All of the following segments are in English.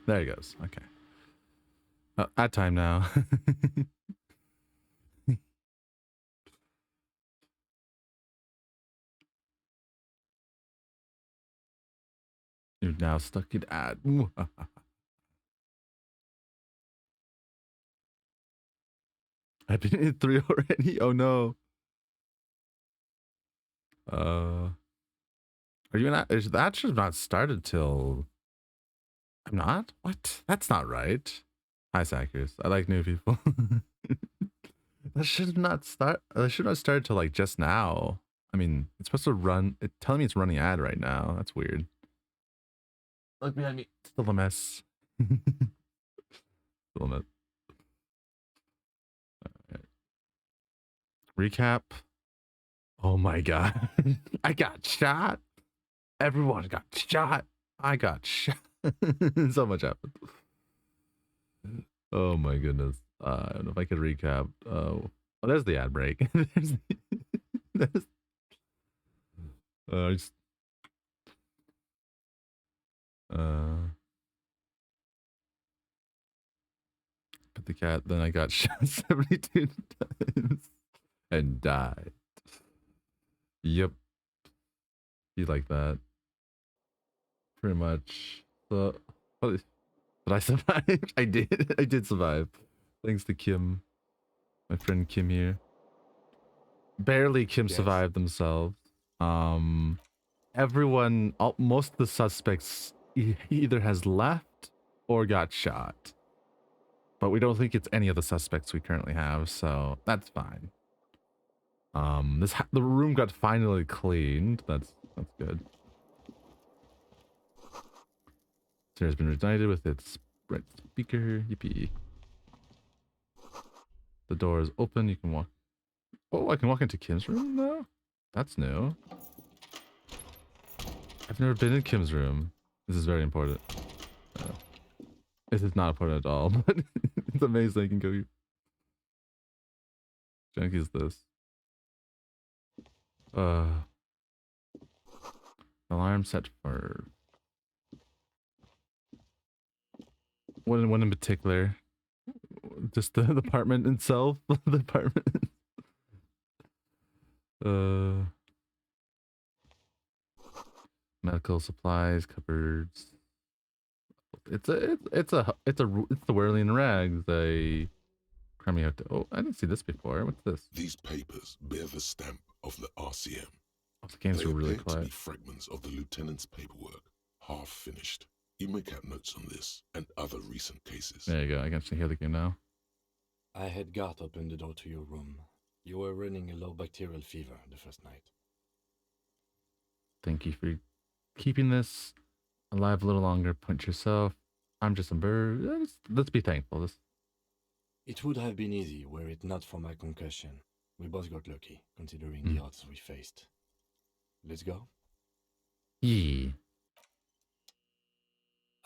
There he goes. Okay. At time now. You're now stuck in ad. I've been in 3 already. Oh no. Are you not? That should have not started till. I'm not. What? That's not right. Hi, Sackers. I like new people. That should have not start. That should not start till like just now. I mean, it's supposed to run. It's telling me it's running ad right now. That's weird. Look behind me. Still a mess. Still a mess. Right. Recap. Oh my god. I got shot. Everyone got shot. I got shot. So much happened. Oh my goodness. I don't know if I could recap. Oh, there's the ad break. there's, just, put the cat. Then I got shot 72 times and died. Yep. You like that? Pretty much. So, but I survived. I did. I did survive. Thanks to Kim, my friend Kim here. Barely Kim survived themselves. Everyone, most of the suspects either has left or got shot. But we don't think it's any of the suspects we currently have, so that's fine. The room got finally cleaned. That's good. Sarah's been reunited with its bright speaker. Yippee. The door is open. You can walk. Oh, I can walk into Kim's room now? That's new. I've never been in Kim's room. This is very important. This is not important at all, but it's amazing I can go here. Janky is this. Alarm set for... One in particular. Just the apartment itself. The apartment. Medical supplies, cupboards. It's the whirling rags. Crummy out. Oh, I didn't see this before. What's this? These papers bear the stamp of the RCM. Oh, the games are really quiet. To be fragments of the lieutenant's paperwork, half finished. You may cap notes on this and other recent cases. There you go. I can actually hear the game now. I had Garth open the door to your room. You were running a low bacterial fever the first night. Thank you for keeping this alive a little longer. Punch yourself. I'm just a bird. Let's be thankful. It would have been easy were it not for my concussion. We both got lucky, considering the odds we faced. Let's go? Yeah.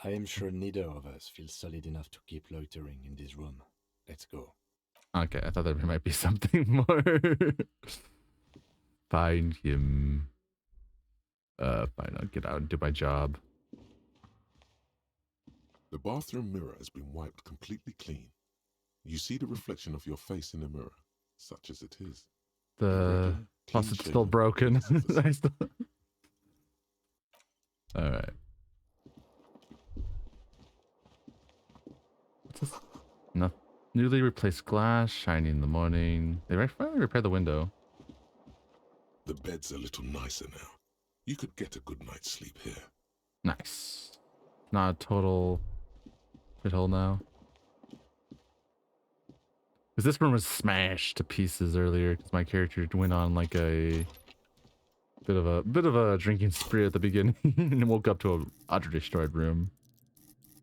I am sure neither of us feels solid enough to keep loitering in this room. Let's go. Okay, I thought there might be something more. Find him. Fine, I'll get out and do my job. The bathroom mirror has been wiped completely clean. You see the reflection of your face in the mirror, such as it is. The faucet's still broken. Alright. What's this? No. Newly replaced glass, shiny in the morning. They finally repaired the window. The bed's a little nicer now. You could get a good night's sleep here. Nice. Not a total shithole now. Because this room was smashed to pieces earlier because my character went on like a bit of a drinking spree at the beginning and woke up to a utterly destroyed room.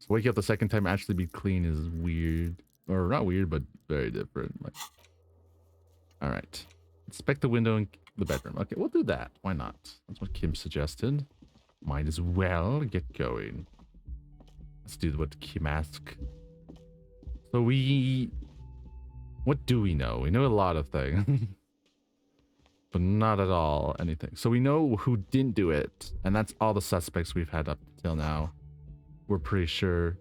So waking up the second time actually be clean is weird. Or not weird, but very different. Like, all right. Inspect the window in the bedroom. Okay, we'll do that. Why not? That's what Kim suggested. Might as well get going. Let's do what Kim asked. So what do we know? We know a lot of things. But not at all anything. So we know who didn't do it. And that's all the suspects we've had up till now. We're pretty sure.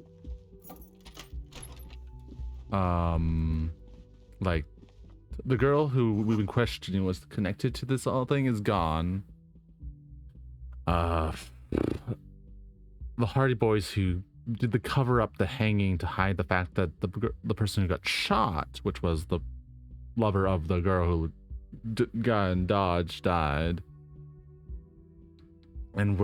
like the girl who we've been questioning was connected to this all thing is gone. The Hardy Boys who did the cover up the hanging to hide the fact that the person who got shot, which was the lover of the girl who got in Dodge, died. And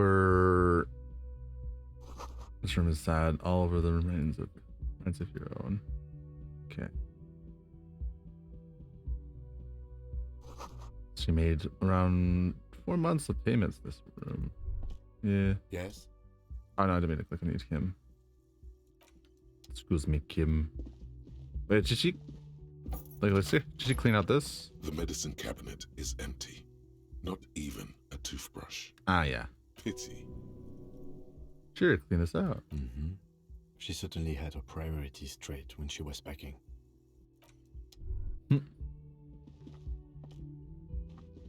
this room is sad. All over the remains of your own. Okay. She made around 4 months of payments this room. Yeah. Yes? Oh no, I didn't mean to click on you, Kim. Excuse me, Kim. Wait, did she... Like, let's see. Did she clean out this? The medicine cabinet is empty. Not even a toothbrush. Ah, yeah. Pity. Sure, clean this out. Mm-hmm. She certainly had her priorities straight when she was packing.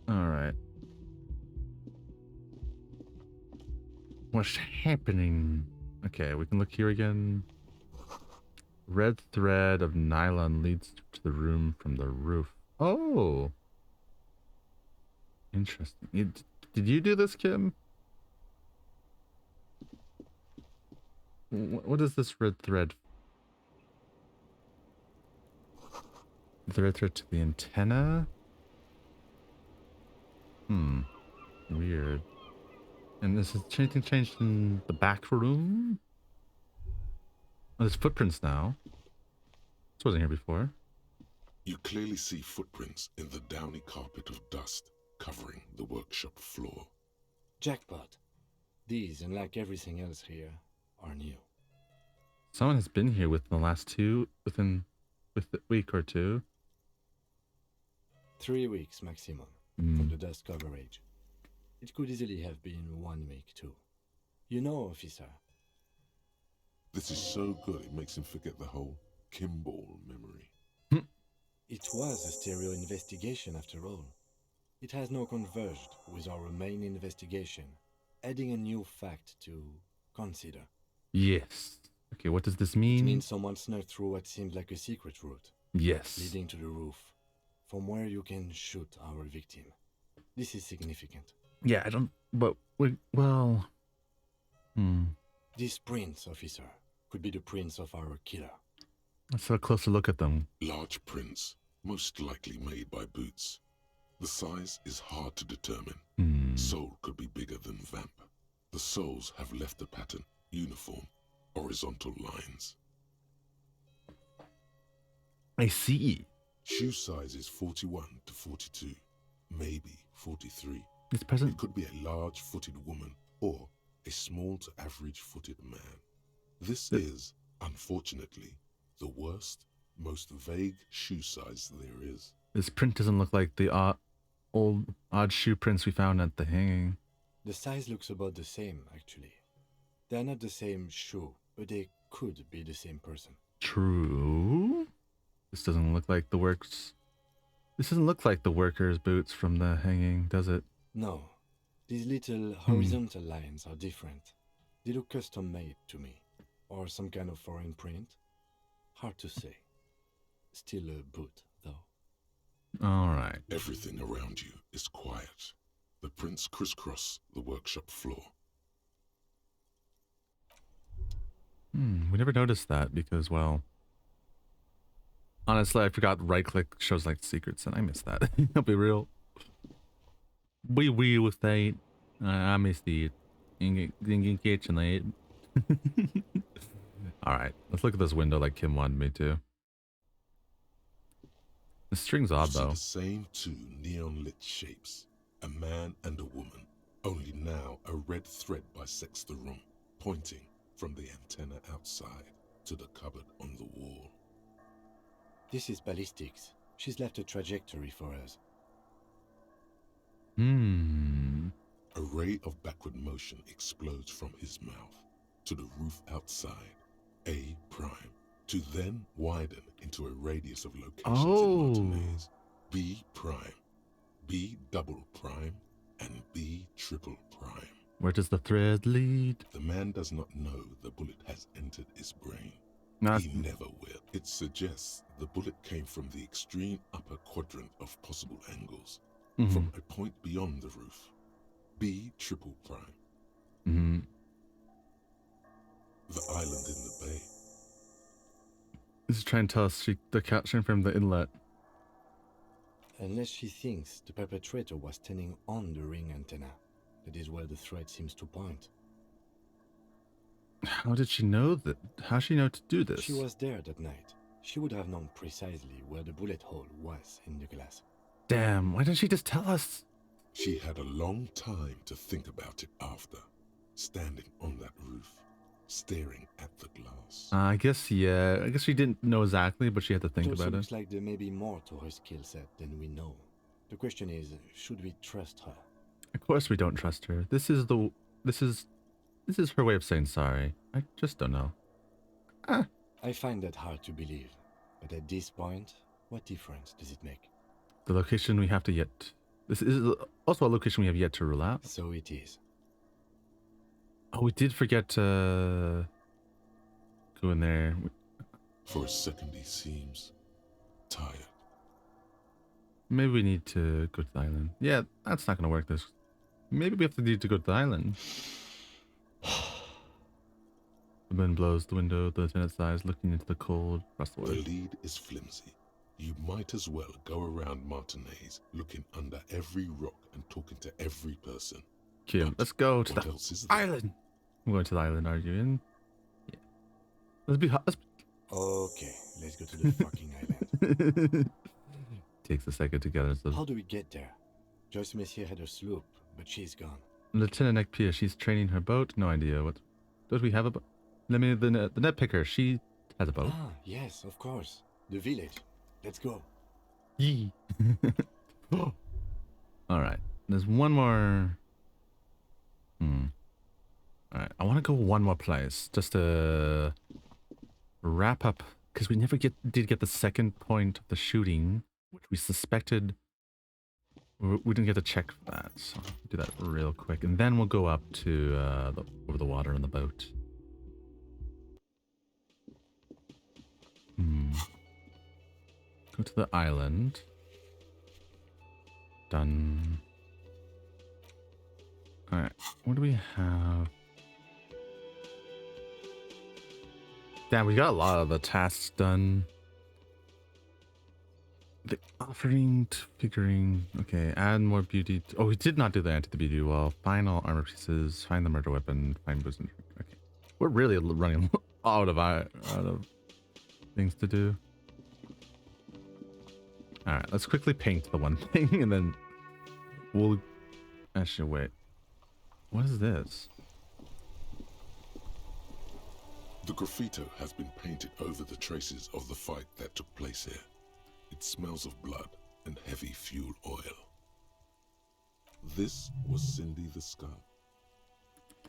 Alright. What's happening? Okay, we can look here again. Red thread of nylon leads to the room from the roof. Oh! Interesting. Did you do this, Kim? What is this red thread? The red thread to the antenna? Weird. And is anything changed in the back room? Oh, there's footprints now. This wasn't here before. You clearly see footprints in the downy carpet of dust covering the workshop floor. Jackpot. These, unlike everything else here, are new. Someone has been here within the last within a week or two. 3 weeks maximum from the dust coverage. It could easily have been 1 week too. You know, officer. This is so good it makes him forget the whole Kimball memory. It was a stereo investigation after all. It has now converged with our main investigation, adding a new fact to consider. Yes. Okay, what does this It mean? means someone snuck through what seemed like a secret route, Yes. leading to the roof, from where you can shoot our victim. This is significant. Yeah, I don't... But, well... These prints, officer, could be the prints of our killer. Let's have a closer look at them. Large prints, most likely made by boots. The size is hard to determine. Sole could be bigger than vamp. The soles have left the pattern, uniform, horizontal lines. I see. Shoe size is 41 to 42, maybe 43. It's present. It could be a large-footed woman or a small to average-footed man. This is, unfortunately, the worst, most vague shoe size there is. This print doesn't look like the old odd shoe prints we found at the hanging. The size looks about the same, actually. They're not the same shoe, but they could be the same person. True. This doesn't look like the works. This doesn't look like the workers' boots from the hanging, does it? No. These little horizontal lines are different. They look custom-made to me. Or some kind of foreign print. Hard to say. Still a boot, though. All right. Everything around you is quiet. The prints crisscross the workshop floor. We never noticed that because, well... Honestly, I forgot right-click shows like secrets, and I missed that. I'll be real. We with that. I missed it. Didn't catch it. Alright, let's look at this window like Kim wanted me to. The string's odd, You see though. the same two neon-lit shapes, a man and a woman, only now a red thread bisects the room, pointing from the antenna outside to the cupboard on the wall. This is ballistics. She's left a trajectory for us. A ray of backward motion explodes from his mouth to the roof outside, A prime, to then widen into a radius of locations in Martinez, B prime, B double prime, and B triple prime. Where does the thread lead? The man does not know the bullet has entered his brain. No, He never will. It suggests the bullet came from the extreme upper quadrant of possible angles, from a point beyond the roof. B triple prime. The island in the bay. This is trying to tell us the capturing from the inlet. Unless she thinks the perpetrator was standing on the ring antenna. That is where the thread seems to point. How did she know that? How did she know to do this? She was there that night. She would have known precisely where the bullet hole was in the glass. Damn, why didn't she just tell us? She had a long time to think about it after, standing on that roof, staring at the glass. I guess, yeah. I guess she didn't know exactly, but she had to think about it. Looks like there may be more to her skill set than we know. The question is, should we trust her? Of course we don't trust her. This is her way of saying sorry. I just don't know. I find that hard to believe. But at this point, what difference does it make? The location we have to yet... This is also a location we have yet to rule out. So it is. Oh, we did forget to go in there. For a second he seems tired. Maybe we need to go to the island. Yeah, that's not going to work. Maybe we have to need to go to the island. The wind blows the window. The lieutenant sighs, looking into the cold across the The water. lead is flimsy. You might as well go around Martinez, looking under every rock and talking to every person. Kim, let's go to What the else is there? island. I'm going to the island, are you in? Yeah. Let's be hot. Okay, let's go to the fucking island. Takes a second to get us. How do we get there? Joyce Messier had her sloop, but she's gone. Lieutenant Ekpia, she's training her boat. No idea what. Don't we have a boat? Let me the net picker. She has a boat. Ah, yes, of course. The village. Let's go. Yee. All right. There's one more. All right. I want to go one more place just to wrap up because we never did get the second point of the shooting, which we suspected. We didn't get to check for that, so I'll do that real quick, and then we'll go up to over the water on the boat. Go to the island. Done. Alright, what do we have? Damn, we got a lot of the tasks done. The offering to figuring. Okay, add more beauty. Oh, we did not do the anti the beauty wall. Find all armor pieces. Find the murder weapon. Find booze and drink. Okay, we're really running out of things to do. All right, let's quickly paint the one thing, and then we'll. Actually, wait. What is this? The graffito has been painted over the traces of the fight that took place here. It smells of blood and heavy fuel oil. This was Cindy the Skull.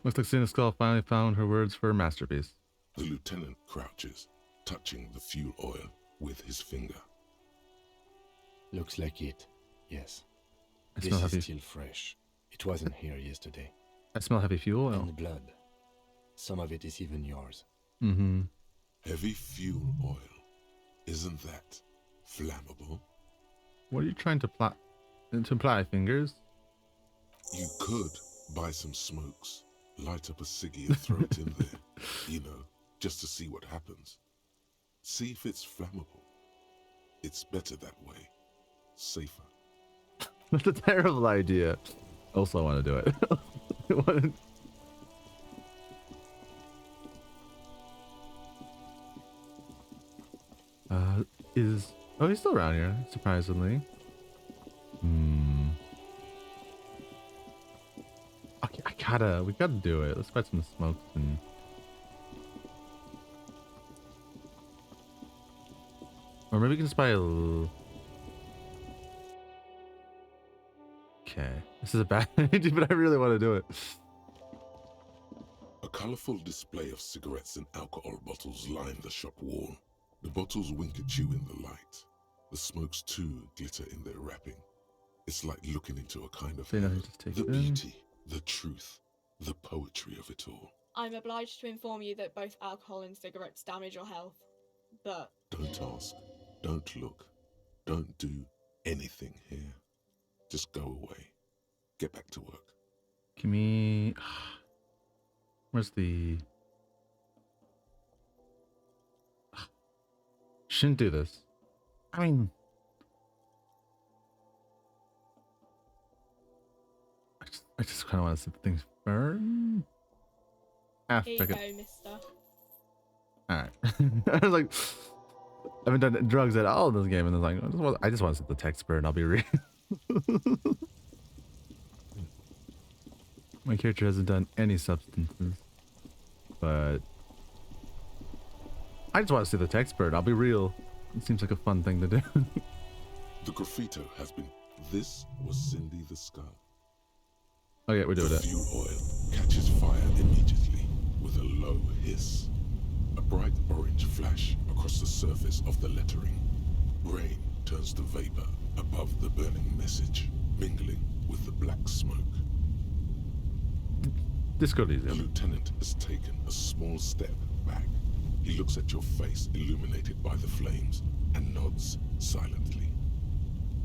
Looks like Cindy Skull finally found her words for a masterpiece. The lieutenant crouches, touching the fuel oil with his finger. Looks like it. Yes. I This smell is heavy. still fresh. It wasn't here yesterday. I smell heavy fuel oil. And blood. Some of it is even yours. Mm-hmm. Heavy fuel oil. Isn't that flammable? What are you trying to imply, fingers? You could buy some smokes, light up a ciggy and throw it in there, you know, just to see what happens. See if it's flammable. It's better that way. Safer. That's a terrible idea. Also, I want to do it. Oh, he's still around here, surprisingly. Okay, we gotta do it. Let's find some smokes and. Or maybe we can just buy a. Okay, this is a bad idea, but I really want to do it. A colorful display of cigarettes and alcohol bottles line the shop wall. The bottles wink at you in the light. The smokes too glitter in their wrapping. It's like looking into a kind of Say nothing, heaven. just take The it in. beauty, the truth, the poetry of it all. I'm obliged to inform you that both alcohol and cigarettes damage your health, but... Don't ask, don't look, don't do anything here. Just go away. Get back to work. Give me... Where's the... Shouldn't do this. I mean... I just kind of want to see the things burn. Ah, Here you fuck go, it. mister. Alright. I was like... I haven't done drugs at all in this game, and I was like, I just want to see the text burn, I'll be real. My character hasn't done any substances. But... I just want to see the text burn, I'll be real. It seems like a fun thing to do. The graffito has been... This was Cindy the Scar. Oh yeah, we're doing The it. fuel oil catches fire immediately with a low hiss. A bright orange flash across the surface of the lettering. Rain turns to vapor above the burning message, mingling with the black smoke. Disco The Elysium. lieutenant has taken a small step back. He looks at your face illuminated by the flames and nods silently.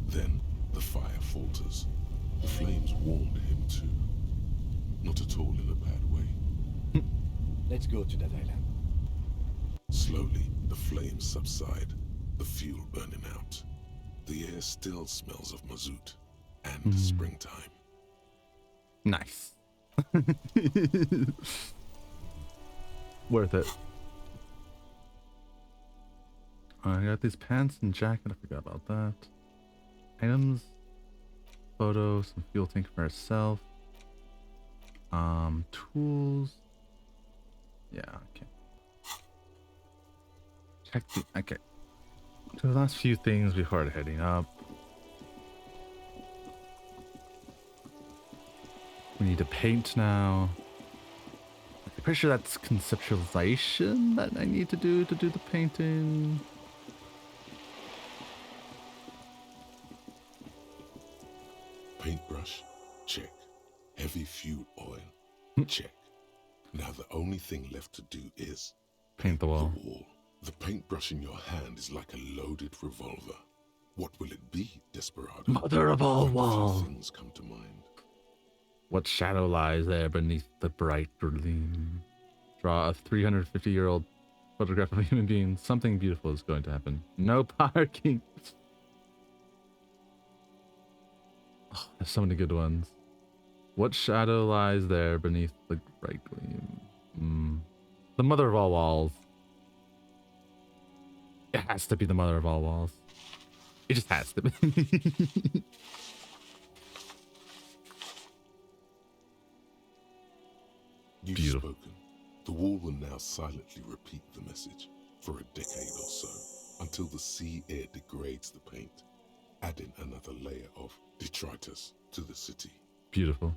Then the fire falters. The flames warmed him too. Not at all in a bad way. Let's go to that island. Slowly, the flames subside, the fuel burning out. The air still smells of mazout and springtime. Nice. Worth it. I got these pants and jacket. I forgot about that. Items. Photo. Some fuel tank for herself. Tools. Yeah, okay. Check the... Okay. So the last few things before heading up. We need to paint now. I'm pretty sure that's conceptualization that I need to do the painting. Paintbrush? Check. Heavy fuel oil? Check. Now the only thing left to do is... Paint the wall. The wall. The paintbrush in your hand is like a loaded revolver. What will it be, Desperado? Mother of all Wonderful walls. things come to mind. What shadow lies there beneath the bright gleam? Draw a 350-year-old photograph of a human being. Something beautiful is going to happen. No parking. Oh, there's so many good ones. What shadow lies there beneath the bright gleam? The mother of all walls. It has to be the mother of all walls. It just has to be. You've Beautiful. spoken. The wall will now silently repeat the message for a decade or so, until the sea air degrades the paint, adding another layer of detritus to the city. Beautiful.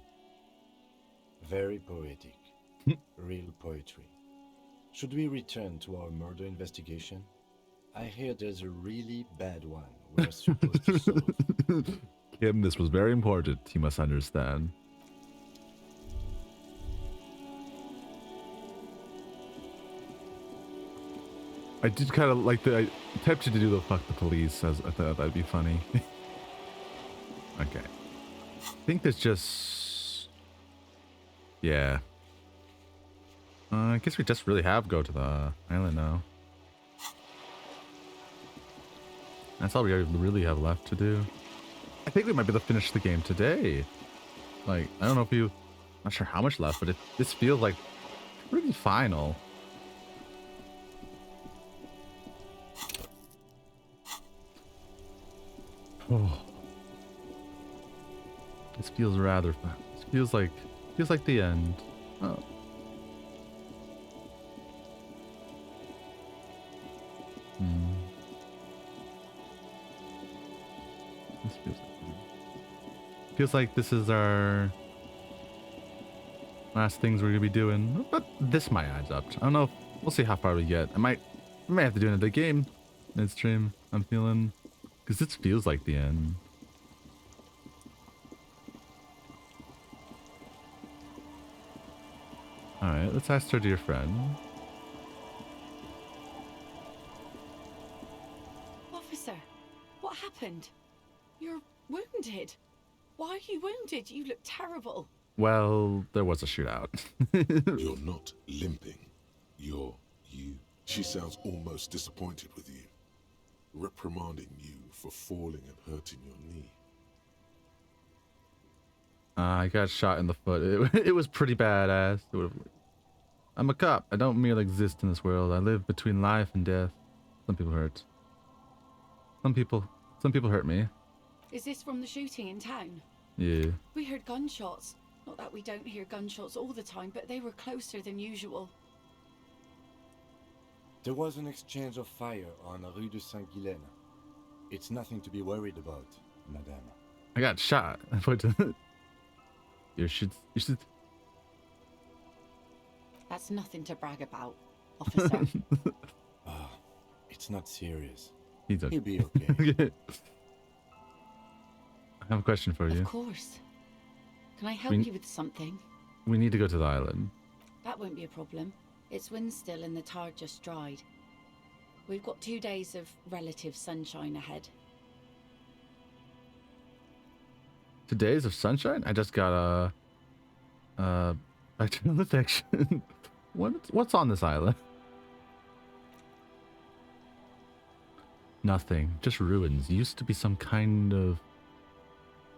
Very poetic. Real poetry. Should we return to our murder investigation? I hear there's a really bad one we're supposed to solve. Kim, this was very important. You must understand. I did kind of like I tempted to do the fuck the police, as I thought that'd be funny. Okay. I think there's just... Yeah. I guess we just really have go to the island now. That's all we really have left to do. I think we might be able to finish the game today. Like, I don't know if you... Not sure how much left, but this feels like pretty final. Oh. This feels rather fun. This feels like the end. Oh. This feels like this is our last things we're gonna be doing. But this might adds up. I don't know. We'll see how far we get. I might have to do another game midstream. I'm feeling, because this feels like the end. Alright, let's ask our dear friend. Officer, what happened? You're wounded. Why are you wounded? You look terrible. Well, there was a shootout. You're not limping. You're you. She sounds almost disappointed with you, reprimanding you for falling and hurting your knee. I got shot in the foot. It was pretty badass. I'm a cop. I don't merely exist in this world. I live between life and death. Some people hurt. Some people hurt me. Is this from the shooting in town? Yeah. We heard gunshots. Not that we don't hear gunshots all the time, but they were closer than usual. There was an exchange of fire on Rue de Saint-Guylaine. It's nothing to be worried about, madame. I got shot. You should. That's nothing to brag about, officer. It's not serious. He's okay. He'll be okay. I have a question for you. Of course. Can I help you with something? We need to go to the island. That won't be a problem. It's wind still and the tar just dried. We've got 2 days of relative sunshine ahead. 2 days of sunshine? I just got a bacterial infection. What's on this island? Nothing. Just ruins. Used to be some kind of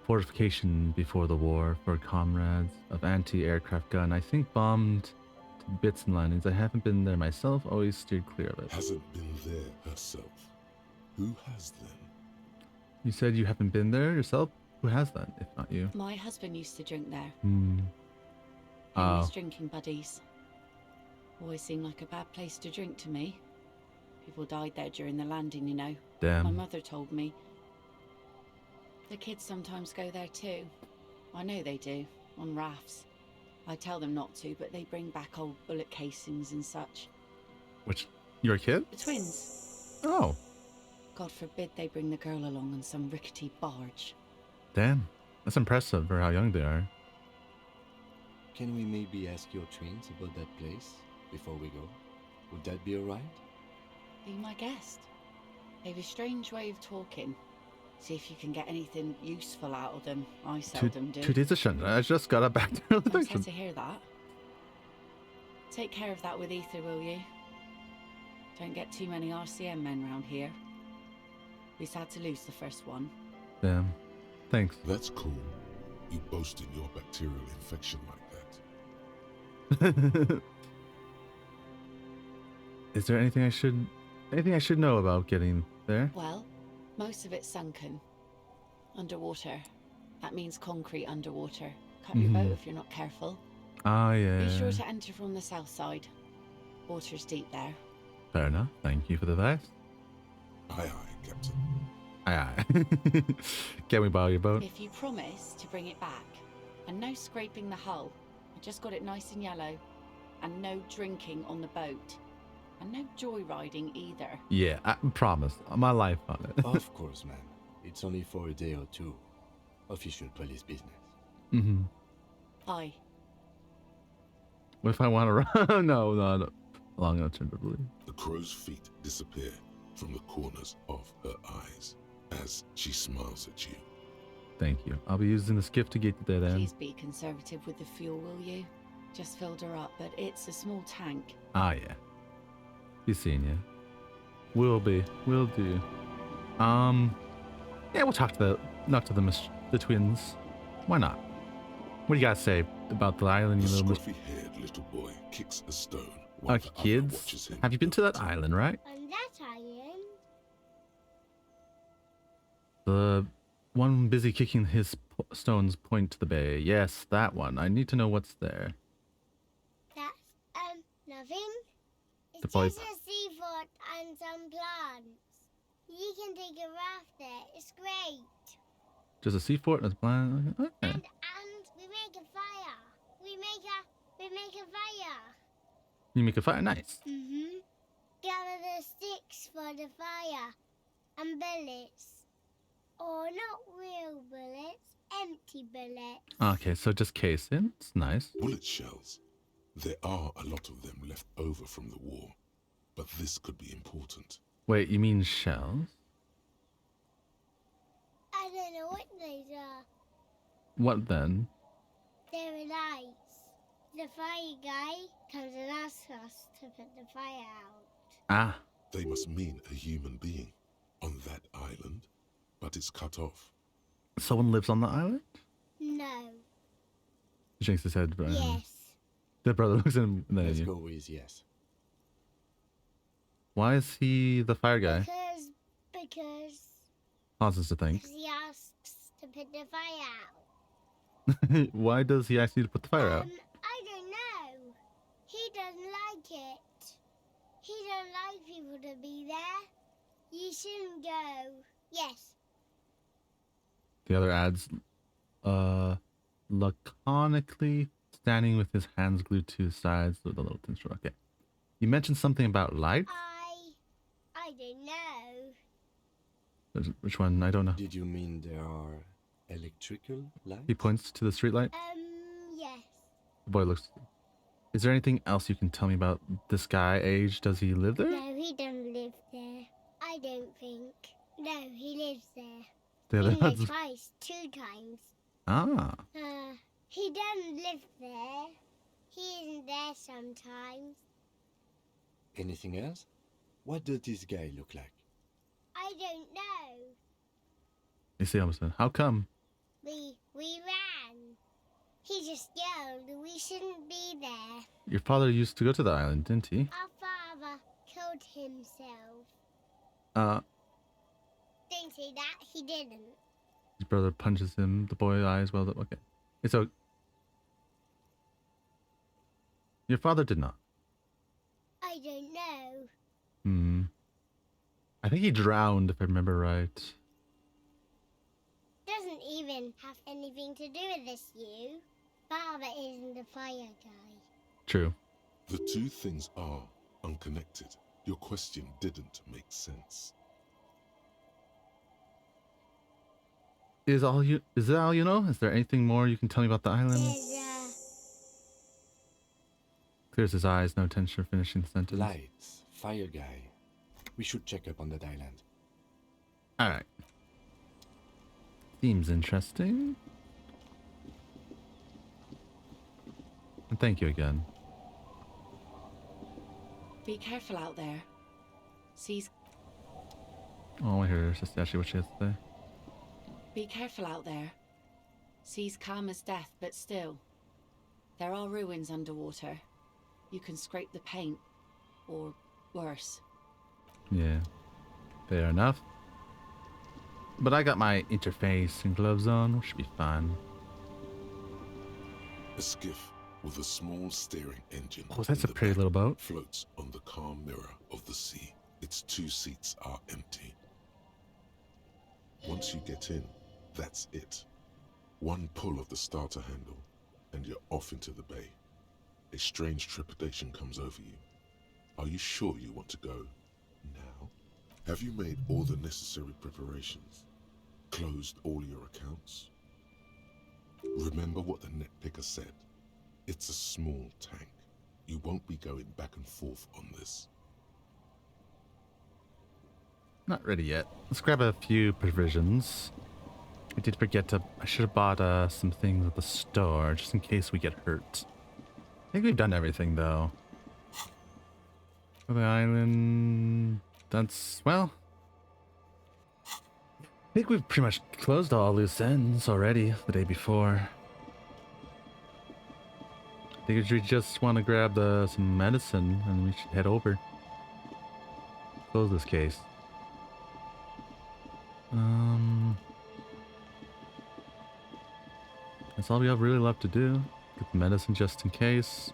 fortification before the war for comrades of anti-aircraft gun. I think bombed to bits and linings. I haven't been there myself. Always steered clear of it. Hasn't been there herself. Who has then? You said you haven't been there yourself? Who has then, if not you? My husband used to drink there. Hmm. Him and his drinking buddies. Always seemed like a bad place to drink to me. People died there during the landing, you know. Damn. My mother told me. The kids sometimes go there too. I know they do, on rafts. I tell them not to, but they bring back old bullet casings and such. Which, you're a kid? The twins. Oh. God forbid they bring the girl along on some rickety barge. Damn. That's impressive for how young they are. Can we maybe ask your twins about that place before we go? Would that be alright? Be my guest. They have a strange way of talking. See if you can get anything useful out of them. I seldom do. 2 days of sunshine. I just got a bacterial I'm sad infection. to hear that. Take care of that with Ether, will you? Don't get too many RCM men round here. We sad to lose the first one. Damn. Thanks. That's cool. You boasting your bacterial infection like that. Is there anything I should know about getting there? Well, most of it's sunken. Underwater. That means concrete underwater. Cut your boat if you're not careful. Ah, yeah. Be sure to enter from the south side. Water's deep there. Fair enough. Thank you for the advice. Aye, aye, Captain. Aye, aye. Can we borrow your boat? If you promise to bring it back, and no scraping the hull, I just got it nice and yellow, and no drinking on the boat, and no joyriding either. Yeah, I promise. My life on it. Of course, man. It's only for a day or two. Official police business. Mm-hmm. Aye. What if I want to run? No, not long enough to believe. The crow's feet disappear from the corners of her eyes as she smiles at you. Thank you. I'll be using the skiff to get to that end. Please be conservative with the fuel, will you? Just filled her up, but it's a small tank. Ah, yeah. Be seeing you. Will be. Will do. Yeah, we'll talk to the twins. Why not? What do you guys say about the island, The you little scruffy-haired little boy kicks a stone while the other kids? watches him. Have you been to that island, right? On that island? The one busy kicking his stones point to the bay. Yes, that one. I need to know what's there. That's, nothing. The It's boy- just a seafort and some plants. You can take a raft there. It's great. Just a seafort and a plan. Okay. And we make a fire. We make a fire. You make a fire. Nice. Mm-hmm. Gather the sticks for the fire. And bullets. Or not real bullets, empty bullets. Okay, so just casing. It's nice. Bullet shells. There are a lot of them left over from the war, but this could be important. Wait, you mean shells? I don't know what those are. What then? They're lights. The fire guy comes and asks us to put the fire out. Ah, They must mean a human being on that island, but it's cut off. someone lives on the island? No. He shakes his head. Yes. The brother looks at him and then at Let's you. go with yes. Why is he the fire guy? Because Pauses to think. he asks to put the fire out. Why does he ask you to put the fire out? I don't know. He doesn't like it. He don't like people to be there. You shouldn't go. Yes. The other adds, laconically standing with his hands glued to his sides with a little tinsel. Okay. You mentioned something about light? I don't know. Which one? I don't know. Did you mean there are electrical lights? He points to the street light. Yes. The boy looks. Is there anything else you can tell me about this guy? Age? Does he live there? No, he doesn't live there. I don't think. No, he lives there. The other Been there adds. twice, 2 times. Ah. He doesn't live there. He isn't there sometimes. Anything else? What does this guy look like? I don't know. You see, almost. How come? We ran. He just yelled we shouldn't be there. Your father used to go to the island, didn't he? Our father killed himself. Don't say that, he didn't. His brother punches him. The boy eyes well up. Okay. It's okay. Your father did not. I don't know. Hmm. I think he drowned, if I remember right. Doesn't even have anything to do with this, you. Father isn't the fire guy. True. The two things are unconnected. Your question didn't make sense. Is that all you know? Is there anything more you can tell me about the island? Clears his eyes, no tension finishing the sentence. Lights, fire guy. We should check up on that island. Alright. Seems interesting. And thank you again. Be careful out there. Sea's... Oh, I hear her. That's actually what she has to say. Be careful out there. Sea's calm as death, but still. There are ruins underwater. You can scrape the paint. Or worse. Yeah. Fair enough. But I got my interface and gloves on, which should be fine. A skiff with a small steering engine. Oh, that's in a the pretty back little boat. Floats on the calm mirror of the sea. Its 2 seats are empty. Once you get in, that's it. One pull of the starter handle, and you're off into the bay. A strange trepidation comes over you. Are you sure you want to go now? Have you made all the necessary preparations? Closed all your accounts? Remember what the net picker said. It's a small tank. You won't be going back and forth on this. Not ready yet. Let's grab a few provisions. I did forget to... I should have bought some things at the store, just in case we get hurt. I think we've done everything, though. For the island... That's... well... I think we've pretty much closed all loose ends already the day before. I think we just want to grab some medicine and we should head over. Close this case. That's all we have really left to do. Get the medicine just in case.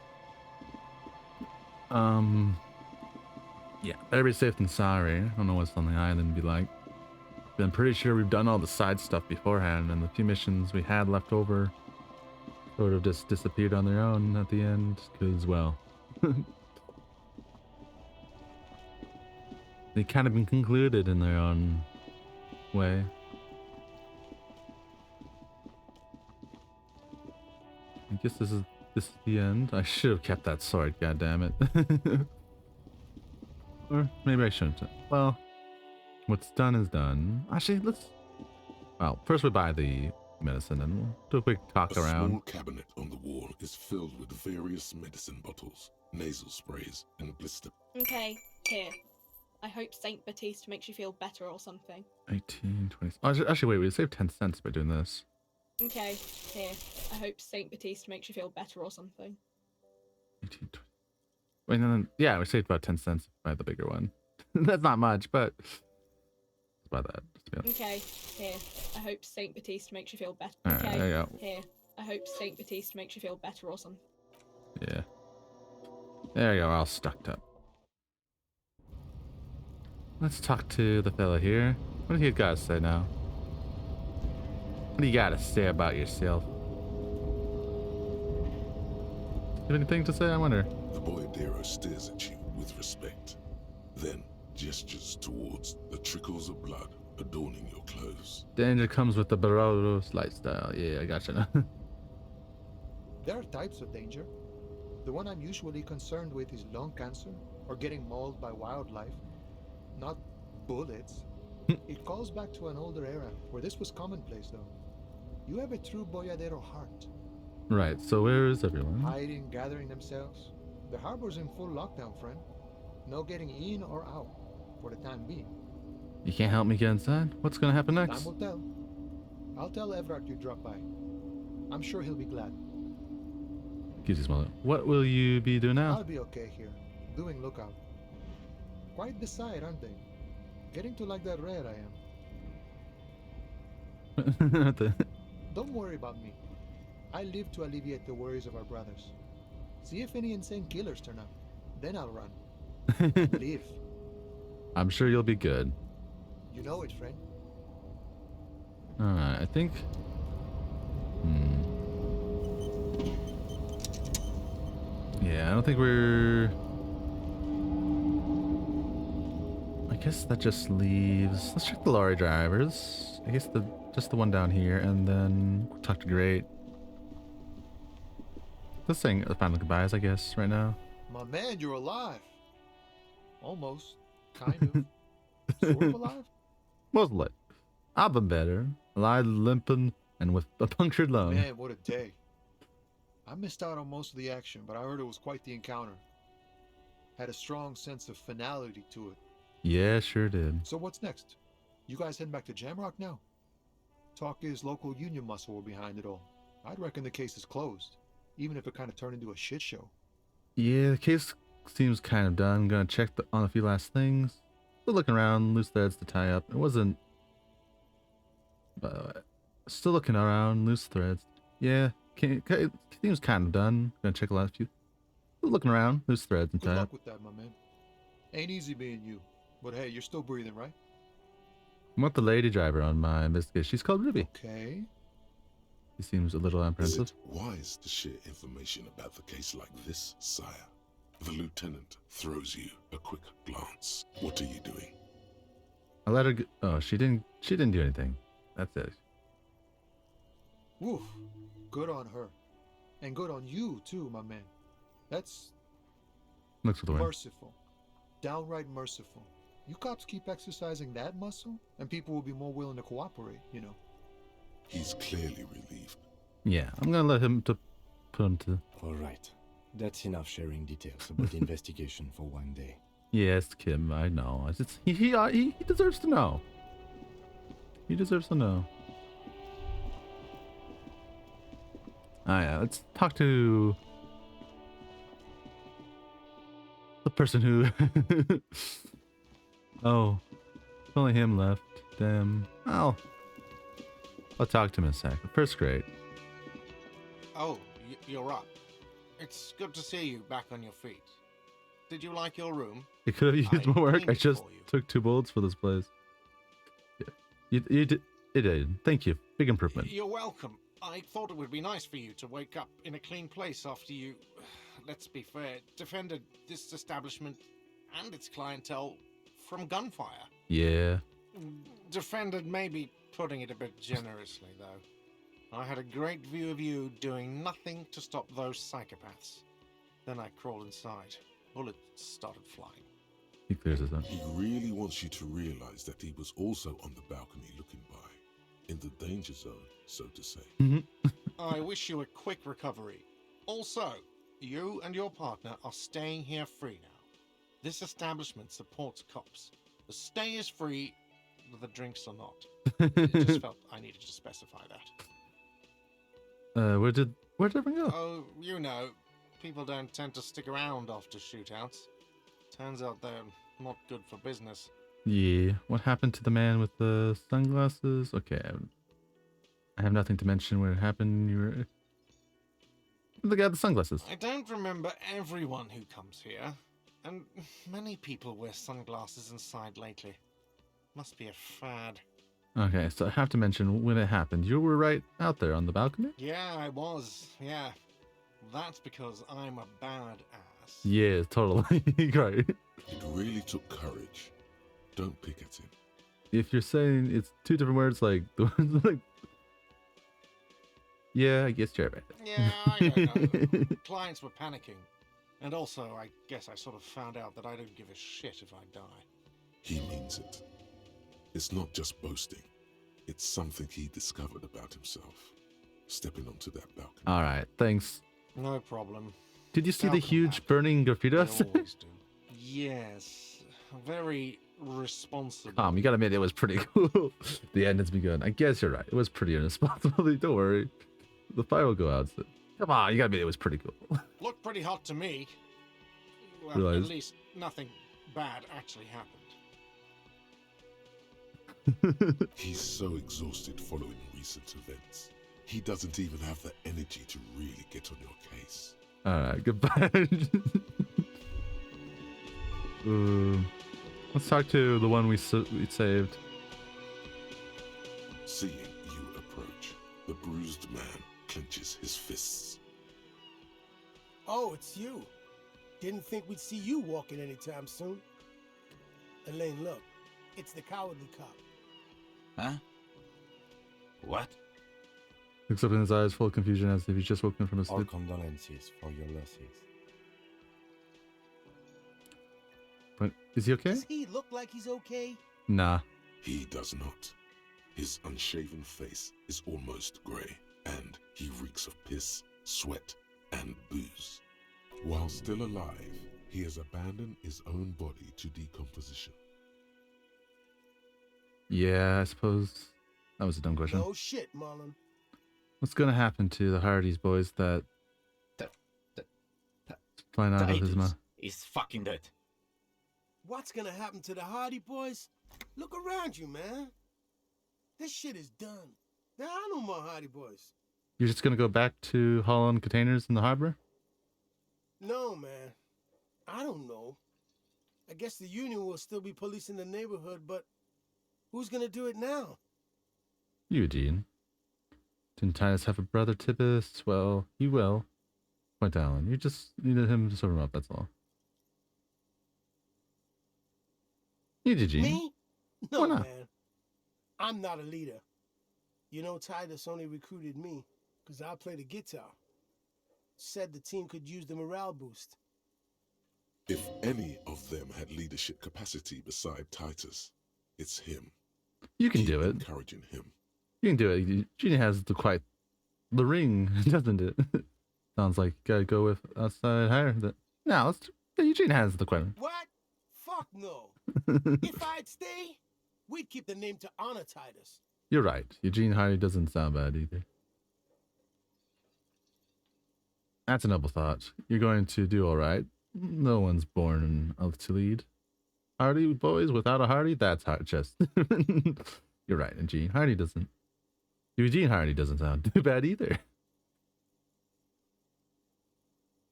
Yeah, better be safe than sorry. I don't know what's on the island be like. But I'm pretty sure we've done all the side stuff beforehand, and the few missions we had left over sort of just disappeared on their own at the end, because, well... they kind of been concluded in their own way. I guess this is this is the end. I should have kept that sword, god damn it. Or maybe I shouldn't. Well, what's done is done. Actually, let's... Well, first we buy the medicine and we'll do a quick talk A around. small cabinet on the wall is filled with various medicine bottles, nasal sprays, and blister. Okay, here. I hope Saint Baptiste makes you feel better or something. 18, 20... Oh, actually, wait, we saved 10 cents by doing this. Okay, here. I hope Saint Baptiste makes you feel better or something. 18, 20... Wait, no, yeah, we saved about 10 cents by the bigger one. That's not much, but... Let's buy that. Just to be honest. Okay, here. I hope Saint Baptiste makes you feel better. Alright, Okay, there you go. here. I hope Saint Baptiste makes you feel better or something. Yeah. There you go, we're all stocked up. Let's talk to the fella here. What do you gotta say now? What do you gotta say about yourself? You have anything to say, I wonder? The boyadero stares at you with respect, then gestures towards the trickles of blood adorning your clothes. Danger comes with the Barolos lifestyle. Yeah, I gotcha now. There are types of danger. The one I'm usually concerned with is lung cancer or getting mauled by wildlife, not bullets. It calls back to an older era where this was commonplace, though. You have a true boyadero heart. Right, so where is everyone? Hiding, gathering themselves. The harbor's in full lockdown, friend. No getting in or out, for the time being. You can't help me get inside? What's gonna happen Time next? will tell. I'll tell Everard you dropped by. I'm sure he'll be glad. Gives you a smile. What will you be doing I'll now? be okay here, doing lookout. Quite the sight, aren't they? Getting to like that red I am. Don't worry about me. I live to alleviate the worries of our brothers. See if any insane killers turn up. Then I'll run. Live. I'm sure you'll be good. You know it, friend. Alright, I think... Yeah, I don't think we're... I guess that just leaves... Let's check the lorry drivers. I guess just the one down here, and then we'll talk to Great. Let's saying final goodbyes, I guess, right now. My man, you're alive. Almost. Kind of. Sort of alive? Mostly. I've been better. Alive, limping, and with a punctured lung. Man, what a day. I missed out on most of the action, but I heard it was quite the encounter. Had a strong sense of finality to it. Yeah, sure did. So what's next? You guys heading back to Jamrock now? Talk is local union muscle were behind it all. I'd reckon the case is closed, even if it kind of turned into a shit show. Yeah, the case seems kind of done. Gonna check on a few last things. Still looking around, loose threads to tie up. It wasn't... still looking around, loose threads. Yeah, it seems kind of done. Gonna check the last few. Still looking around, loose threads and Good tie luck up. with that, my man. Ain't easy being you. But hey, you're still breathing, right? I want the lady driver on my investigation. She's called Ruby. Okay. She seems a little Is apprehensive. it wise to share information about the case like this, sire? The lieutenant throws you a quick glance. What are you doing? I let her go. Oh, she didn't do anything. That's it. Woof. Good on her. And good on you, too, my man. That's Looks for the win. merciful. Downright merciful. You cops keep exercising that muscle, and people will be more willing to cooperate, you know. He's clearly relieved. Yeah, I'm gonna let him to put him to... All right. That's enough sharing details about the investigation for one day. Yes, Kim, I know. He deserves to know. He deserves to know. Ah, yeah, let's talk to the person who... Oh, only him left. Damn. I'll talk to him in a sec. First grade. Oh, you're up. It's good to see you back on your feet. Did you like your room? It could have used I more work. cleaned I it just for you. took 2 bullets for this place. Yeah. You did. It did. Thank you. Big improvement. You're welcome. I thought it would be nice for you to wake up in a clean place after you, let's be fair, defended this establishment and its clientele from gunfire. Yeah. Defended maybe putting it a bit generously, though. I had a great view of you doing nothing to stop those psychopaths. Then I crawled inside. Bullets started flying. He clears his out. He really wants you to realize that he was also on the balcony looking by, in the danger zone, so to say. I wish you a quick recovery. Also, you and your partner are staying here free now. This establishment supports cops. The stay is free, the drinks are not. I just felt I needed to specify that. Where'd everyone go? Oh, you know, people don't tend to stick around after shootouts. Turns out they're not good for business. Yeah. What happened to the man with the sunglasses? Okay. I have nothing to mention where it happened. You were the guy with the sunglasses. I don't remember everyone who comes here, and many people wear sunglasses inside lately. Must be a fad. Okay, so I have to mention when it happened. You were right out there on the balcony? Yeah, I was. Yeah. That's because I'm a badass. Yeah, totally. Right. It really took courage. Don't pick at him. If you're saying it's two different words, like the ones like, yeah, I guess you're right. Yeah, I don't know. Clients were panicking. And also, I guess I sort of found out that I don't give a shit if I die. He means it. It's not just boasting. It's something he discovered about himself. Stepping onto that balcony. All right, thanks. No problem. Did you see the Welcome huge back. burning graffiti I outside? always do. Yes. Very responsible. You gotta admit it was pretty cool. The end has begun. I guess you're right. It was pretty irresponsible. Don't worry. The fire will go out soon. Come on, you gotta admit it was pretty cool. Looked pretty hot to me. Well, Realize. at least nothing bad actually happened. He's so exhausted following recent events. He doesn't even have the energy to really get on your case. Alright, goodbye. Let's talk to the one we saved. Seeing you approach, the bruised man clenches his fists. Oh, it's you. Didn't think we'd see you walking anytime soon. Elaine, look. It's the cowardly cop. Huh? What? Looks up in his eyes full of confusion as if he's just woken from a All sleep. condolences for your losses. But is he okay? Does he look like he's okay? Nah. He does not. His unshaven face is almost grey, and he reeks of piss, sweat, and booze. While still alive, he has abandoned his own body to decomposition. Yeah, I suppose that was a dumb question. No shit, Marlon. What's gonna happen to the Hardys boys that flying out of his mouth? Is fucking dead. What's gonna happen to the Hardy boys? Look around you, man. This shit is done. There are no more Hardy boys. You're just gonna go back to hauling containers in the harbor? No, man. I don't know. I guess the Union will still be policing the neighborhood, but who's gonna do it now? Eugene. Didn't Titus have a brother, Tibbus? Well, he will. Point to Alan. You just needed him to serve him up, that's all. You did, Eugene. Me? No, Why not? man. I'm not a leader. You know, Titus only recruited me because I play the guitar. Said the team could use the morale boost. If any of them had leadership capacity beside Titus, it's him. You can Keep do it. encouraging him. You can do it. Eugene has the ring, doesn't it? Sounds like you gotta go with outside hire. No, Eugene has the question. What? Fuck no. If I'd stay, we'd keep the name to honor Titus. You're right. Eugene Hardy doesn't sound bad either. That's a noble thought. You're going to do all right. No one's born to lead. Hardy boys without a Hardy, that's hard chest. You're right, Eugene Hardy doesn't. Eugene Hardy doesn't sound too bad either.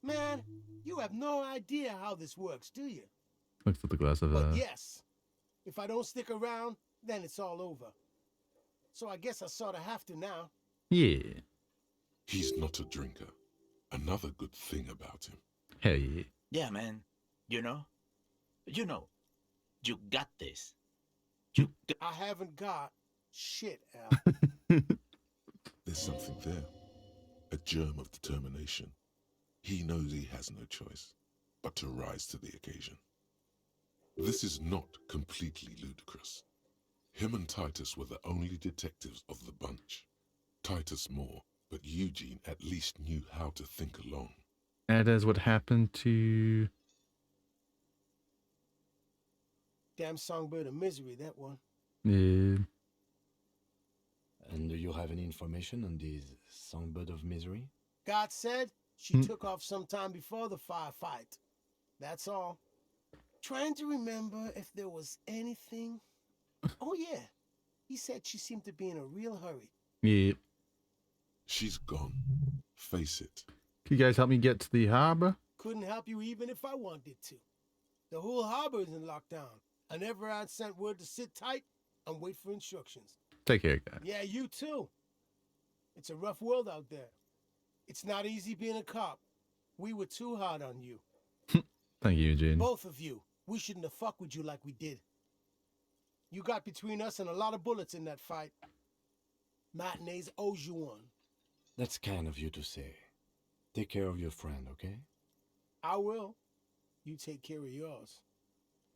Man, you have no idea how this works, do you? Looks at the glass of But yes, if I don't stick around, then it's all over. So I guess I sort of have to now. Yeah. He's not a drinker. Another good thing about him. Hell yeah. Yeah, man. You got this. You got I haven't got shit, Al. There's something there. A germ of determination. He knows he has no choice but to rise to the occasion. This is not completely ludicrous. Him and Titus were the only detectives of the bunch. Titus more, but Eugene at least knew how to think alone. And that is what happened to... Damn songbird of misery, that one. Yeah. And do you have any information on this songbird of misery? God said she took off sometime before the firefight. That's all. Trying to remember if there was anything. Oh, yeah. He said she seemed to be in a real hurry. Yeah. She's gone. Face it. Can you guys help me get to the harbor? Couldn't help you even if I wanted to. The whole harbor is in lockdown. I never had sent word to sit tight and wait for instructions. Take care, guys. Yeah, you too. It's a rough world out there. It's not easy being a cop. We were too hard on you. Thank you, Eugene. Both of you. We shouldn't have fucked with you like we did. You got between us and a lot of bullets in that fight. Matinees owes you one. That's kind of you to say. Take care of your friend, okay? I will. You take care of yours.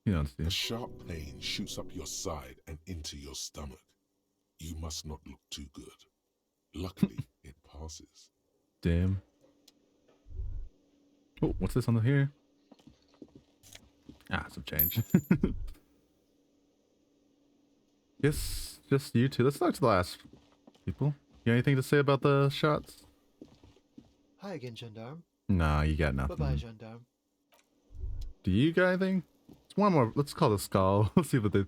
You don't see A it. sharp pain shoots up your side and into your stomach. You must not look too good. Luckily, it passes. Damn. Oh, what's this on the here? Ah, some change. Yes, just you two. Let's talk to the last people. You got anything to say about the shots? Hi again, gendarme. Nah, you got nothing. Bye-bye, gendarme. Do you got anything? It's one more. Let's call the skull. Let's see what they...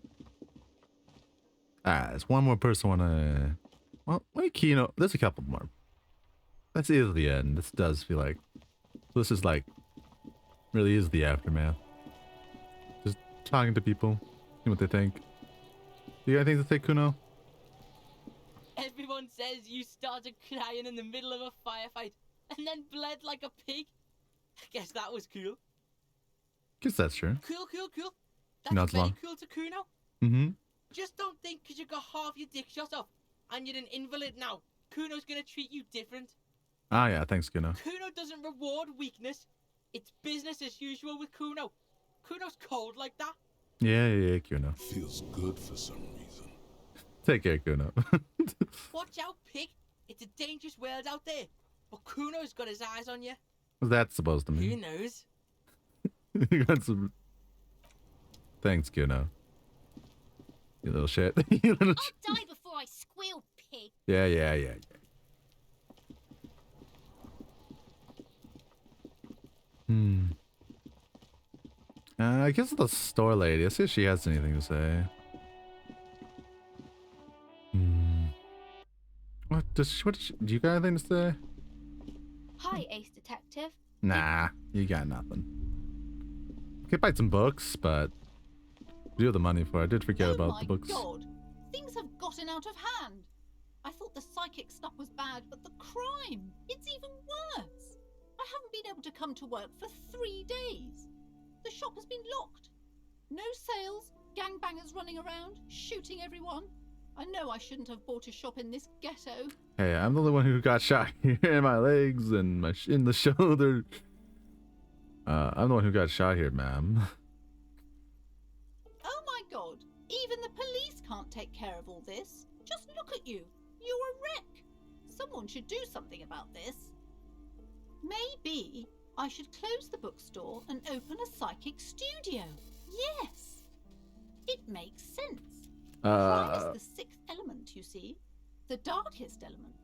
Ah, there's one more person wanna... Well, wait, Kino. There's a couple more. That's either the end. This does feel like... This is like... Really is the aftermath. Just talking to people. See what they think. Do you got anything to say, Kuno? Everyone says you started crying in the middle of a firefight and then bled like a pig. Guess that was cool. Guess that's true. Cool. That's Not very long. cool to Kuno. Mm-hmm. Just don't think because you got half your dick shot off and you're an invalid now, Kuno's gonna treat you different. Ah, yeah. Thanks, Kuno. Kuno doesn't reward weakness. It's business as usual with Kuno. Kuno's cold like that. Yeah, Kuno. Feels good for some reason. Take care, Kuno. Watch out, pig. It's a dangerous world out there. But Kuno's got his eyes on you. What's that supposed to Who mean? knows? You got some... Thanks, Kuno. You little shit. You little I'll die before I squeal, pig. Yeah. I guess the store lady. Let's see if she has anything to say. Do you got anything to say? Hi, Ace Detective. Nah, you got nothing. Could buy some books, but you have the money for it. I did forget about the books. Oh my god! Things have gotten out of hand. I thought the psychic stuff was bad, but the crime, it's even worse. I haven't been able to come to work for 3 days. The shop has been locked. No sales, gangbangers running around, shooting everyone. I know I shouldn't have bought a shop in this ghetto. Hey, I'm the only one who got shot here in my legs and in the shoulder. I'm the one who got shot here, ma'am. Oh my god, even the police can't take care of all this. Just look at you. You're a wreck. Someone should do something about this. Maybe I should close the bookstore and open a psychic studio. Yes, it makes sense. Crime is the sixth element, you see. The darkest element.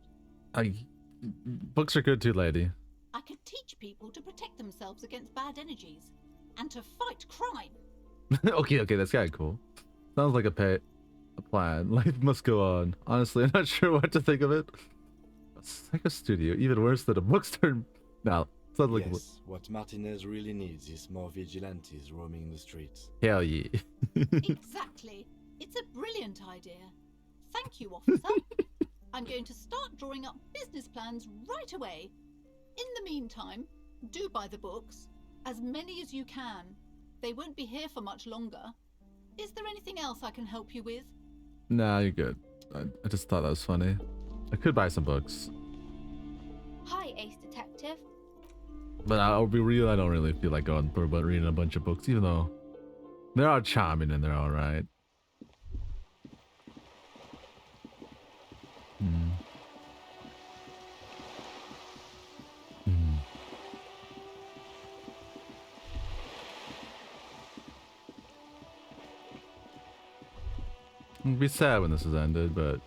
Books are good too, lady. I could teach people to protect themselves against bad energies and to fight crime. okay, that's kind of cool. Sounds like a plan. Life must go on. Honestly, I'm not sure what to think of it. A psycho studio, even worse than a bookstore. No, sounds like Yes, what Martinez really needs is more vigilantes roaming the streets. Hell yeah. Exactly. It's a brilliant idea. Thank you, officer. I'm going to start drawing up business plans right away. In the meantime, do buy the books. As many as you can. They won't be here for much longer. Is there anything else I can help you with? Nah, you're good. I just thought that was funny. I could buy some books, Hi, Ace Detective. but I'll be real. I don't really feel like going through but reading a bunch of books, even though they're all charming and they're all right. Hmm. Hmm. It'd be sad when this is ended, but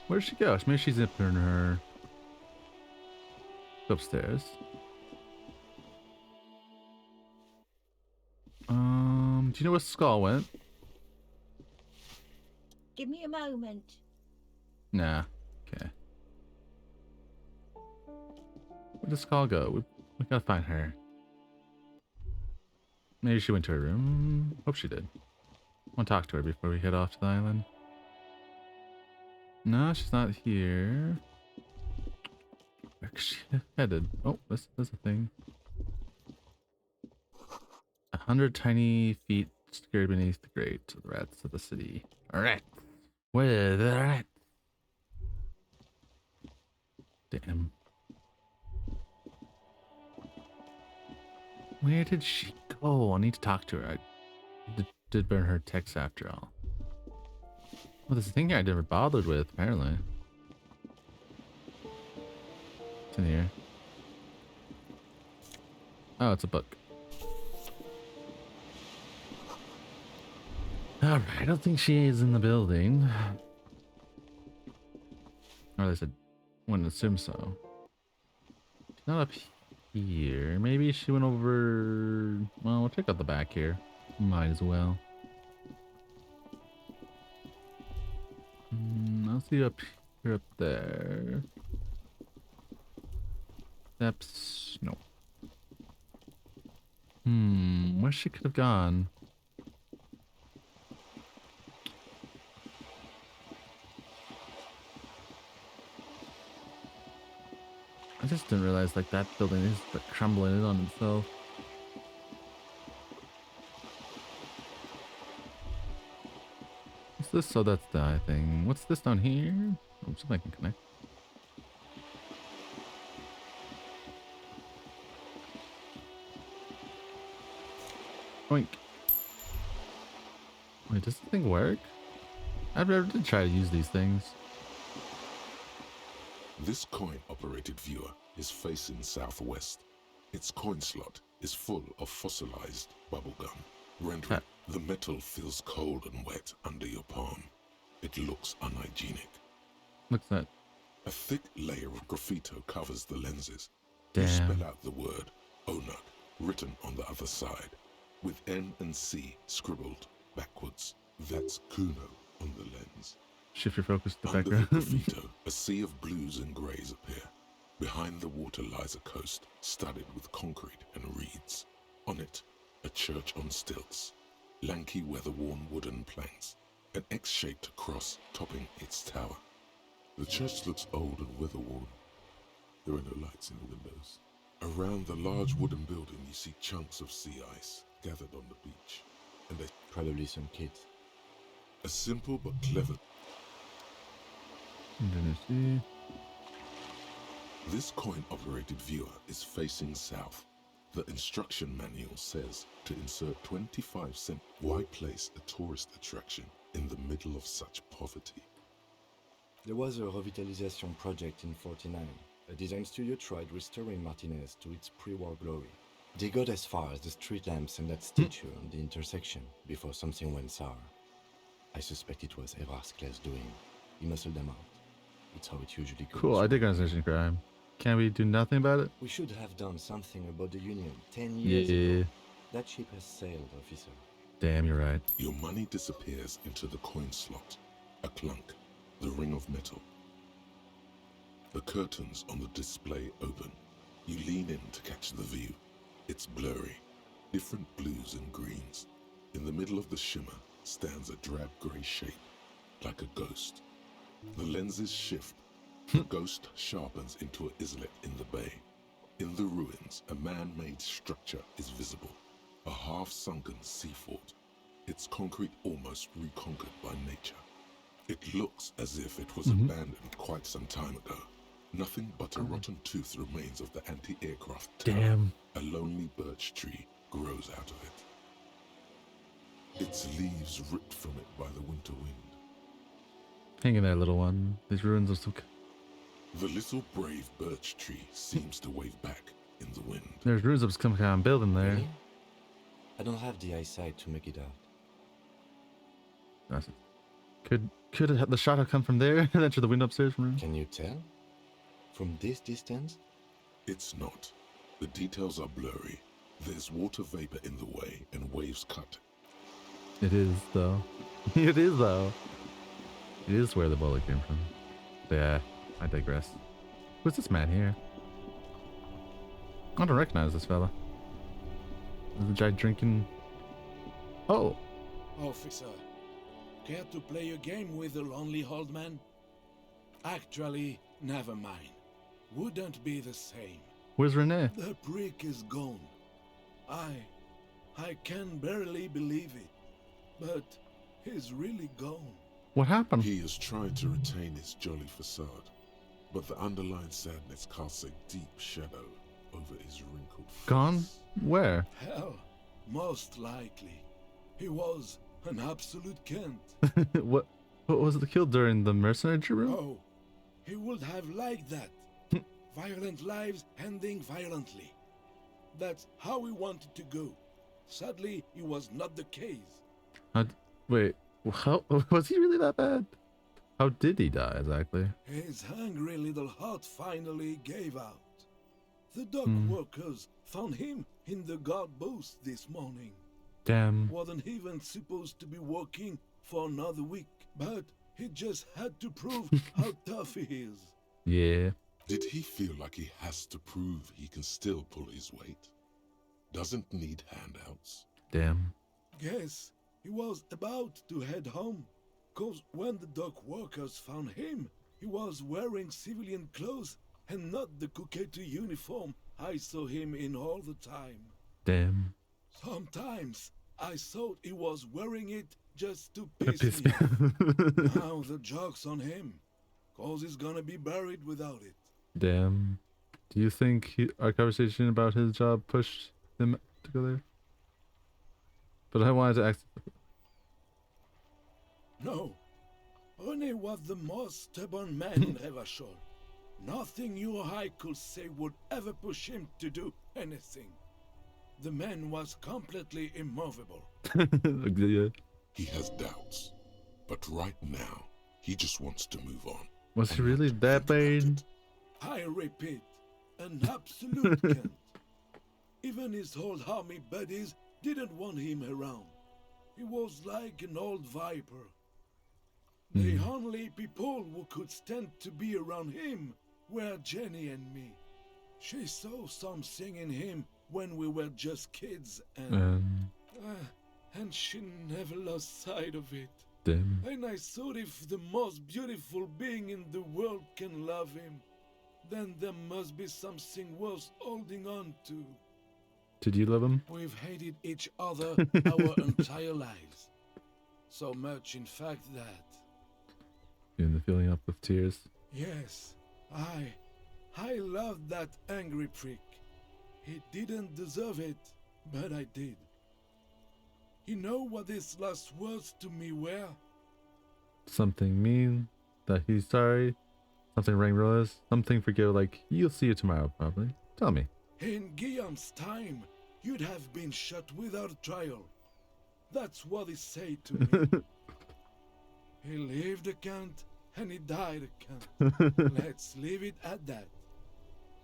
where'd she go? Maybe she's up in her upstairs. Do you know where Skull went? Give me a moment. Nah. Okay. Where did Skull go? We gotta find her. Maybe she went to her room. Hope she did. I want to talk to her before we head off to the island. No, she's not here. Where's she headed? Oh, this is a thing. 100 tiny feet scared beneath the grate of the rats of the city. Alright. Where are the rats? Damn. Where did she go? I need to talk to her. I did burn her text after all. Well, there's a thing here I never bothered with, apparently. It's in here. Oh, it's a book. Alright, I don't think she is in the building. Or at least I wouldn't assume so. She's not up here. Maybe she went over... Well, we'll check out the back here. Might as well. I'll see you up here, up there. Steps... No. Where she could have gone? I just didn't realize like that building is like crumbling in on itself. What's this? So that's the thing. What's this down here? Oh, something I can connect. Oink. Wait, does this thing work? I've never did try to use these things. This coin-operated viewer is facing southwest. Its coin slot is full of fossilized bubblegum, rendering the metal feels cold and wet under your palm. It looks unhygienic. What's that? A thick layer of graffito covers the lenses. Damn. You spell out the word Onug written on the other side, with N and C scribbled backwards. That's Kuno on the lens. Shift your focus to the Under background. the graffito, a sea of blues and greys appear. Behind the water lies a coast studded with concrete and reeds. On it, a church on stilts, lanky weather-worn wooden planks, an X-shaped cross topping its tower. The church looks old and weather-worn. There are no lights in the windows. Around the large wooden building, you see chunks of sea ice gathered on the beach, and Probably some kids. a simple but clever. This coin-operated viewer is facing south. The instruction manual says to insert 25 cents. Why place a tourist attraction in the middle of such poverty? There was a revitalization project in 49. A design studio tried restoring Martinez to its pre-war glory. They got as far as the street lamps and that statue on the intersection before something went sour. I suspect it was Erascles' doing. He muscled them out. It's how it usually goes. Cool, I dig organization crime. Can we do nothing about it? We should have done something about the Union 10 years ago. That ship has sailed, officer. Damn, you're right. Your money disappears into the coin slot. A clunk, the ring of metal. The curtains on the display open. You lean in to catch the view. It's blurry, different blues and greens. In the middle of the shimmer stands a drab grey shape, like a ghost. The lenses shift. The ghost sharpens into an islet in the bay. In the ruins, a man-made structure is visible. A half-sunken sea fort. Its concrete almost reconquered by nature. It looks as if it was abandoned quite some time ago. Nothing but a rotten tooth remains of the anti-aircraft tower. Damn. A lonely birch tree grows out of it. Its leaves ripped from it by the winter wind. Hang in there, little one. These ruins are so... The little brave birch tree seems to wave back in the wind. There's ruins of some kind of building there. Really? I don't have the eyesight to make it out. That's it. Could the shot have come from there and then through the window upstairs from room? Can you tell? From this distance? It's not. The details are blurry. There's water vapor in the way and waves cut. It is, though. It is, though. It is where the bullet came from. But yeah, I digress. Who's this man here? I don't recognize this fella. Is the guy drinking? Oh! Officer, care to play a game with the lonely old man? Actually, never mind. Wouldn't be the same. Where's Renee? The prick is gone. I can barely believe it, but he's really gone. What happened? He is trying to retain his jolly facade, but the underlying sadness casts a deep shadow over his wrinkled face. Gone? Where? Hell, most likely. He was an absolute Kent. What was it killed during the mercenary room? Oh, he would have liked that. Violent lives ending violently. That's how he wanted to go. Sadly, it was not the case. Wait, how was he really that bad? How did he die exactly? His hungry little heart finally gave out. The dock workers found him in the guard booth this morning. Damn. Wasn't even supposed to be working for another week, but he just had to prove how tough he is. Yeah. Did he feel like he has to prove he can still pull his weight? Doesn't need handouts? Damn. Guess he was about to head home, 'cause when the dock workers found him, he was wearing civilian clothes and not the Kuketu uniform I saw him in all the time. Damn. Sometimes I thought he was wearing it just to piss me off. Now the joke's on him, 'cause he's gonna be buried without it. Damn. Do you think our conversation about his job pushed him to go there? But I wanted to ask. No. Rene was the most stubborn man in Revachol. Nothing you or I could say would ever push him to do anything. The man was completely immovable. Yeah. He has doubts, but right now, he just wants to move on. Was he really that bad? I repeat, an absolute Kent. Even his old army buddies didn't want him around. He was like an old viper. The only people who could stand to be around him were Jenny and me. She saw something in him when we were just kids, and she never lost sight of it. Damn. And I thought if the most beautiful being in the world can love him, then there must be something worth holding on to. Did you love him? We've hated each other our entire lives. So much, in fact, that... Feeling the feeling up with tears. Yes, I loved that angry prick. He didn't deserve it, but I did. You know what his last words to me were? Something mean, that he's sorry, something rank something forgive, like, you'll see you tomorrow, probably. Tell me. In Guillaume's time, you'd have been shot without trial. That's what he said to me. He lived a Kent, and he died a Kent. Let's leave it at that.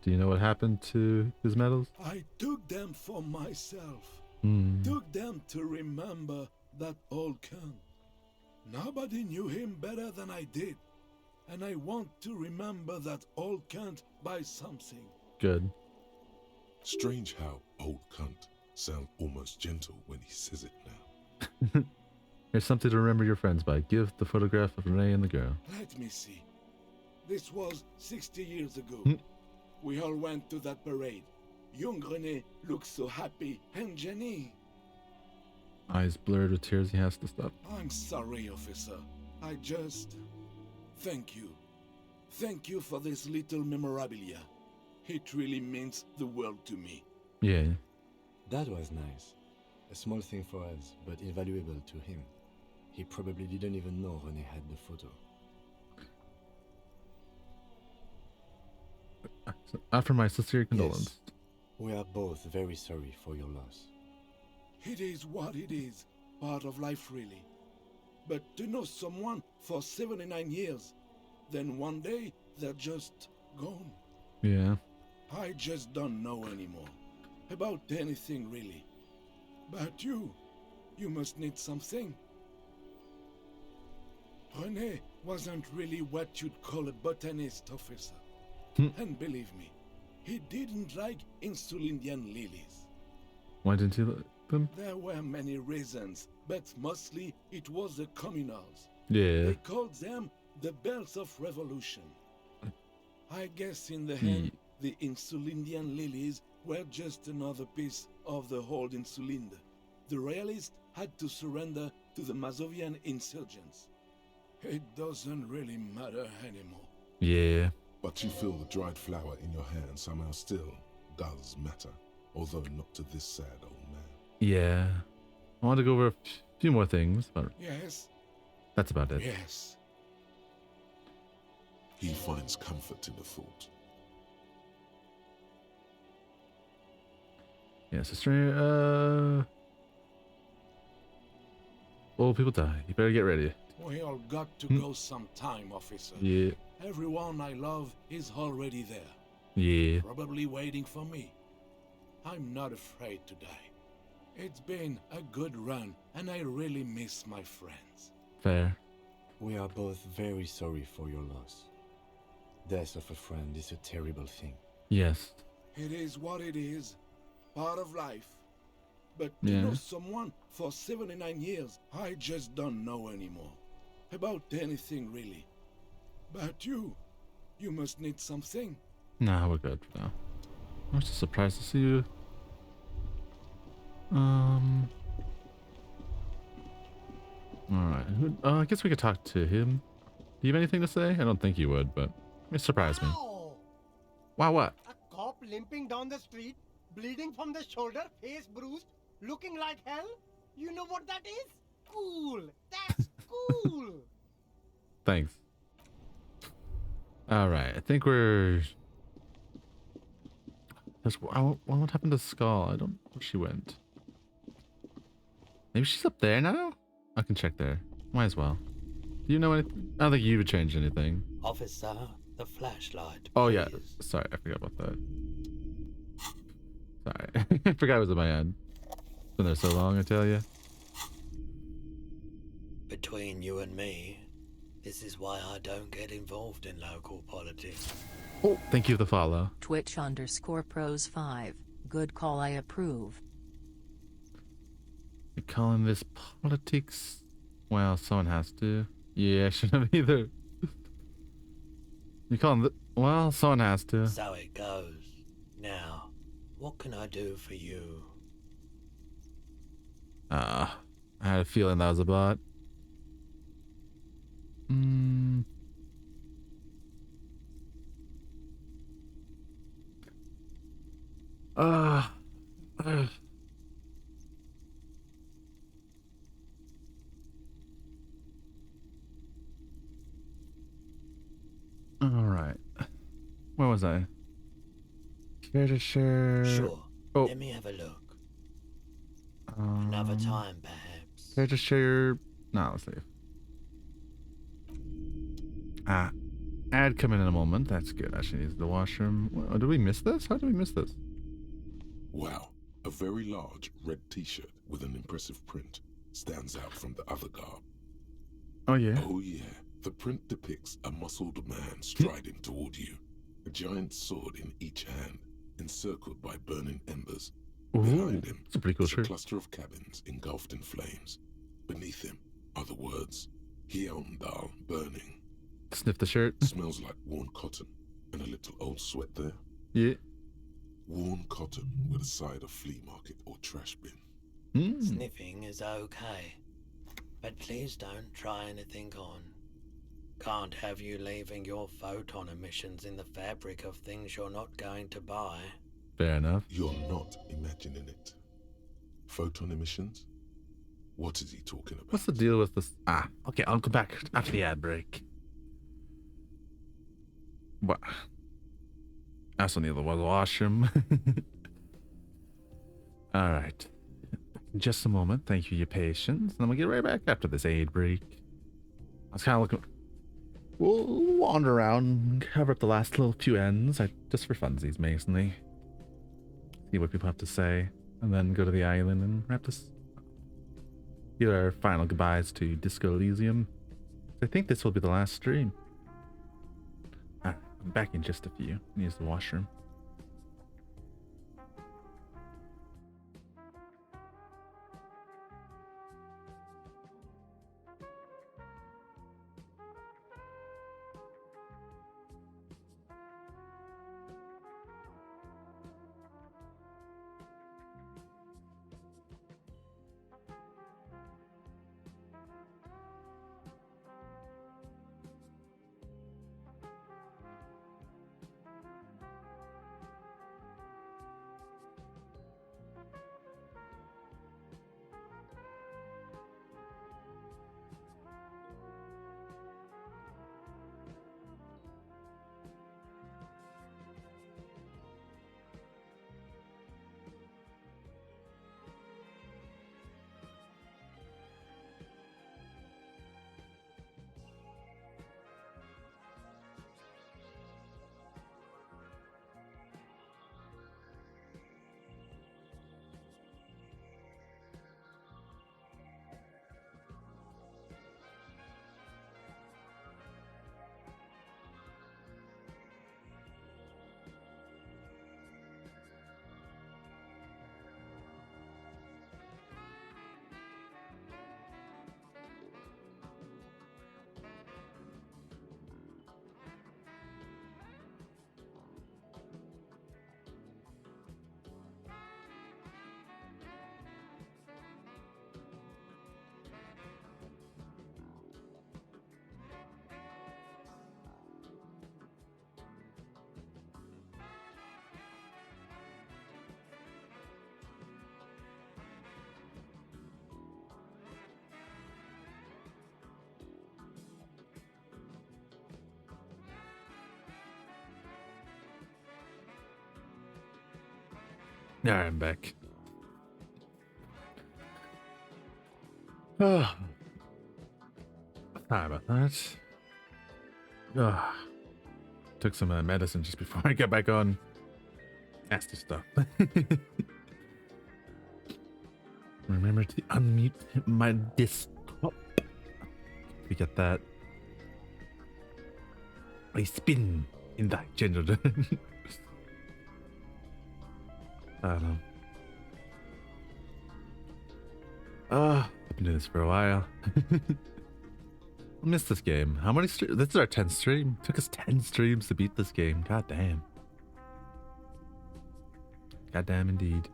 Do you know what happened to his medals? I took them for myself. Took them to remember that old Kent. Nobody knew him better than I did. And I want to remember that old Kent by something. Good. Strange how old cunt sounds almost gentle when he says it now. Here's something to remember your friends by. Give the photograph of Renee and the girl. Let me see. This was 60 years ago. We all went to that parade. Young René looked so happy, and Jenny... Eyes blurred with tears, he has to stop. I'm sorry, officer. I just... Thank you. Thank you for this little memorabilia. It really means the world to me. Yeah. That was nice. A small thing for us, but invaluable to him. He probably didn't even know René had the photo. After my sincere condolence. Yes, we are both very sorry for your loss. It is what it is. Part of life, really. But to know someone for 79 years, then one day they're just gone. Yeah. I just don't know anymore. About anything, really. But you must need something. René wasn't really what you'd call a botanist, officer. And believe me, he didn't like Insulindian lilies. Why didn't you like them? There were many reasons, but mostly it was the communals. Yeah. They called them the bells of revolution. I guess in the end, the Insulindian lilies were just another piece of the whole Insulinde. The royalists had to surrender to the Mazovian insurgents. It doesn't really matter anymore. Yeah. But you feel the dried flower in your hand somehow still does matter, although not to this sad old man. Yeah. I want to go over a few more things, but Yes. that's about it. Yes. He finds comfort in the thought. Yeah, sister. Old people die. You better get ready. We all got to go sometime, officer. Yeah. Everyone I love is already there. Yeah. Probably waiting for me. I'm not afraid to die. It's been a good run, and I really miss my friends. Fair. We are both very sorry for your loss. Death of a friend is a terrible thing. Yes. It is what it is. Part of life. But to Yeah. know someone for 79 years, I just don't know anymore. About anything, really. But you must need something. Nah, we're good for now. I'm just surprised to see you. Alright. I guess we could talk to him. Do you have anything to say? I don't think you would, but it surprised me. Wow, what? A cop limping down the street, bleeding from the shoulder, face bruised, looking like hell? You know what that is? Cool. That's cool. Thanks. Alright, I think we're... What happened to Skull? I don't know where she went. Maybe she's up there now? I can check there. Might as well. Do you know anything? I don't think you would change anything. Officer, the flashlight. Oh yeah, please. sorry, I forgot about that. Sorry, I forgot it was in my head. It's been there so long, I tell you. Between you and me, this is why I don't get involved in local politics. Oh, thank you for the follow. Twitch_pros5. Good call, I approve. You're calling this politics? Well, someone has to. Yeah, I shouldn't have either. You're calling the... Well, someone has to. So it goes. Now, what can I do for you? I had a feeling that was a bot. All right. Where was I? Care to share? Sure. Oh. Let me have a look. Another time, perhaps. Care to share? No, let's leave. Ad coming in a moment. That's good. Actually needs the washroom. Oh, did we miss this? How did we miss this? Wow, a very large red t-shirt with an impressive print stands out from the other garb. Oh yeah? Oh yeah, the print depicts a muscled man striding toward you, a giant sword in each hand, encircled by burning embers. Ooh, Behind him that's a pretty cool is a shirt. cluster of cabins engulfed in flames. Beneath him are the words, Hyundal burning. Sniff the shirt. Smells like worn cotton and a little old sweat there. Yeah. Worn cotton with a side of flea market or trash bin. Sniffing is okay. But please don't try anything on. Can't have you leaving your photon emissions in the fabric of things you're not going to buy. Fair enough. You're not imagining it. Photon emissions? What is he talking about? What's the deal with this? Ah, okay, I'll come back after the ad break. What? I also need the washroom. Alright. Just a moment. Thank you for your patience. And then we'll get right back after this aid break. I was kind of looking... We'll wander around and cover up the last little few ends. Just for funsies, mainly. See what people have to say. And then go to the island and wrap this... Do our final goodbyes to Disco Elysium. I think this will be the last stream. Alright, I'm back in just a few. Use the washroom. Alright, I'm back. Oh. Sorry about that. Oh. Took some medicine just before I got back on. Nasty stuff. Remember to unmute my desktop. We get that. I spin in that general. I don't know. I've been doing this for a while. I missed this game. How many streams? This is our 10th stream. It took us 10 streams to beat this game. God damn. God damn indeed.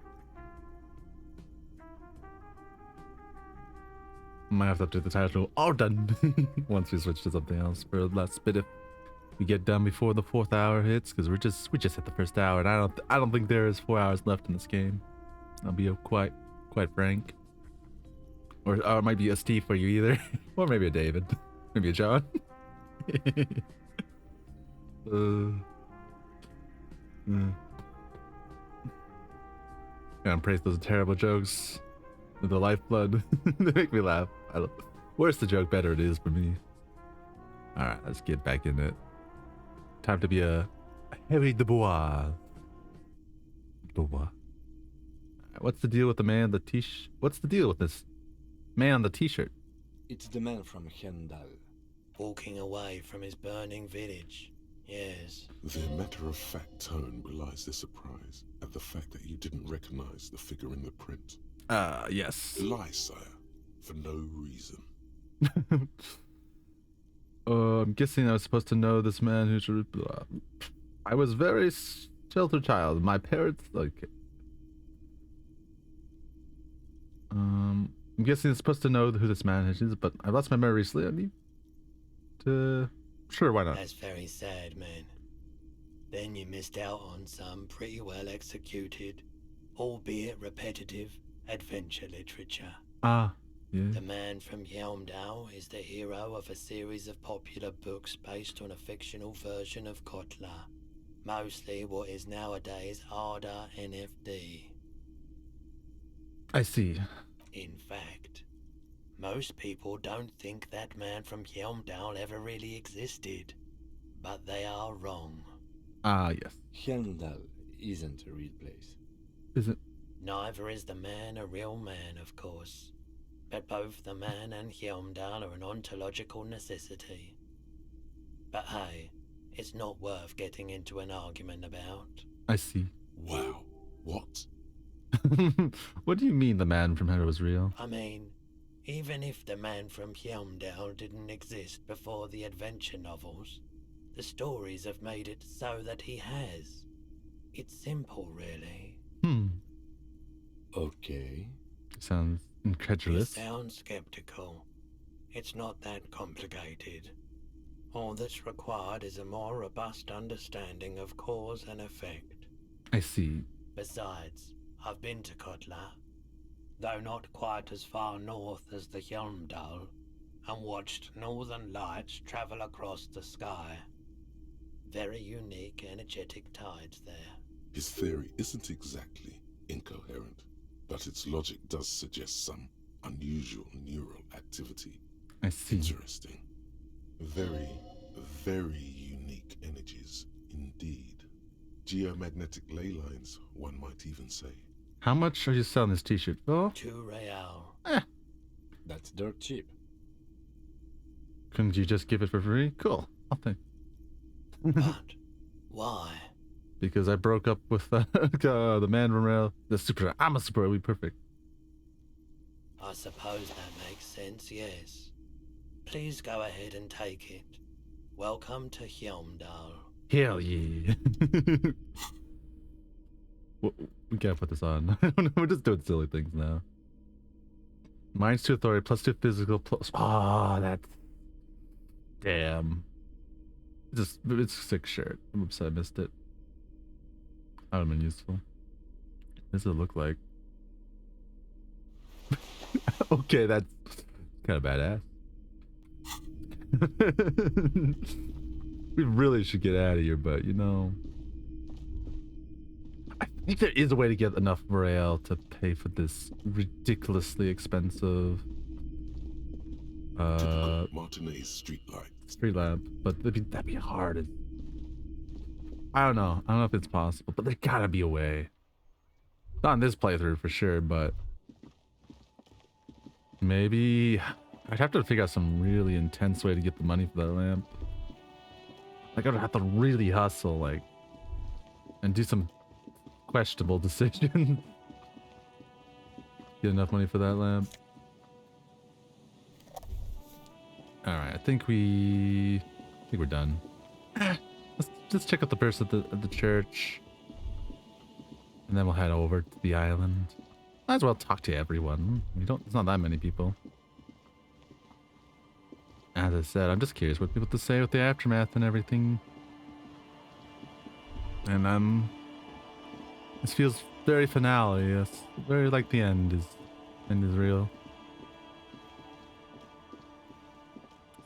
Might have to update the title. All done. Once we switch to something else for the last bit if we get done before the 4th hour hits, because we just hit the 1st hour, and I don't think there is 4 hours left in this game. I'll be quite frank. Or it might be a Steve for you either, or maybe a David, maybe a John. Gonna praise those terrible jokes with the lifeblood. They make me laugh. Worse the joke, better it is for me. All right, let's get back in it. Time to be a Harry de Bois. What's the deal with the man on the t-shirt? What's the deal with this man on the t-shirt? It's the man from Hendal. Walking away from his burning village. Yes. Their matter-of-fact tone belies their surprise at the fact that you didn't recognize the figure in the print. Yes. Lie, sire, for no reason. I'm guessing I was supposed to know this man who... I was very sheltered child. My parents, like... I'm guessing I'm supposed to know who this man is, but I lost my memory recently. I need to Sure, why not? That's very sad, man. Then you missed out on some pretty well executed, albeit repetitive, adventure literature. Ah, yeah. The Man from Helmdale is the hero of a series of popular books based on a fictional version of Kotler, mostly what is nowadays Arda NFD. I see. In fact, most people don't think that man from Helmdale ever really existed, but they are wrong. Ah, yes. Helmdale isn't a real place. Is it? Neither is the man a real man, of course, but both the man and Helmdale are an ontological necessity. But hey, it's not worth getting into an argument about. I see. Wow. What? What do you mean the man from Hell was real? I mean, even if the man from Helmdale didn't exist before the adventure novels, the stories have made it so that he has. It's simple, really. Okay. Sounds incredulous. You sound skeptical. It's not that complicated. All that's required is a more robust understanding of cause and effect. I see. Besides, I've been to Kotler, though not quite as far north as the Helmdale, and watched northern lights travel across the sky. Very unique, energetic tides there. His theory isn't exactly incoherent, but its logic does suggest some unusual neural activity. I see. Interesting. Very, very unique energies indeed. Geomagnetic ley lines, one might even say. How much are you selling this t-shirt for? 2 real. That's dirt cheap. Couldn't you just give it for free? Cool. I'll think. But why? Because I broke up with the man from Rail. The super. I'm a super. We perfect. I suppose that makes sense, yes. Please go ahead and take it. Welcome to Helmdale. Hell yeah. We can't put this on. I don't know. We're just doing silly things now. Minus 2 authority, plus 2 physical, plus. Oh, that's. Damn. It's a sick shirt. I'm upset I missed it. That would have been useful. What does it look like? Okay, that's kind of badass. We really should get out of here, but you know. I think there is a way to get enough morale to pay for this ridiculously expensive Martinez street lamp, but that'd be hard. I don't know if it's possible, but there gotta be a way. Not in this playthrough for sure, but maybe I'd have to figure out some really intense way to get the money for that lamp. Like I'd have to really hustle, like, and do some questionable decisions. Get enough money for that lamp. All right, I think we're done. Let's check out the person at the church, and then we'll head over to the island. Might as well talk to everyone. It's not that many people. As I said, I'm just curious what people have to say with the aftermath and everything. And this feels very finale. Yes, very like the end is real.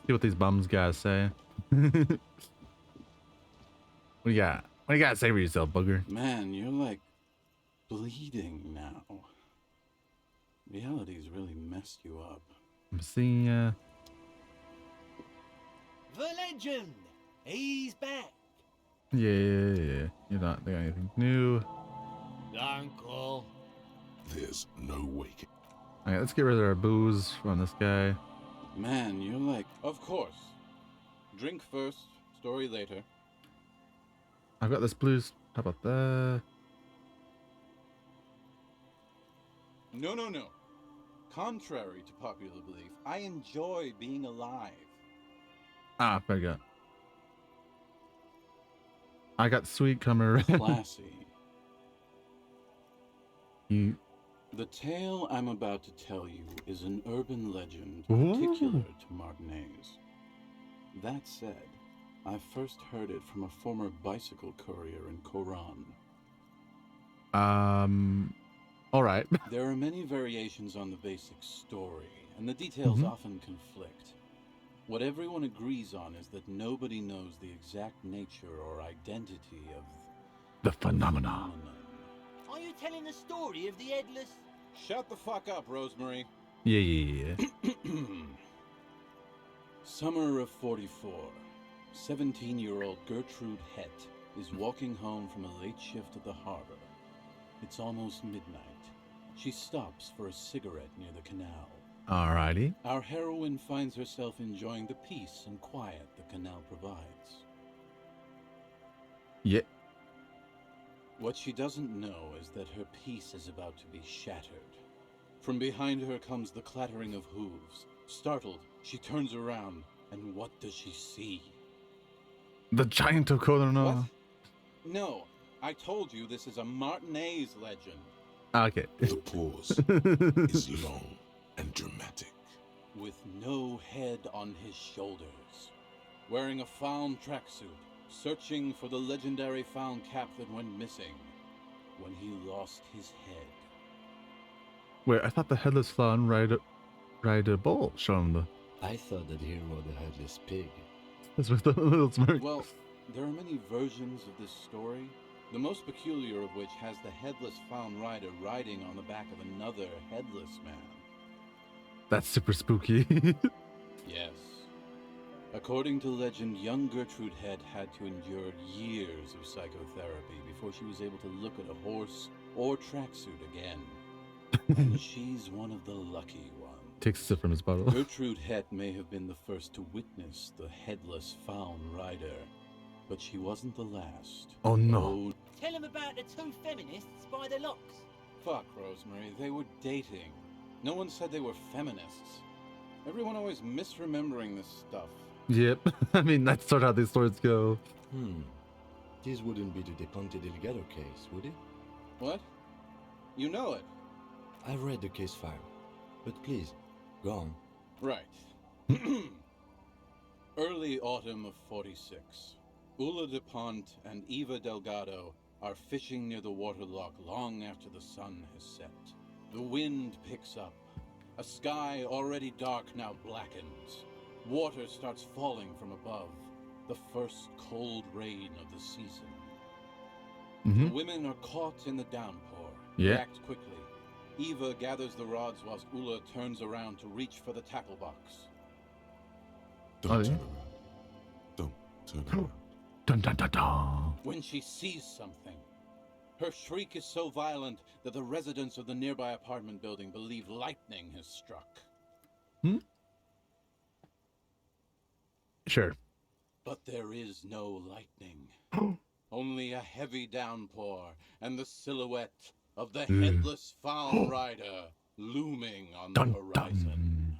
See what these bums gotta say. What do you got? What do you gotta say for yourself, booger? Man, you're like bleeding now. Reality's really messed you up. I'm seeing The legend! He's back! Yeah. You're not doing anything new. Uncle. There's no waking. Alright, let's get rid of our booze from this guy. Man, you're like, of course. Drink first, story later. I've got this blues. How about that? No. Contrary to popular belief, I enjoy being alive. Ah, forgot. I got sweet coming around. Classy. You. The tale I'm about to tell you is an urban legend Ooh. particular to Martinez. That said, I first heard it from a former bicycle courier in Koran. All right. There are many variations on the basic story, and the details often conflict. What everyone agrees on is that nobody knows the exact nature or identity of the phenomena. Are you telling the story of the headless? Shut the fuck up, Rosemary. Yeah. Summer of 44. 17-year-old Gertrude Het is walking home from a late shift at the harbor. It's almost midnight. She stops for a cigarette near the canal. Alrighty. Our heroine finds herself enjoying the peace and quiet the canal provides. Yeah. What she doesn't know is that her peace is about to be shattered. From behind her comes the clattering of hooves. Startled, she turns around, and what does she see? The giant of Konoha. What? No, I told you this is a Martinez legend. Okay. The pause is long and dramatic. With no head on his shoulders, wearing a found tracksuit, searching for the legendary found cap that went missing when he lost his head. Wait, I thought the headless clown ride a bull showed him the... I thought that he rode a headless pig. That's with the little smirk. Well, there are many versions of this story, the most peculiar of which has the headless found rider riding on the back of another headless man. That's super spooky. Yes. According to legend, young Gertrude Het had to endure years of psychotherapy before she was able to look at a horse or tracksuit again. And she's one of the lucky ones. Takes a sip from his bottle. Gertrude Het may have been the first to witness the headless found rider, but she wasn't the last. Oh no. Tell him about the two feminists by the locks. Fuck, Rosemary, they were dating. No one said they were feminists. Everyone always misremembering this stuff. Yep. I mean, that's sort of how these stories go. This wouldn't be the De Ponte Delgado case, would it? What? You know it? I've read the case file, but please, go on. Right. Early autumn of 46. Ula de Ponte and Eva Delgado are fishing near the waterlock long after the sun has set. The wind picks up. A sky already dark now blackens. Water starts falling from above. The first cold rain of the season. The women are caught in the downpour. Yeah. They act quickly. Eva gathers the rods whilst Ula turns around to reach for the tackle box. Don't turn around. Don't turn around. Dun dun dun dun. When she sees something, her shriek is so violent that the residents of the nearby apartment building believe lightning has struck. Sure. But there is no lightning. Only a heavy downpour and the silhouette of the headless found rider looming on the horizon.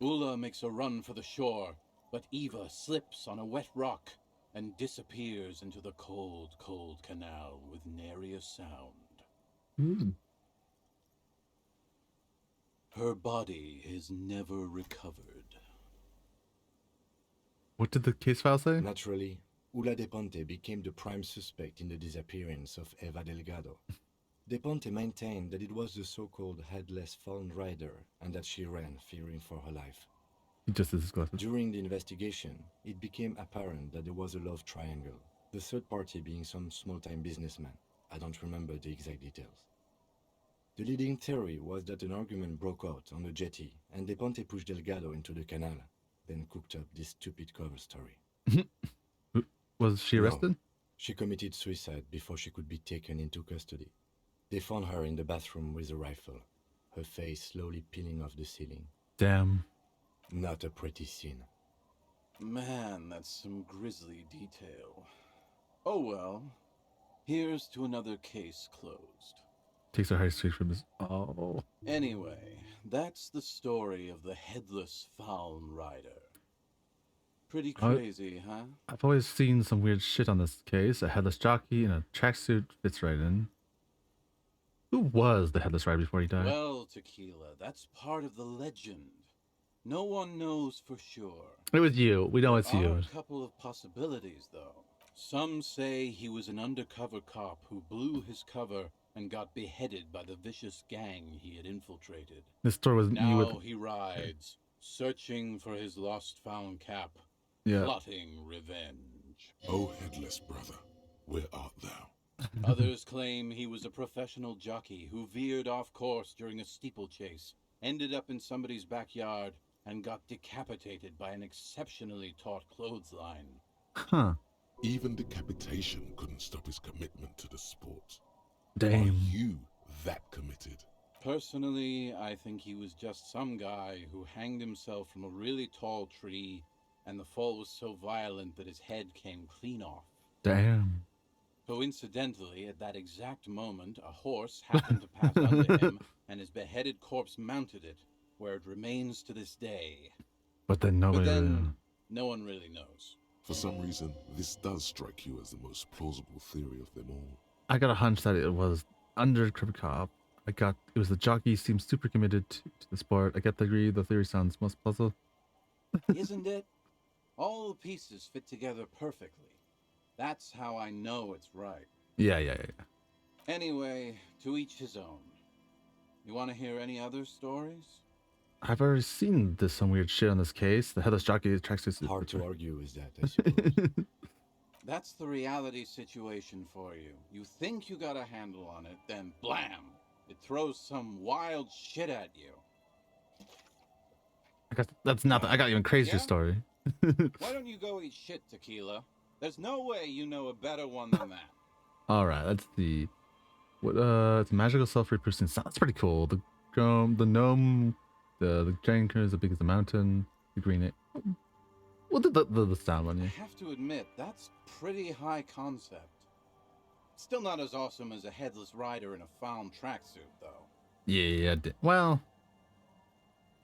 Ula makes a run for the shore, but Eva slips on a wet rock and disappears into the cold, cold canal with nary a sound. Her body is never recovered. What did the case file say? Naturally, Ula de Ponte became the prime suspect in the disappearance of Eva Delgado. De Ponte maintained that it was the so-called headless found rider and that she ran, fearing for her life. Just as glasses. During the investigation, it became apparent that there was a love triangle, the third party being some small-time businessman. I don't remember the exact details. The leading theory was that an argument broke out on the jetty and De Ponte pushed Delgado into the canal, then cooked up this stupid cover story. Was she arrested? No, she committed suicide before she could be taken into custody. They found her in the bathroom with a rifle, her face slowly peeling off the ceiling. Damn. Not a pretty scene. Man, that's some grisly detail. Oh well. Here's to another case closed. Takes her high street from his... Oh. Anyway, that's the story of the headless found rider. Pretty crazy, huh? I've always seen some weird shit on this case. A headless jockey in a tracksuit fits right in. Who was the headless rider before he died? Well, Tequila, that's part of the legend. No one knows for sure. It was you. We know it's There you. are a couple of possibilities, though. Some say he was an undercover cop who blew his cover and got beheaded by the vicious gang he had infiltrated. This story was you Now with. he rides, searching for his lost found cap, Yeah. plotting revenge. O headless brother, where art thou? Others claim he was a professional jockey who veered off course during a steeplechase, ended up in somebody's backyard, and got decapitated by an exceptionally taut clothesline. Huh. Even decapitation couldn't stop his commitment to the sport. Damn. Are you that committed? Personally, I think he was just some guy who hanged himself from a really tall tree, and the fall was so violent that his head came clean off. Damn. Coincidentally, at that exact moment, a horse happened to pass under him, and his beheaded corpse mounted it, where it remains to this day. But then nobody. No one really knows. For some reason, this does strike you as the most plausible theory of them all. I got a hunch that it was undercover cop. It was the jockey seems super committed to the sport. I get the agree. The theory sounds most plausible. Isn't it? All the pieces fit together perfectly. That's how I know it's right. Yeah. Anyway, to each his own. You want to hear any other stories? I've already seen some weird shit on this case. The headless jockey tracks his. Hard to argue with that, I suppose. That's the reality situation for you. You think you got a handle on it, then blam! It throws some wild shit at you. I guess that's nothing. I got even crazier Yeah? story. Why don't you go eat shit, Tequila? There's no way you know a better one than that. All right, that's the what? It's magical self-reproducing. That's pretty cool. The gnome, the giant is as big as the mountain. The green. Well, the sound one, I yeah. have to admit, that's pretty high concept. Still not as awesome as a headless rider in a found tracksuit, though. Yeah. Well,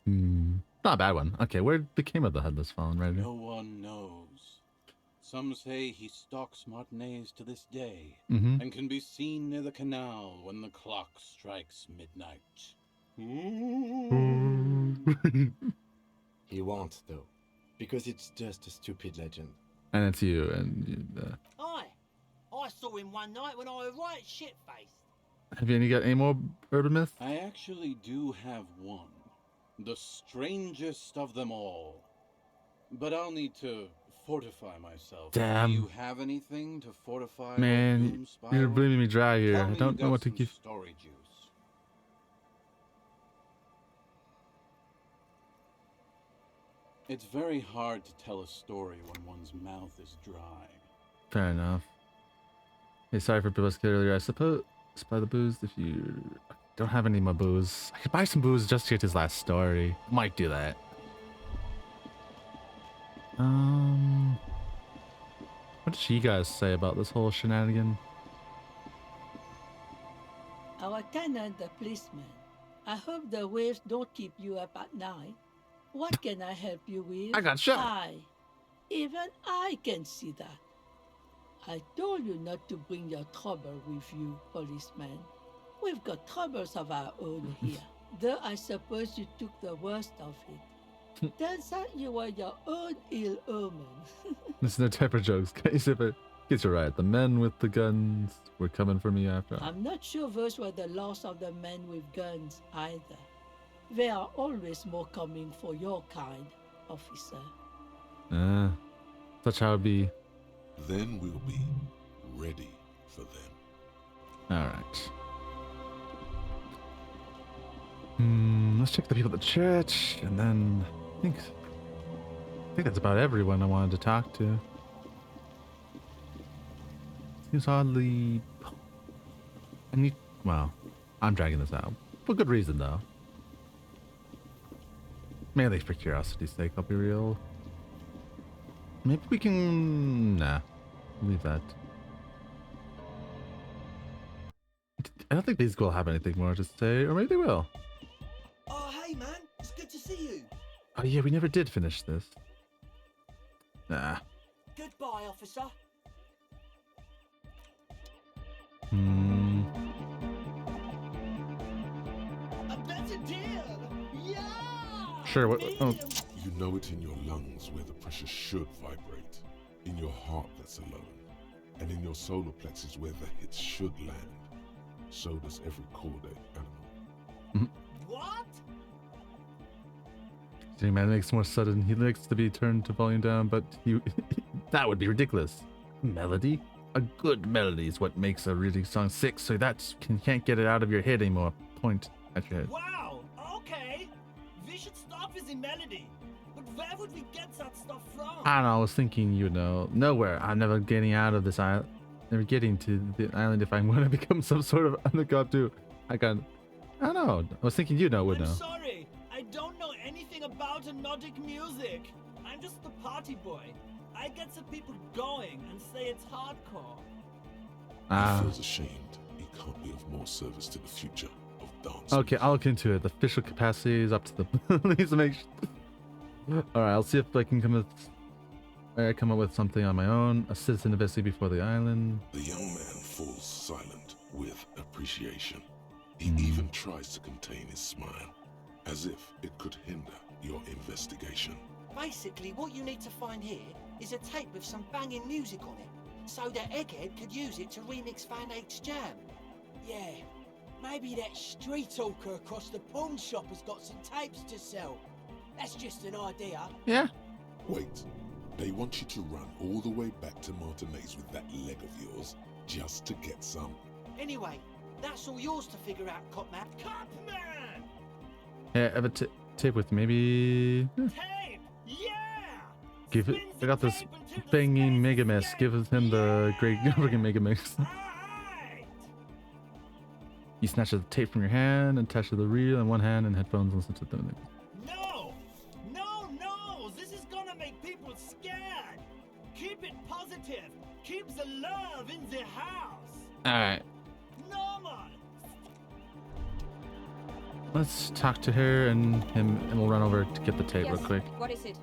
not a bad one. Okay, where became of the headless fallen rider? No one knows. Some say he stalks Martinez to this day, and can be seen near the canal when the clock strikes midnight. He won't, though, because it's just a stupid legend. And it's you, and Aye. I saw him one night when I was right shit-faced. have you got any more urban myths? I actually do have one. The strangest of them all. But I'll need to fortify myself. Damn. Do you have anything to fortify my Man, doom spiral? you're bleeding me dry here. Tell I me don't you know got what to some give. Story juice. It's very hard to tell a story when one's mouth is dry. Fair enough. Hey, sorry for Bibusky earlier. I suppose supply the booze if you don't have any more booze. I could buy some booze just to get his last story. Might do that. What did you guys say about this whole shenanigan? Our tenant, the policeman. I hope the waves don't keep you up at night. What can I help you with? I got shot. Even I can see that. I told you not to bring your trouble with you, policeman. We've got troubles of our own here. Though I suppose you took the worst of it. Turns out you were your own ill omen. This is no type of jokes. Guys, if it gets you right, the men with the guns were coming for me after all. I'm not sure those were the last of the men with guns either. There are always more coming for your kind, officer. Such how it be. Then we'll be ready for them. Alright. Let's check the people at the church, and then I think that's about everyone I wanted to talk to. Seems oddly... Well, I'm dragging this out. For good reason, though. Mainly for curiosity's sake, I'll be real. Maybe we can... Nah. Leave that. I don't think these will have anything more to say, or maybe they will. Oh, hey, man. It's good to see you. Oh yeah, we never did finish this. Nah. Goodbye, officer. A better deal! Yeah! Sure. What? Oh. You know it in your lungs where the pressure should vibrate, in your heart that's alone, and in your solar plexus where the hits should land. So does every cordae animal. What? Man, it makes more sudden. He likes to be turned to volume down, but you that would be ridiculous. Melody? A good melody is what makes a really song sick, so that can't get it out of your head anymore. Point at your head. Wow, okay. We should start with the melody. But where would we get that stuff from? I don't know, I was thinking, you know, nowhere. I'm never getting out of this island. Never getting to the island if I'm going to become some sort of undergod too. I don't know. I was thinking would know. I'm sorry. I don't know anything about Nordic music. I'm just the party boy. I get the people going and say it's hardcore. He feels ashamed. He can't be of more service to the future of dance. Okay, I'll look into it. The official capacity is up to the police to make sure. Alright, I'll see if I can come up with something on my own. A citizen investigate before the island. The young man falls silent with appreciation. He even tries to contain his smile, as if it could hinder your investigation. Basically, what you need to find here is a tape with some banging music on it, so that Egghead could use it to remix Fan 8's jam. Yeah, maybe that street hawker across the pawn shop has got some tapes to sell. That's just an idea. Yeah. Wait, they want you to run all the way back to Martinez with that leg of yours, just to get some. Anyway, that's all yours to figure out, Copman. Copman! Yeah, I have a tape with maybe. Tape! Yeah! Give it. I got this banging mega mix. Give him the great freaking mega mix. You snatch the tape from your hand and attach to the reel in one hand and headphones and listen to them. No! No, no! This is gonna make people scared! Keep it positive! Keep the love in the house! Alright. Normal! Let's talk to her and him, and we'll run over to get the tape real quick. What is it?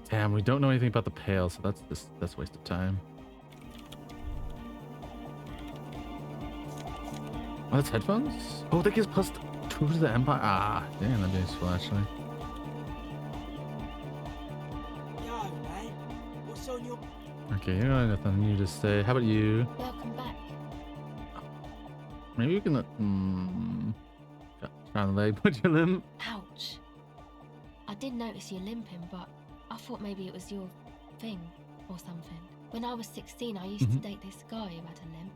Damn, we don't know anything about the pail, so that's a waste of time. Oh, that's headphones? Oh, that gives +2 to the Empire. Ah, damn, that'd be useful actually. Yo, mate. What's on your... Okay, you know nothing new to say. How about you? Welcome back. Maybe you can around the leg, put your limb. Ouch. I did notice you limping, but I thought maybe it was your thing or something. When I was 16, I used to date this guy who had a limp,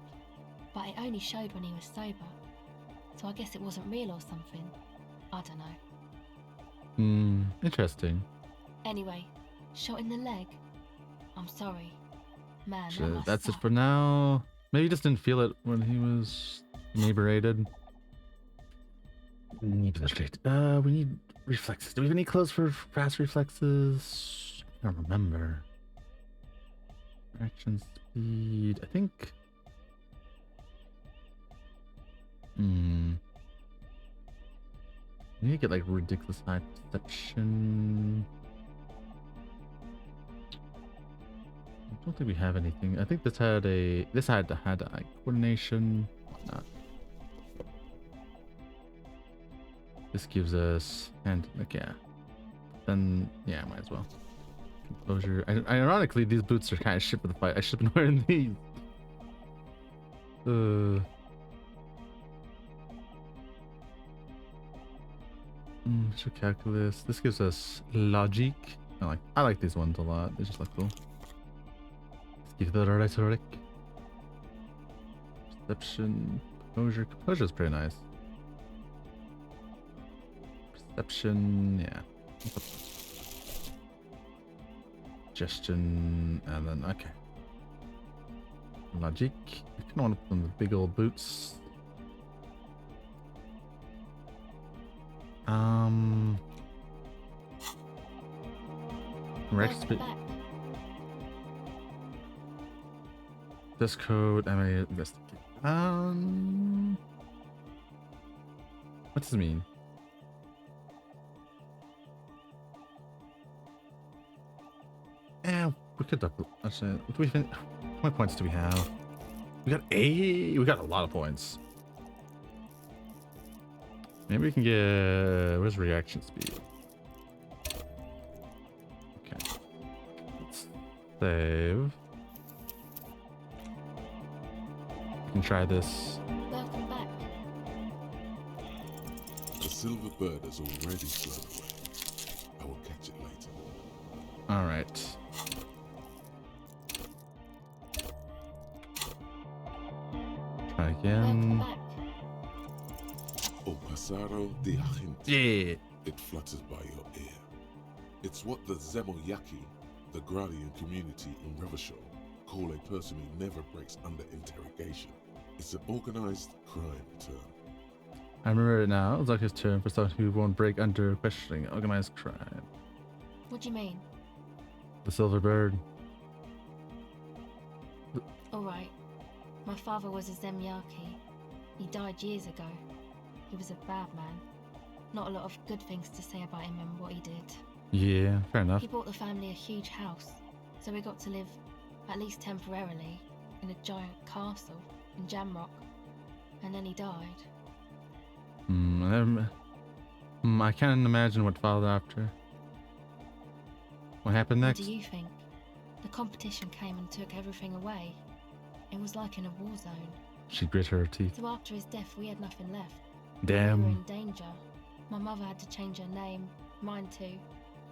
but it only showed when he was sober. So I guess it wasn't real or something. I don't know. Interesting. Anyway, shot in the leg. I'm sorry. Man, Shit, that that's must it for now. Maybe he just didn't feel it when he was inebriated. We need reflexes. Do we have any clothes for fast reflexes? I don't remember. Action speed. I think. We need to get like ridiculous high perception. I don't think we have anything. I think this had like coordination. Whatnot. This gives us yeah. Then yeah, might as well. Composure. Ironically, these boots are kind of shit for the fight. I should have been wearing these. So calculus. This gives us logic. I like these ones a lot. They just look cool. Let's give the rhetoric. Perception. Composure. Composure is pretty nice. Perception, yeah. Suggestion, and then okay. Logic. I kind of want to put on the big old boots. Rex speed. This code. I may investigate. What does it mean? Yeah, we could double. Actually, what do we think? How many points do we have? We got 8. We got a lot of points. Maybe we can get... where's reaction speed? Okay. Let's save. We can try this. Welcome back. The silver bird has already flown away. I will catch it later. Alright. Try again. O pasaro de agente. Yeah. It flutters by your ear. It's what the Zemoyaki, the Gradian community in Revachol, call a person who never breaks under interrogation. It's an organized crime term. I remember it now. It's like his term for someone who won't break under questioning organized crime. What do you mean? The silver bird. Alright. My father was a Zemyaki. He died years ago. He was a bad man. Not a lot of good things to say about him and what he did. Yeah, fair enough. He bought the family a huge house, so we got to live, at least temporarily, in a giant castle in Jamrock. And then he died. I can't imagine what followed after. What happened next? What do you think? The competition came and took everything away. It was like in a war zone. She grit her teeth. So after his death, we had nothing left. Damn. We were in danger. My mother had to change her name, mine too.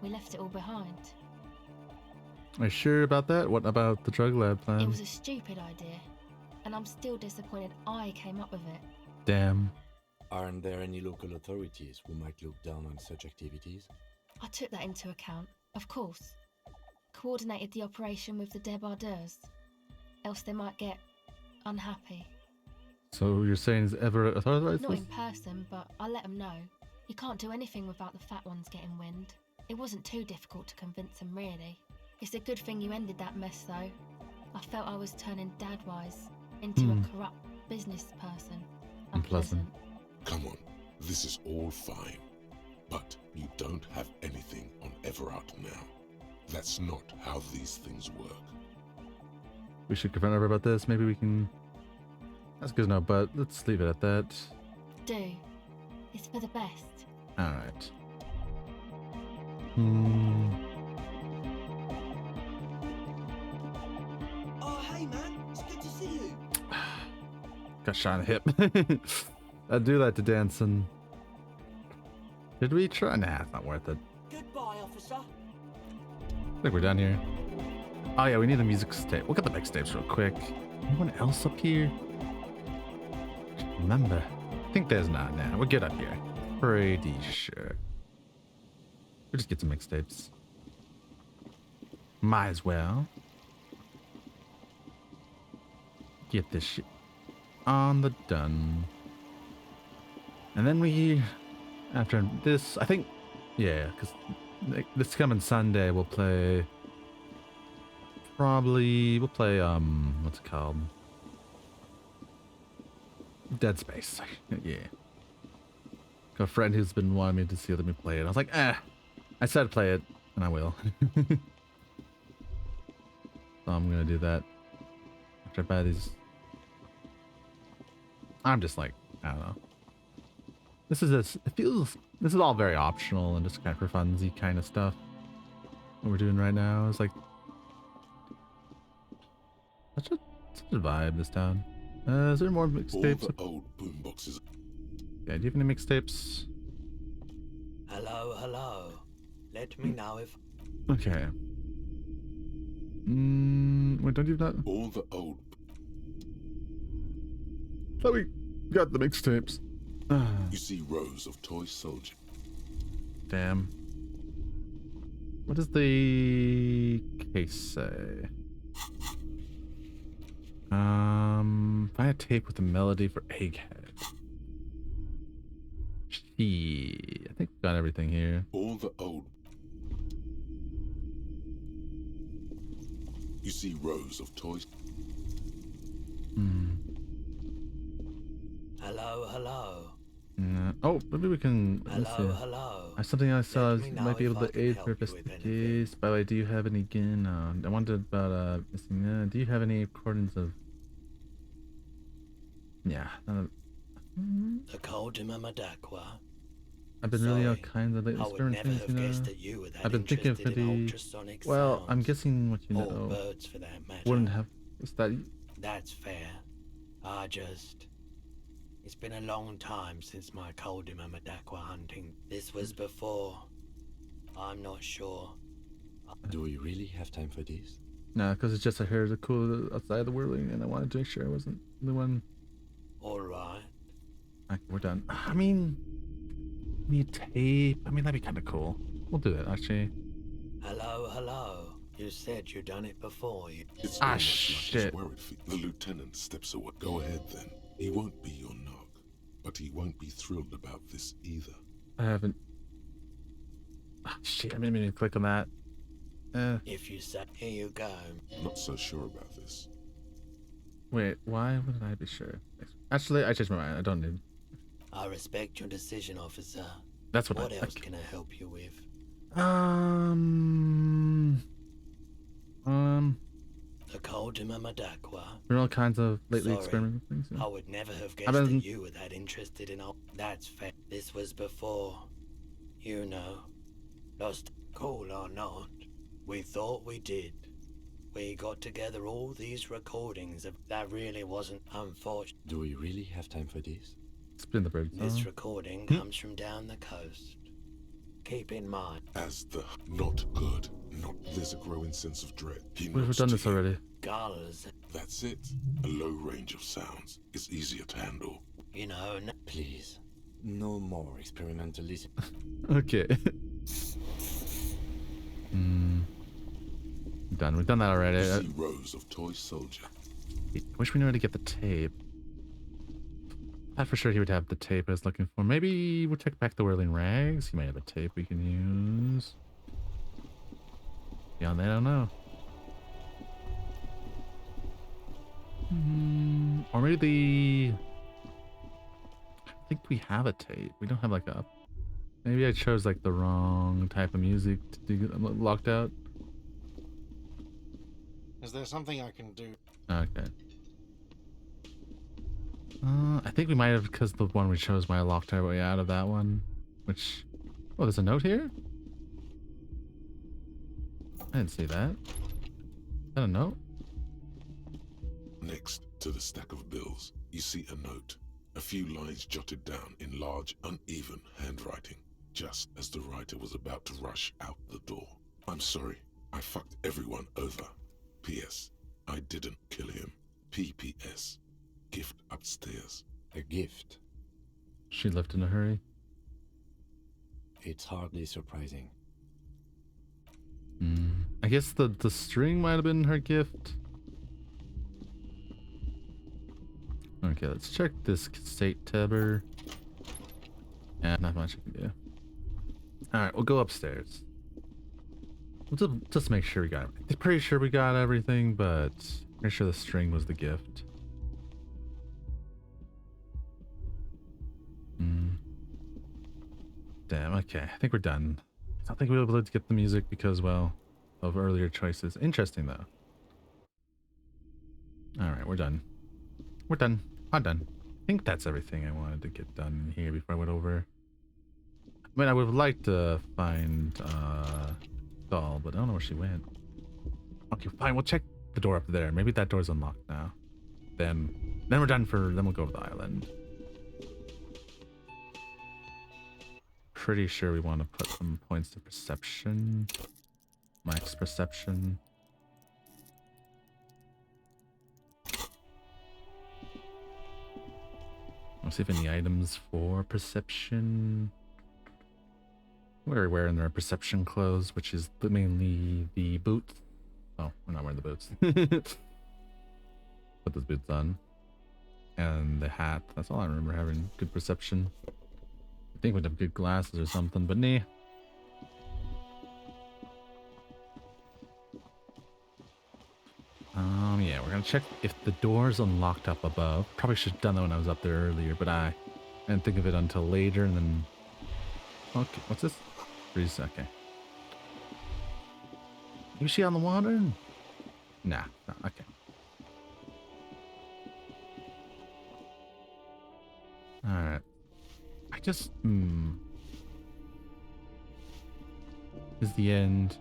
We left it all behind. Are you sure about that? What about the drug lab plan? It was a stupid idea, and I'm still disappointed I came up with it. Damn. Aren't there any local authorities who might look down on such activities? I took that into account, of course. Coordinated the operation with the debardeurs, else they might get unhappy. So you're saying is ever authorized? Not in person, but I let them know. You can't do anything without the fat ones getting wind. It wasn't too difficult to convince them, really. It's a good thing you ended that mess, though. I felt I was turning Dadwise into a corrupt business person. Unpleasant. Come on, this is all fine. But you don't have anything on Everard now. That's not how these things work. We should confront her about this. Maybe we can... That's good to know, but let's leave it at that. Do. It's for the best. Alright. Oh, hey man, it's good to see you. Got shot in the hip. I do like to dance and... Did we try? Nah, it's not worth it. Goodbye, officer. I think we're done here. Oh yeah, we need the music tape. Look at the mixtapes real quick. Anyone else up here? Remember. I think there's not now. We're good up here. Pretty sure. We'll just get some mixtapes. Might as well. Get this shit on the done. And then we, after this, I think, yeah, because this coming Sunday we'll play, we'll play, what's it called? Dead Space. Yeah. Got a friend who's been wanting me to see let me play it. I was like, I said play it, and I will. So I'm gonna do that. After I buy these. I'm just like, I don't know. This is this is all very optional and just kind of for funsy kind of stuff. What we're doing right now is like such a vibe, this town. Is there more mixtapes? All the old boomboxes. Yeah, do you have any mixtapes? Hello, hello. Let me know if... Okay. Wait, don't you have that? All the old... Thought we got the mixtapes. You see rows of toy soldiers. Damn. What does the case say? Find a tape with a melody for Egghead. Gee, I think we've got everything here. All the old... You see rows of toys. Hello, hello. Oh, maybe we can. Let's see. Hello. Something I saw Let me know might be if able I to can aid help for you with investigation. By the way, do you have any again? I wondered about missing. Do you have any recordings of? Yeah, The Coldima Madakwa. I've been really all Sorry, kinds of late I would never experiments, have you know. guessed that you were that I've been thinking of interested in the. ultrasonic Well, I'm sounds. guessing what you Or know birds for that matter. wouldn't have. Is that? That's fair. It's been a long time since my Coldima Madakwa hunting. This was before. I'm not sure. Do we really have time for this? No, because it's just I heard the cool outside the whirling, and I wanted to make sure I wasn't the one. Alright. Okay, we're done. I mean, need tape. I mean, that'd be kind of cool. We'll do that actually. Hello. You said you'd done it before. It's Ah, almost shit. like he's worried for you. The lieutenant steps away. Go ahead then. He won't be your nog, but he won't be thrilled about this either. I haven't. Ah, shit, I didn't mean to click on that. If you said, here you go. Not so sure about this. Wait, why wouldn't I be sure? Actually, I changed my mind. I don't need. I respect your decision, officer. That's what What I else think. can I help you with? The Coldima Madakwa. There are all kinds of lately Sorry, experimental things. Yeah. I would never have I've guessed been- that you were that interested in all. That's fair. This was before. You know. Lost cool or not. We thought we did. We got together all these recordings of that really wasn't unfortunate. Do we really have time for this? Spin the bird. This recording comes from down the coast. Keep in mind. As the not good, not there's a growing sense of dread. He We've nods done to this you. already. Gulls. That's it. A low range of sounds is easier to handle. You know, Please, no more experimentalism. Okay. Done. We've done that already. You see rows of toy soldier. I wish we knew how to get the tape. I for sure he would have the tape I was looking for. Maybe we'll check back the whirling rags. He might have a tape we can use. Beyond that, I don't know. Or maybe I think we have a tape. We don't have like a. Maybe I chose like the wrong type of music to get locked out. Is there something I can do? Okay. I think we might have, because the one we chose might have locked our way out of that one. Which, oh, there's a note here? I didn't see that. Is that a note? Next to the stack of bills, you see a note. A few lines jotted down in large, uneven handwriting, just as the writer was about to rush out the door. I'm sorry, I fucked everyone over. P.S. I didn't kill him. P.P.S. Gift upstairs. A gift. She left in a hurry. It's hardly surprising. I guess the string might have been her gift. Okay, let's check this state tabber. Yeah, not much I can do. Alright, we'll go upstairs. We'll just make sure we got everything. Pretty sure we got everything, but pretty sure the string was the gift. Damn, okay. I think we're done. I don't think we'll be able to get the music because, well, of earlier choices. Interesting, though. Alright, we're done. We're done. I'm done. I think that's everything I wanted to get done here before I went over. I mean, I would have liked to find Doll, but I don't know where she went. Okay, fine. We'll check the door up there. Maybe that door's unlocked now. Then we're done for. Then we'll go to the island. Pretty sure we want to put some points to perception. Max perception. Let's see if any items for perception. We're wearing our perception clothes, which is mainly the boots. Oh, we're not wearing the boots. Put those boots on. And the hat. That's all I remember having good perception. I think we'd have good glasses or something, but nah. Yeah, we're gonna check if the door's unlocked up above. Probably should have done that when I was up there earlier, but I didn't think of it until later, and then... Okay, what's this? Freeze, okay. Is she on the water? Nah, no, okay. Alright. I just... Is the end.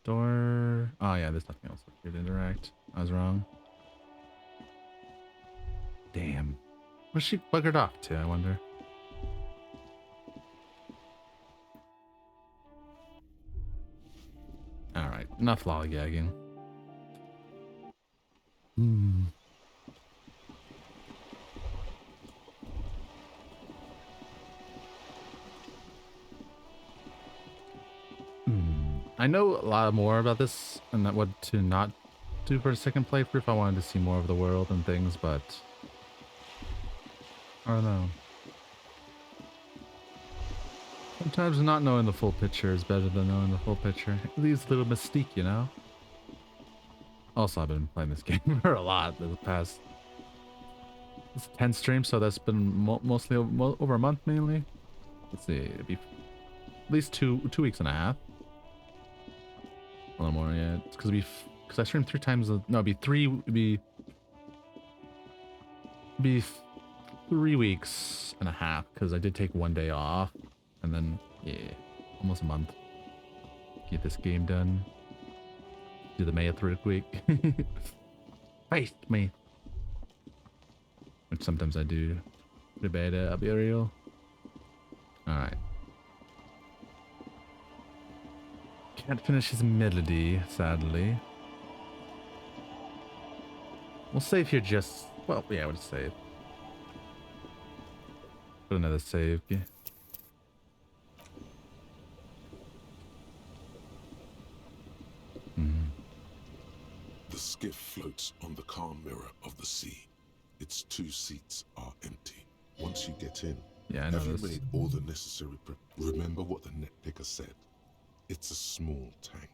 Door... Oh yeah, there's nothing else here to interact. I was wrong. Damn. Where's she buggered off to, I wonder? Alright, enough lollygagging. I know a lot more about this and that what to not do for a second playthrough if I wanted to see more of the world and things, but I don't know. Sometimes not knowing the full picture is better than knowing the full picture. It leaves a little mystique, you know? Also, I've been playing this game for a lot the past 10 streams, so that's been mostly over a month mainly. Let's see, it'd be at least two weeks and a half. A little more, yeah. It's because I streamed 3 times. No, it'd be 3 weeks and a half because I did take 1 day off, and then yeah, almost a month. Get this game done. Do the math real quick. Face me. Which sometimes I do. Pretty bad at, I'll be real. Alright. Can't finish his melody, sadly. We'll save here just... Well, yeah, we'll just save. Put another save. Yeah. The skiff floats on the calm mirror of the sea. Its 2 seats are empty. Once you get in, yeah, I know have you this. made all the necessary remember what the net picker said. It's a small tank.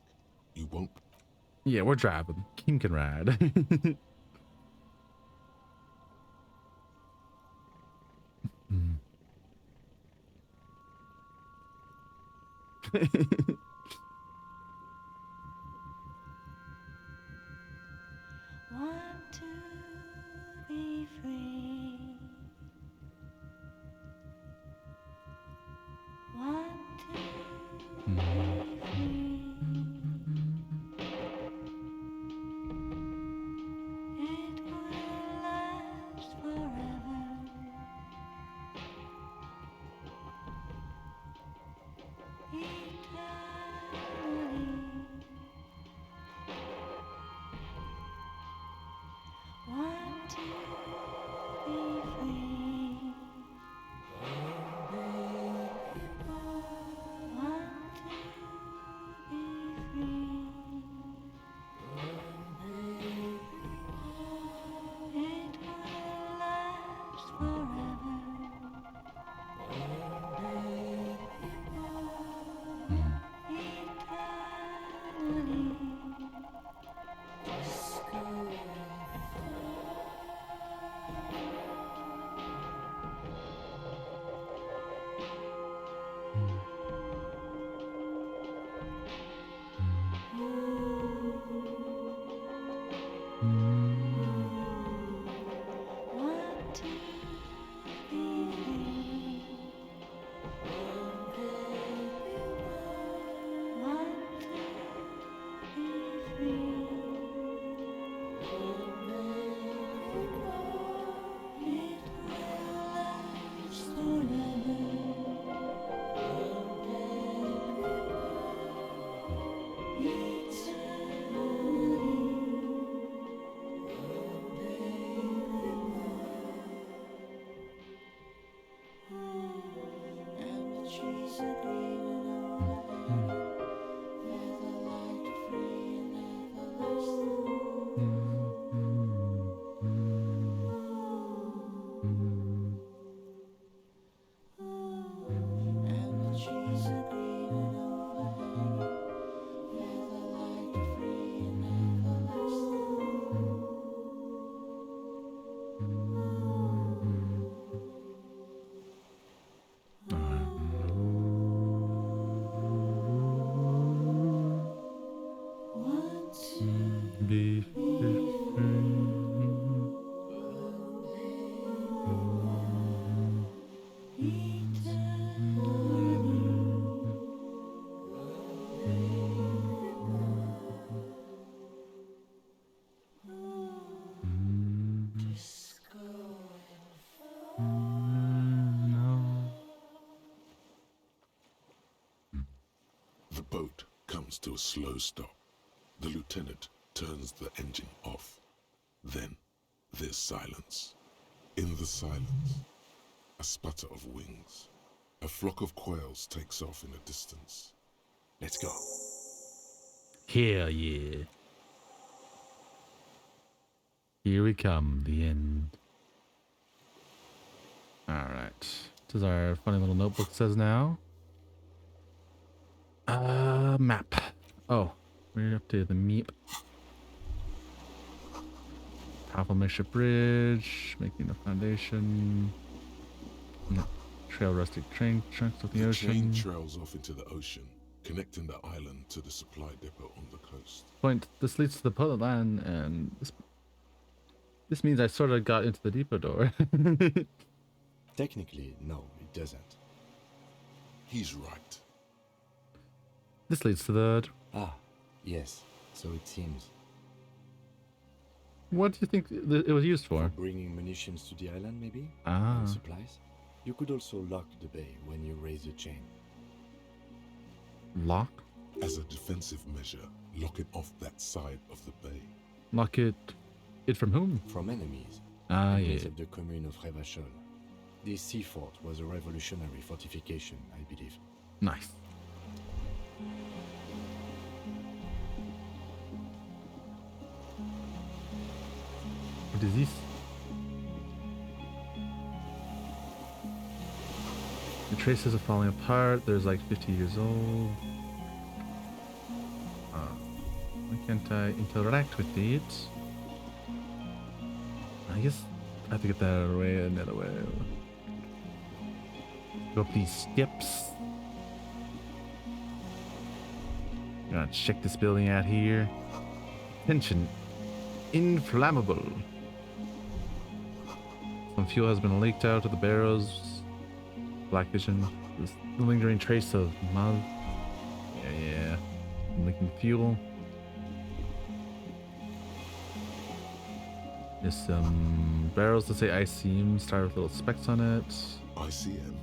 You won't... Yeah, we're driving. Kim can ride. Want to be free. Want to be free. It will last forever. Eternity. boat comes to a slow stop. The lieutenant turns the engine off. Then there's silence. In the silence, a sputter of wings. A flock of quails takes off in the distance. Let's go. Hell yeah. Here we come, the end. Alright. This is our funny little notebook says now. Map. Oh, we're up to the meep. Powerful makeshift bridge, making a foundation. Trail rustic train trunks of the ocean. train trails off into the ocean, connecting the island to the supply depot on the coast. Point. This leads to the public land, and this means I sort of got into the depot door. Technically, no, it doesn't. He's right. This leads to the... Ah, yes, so it seems. What do you think it was used for? Bringing munitions to the island, maybe? Ah. And supplies? You could also lock the bay when you raise the chain. Lock? As a defensive measure, lock it off that side of the bay. Lock it... It from whom? From enemies. Ah, enemies yeah. of the commune of Revachol. This sea fort was a revolutionary fortification, I believe. Nice. What is this? The traces are falling apart. There's like 50 years old. Why can't I interact with it? I guess I have to get that out of the way another way. Go up these steps. Gotta check this building out here. Attention. Inflammable. Some fuel has been leaked out of the barrels. Black vision. This lingering trace of mud. Yeah. Leaking fuel. There's some barrels that say ICM, start with little specks on it. ICM?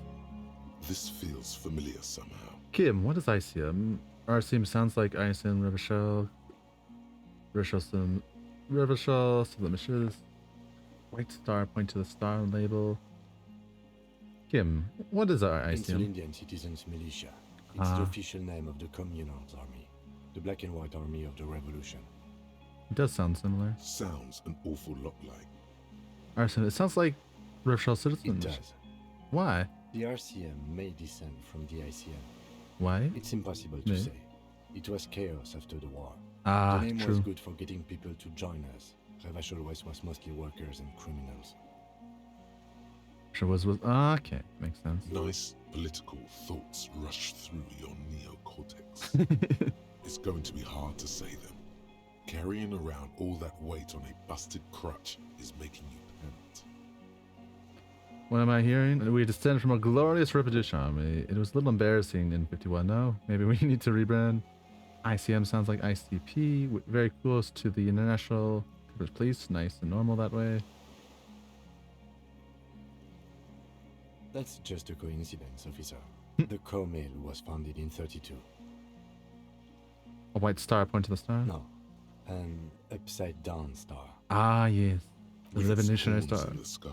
This feels familiar somehow. Kim, what is ICM? RCM sounds like ICM, Revachol. Revachol, Sublimishes. White star, point to the star label. Kim, what is our Insular ICM? Indian Citizens Militia. It's the official name of the Communards Army. The black and white army of the revolution. It does sound similar. Sounds an awful lot like. RCM, it sounds like Revachol Citizens. It does. Why? The RCM may descend from the ICM. Why? It's impossible to say. It was chaos after the war. Ah, the name true. was good for getting people to join us. Revachol West was mostly workers and criminals. Sure was okay, makes sense. Nice political thoughts rush through your neocortex. It's going to be hard to say them. Carrying around all that weight on a busted crutch is making you pant. What am I hearing? We descend from a glorious repetition army. It was a little embarrassing in 51. No, maybe we need to rebrand. ICM sounds like ICP. Very close to the International Police. Nice and normal that way. That's just a coincidence, officer. The Co-Mail was founded in 32. A white star point to the star? No, an upside-down star. Ah, yes. The With its revolutionary horns star. in the sky,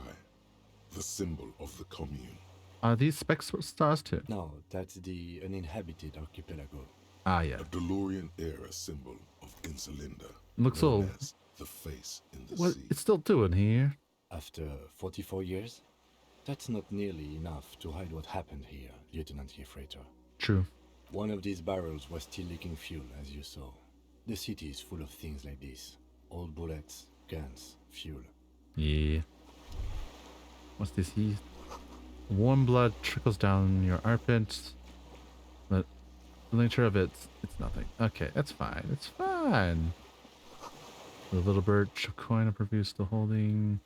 the symbol of the commune. Are these specks stars too? No, that's the uninhabited archipelago. Ah, yeah. A DeLorean era symbol of Insulinda. Looks known old. as the face in the What sea. it's still doing here? After 44 years? That's not nearly enough to hide what happened here, Lieutenant Gefreiter. True. One of these barrels was still leaking fuel, as you saw. The city is full of things like this. Old bullets, guns, fuel. Yeah. What's this here? Warm blood trickles down your armpits. But the nature of it's nothing. Okay, that's fine. It's fine. The little birch coin of review still holding.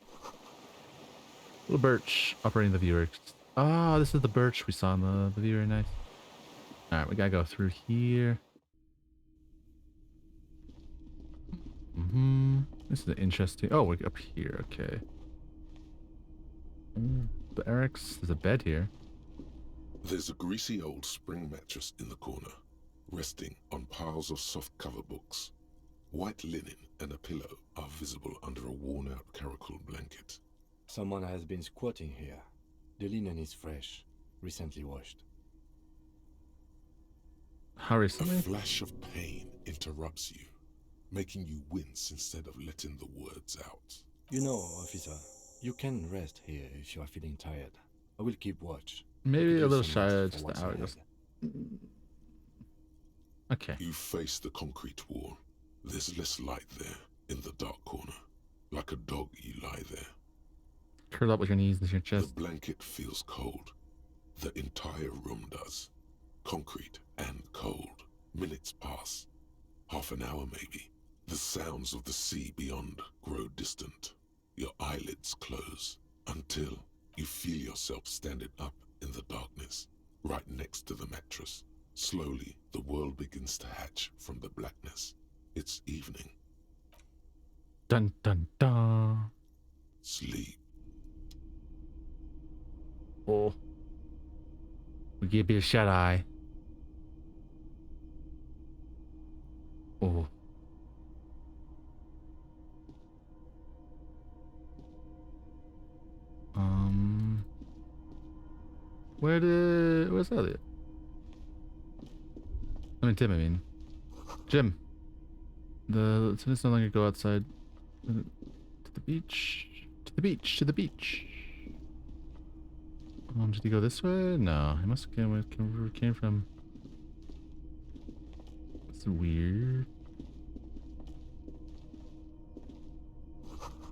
Little birch operating the viewer. Ah, this is the birch we saw in the viewer. Nice. Alright, we gotta go through here. This is an interesting. Oh, we're up here. Okay. Barracks. There's a bed here. There's a greasy old spring mattress in the corner. resting on piles of soft-cover books. White linen and a pillow are visible under a worn-out caracal blanket. Someone has been squatting here. The linen is fresh, recently washed. How A recently? flash of pain interrupts you, making you wince instead of letting the words out. You know, officer, you can rest here if you are feeling tired. I will keep watch. Maybe a Could little use some shy, rest for just what's the hour. ahead. Okay. You face the concrete wall. There's less light there, in the dark corner. Like a dog, you lie there. Curl up with your knees into your chest. The blanket feels cold. The entire room does. Concrete and cold. Minutes pass. Half an hour maybe. The sounds of the sea beyond grow distant. Your eyelids close until you feel yourself standing up in the darkness, right next to the mattress. Slowly, the world begins to hatch from the blackness. It's evening. Dun dun dun. Sleep. Oh. We give you a shut eye. Oh. Where's Elliot? Tim, I mean. Jim. Let's no longer go outside. To the beach. To the beach. To the beach. Did he go this way? No. He must have came where he came from. It's weird.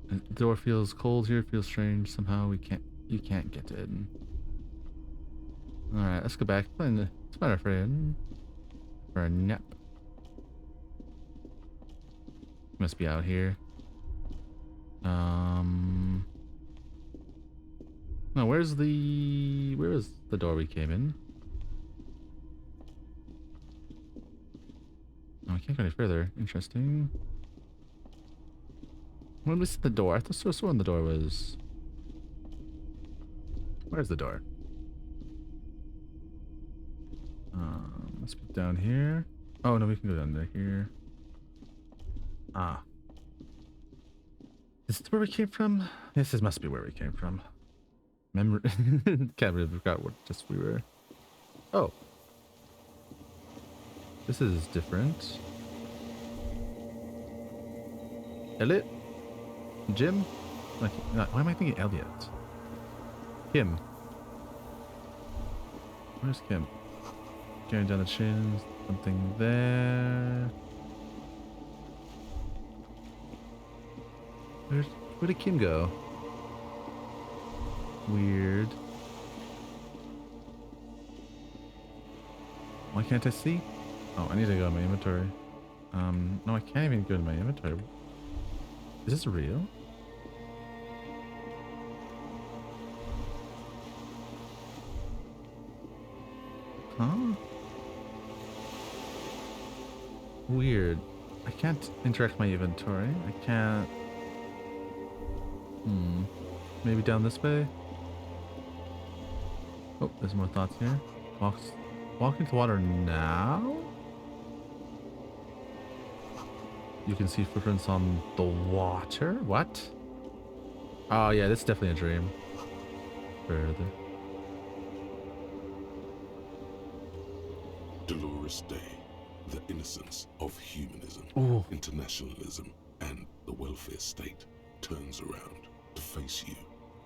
The door feels cold here, feels strange. Somehow you can't get in. Alright, let's go back. It's my friend. For a nap. Must be out here. No, where is the door we came in? Oh, I can't go any further. Interesting. When was the door? I thought I saw when the door was. Where's the door? Must be down here. Oh no, we can go down there here. Ah. Is this where we came from? Yes, this must be where we came from. Memory. Can't really forgot what just we were. Oh. This is different. Elliot? Jim? Like, why am I thinking Elliot? Kim. Where's Kim? Going down the chain. Something there. Where did Kim go? Weird. Why can't I see? Oh, I need to go in my inventory. No, I can't even go to my inventory. Is this real? Huh? Weird. I can't interact with my inventory. I can't... Maybe down this way? Oh, there's more thoughts here. Walk into water now? You can see footprints on the water? What? Oh yeah, this is definitely a dream. Further. Dolores Day, the innocence of humanism, Ooh. internationalism, and the welfare state turns around to face you.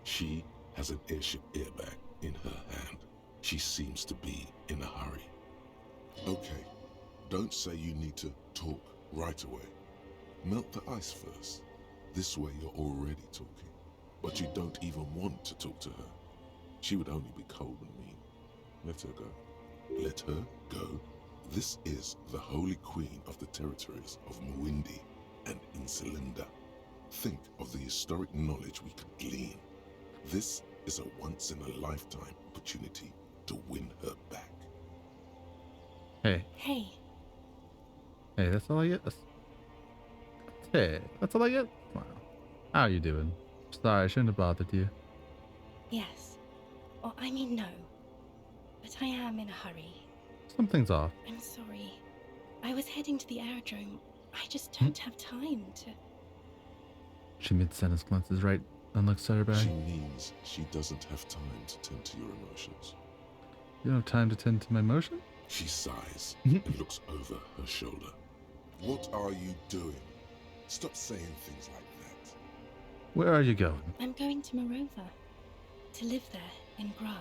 She has an airship airbag in her hand. She seems to be in a hurry. Okay, don't say you need to talk right away. Melt the ice first. This way you're already talking. But you don't even want to talk to her. She would only be cold and mean. Let her go. Let her go. This is the holy queen of the territories of Muindi and Insulinda. Think of the historic knowledge we could glean. This is a once-in-a-lifetime opportunity to win her back. Hey. Hey. Hey, that's all I get? Hey, that's all I get? Wow. How are you doing? Sorry, I shouldn't have bothered you. Yes. Well, I mean, no. But I am in a hurry. Something's off. I'm sorry. I was heading to the aerodrome. I just don't have time to. She mid-sentence glances right and looks at her bag. She means she doesn't have time to tend to your emotions. You don't have time to tend to my emotion? She sighs and looks over her shoulder. What are you doing? Stop saying things like that. Where are you going? I'm going to Morova. To live there, in Grad.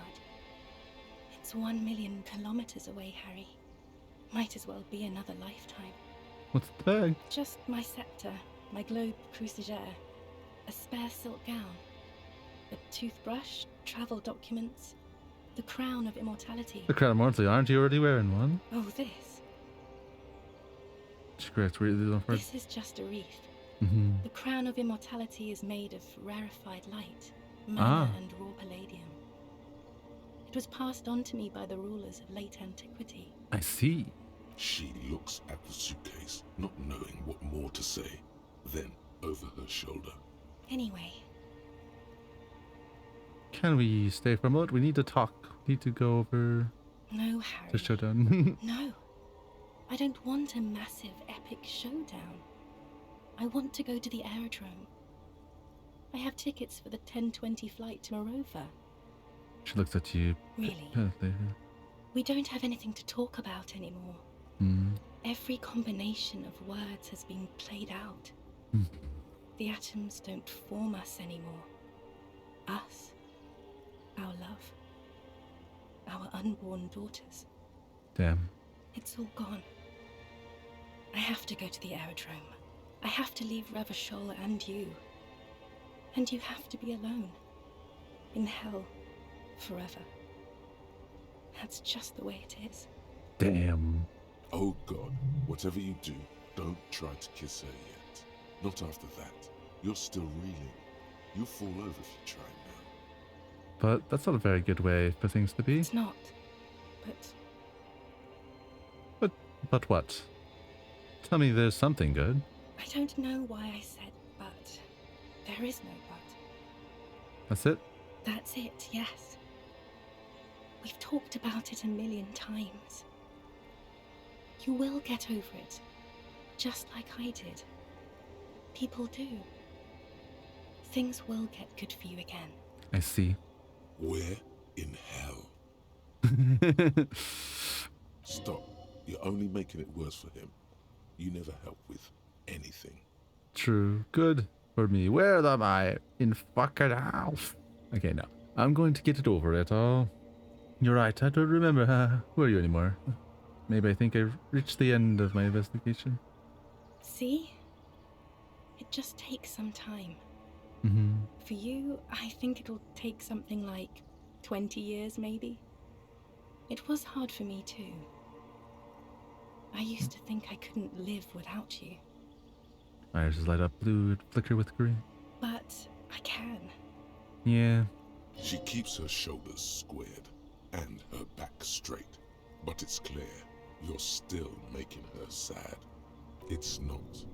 It's 1 million kilometers away, Harry. Might as well be another lifetime. What's the bag? Just my scepter, my globe cruciger, a spare silk gown, a toothbrush, travel documents, the crown of immortality. The crown of immortality. Aren't you already wearing one? Oh, this. She corrects weirdly on first. This is just a wreath. Mm-hmm. The crown of immortality is made of rarefied light, mana and raw palladium. It was passed on to me by the rulers of late antiquity. I see. She looks at the suitcase, not knowing what more to say. Then, over her shoulder. Anyway. Can we stay for a moment? We need to talk. We need to go over No, Harry. the showdown. No. I don't want a massive, epic showdown. I want to go to the aerodrome. I have tickets for the 10:20 flight to Morova. She looks at you. Really? Penitently. We don't have anything to talk about anymore. Every combination of words has been played out. The atoms don't form us anymore. Us. Our love. Our unborn daughters. Damn. It's all gone. I have to go to the aerodrome. I have to leave Ravachol and you. And you have to be alone. In hell. Forever. That's just the way it is. Damn. Oh God, whatever you do, don't try to kiss her yet. Not after that. You're still reeling. You'll fall over if you try now. But that's not a very good way for things to be. It's not. But what? Tell me there's something good. I don't know why I said but. There is no but. That's it? That's it, yes. We've talked about it 1,000,000 times. You will get over it, just like I did. People do. Things will get good for you again. I see. Where in hell? Stop. You're only making it worse for him. You never help with anything. True. Good for me. Where am I? In fucking house. Okay, no. I'm going to get it over it all. You're right. I don't remember. Who are you anymore? Maybe I think I've reached the end of my investigation. See? It just takes some time. Mm-hmm. For you, I think it'll take something like 20 years, maybe. It was hard for me, too. I used to think I couldn't live without you. My eyes just light up blue and flicker with green. But I can. Yeah. She keeps her shoulders squared and her back straight. But it's clear you're still making her sad. It's not.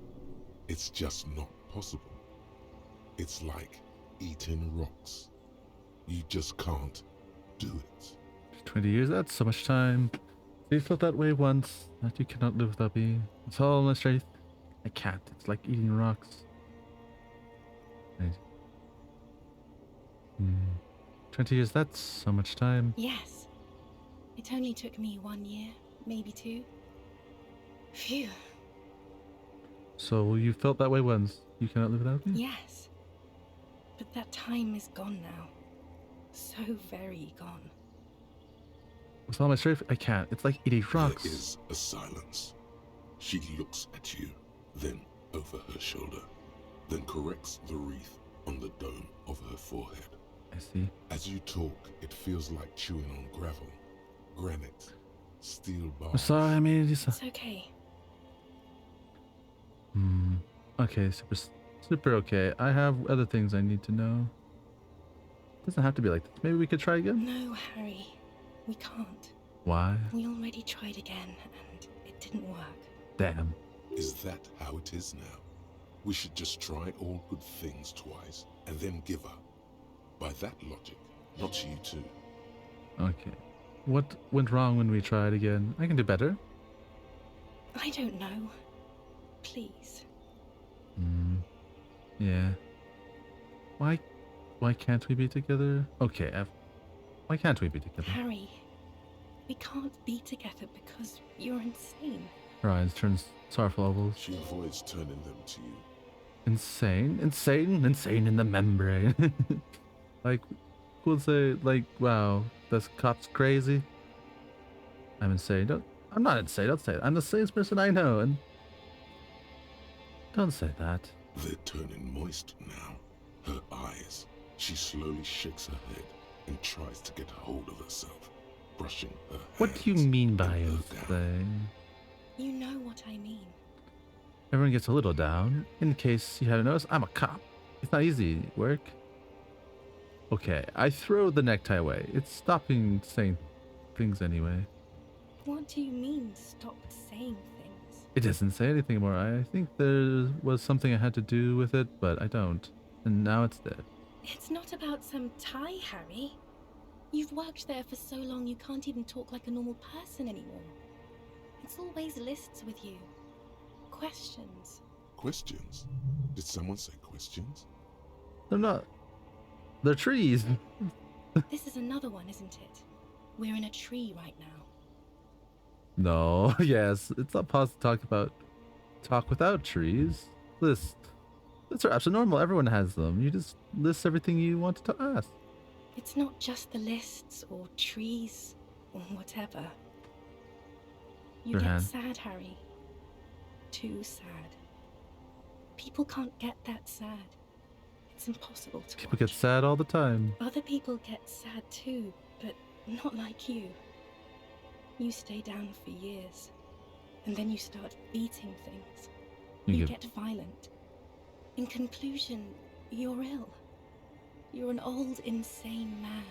It's just not possible. It's like eating rocks. You just can't do it. 20 years, that's so much time. You felt that way once, that you cannot live without me. It's all my strength. I can't. It's like eating rocks. Right. 20 years, that's so much time. Yes. It only took me 1 year, maybe 2. Phew. So you felt that way once. You cannot live without me? Yes. But that time is gone now. So very gone. With all my strength, I can't. It's like eating rocks. There is a silence. She looks at you, then over her shoulder, then corrects the wreath on the dome of her forehead. I see. As you talk, it feels like chewing on gravel, granite, steel bars. I'm sorry, I mean, It's okay. Okay, super okay. I have other things I need to know. It doesn't have to be like this. Maybe we could try again? No, Harry. We can't. Why? We already tried again, and it didn't work. Damn. Is that how it is now? We should just try all good things twice, and then give up. By that logic, not you too. Okay. What went wrong when we tried again? I can do better. I don't know. Please. Yeah. Why can't we be together? Okay, why can't we be together? Harry, we can't be together because you're insane. Her eyes turns sorrowful ovals. She avoids turning them to you. Insane? Insane in the membrane. Like, who would say, like, wow, this cop's crazy? I'm insane. I'm not insane, don't say that. I'm the sanest person I know, and don't say that. They're turning moist now. Her eyes. She slowly shakes her head and tries to get hold of herself, brushing her hands. What do you mean by insane? You know what I mean. Everyone gets a little down. In case you haven't noticed, I'm a cop. It's not easy work. Okay, I throw the necktie away. It's stopping saying things anyway. What do you mean, stop saying things? It doesn't say anything more. I think there was something I had to do with it, but I don't. And now it's dead. It's not about some tie, Harry. You've worked there for so long you can't even talk like a normal person anymore. It's always lists with you. Questions. Questions? Did someone say questions? They're not. They're trees. This is another one, isn't it? We're in a tree right now. No, yes. It's not possible to talk without trees. Lists are absolutely normal. Everyone has them. You just list everything you want to ask. It's not just the lists or trees or whatever. You Your get hand. sad, Harry. Too sad. People can't get that sad. It's impossible to People get sad all the time. Other people get sad too, but not like you. You stay down for years, and then you start beating things. You get violent. In conclusion, you're ill. You're an old, insane man.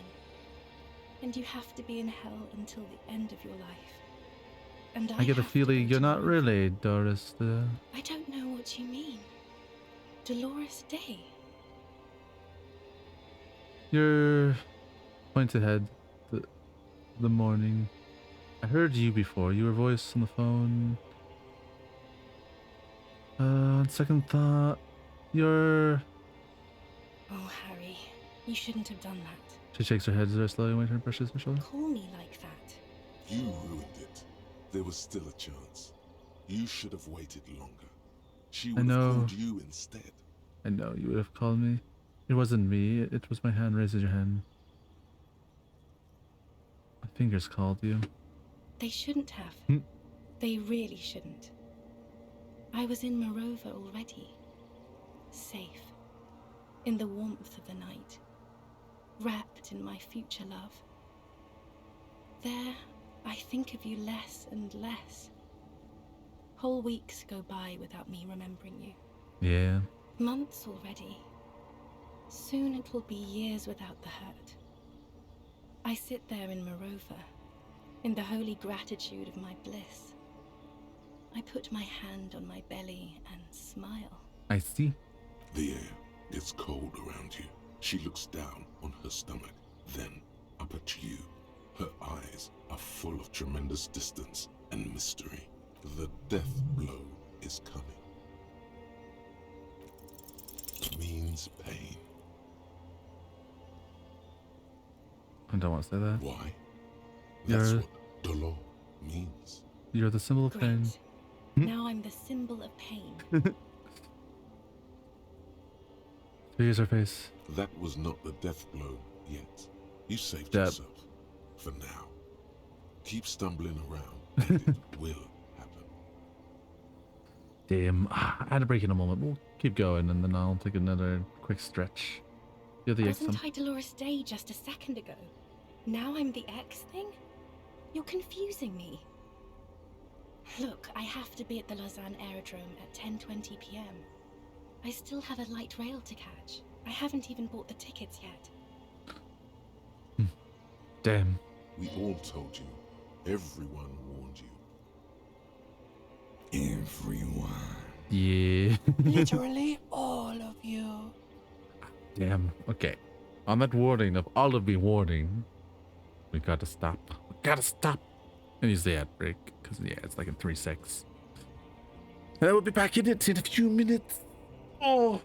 And you have to be in hell until the end of your life. And I get the feeling you're not really Doris. I don't know what you mean. Dolores Day. You're pointed ahead. The morning. I heard you before. Your voice on the phone. On second thought, you're. Oh, Harry, you shouldn't have done that. She shakes her head as her slowly when her brushes her shoulder. Call me like that. You ruined it. There was still a chance. You should have waited longer. She would have called you instead. I know you would have called me. It wasn't me. It was my hand. Raises your hand. My fingers called you. They shouldn't have. They really shouldn't. I was in Morova already. Safe. In the warmth of the night. Wrapped in my future love. There, I think of you less and less. Whole weeks go by without me remembering you. Yeah. Months already. Soon it will be years without the hurt. I sit there in Morova, in the holy gratitude of my bliss. I put my hand on my belly and smile. I see. The air gets cold around you. She looks down on her stomach, then up at you. Her eyes are full of tremendous distance and mystery. The death blow is coming. It means pain. I don't want to say that. Why? That's what dolor means. You're the symbol of pain. Now I'm the symbol of pain. Here's her face. That was not the death blow yet. You saved yourself. For now. Keep stumbling around, and it will happen. Damn. I had to break in a moment. We'll keep going, and then I'll take another quick stretch. You're the X. Wasn't I Dolores Day just a second ago? Now I'm the X thing? You're confusing me. Look, I have to be at the Lausanne Aerodrome at 10:20 p.m. I still have a light rail to catch. I haven't even bought the tickets yet. Damn. We all told you. Everyone warned you. Everyone. Yeah. Literally all of you. Damn. Okay. On that warning of all of me warning, we got to stop. Gotta stop. And use the ad break, because, yeah, it's like in 3 secs. And I will be back in it in a few minutes. Oh,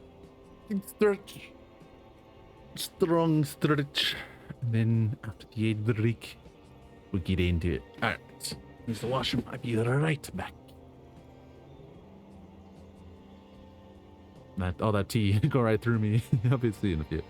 stretch. Strong stretch. And then after the ad break, we'll get into it. Alright. Use the washroom. I'll be right back. All that tea go right through me. I'll be seeing a few.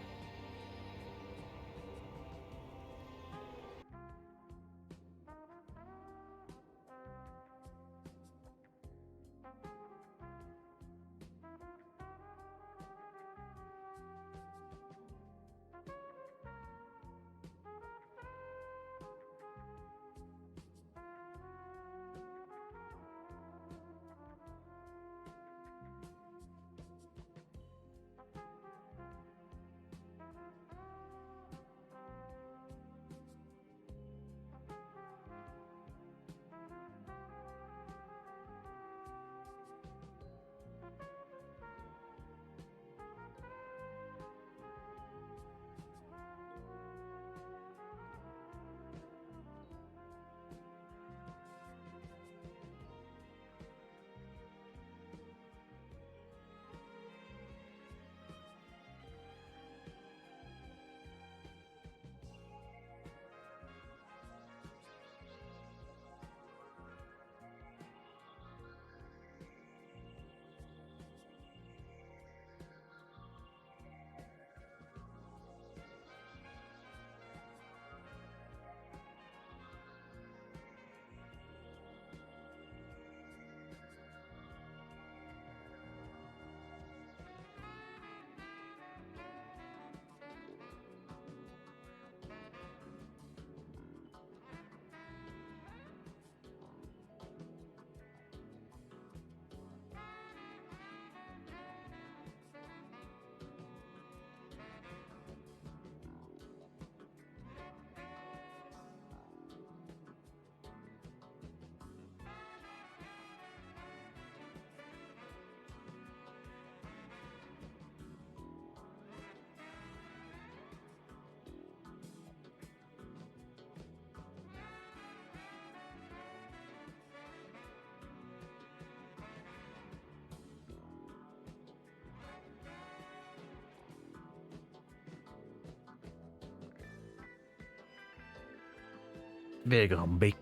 There go, I'm back.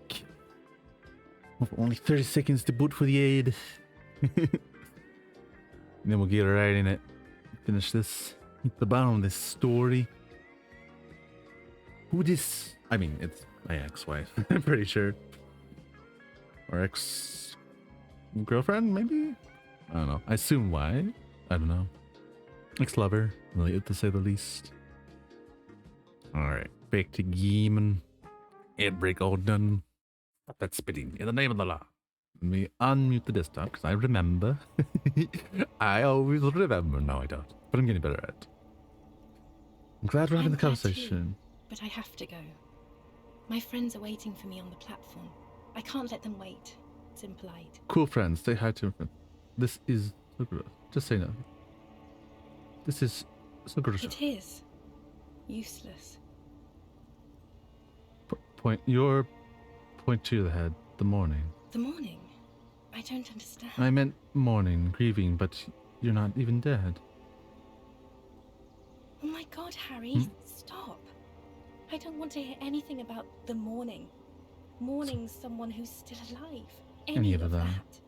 Only 30 seconds to boot for the aid. And then we'll get right in it. Finish this. Hit the bottom of this story. Who this? I mean, it's my ex-wife. I'm pretty sure. Or ex-girlfriend, maybe? I don't know. I assume why. I don't know. Ex-lover, to say the least. Alright, back to gaming. Ad break all done. Stop that spitting. In the name of the law. Let me unmute the desktop, because I remember. I always remember. No, I don't. But I'm getting better at it. I'm glad we're having the conversation. But I have to go. My friends are waiting for me on the platform. I can't let them wait. It's impolite. Cool friends, say hi to your friend. This is Sugura. Just say no. This is Sugura. It is. Useless. Your point to the head. The morning. The morning? I don't understand. I meant mourning, grieving, but you're not even dead. Oh my god, Harry, stop. I don't want to hear anything about the morning. Mourning someone who's still alive. Any of that.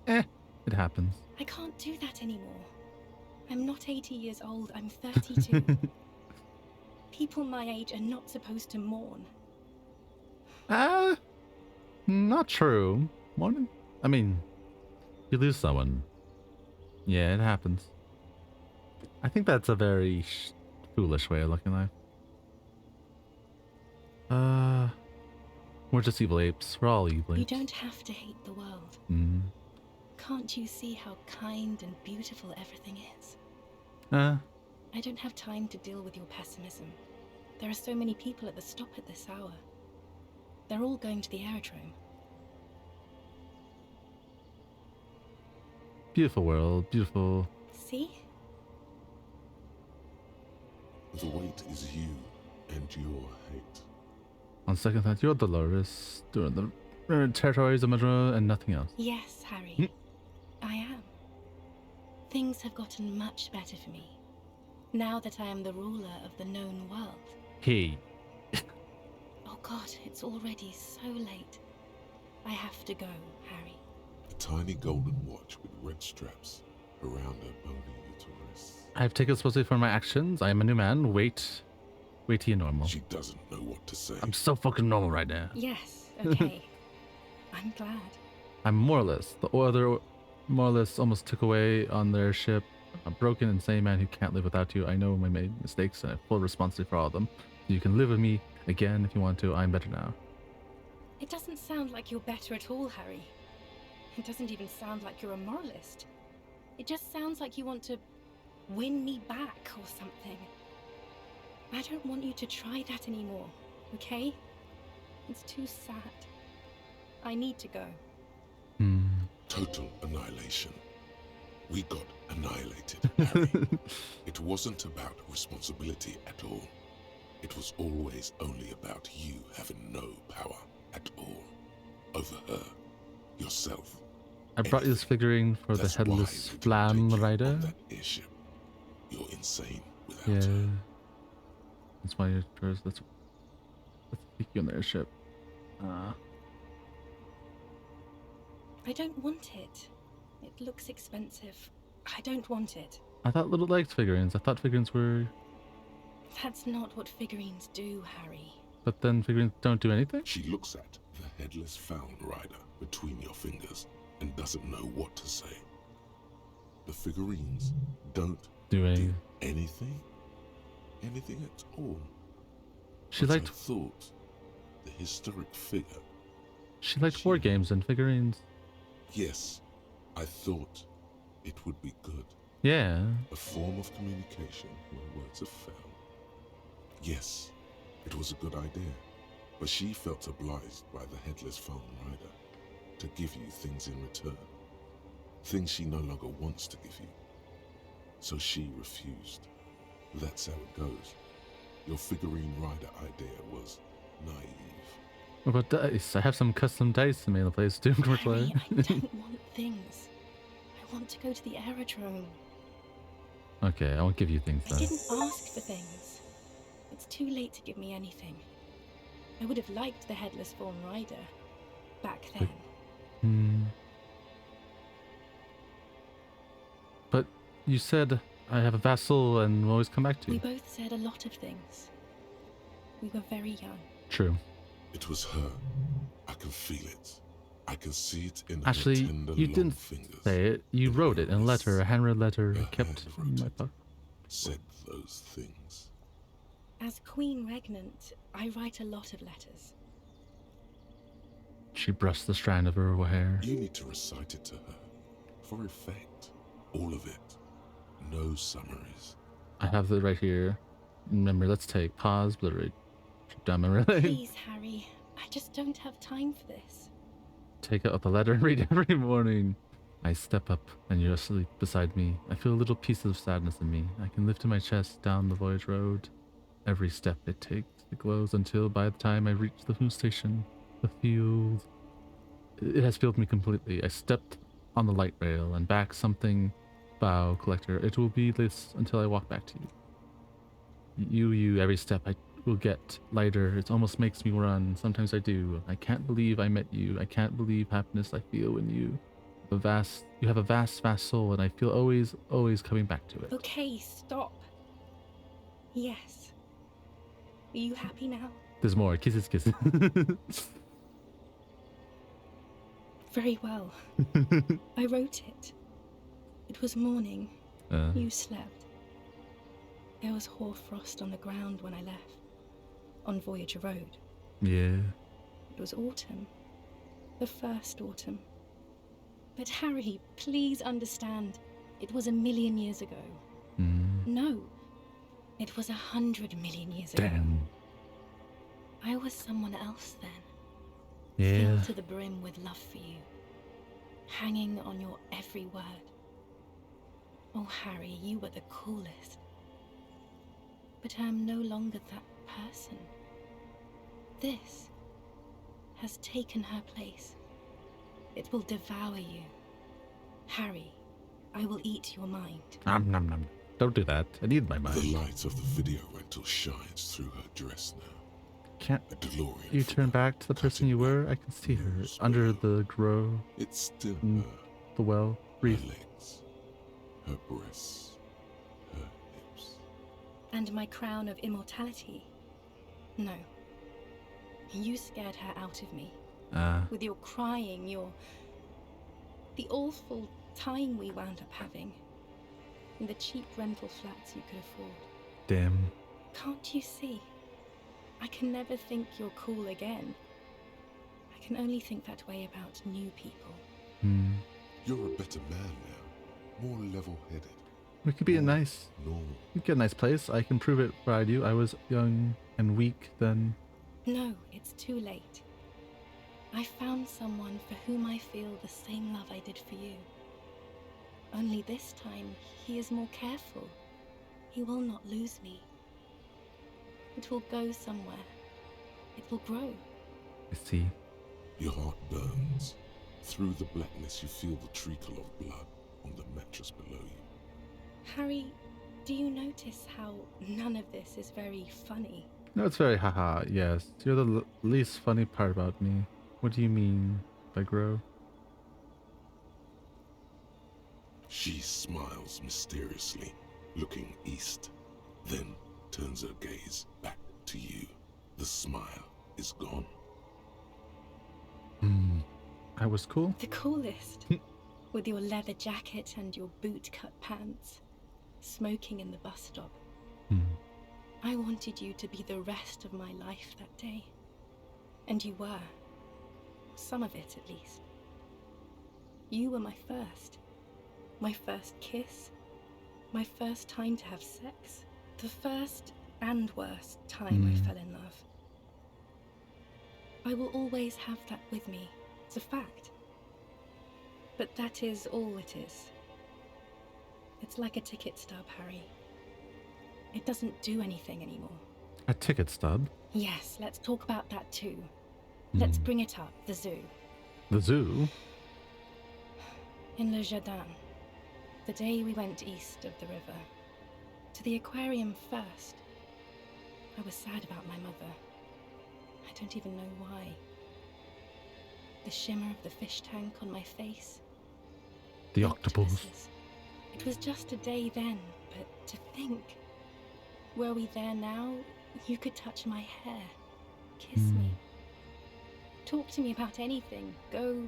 It happens. I can't do that anymore. I'm not 80 years old, I'm 32. People my age are not supposed to mourn. Not true. Mourning? I mean, you lose someone. Yeah, it happens. I think that's a very foolish way of looking at life. We're just evil apes. We're all evil apes. You don't have to hate the world. Can't you see how kind and beautiful everything is? I don't have time to deal with your pessimism. There are so many people at the stop at this hour. They're all going to the aerodrome. Beautiful world, beautiful. See? The weight is you and your hate. On second thought, you're Dolores, doing the territories of Madra and nothing else. Yes, Harry. I am. Things have gotten much better for me, now that I am the ruler of the known world. Hey. Oh God, it's already so late. I have to go, Harry. A tiny golden watch with red straps around her bony uterus. I have taken responsibility for my actions. I am a new man. Wait till you're normal. She doesn't know what to say. I'm so fucking normal right now. Yes, okay. I'm glad. I'm moralist. The other moralists almost took away on their ship. A broken, insane man who can't live without you. I know I made mistakes and I have full responsibility for all of them. You can live with me again if you want to. I'm better now. It doesn't sound like you're better at all, Harry. It doesn't even sound like you're a moralist. It just sounds like you want to win me back or something. I don't want you to try that anymore, okay? It's too sad. I need to go. Total annihilation. We got annihilated, Harry. It wasn't about responsibility at all. It was always only about you having no power at all. Over her, yourself. I brought you this figurine for the headless flam rider. That airship. You're insane without her. That's why you're let's take you on the airship. I don't want it. It looks expensive. I don't want it. I thought Little liked figurines. I thought figurines were... That's not what figurines do, Harry. But then figurines don't do anything? She looks at the headless found rider between your fingers and doesn't know what to say. The figurines don't do anything? Anything at all. She But liked... I thought the historic figure. She liked war games and figurines. Yes, I thought it would be good. Yeah. A form of communication where words are found. Yes, it was a good idea, but she felt obliged by the headless found rider to give you things in return. Things she no longer wants to give you. So she refused. That's how it goes. Your figurine rider idea was naive. What about dice? I have some custom dice to make the place too. Harry, I don't want things. I want to go to the aerodrome. Okay, I won't give you things I then. didn't ask for things. It's too late to give me anything. I would have liked the headless fawn rider back then. But you said I have a vassal and will always come back to We you. both said a lot of things. We were very young. True. It was her. I can feel it. I can see it in Actually, her tender, you long didn't fingers. say it. You wrote it in a letter, a handwritten letter kept in my pocket. Said those things. As Queen Regnant, I write a lot of letters. She brushed the strand of her hair. You need to recite it to her. For effect. All of it. No summaries. I have it right here. Remember, let's take pause, obliterate. Down memory lane. Please, Harry. I just don't have time for this. Take out the letter and read every morning. I step up and you're asleep beside me. I feel a little piece of sadness in me. I can lift in my chest down the voyage road. Every step it takes, it glows until by the time I reach the food station, the field, it has filled me completely. I stepped on the light rail and back something, bow, collector. It will be this until I walk back to you. You, every step I will get lighter. It almost makes me run. Sometimes I do. I can't believe I met you. I can't believe happiness I feel when you have a vast soul, and I feel always coming back to it. Okay, stop. Yes. Are you happy now? There's more. Kisses. Very well. I wrote it. It was morning. You slept. There was hoarfrost on the ground when I left. On Voyager Road. Yeah. It was autumn. The first autumn. But Harry, please understand. It was 1,000,000 years ago. No. It was 100 million years ago. Damn. I was someone else then. Yeah. Filled to the brim with love for you. Hanging on your every word. Oh, Harry, you were the coolest. But I'm no longer that person. This has taken her place. It will devour you. Harry, I will eat your mind. Nom nom nom. Don't do that. I need my mind. The light of the video rental shines through her dress now. Can't A DeLorean you turn back to the person you were? I can see her under the grow. It's still in her. the well. Breathe. Her legs, her breasts, her hips. And my crown of immortality? No. You scared her out of me. With your crying, the awful time we wound up having. And the cheap rental flats you could afford. Damn. Can't you see? I can never think you're cool again. I can only think that way about new people. You're a better man now. More level-headed. We could be a nice... normal. We could get a nice place. I can prove it by you. I was young and weak then. No, it's too late. I found someone for whom I feel the same love I did for you. Only this time, he is more careful. He will not lose me. It will go somewhere. It will grow. I see. Your heart burns. Through the blackness, you feel the trickle of blood on the mattress below you. Harry, do you notice how none of this is very funny? No, it's very haha, yes. You're the least funny part about me. What do you mean by grow? She smiles mysteriously, looking east, then turns her gaze back to you. The smile is gone. I was cool? The coolest. With your leather jacket and your boot-cut pants. Smoking in the bus stop. I wanted you to be the rest of my life that day. And you were. Some of it, at least. You were my first. My first kiss. My first time to have sex. The first and worst time I fell in love. I will always have that with me. It's a fact. But that is all it is. It's like a ticket stub, Harry. It doesn't do anything anymore. A ticket stub? Yes, let's talk about that too. Let's bring it up, the zoo. The zoo? In Le Jardin. The day we went east of the river. To the aquarium first. I was sad about my mother. I don't even know why. The shimmer of the fish tank on my face. The octopus. Octopuses. It was just a day then, but to think. Were we there now, you could touch my hair. Kiss me. Talk to me about anything. Go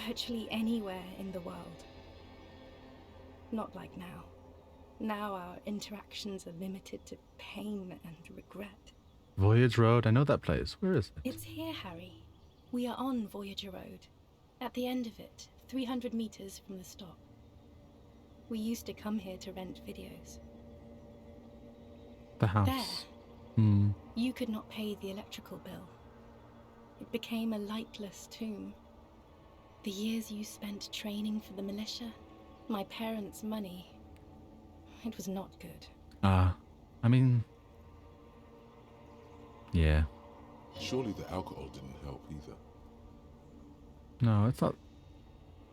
virtually anywhere in the world. Not like now. Now our interactions are limited to pain and regret. Voyage Road, I know that place. Where is it? It's here, Harry. We are on Voyager Road. At the end of it, 300 meters from the stop. We used to come here to rent videos. The house. There. You could not pay the electrical bill. It became a lightless tomb. The years you spent training for the militia, my parents' money, it was not good. I mean... Yeah. Surely the alcohol didn't help either. No, it's not...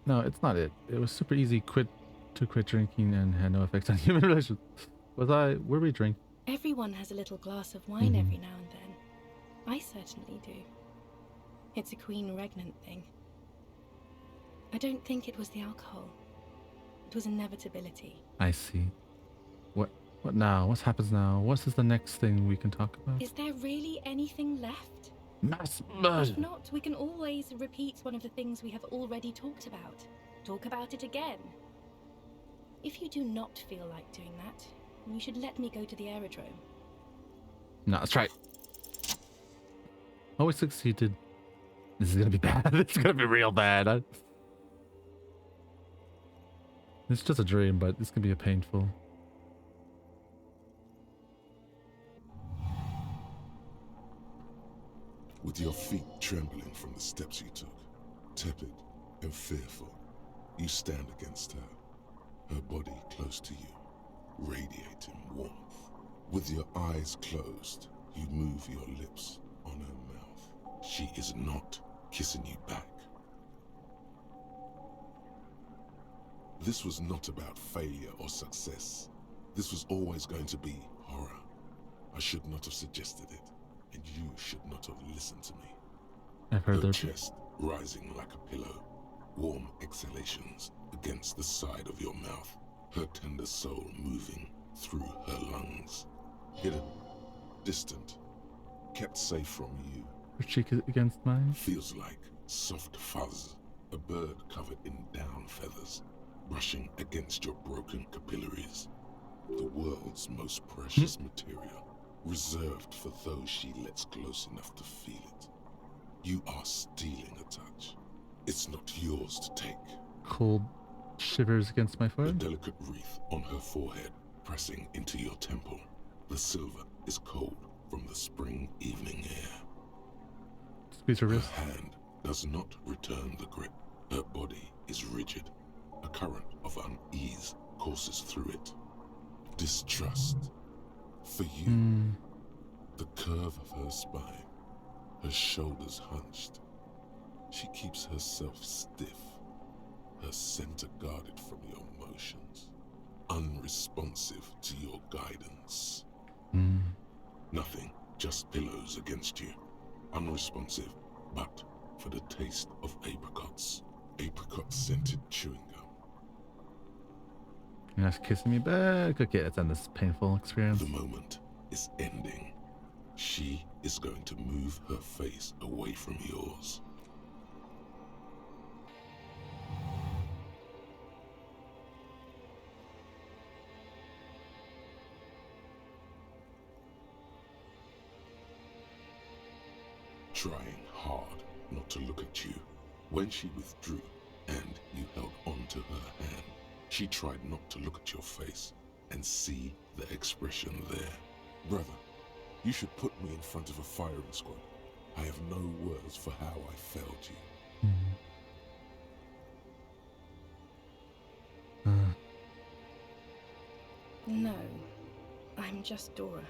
No, it's not it. It was super easy to quit drinking and had no effects on human relations. Were we drinking? Everyone has a little glass of wine every now and then. I certainly do. It's a queen regnant thing. I don't think it was the alcohol. It was inevitability. I see. What now? What happens now? What is the next thing we can talk about? Is there really anything left? Mass If murder. not, we can always repeat one of the things we have already talked about. Talk about it again. If you do not feel like doing that, you should let me go to the aerodrome. No, that's right. Always succeeded. This is gonna be bad. It's gonna be real bad. It's just a dream, but it's gonna be a painful. With your feet trembling from the steps you took, tepid and fearful, you stand against her, her body close to you, radiating warmth. With your eyes closed, you move your lips on her mouth. She is not kissing you back. This was not about failure or success. This was always going to be horror. I should not have suggested it, and you should not have listened to me. I've heard Her there. chest rising like a pillow, warm exhalations against the side of your mouth, her tender soul moving through her lungs. Hidden, distant, kept safe from you. Her cheek is against mine. Feels like soft fuzz, a bird covered in down feathers, brushing against your broken capillaries. The world's most precious material, reserved for those she lets close enough to feel it. You are stealing a touch. It's not yours to take. Cold shivers against my A forehead. delicate wreath on her forehead, pressing into your temple. The silver is cold from the spring evening air. Squeeze her wrist. Her hand does not return the grip. Her body is rigid. A current of unease courses through it. Distrust. For you, the curve of her spine, her shoulders hunched. She keeps herself stiff, her center guarded from your motions, unresponsive to your guidance. Nothing, just pillows against you. Unresponsive, but for the taste of apricots. Apricot-scented chewing gum. You're not kissing me back. Okay, let's end this painful experience. The moment is ending. She is going to move her face away from yours. Trying hard not to look at you. When she withdrew and you held on to her hand, she tried not to look at your face and see the expression there. Brother, you should put me in front of a firing squad. I have no words for how I failed you. No, I'm just Dora.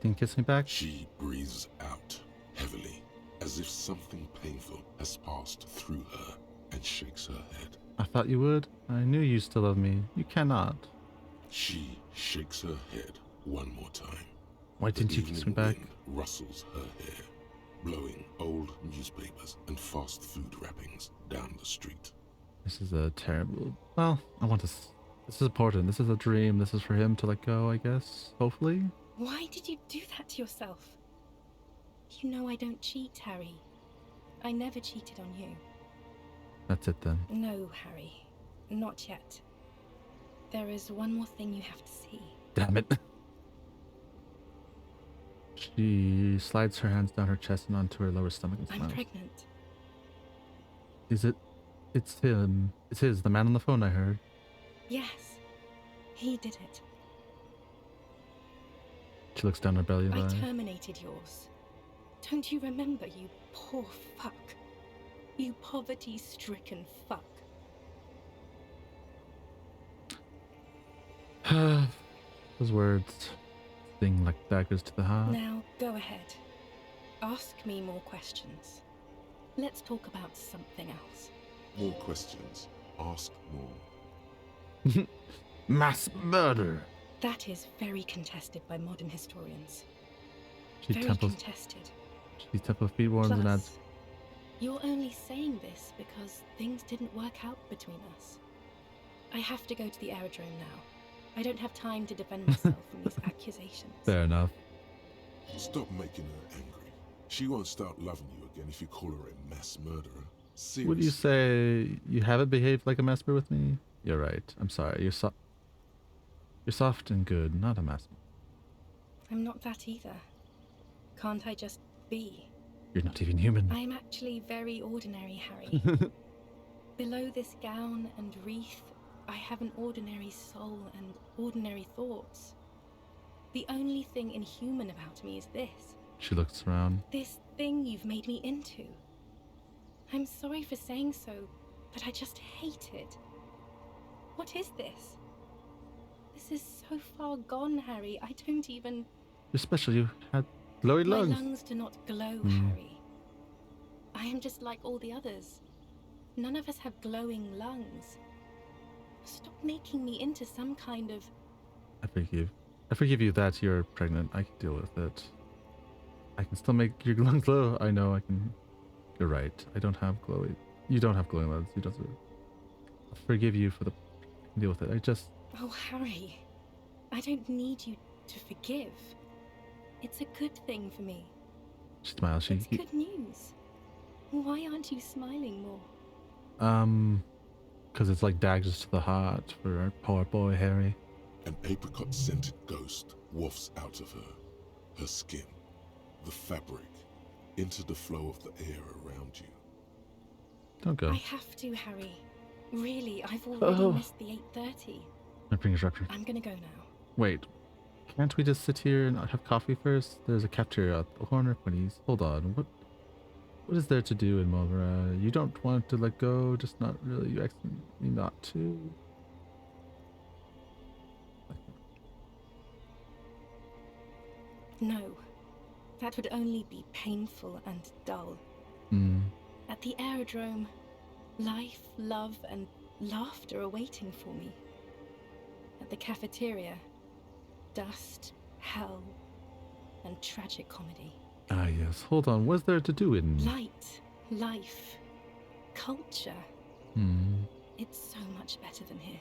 Didn't kiss me back? She breathes out heavily, as if something painful has passed through her, and shakes her head. I thought you would. I knew you still love me. You cannot. She shakes her head one more time. Why didn't you kiss me back? Wind rustles her hair, blowing old newspapers and fast food wrappings down the street. This is a terrible... Well, I want to... This is important. This is a dream. This is for him to let go, I guess. Hopefully. Why did you do that to yourself? You know I don't cheat, Harry. I never cheated on you. That's it then. No, Harry. Not yet. There is one more thing you have to see. Damn it. She slides her hands down her chest and onto her lower stomach and I'm smiles. pregnant. Is it? It's him. It's his, the man on the phone I heard. Yes. He did it. She looks down her belly. I terminated yours. Don't you remember, you poor fuck? You poverty-stricken fuck. Those words sting like daggers to the heart. Now, go ahead. Ask me more questions. Let's talk about something else. More questions. Ask more. Mass murder. That is very contested by modern historians. She Very temples. contested. She temple feet warms and adds. Plus, you're only saying this because things didn't work out between us. I have to go to the aerodrome now. I don't have time to defend myself from these accusations. Fair enough. Stop making her angry. She won't start loving you again if you call her a mass murderer. Seriously. Would you say you haven't behaved like a mesmer with me? You're right. I'm sorry. You're soft and good, not a mesmer. I'm not that either. Can't I just be? You're not even human. I'm actually very ordinary, Harry. Below this gown and wreath, I have an ordinary soul and ordinary thoughts. The only thing inhuman about me is this. She looks around. This thing you've made me into. I'm sorry for saying so, but I just hate it. What is this? This is so far gone, Harry. I don't even... You're special. You had glowy My lungs. lungs do not glow, Hmm. Harry. I am just like all the others. None of us have glowing lungs. Stop making me into some kind of... I forgive you that you're pregnant. I can deal with it. I can still make your lungs glow. I know I can. You're right. I don't have glowy. You don't have glowing lungs. You don't. I forgive you for the. I can deal with it. I just. Oh, Harry. I don't need you to forgive. It's a good thing for me. She smiles. It's good news. Why aren't you smiling more? Because it's like daggers to the heart for our poor boy Harry. An apricot-scented ghost wafts out of her, her skin, the fabric, into the flow of the air around you. Don't go. I have to, Harry. Really, I've already missed the 8:30. My fingers ruptured. I'm gonna go now. Wait, can't we just sit here and have coffee first? There's a cafeteria at the corner, please. Hold on. What is there to do in Mulvera? You don't want to let go, just not really. You ask me not to. No, that would only be painful and dull. At the aerodrome, life, love, and laughter are waiting for me. At the cafeteria, dust, hell, and tragic comedy. Ah, yes. Hold on. What's there to do in... Light, life, culture. It's so much better than here.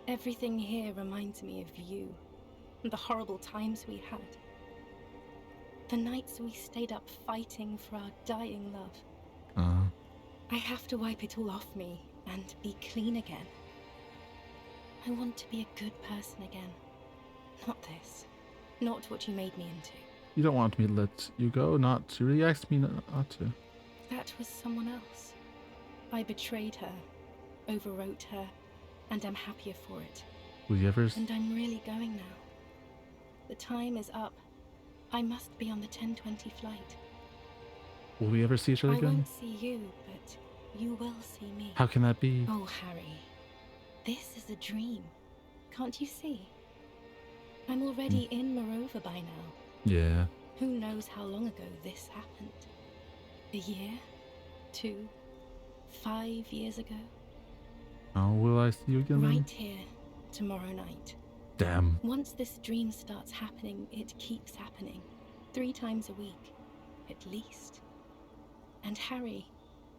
Everything here reminds me of you, and the horrible times we had. The nights we stayed up fighting for our dying love. I have to wipe it all off me and be clean again. I want to be a good person again. Not this. Not what you made me into. You don't want me to let you go? Not to. You asked me not to. That was someone else. I betrayed her, overwrote her, and I'm happier for it. Will you ever... And I'm really going now. The time is up. I must be on the 10:20 flight. Will we ever see each other I again? won't see you, but you will see me. How can that be? Oh, Harry. This is a dream. Can't you see? I'm already in Morova by now. Yeah. Who knows how long ago this happened? A year? 2? 5 years ago? Oh, will I see you again then? Right here, tomorrow night. Damn. Once this dream starts happening, it keeps happening. 3 times a week, at least. And Harry,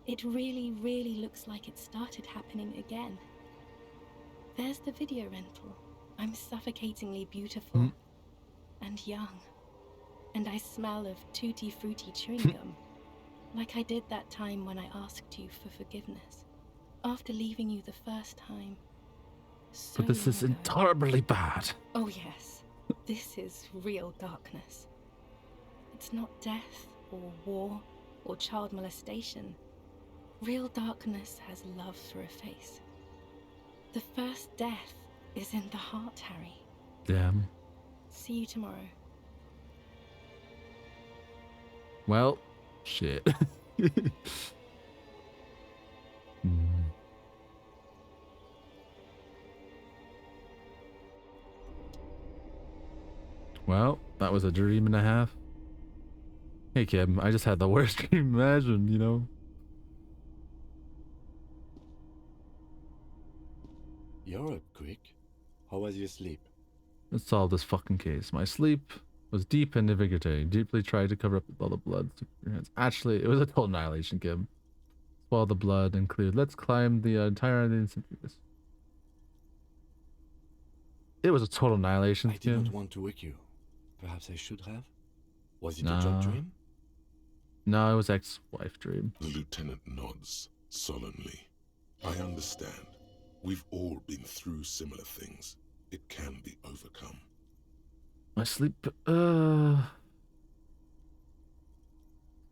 it really, really looks like it started happening again. There's the video rental. I'm suffocatingly beautiful and young. And I smell of tutti frutti chewing gum, like I did that time when I asked you for forgiveness. After leaving you the first time. So But this is long ago. intolerably bad. Oh yes, this is real darkness. It's not death or war or child molestation. Real darkness has love for a face. The first death is in the heart, Harry. Damn. See you tomorrow. Well, shit. Well, that was a dream and a half. Hey, Kim, I just had the worst dream imagined, you know? You're up quick. How was your sleep? Let's solve this fucking case. My sleep was deep and invigorating. Deeply tried to cover up all the blood. Actually, it was a total annihilation, Kim. Swallow the blood and clear. Let's climb the entire island. It was a total annihilation, I Kim. didn't want to wake you. Perhaps I should have? Was it a job dream? No, it was ex-wife dream. The lieutenant nods solemnly. I understand. We've all been through similar things. It can be overcome. My sleep, Swallow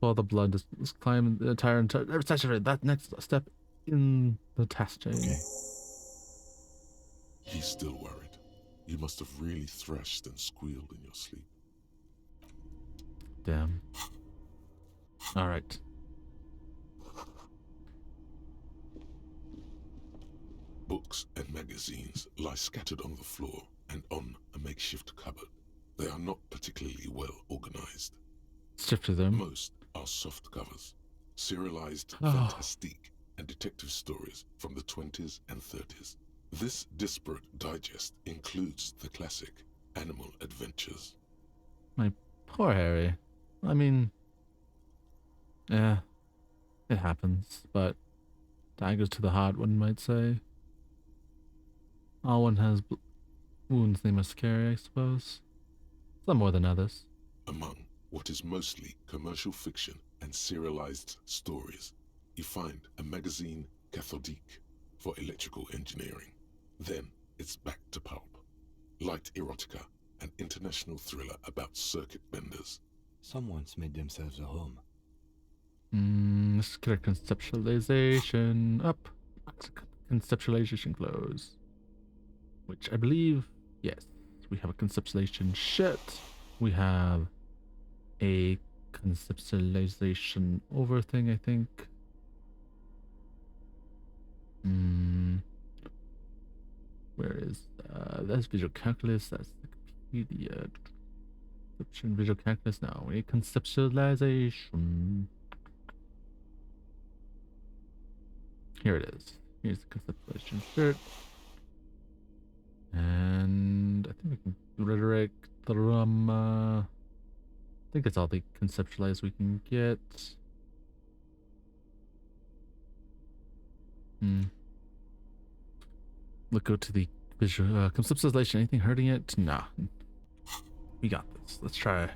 the blood. Let's climb the entire that next step in the task chain. Okay. He's still worried. You must have really thrashed and squealed in your sleep. Damn. All right. Books and magazines lie scattered on the floor and on a makeshift cupboard. They are not particularly well organized. Sift through them. Most are soft covers, serialized Oh. fantastique and detective stories from the 20s and 30s. This disparate digest includes the classic Animal Adventures. My poor Harry. I mean, yeah, it happens, but daggers to the heart, one might say. All one has wounds they must carry, I suppose. Some more than others. Among what is mostly commercial fiction and serialized stories, you find a magazine cathodique for electrical engineering. Then it's back to pulp. Light erotica, an international thriller about circuit benders. Someone's made themselves a home. Let's get a conceptualization up. Conceptualization close. Which I believe, yes, we have a conceptualization shit. We have a conceptualization over thing, I think. Where is that's visual calculus, that's Wikipedia. Conception, visual calculus, now we need conceptualization. Here it is. Here's the conceptualization shirt. And I think we can rhetoric, drama. I think it's all the conceptualized we can get. Look, go to the visual conceptualization. Anything hurting it? Nah. We got this. Let's try. I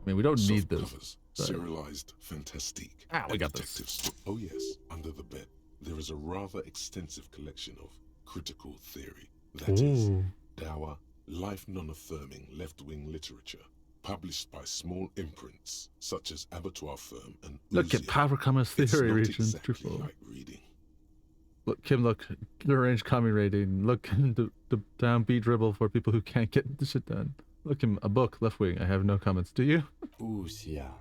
mean, we don't need this. Covers, serialized fantastique. We got this. Oh yes, under the bed there is a rather extensive collection of critical theory. That is dour, life non-affirming left-wing literature, published by small imprints such as Abattoir Firm and Look at Power Commerce Theory regions. Truthful. Like reading. Look, Kim, look, arrange commie rating. Look, the downbeat dribble for people who can't get the shit done. Look, Kim, a book, left wing. I have no comments. Do you? Ooh, Sia.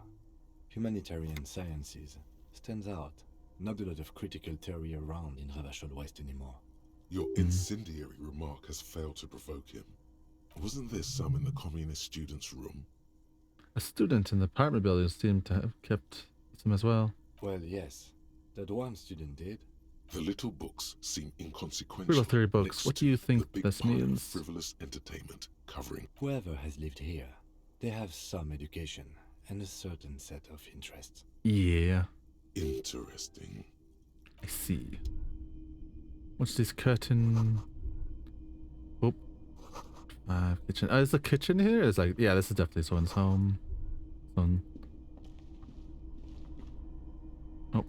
Humanitarian sciences stands out. Not a lot of critical theory around in Ravachol West anymore. Your incendiary remark has failed to provoke him. Wasn't there some in the communist student's room? A student in the apartment building seemed to have kept some as well. Well, yes. That one student did. The little books seem inconsequential. Critical theory books. What do you think this pile of means? Frivolous entertainment covering. Whoever has lived here, they have some education and a certain set of interests. Yeah. Interesting. I see. What's this curtain? Oh. Kitchen. Oh, is the kitchen here? It's like, yeah, this is definitely someone's home. Oh,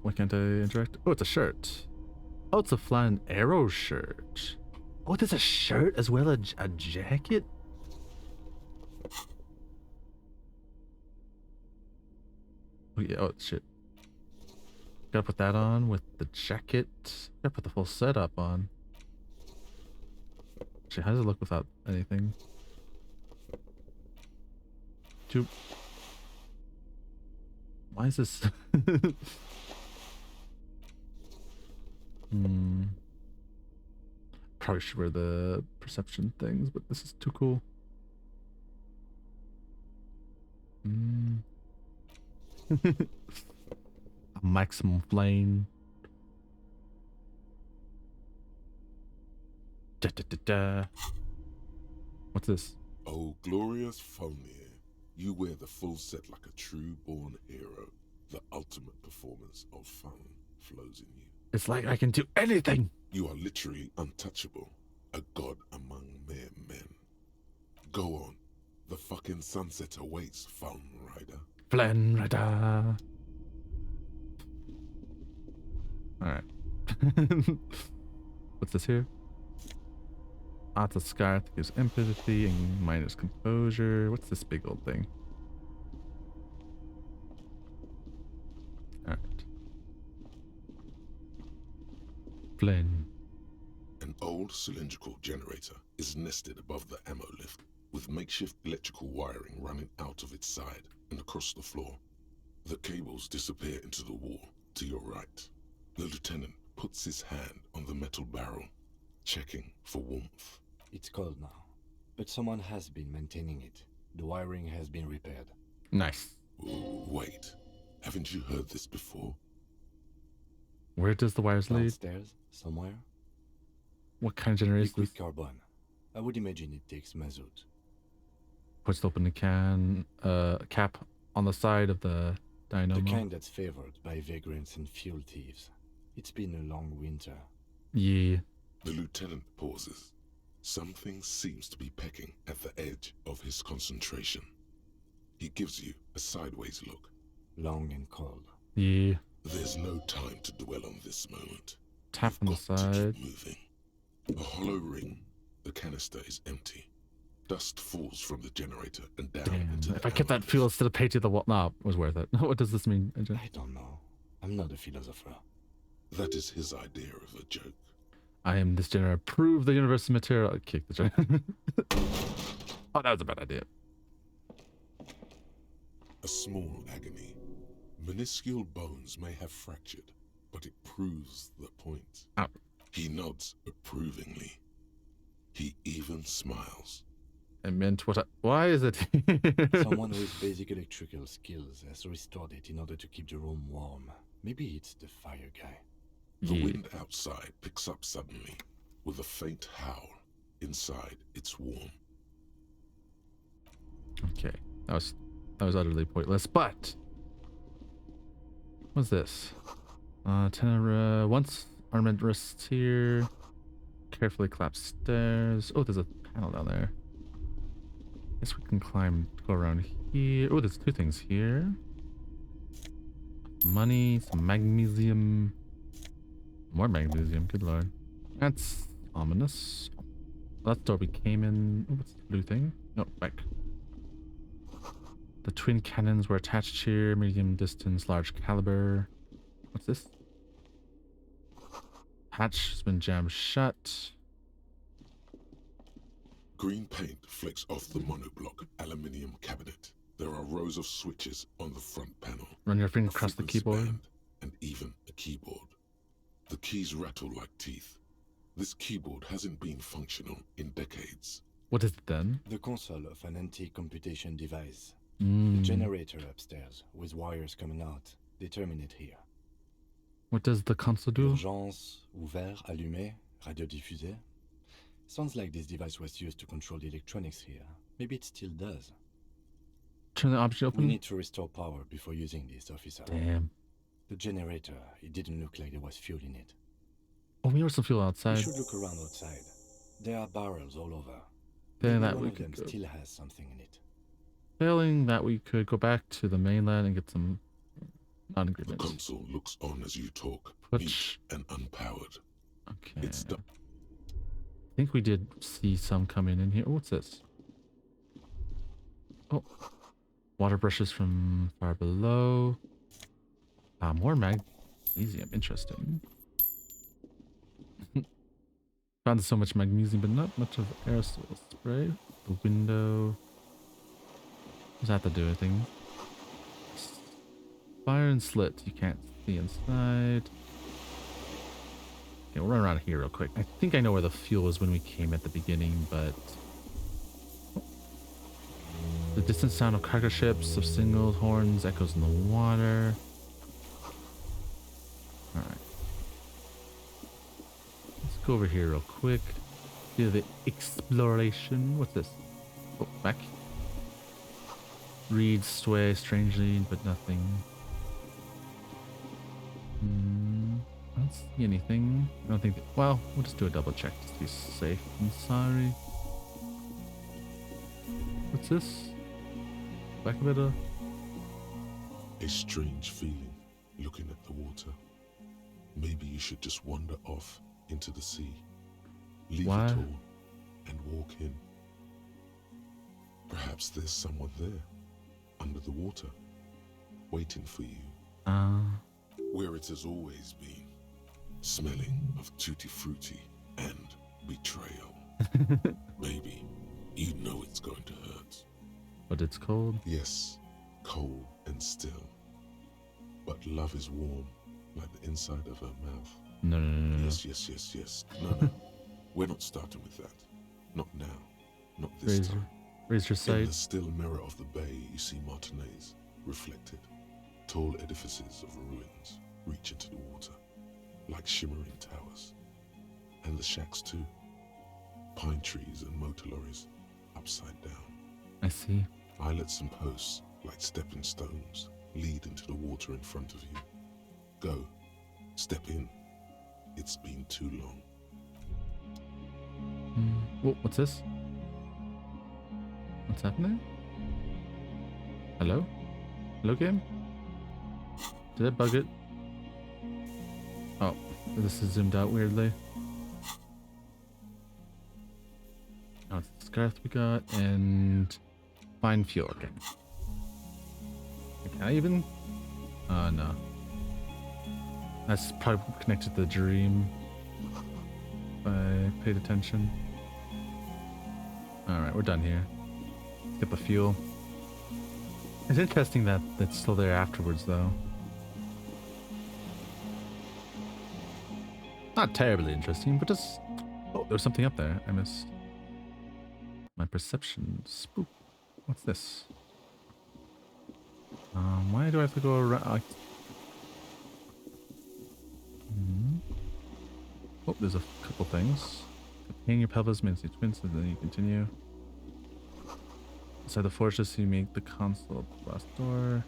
why can't I interact? Oh, it's a shirt. Oh, it's a flying arrow shirt. Oh, there's a shirt as well as a jacket? Oh, yeah. Oh, shit. Gotta put that on with the jacket. Gotta put the full setup on. Actually, how does it look without anything? Why is this? Probably should wear the perception things, but this is too cool. A maximum flame. What's this? Oh, glorious Faunir, you wear the full set like a true-born hero. The ultimate performance of fun flows in you. It's like I can do anything! You are literally untouchable. A god among mere men. Go on. The fucking sunset awaits, Faun Rider. Flen Rider. Alright. What's this here? Art of Scar gives empathy and minus composure. What's this big old thing? Alright. Flen. An old cylindrical generator is nested above the ammo lift, with makeshift electrical wiring running out of its side and across the floor. The cables disappear into the wall to your right. The lieutenant puts his hand on the metal barrel, checking for warmth. It's cold now, but someone has been maintaining it. The wiring has been repaired. Nice. Wait, haven't you heard this before? Where does the wires lead? Downstairs, somewhere. What kind of generator is Liquid this? carbon. I would imagine it takes mazout. Puts open the can, cap on the side of the dynamo. The kind that's favored by vagrants and fuel thieves. It's been a long winter. Yeah. The lieutenant pauses. Something seems to be pecking at the edge of his concentration. He gives you a sideways look. Long and cold. Yeah. There's no time to dwell on this moment. Tap on the side. Keep moving. A hollow ring. The canister is empty. Dust falls from the generator and down into If I kept that fuel instead of paid to the wall, no, it was worth it. What does this mean? I don't know. I'm not a philosopher. That is his idea of a joke. I am this generator. Prove the universe material. Kick the generator. Oh, that was a bad idea. A small agony. Minuscule bones may have fractured, but it proves the point. Ow. He nods approvingly. He even smiles. I meant what? Why is it? Someone with basic electrical skills has restored it in order to keep the room warm. Maybe it's the fire guy. The wind outside picks up suddenly, with a faint howl. Inside, it's warm. Okay, that was utterly pointless. But what's this? Tenor. Once armament rests here. Carefully collapse stairs. Oh, there's a panel down there. Guess we can climb, go around here. Oh, there's two things here. Money, some magnesium. More magnesium, good lord. That's ominous. That's the door we came in. Oh, what's the blue thing? No, back. The twin cannons were attached here. Medium distance, large caliber. What's this? Hatch has been jammed shut. Green paint flecks off the monoblock aluminium cabinet. There are rows of switches on the front panel. Run your finger across the keyboard. Band, and even a keyboard. The keys rattle like teeth. This keyboard hasn't been functional in decades. What is it then? The console of an anti-computation device. Mm. The generator upstairs, with wires coming out. They terminate here. What does the console do? Urgence, ouvert, allumé, radiodiffusé. Sounds like this device was used to control the electronics here. Maybe it still does. Turn the object open? We need to restore power before using this, officer. Damn. The generator, it didn't look like there was fuel in it. Oh, we have some fuel outside. We should look around outside. There are barrels all over. Failing Maybe that, one we of could them go. still has something in it. Failing that, we could go back to the mainland and get some The non-agreements. console looks on as you talk, Which- neat and unpowered. Okay. It's done. I think we did see some coming in here. Oh, what's this? Oh. Water brushes from far below. More magnesium. Interesting. Found so much magnesium, but not much of aerosol spray. The window. Does that have to do anything? Fire and slit. You can't see inside. Okay, we'll run around here real quick. I think I know where the fuel was when we came at the beginning, but... The distant sound of cargo ships, of signals, horns, echoes in the water. Alright. Let's go over here real quick. Do the exploration. What's this? Oh, back. Reeds sway strangely, but nothing. I don't see anything. I don't think that, well, we'll just do a double check just to be safe and sorry. What's this? Back a bit of... A strange feeling, looking at the water. Maybe you should just wander off into the sea. Leave Why? it all and walk in. Perhaps there's someone there, under the water, waiting for you. Where it has always been, smelling of tutti frutti and betrayal. Maybe you know it's going to hurt. But it's cold? Yes, cold and still. But love is warm, like the inside of her mouth. No. Yes. No. We're not starting with that. Not now. Not this Razor. time. Raise your In sight. the still mirror of the bay, you see Martinez reflected. Tall edifices of ruins reach into the water, like shimmering towers. And the shacks too. Pine trees and motor lorries, upside down. I see. Islets and posts, like stepping stones, lead into the water in front of you. Go. Step in. It's been too long. Whoa, what's this? What's happening? Hello? Hello, game? Did I bug it? Oh, this is zoomed out weirdly. Oh, it's the scarf we got, and find fuel. Okay. Can I even? No. That's probably connected to the dream. If I paid attention. Alright, we're done here. Let's get the fuel. It's interesting that that's still there afterwards, though. Not terribly interesting, but just... Oh, there's something up there I missed. My perception. Spook. What's this? Why do I have to go around? Oh, there's a couple things. Paying your pelvis means you twins, and then you continue. Inside the fortress, you make the console glass door.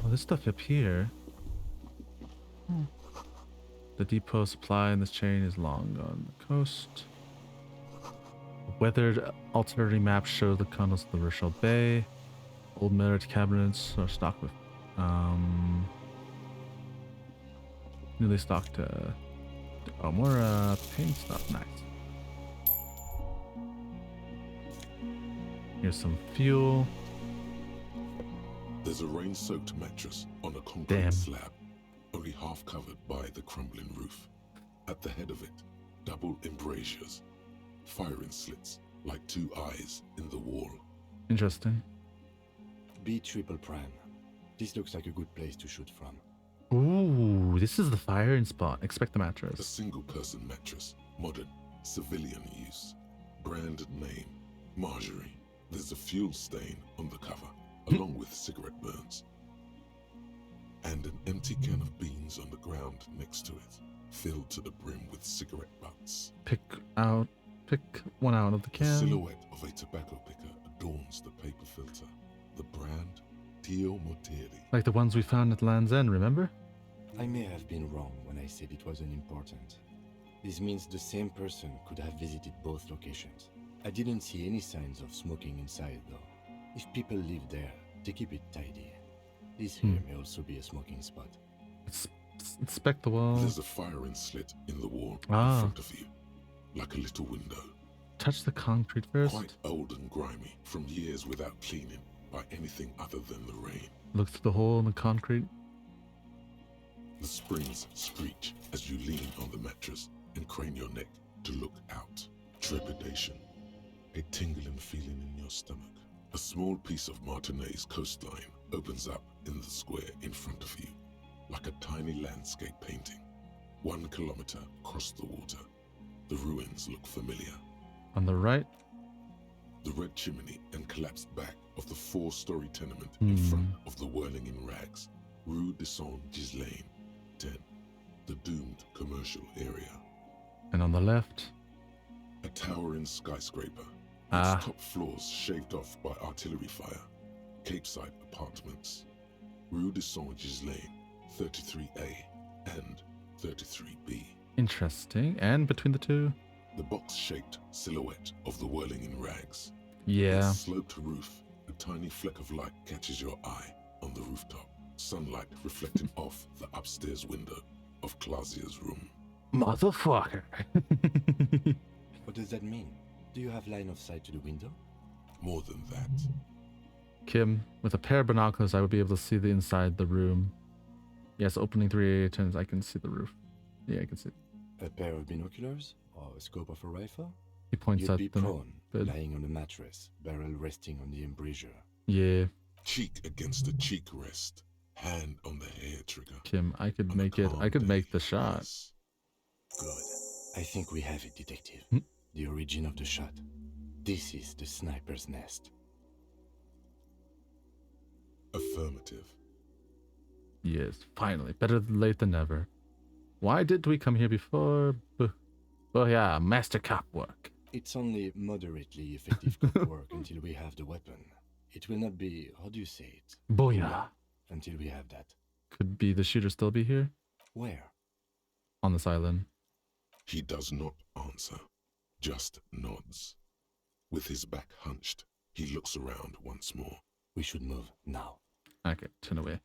Oh, this stuff up here. The depot supply in this chain is long on the coast. Weathered artillery maps show the condos of the Rochelle Bay. Old merit cabinets are stocked with newly stocked more paint stuff. Nice. Here's some fuel. There's a rain-soaked mattress on a concrete slab, only half covered by the crumbling roof. At the head of it, double embrasures, firing slits like two eyes in the wall. Interesting. B triple prime. This looks like a good place to shoot from. Ooh, this is the firing spot. Expect the A mattress. single-person mattress, modern, civilian use. Branded name, Marjorie. There's a fuel stain on the cover, along with cigarette burns. And an empty can of beans on the ground next to it, filled to the brim with cigarette butts. Pick one out of the The can. silhouette of a tobacco picker adorns the paper filter. The brand, Tio Mortieri. Like the ones we found at Land's End, remember? I may have been wrong when I said it wasn't important. This means the same person could have visited both locations. I didn't see any signs of smoking inside, though. If people live there, they keep it tidy. This here may also be a smoking spot. Inspect the wall. There's a firing slit in the wall in front of you, like a little window. Touch the concrete first. Quite old and grimy, from years without cleaning by anything other than the rain. Look through the hole in the concrete. The springs screech as you lean on the mattress and crane your neck to look out. Trepidation. A tingling feeling in your stomach. A small piece of Martinez coastline opens up in the square in front of you, like a tiny landscape painting. 1 kilometer across the water. The ruins look familiar. On the right. The red chimney and collapsed back of the 4-story tenement in front of the Whirling in Rags, Rue de Saint-Ghislain, 10, the doomed commercial area. And on the left. A towering skyscraper, its top floors shaved off by artillery fire. Capeside apartments, Rue de Saint-Ghislain, 33A and 33B. Interesting. And between the two? The box-shaped silhouette of the Whirling in Rags. Yeah. Its sloped roof, a tiny fleck of light catches your eye on the rooftop. Sunlight reflecting off the upstairs window of Clausia's room. Motherfucker. What does that mean? Do you have line of sight to the window? More than that. Kim, with a pair of binoculars, I would be able to see the inside the room. Yes, opening 3 turns, I can see the roof. Yeah, I can see. A pair of binoculars? Or a scope of a rifle? He points You'd at be the prone, bed. lying on a mattress, barrel resting on the embrasure. Yeah. Cheek against the cheek rest, hand on the hair trigger. Kim, I could make it. I could make the shot. Good. I think we have it, detective. the origin of the shot. This is the sniper's nest. Affirmative. Yes, finally. Better late than never. Why did we come here before? Oh yeah, master cop work. It's only moderately effective cop work until we have the weapon. It will not be, how do you say it? Booyah. Until we have that. Could be the shooter still be here? Where? On this island. He does not answer, just nods. With his back hunched, he looks around once more. We should move now. Okay, turn away.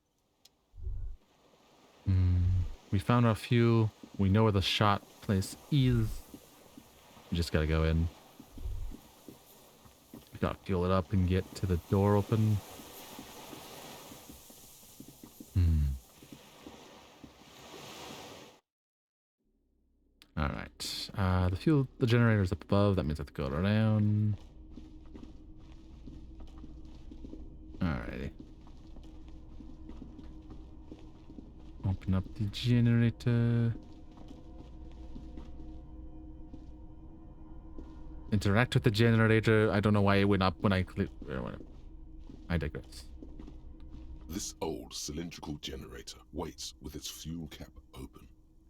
We found our fuel. We know where the shot place is. We just gotta go in. We gotta fuel it up and get to the door open. Alright. The generator's up above. That means I have to go around. Alrighty. Open up the generator. Interact with the generator. I don't know why it went up when I clicked. I digress. This old cylindrical generator waits with its fuel cap open.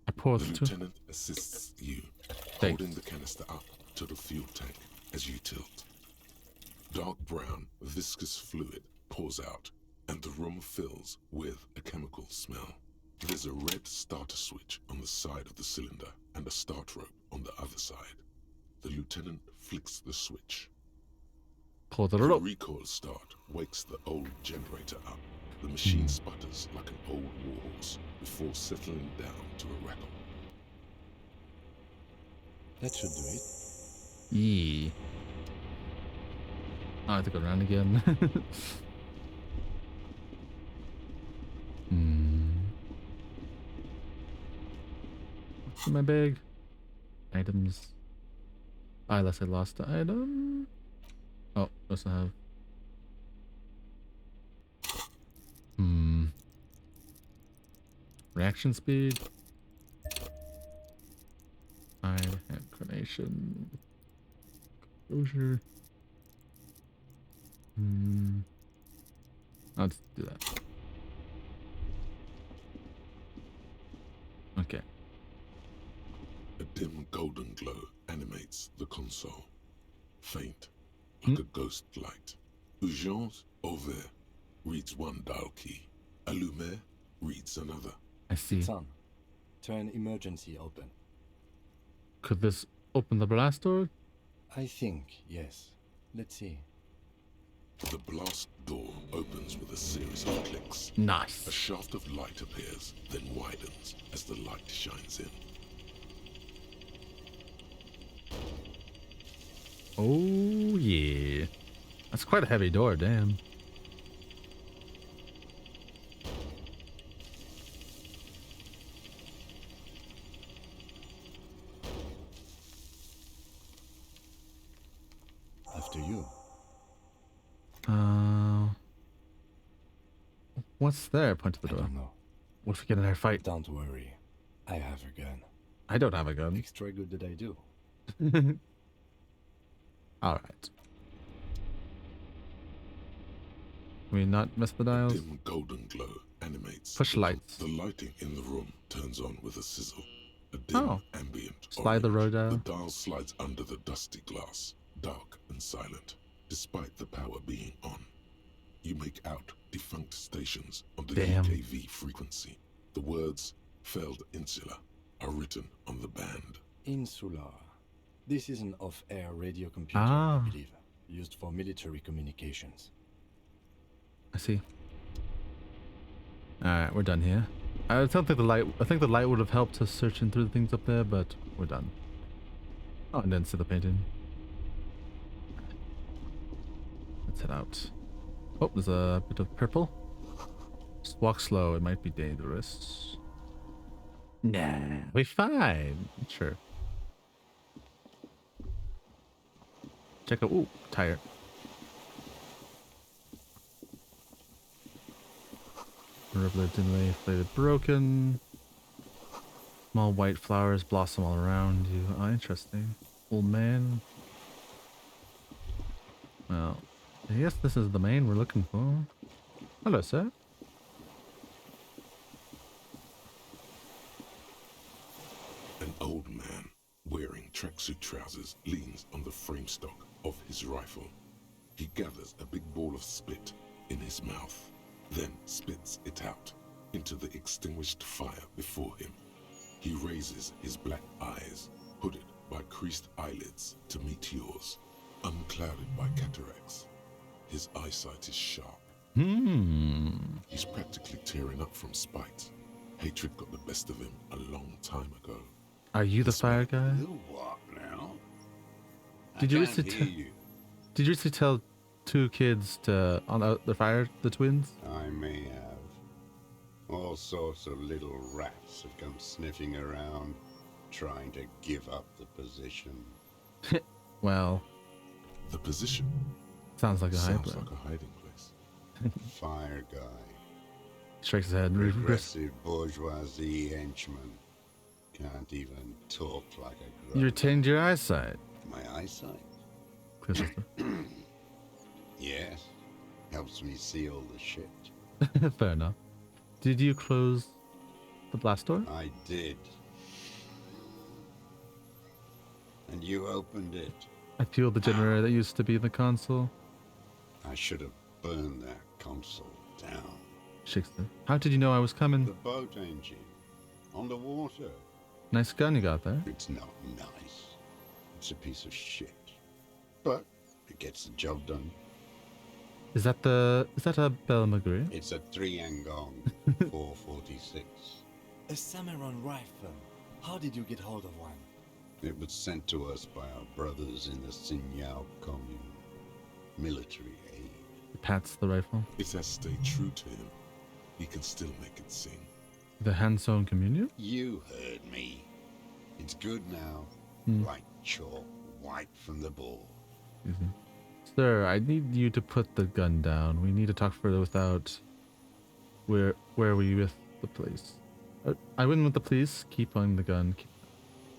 I pour the the lieutenant assists you, holding the canister up to the fuel tank as you tilt. Dark brown, viscous fluid pours out, and the room fills with a chemical smell. There's a red starter switch on the side of the cylinder and a start rope on the other side. The lieutenant flicks the switch. Pull the The rope. recoil start wakes the old generator up. The machine sputters like an old warhorse before settling down to a rattle. That should do it. Yeah. Oh, I have to go around again. What's in my bag? Items. Unless I lost the item. Oh, doesn't have. Reaction speed. Hand grenation. Closure. I'll just do that. Okay. A dim golden glow animates the console. Faint, like a ghost light. Urgence ouvert reads one dial key. Allumer reads another. I see. It's on. Turn emergency open. Could this open the blast door? I think, yes. Let's see. The blast door opens with a series of clicks. Nice. A shaft of light appears, then widens as the light shines in. Oh, yeah. That's quite a heavy door, damn. After you. What's there? Point to the door. I don't know. What if we get in our fight? Don't worry. I have a gun. I don't have a gun. Extra good that I do. Alright. Can we not miss the dials? A dim golden glow animates. Push lights. The lighting in the room turns on with a sizzle. A dim ambient Slide the road down. The dial slides under the dusty glass, dark and silent, despite the power being on. You make out defunct stations on the UKV frequency. The words "failed insula" are written on the band. Insula. This is an off-air radio computer, I believe, used for military communications. I see. Alright, we're done here. I don't think the light. I think the light would have helped us searching through the things up there, but we're done. Oh, and then see the painting. Let's head out. Oh, there's a bit of purple. Just walk slow. It might be dangerous. Nah, we're fine. Sure. Check out. Ooh, tire. Ribbler dimly faded broken. Small white flowers blossom all around you. Oh, interesting. Old man. Well, I guess this is the man we're looking for. Hello, sir. An old man wearing tracksuit trousers leans on the frame stock of his rifle. He gathers a big ball of spit in his mouth, then spits it out into the extinguished fire before him. He raises his black eyes, hooded by creased eyelids, to meet yours, unclouded by cataracts. His eyesight is sharp. He's practically tearing up from spite. Hatred got the best of him a long time ago. Are you the fire guy? You what now? Did you I recently can't hear you. Did you recently tell two kids to on the fire the twins? I may have. All sorts of little rats have come sniffing around, trying to give up the position. Well, the position sounds like a sounds hybrid. like a hiding place. Fire guy. Shakes his head. Progressive bourgeoisie henchman. Can't even talk like a grown. You retained your eyesight. My eyesight? Christopher. Yes. Helps me see all the shit. Fair enough. Did you close the blast door? I did. And you opened it. I fueled the generator that used to be in the console. I should have burned that console down. Shakespeare. How did you know I was coming? The boat engine. On the water. Nice gun you got there. It's not nice. It's a piece of shit. But it gets the job done. Is that a Belle Marie? It's a 3-angong 446. A Samaron rifle. How did you get hold of one? It was sent to us by our brothers in the Sinyao commune. Military aid. He pats the rifle. It has stayed true to him. He can still make it sing. The hand-sewn communion? You heard me. It's good now. Like chalk, white from the ball. Sir, I need you to put the gun down. We need to talk further without... Where were you with the police? I went with the police. Keep on the gun.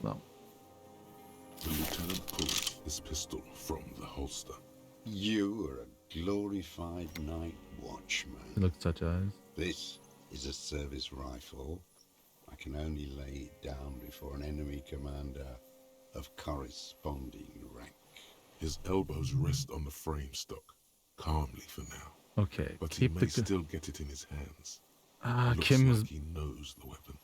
No. The lieutenant pulls his pistol from the holster. You are a glorified night watchman. He looks such eyes. This is a service rifle. I can only lay it down before an enemy commander of corresponding rank. His elbows rest on the frame stock, calmly for now. Okay, but he keep may the still get it in his hands. Looks Kim's... like he knows the weapon.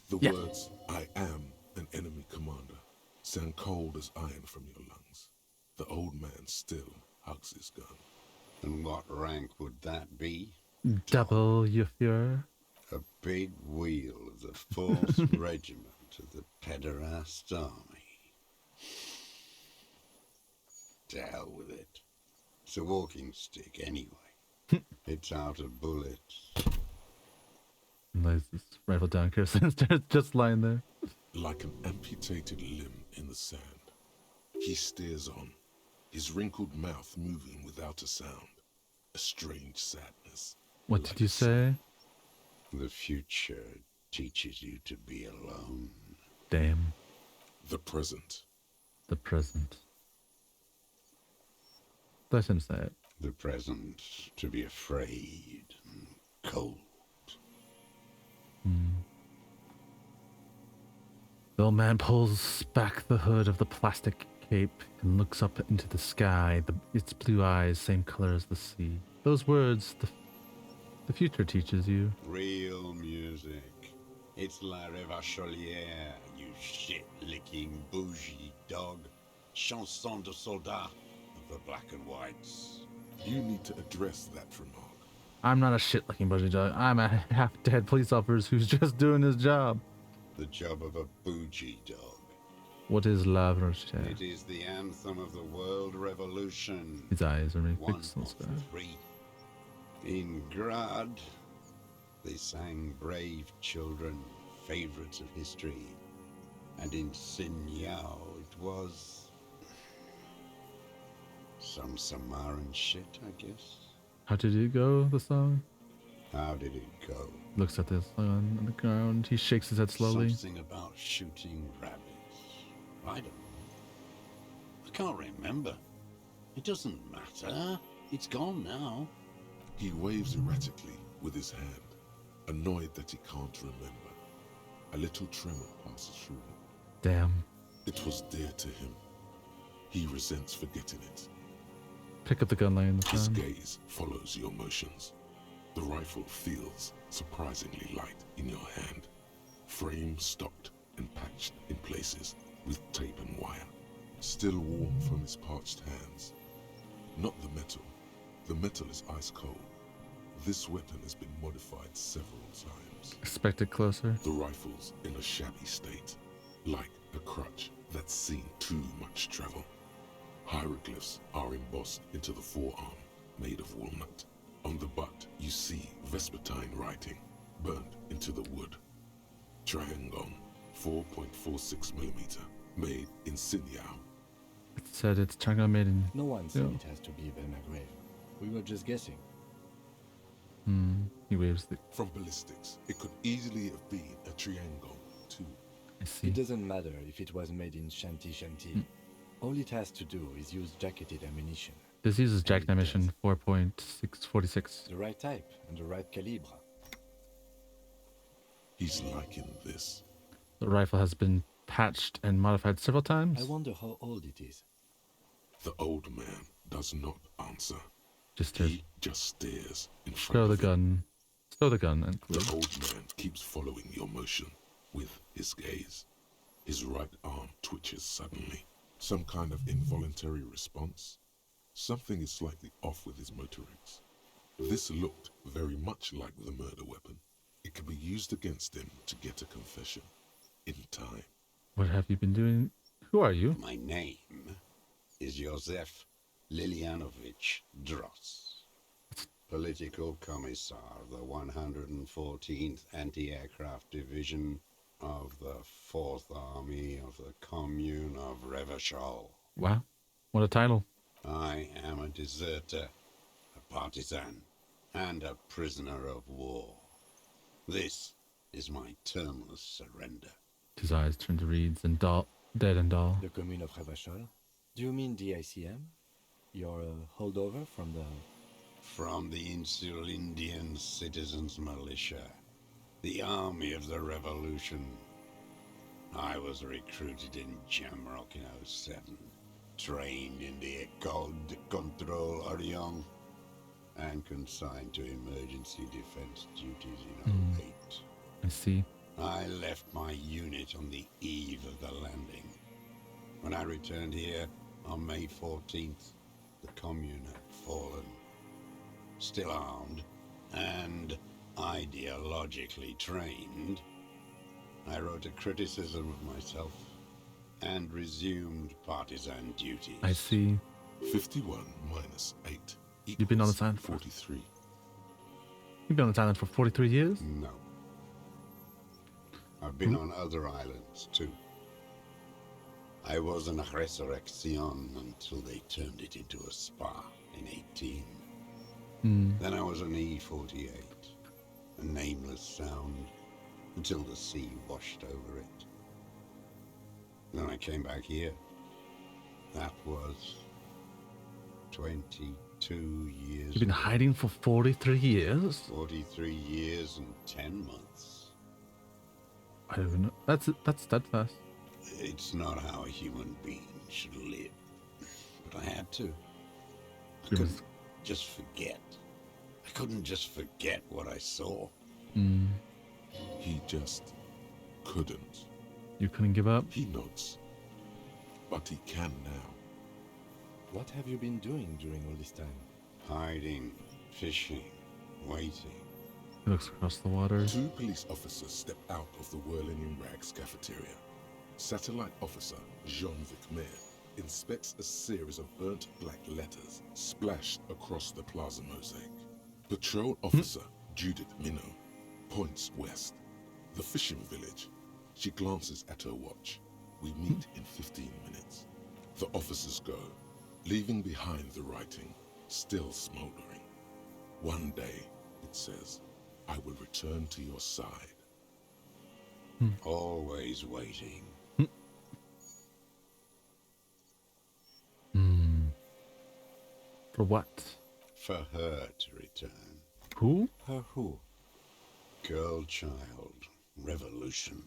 The Yeah. words, "I am an enemy commander," sound cold as iron from your lungs. The old man still hugs his gun. And what rank would that be? Double your Fuhrer. A big wheel of the 4th Regiment of the Pederast Army. To hell with it. It's a walking stick anyway. It's out of bullets. Lays this rifle down, Kirsten. Just lying there. Like an amputated limb in the sand. He stares on, his wrinkled mouth moving without a sound. A strange sadness. What did you say? The future teaches you to be alone. Damn. The present. The present. Let him say it. The present to be afraid and cold. The old man pulls back the hood of the plastic cape and looks up into the sky. Its blue eyes, same color as the sea. Those words, the future teaches you. Real music. It's La Revacholière, you shit-licking bougie dog. Chanson de soldat of the black and whites. You need to address that remark. I'm not a shit-looking bougie dog. I'm a half-dead police officer who's just doing his job. The job of a bougie dog. What is La Rochelle? It is the anthem of the world revolution. His eyes are really One fixed on the of sky. the 3. In Grad, they sang brave children, favorites of history. And in Sinyao, it was some Samaran shit, I guess. How did it go, the song? How did it go? Looks at this on the ground. He shakes his head slowly. Something about shooting rabbits. I don't know. I can't remember. It doesn't matter. It's gone now. He waves erratically with his hand, annoyed that he can't remember. A little tremor passes through him. Damn. It was dear to him. He resents forgetting it. Pick up the gun laying in the His sun. gaze follows your motions. The rifle feels surprisingly light in your hand. Frame stocked and patched in places with tape and wire. Still warm from his parched hands. Not the metal. The metal is ice cold. This weapon has been modified several times. Expect it closer. The rifle's in a shabby state, like a crutch that's seen too much travel. Hieroglyphs are embossed into the forearm, made of walnut. On the butt, you see Vespertine writing, burnt into the wood. Triangon, 4.46mm, made in Sinyao. It said it's Changa made in. No one said Yeah. it has to be Belmagrave. We were just guessing. He waves the. From ballistics, it could easily have been a Triangon, too. I see. It doesn't matter if it was made in Shanti. All it has to do is use jacketed ammunition. This uses jack ammunition 4.646. The right type and the right calibre. He's liking this. The rifle has been patched and modified several times. I wonder how old it is. The old man does not answer. Just He just stares in front throw of the him. gun. Throw the gun and The old man keeps following your motion with his gaze. His right arm twitches suddenly. Some kind of involuntary response. Something is slightly off with his motorics. This looked very much like the murder weapon. It could be used against him to get a confession. In time. What have you been doing? Who are you? My name is Josef Lilianovich Dross, Political Commissar of the 114th Anti-Aircraft Division of the 4th Army of the Commune of Revachol. Wow. What a title. I am a deserter, a partisan, and a prisoner of war. This is my termless surrender. His eyes turn to reeds and dead and dull. The commune of Revachol? Do you mean the ICM? Your holdover from the... From the Insular Indian Citizens Militia, the army of the revolution. I was recruited in Jamrock in 07, trained in the École de Contrôle Orient, and consigned to emergency defense duties in 08. I see. I left my unit on the eve of the landing. When I returned here on May 14th, the commune had fallen. Still armed and ideologically trained, I wrote a criticism of myself and resumed partisan duties. I see. 51 minus 8 You've been on the island 43. You've been on the island for 43 years? No. I've been on other islands, too. I was in Resurrection until they turned it into a spa in 18. Then I was an E-48, a nameless sound, until the sea washed over it. Then I came back here. That was 22 years. You've been hiding for 43 years? 43 years and 10 months. I don't know. That's steadfast. It's not how a human being should live. But I had to. I You couldn't just forget. I couldn't just forget what I saw. He just couldn't. You couldn't give up? He nods. But he can now. What have you been doing during all this time? Hiding, fishing, waiting. He looks across the water. 2 police officers step out of the Whirling in Rags cafeteria. Satellite officer Jean-Vic Mayer inspects a series of burnt black letters splashed across the plaza mosaic. Patrol officer Judith Minot points west. The fishing village. She glances at her watch. We meet in 15 minutes. The officers go, leaving behind the writing, still smoldering. One day, it says, I will return to your side. 嗯 Always waiting. 嗯 For what? For her to return. Who? Her who? Girl child. Revolution.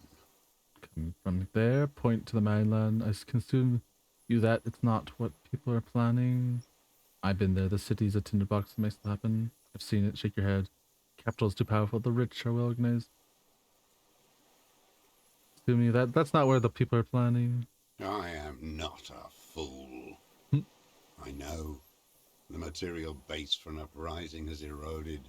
Come from there, point to the mainland. I consume you that it's not what people are planning. I've been there. The city's a tinderbox that makes it happen. I've seen it. Shake your head. Capital's too powerful. The rich are well organized. Assume you that that's not where the people are planning. I am not a fool. I know. The material base for an uprising has eroded.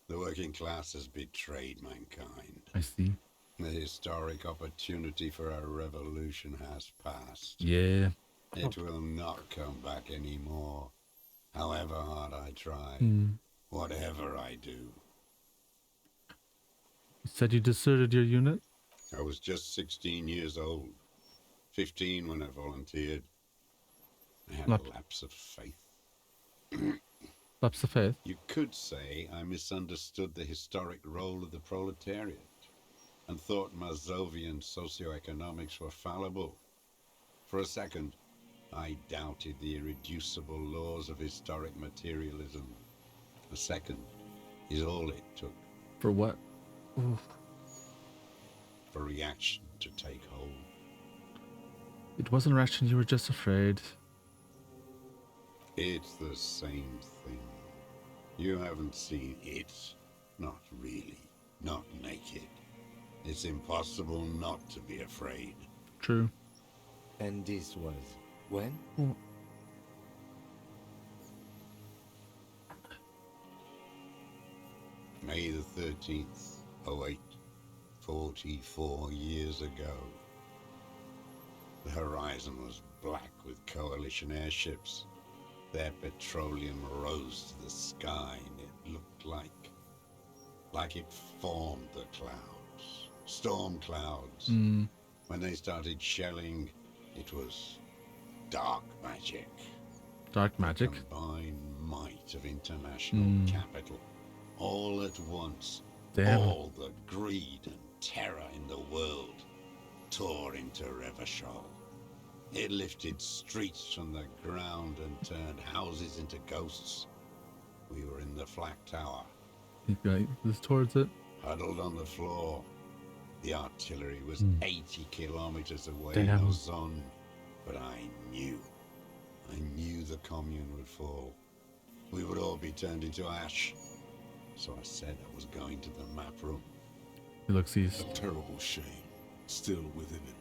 The working class has betrayed mankind. I see. The historic opportunity for a revolution has passed. Yeah. It will not come back anymore. However hard I try, whatever I do. You said you deserted your unit? I was just 16 years old. 15 when I volunteered. I had a lapse of faith. Lapse of faith? You could say I misunderstood the historic role of the proletariat and thought Mazovian socioeconomics were fallible. For a second, I doubted the irreducible laws of historic materialism. A second is all it took. For what? Oof. For reaction to take hold. It wasn't reaction, you were just afraid. It's the same thing. You haven't seen it. Not really. Not naked. It's impossible not to be afraid. True. And this was when? May the 13th, 08, 44 years ago. The horizon was black with coalition airships. Their petroleum rose to the sky and it looked like it formed the clouds. Storm clouds. When they started shelling, it was dark magic. Dark magic? The combined might of international capital. All at once. Damn. All the greed and terror in the world tore into Revachol. It lifted streets from the ground and turned houses into ghosts. We were in the flak tower. You got this towards it? Huddled on the floor. The artillery was 80 kilometers away Damn. in Ozon. But I knew the commune would fall. We would all be turned into ash. So I said I was going to the map room. He looks east. A terrible shame still within him.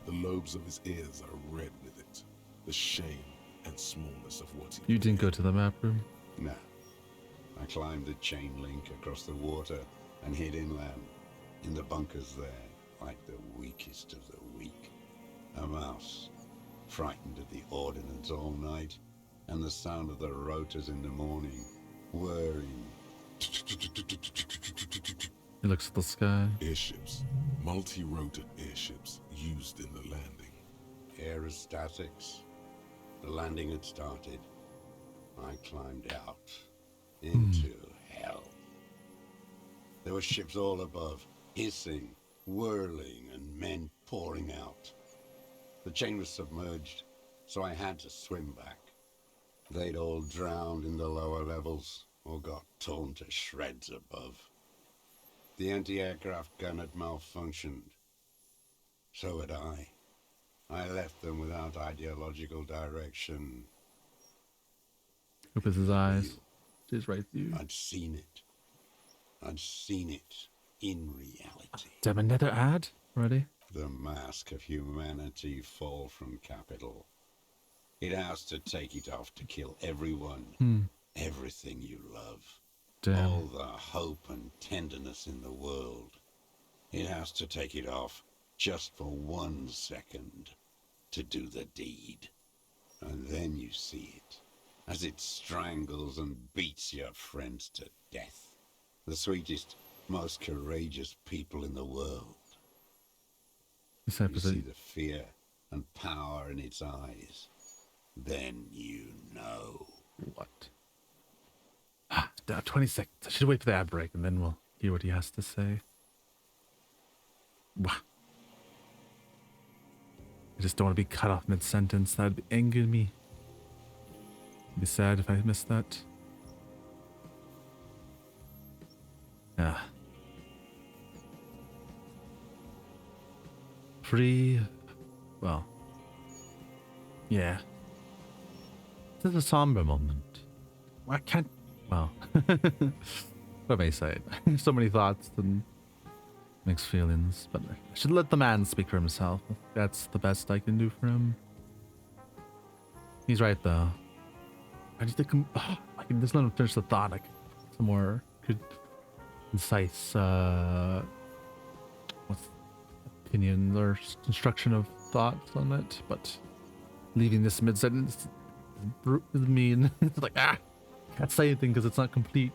The lobes of his ears are red with it. The shame and smallness of what he You didn't go to the map room? No. I climbed the chain link across the water and hid inland, in the bunkers there, like the weakest of the weak. A mouse, frightened at the ordnance all night, and the sound of the rotors in the morning, whirring. He looks at the sky. Airships, multi-rotored airships used in the landing. Aerostatics. The landing had started. I climbed out into hell. There were ships all above, hissing, whirling, and men pouring out. The chain was submerged, so I had to swim back. They'd all drowned in the lower levels, or got torn to shreds above. The anti-aircraft gun had malfunctioned. So had I. I left them without ideological direction. Opens his eyes. She's right there. I'd seen it. I'd seen it in reality. Damn, another ad? Ready? The mask of humanity fall from capital. It has to take it off to kill everyone. Everything you love. Damn. All the hope and tenderness in the world. It has to take it off just for 1 second to do the deed. And then you see it as it strangles and beats your friends to death. The sweetest, most courageous people in the world. You see the fear and power in its eyes. Then you know. What? 20 seconds. I should wait for the ad break and then we'll hear what he has to say. Wow. I just don't want to be cut off mid-sentence. That would anger me. Be sad if I missed that. Yeah. Free. Well. Yeah. This is a somber moment. I can't. Well. What may I say? So many thoughts and mixed feelings, but I should let the man speak for himself. That's the best I can do for him. He's right, though. I need to I can just let him finish the thought. I can some more good, concise, what's opinion or construction of thoughts on it, but leaving this mid-sentence is mean. It's like, can't say anything because it's not complete.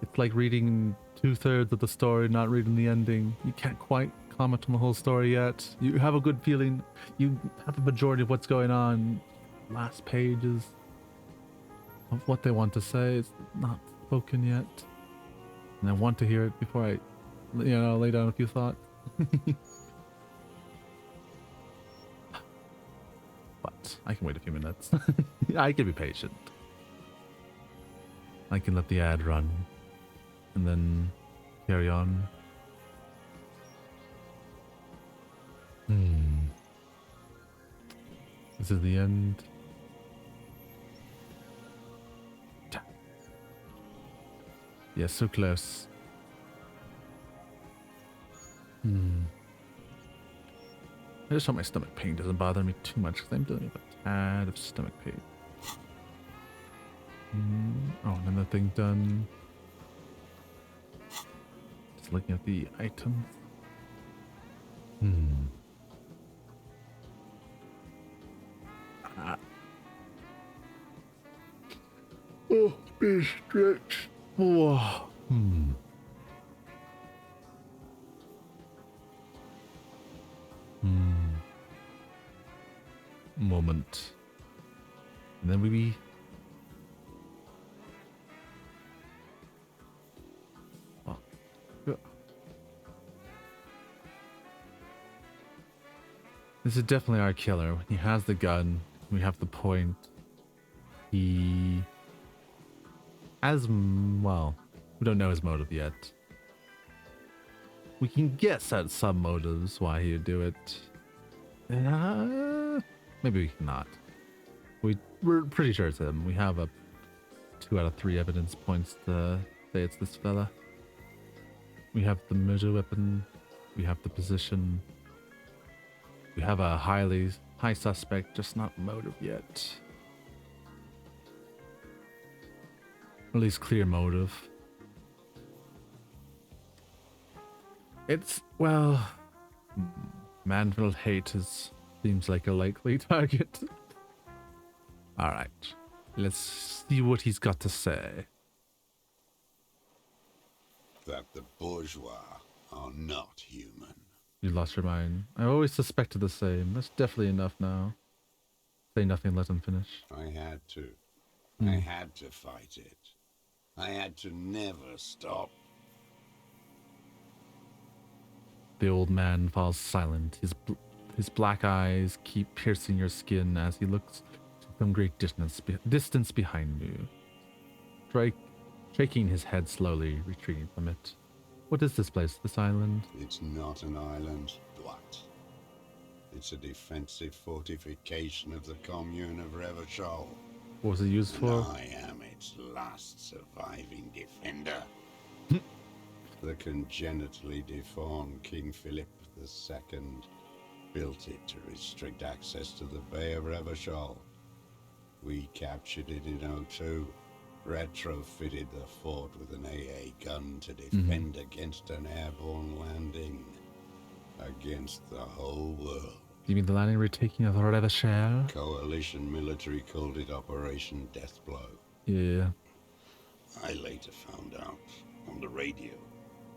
It's like reading 2/3 of the story, not reading the ending. You can't quite comment on the whole story yet. You have a good feeling. You have a majority of what's going on. Last pages of what they want to say is not spoken yet. And I want to hear it before I, lay down a few thoughts. But I can wait a few minutes. I can be patient. I can let the ad run and then carry on. This is the end. Yeah, so close. I just hope my stomach pain doesn't bother me too much because I'm dealing with a tad of stomach pain. Oh, another thing done. Just looking at the items. Oh, be stretched. Whoa. Moment. And then we This is definitely our killer. He has the gun. We have the point. He as well. We don't know his motive yet. We can guess at some motives why he would do it. Maybe we cannot. We're pretty sure it's him. We have a 2 out of 3 evidence points to say it's this fella. We have the murder weapon. We have the position. We have a high suspect, just not motive yet. At least clear motive. It's, well, man-filled hate seems like a likely target. Alright, let's see what he's got to say. That the bourgeois are not human. You lost your mind. I always suspected the same. That's definitely enough now. Say nothing, let him finish. I had to. I had to fight it. I had to never stop. The old man falls silent. His black eyes keep piercing your skin as he looks from great distance behind you. Shaking his head slowly, retreating from it. What is this place, this island? It's not an island, Dwight. It's a defensive fortification of the commune of Revachol. What was it used for? I am its last surviving defender. The congenitally deformed King Philip II built it to restrict access to the Bay of Revachol. We captured it in '02, retrofitted the fort with an AA gun to defend against an airborne landing. Against the whole world. You mean the landing retaking of Revachol? Coalition military called it Operation Deathblow. Yeah. I later found out on the radio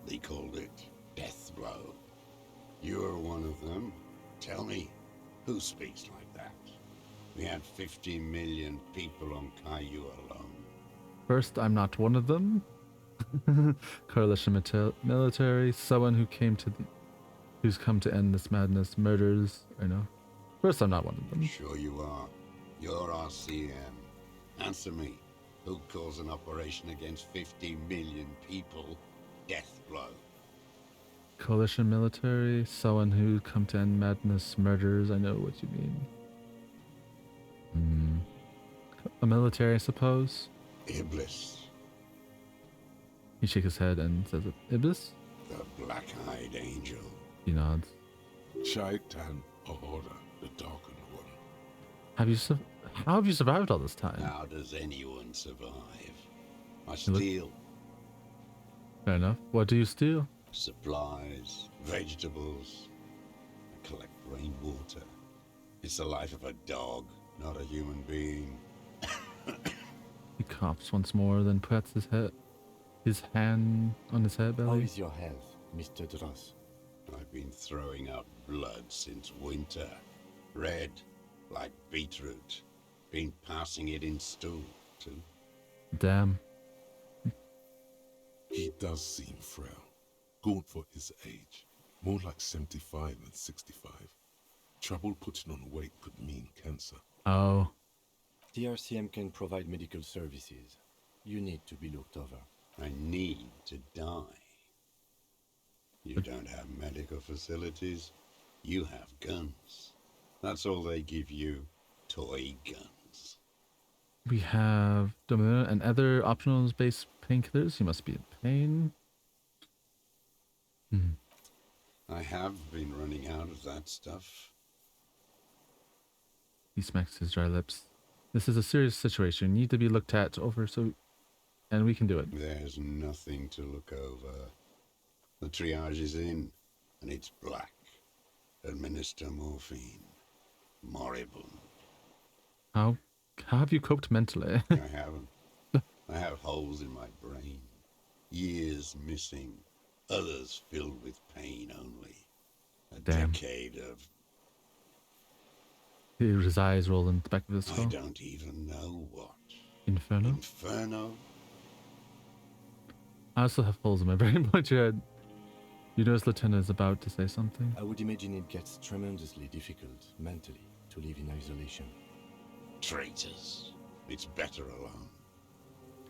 they called it Deathblow. You're one of them. Tell me, who speaks like that? We had 50 million people on Caillou alone. First, I'm not one of them. Coalition military, someone who's come to end this madness, murders, I know. First, I'm not one of them. Sure you are. You're RCM. Answer me. Who calls an operation against 50 million people death blow? Coalition military, someone who come to end madness, murders. I know what you mean. A military, I suppose. Iblis. He shakes his head and says, Iblis? The black-eyed angel. He nods. Shaitan Ahura, the darkened one. How have you survived all this time? How does anyone survive? I steal. Fair enough. What do you steal? Supplies, vegetables. I collect rainwater. It's the life of a dog, not a human being. He coughs once more, then puts his hand on his head belly. How is your health, Mr. Dross? I've been throwing up blood since winter. Red, like beetroot. Been passing it in stool, too. Damn. He does seem frail. Gaunt for his age. More like 75 than 65. Trouble putting on weight could mean cancer. Oh. The RCM can provide medical services. You need to be looked over. I need to die. You don't have medical facilities. You have guns. That's all they give you. Toy guns. We have Domino and other optional base painkillers. He must be in pain. I have been running out of that stuff. He smacks his dry lips. This is a serious situation. You need to be looked at over, and we can do it. There's nothing to look over. The triage is in, and it's black. Administer morphine. Moribund. How have you coped mentally? I haven't. I have holes in my brain. Years missing. Others filled with pain only. A decade of... His eyes roll in the back of his skull. I don't even know what. Inferno? Inferno? I also have holes in my brain, but your head. You notice Lieutenant is about to say something. I would imagine it gets tremendously difficult, mentally, to live in isolation. Traitors. It's better alone.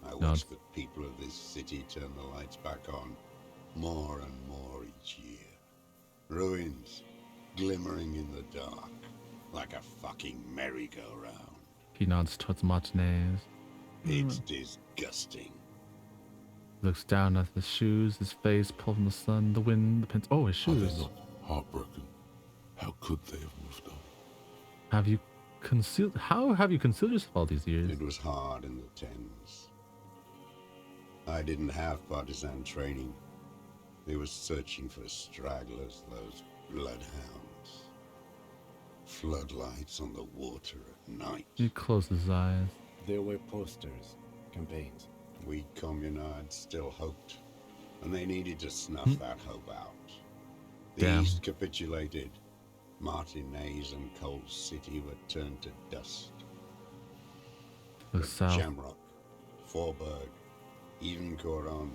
I watch the people of this city turn the lights back on more and more each year. Ruins, glimmering in the dark, like a fucking merry-go-round. He nods towards Martinez. It's disgusting. Looks down at his shoes, his face pulled from the sun, the wind, the pins. Oh, his shoes. Are they not heartbroken? How could they have moved on? How have you concealed yourself all these years? It was hard in the tens. I didn't have partisan training. They were searching for stragglers, those bloodhounds. Floodlights on the water at night. He closed his eyes. There were posters, campaigns. We communards still hoped, and they needed to snuff that hope out. The East capitulated. Martinez and Cold City were turned to dust. Look south. Shamrock, Forburg, even Coron,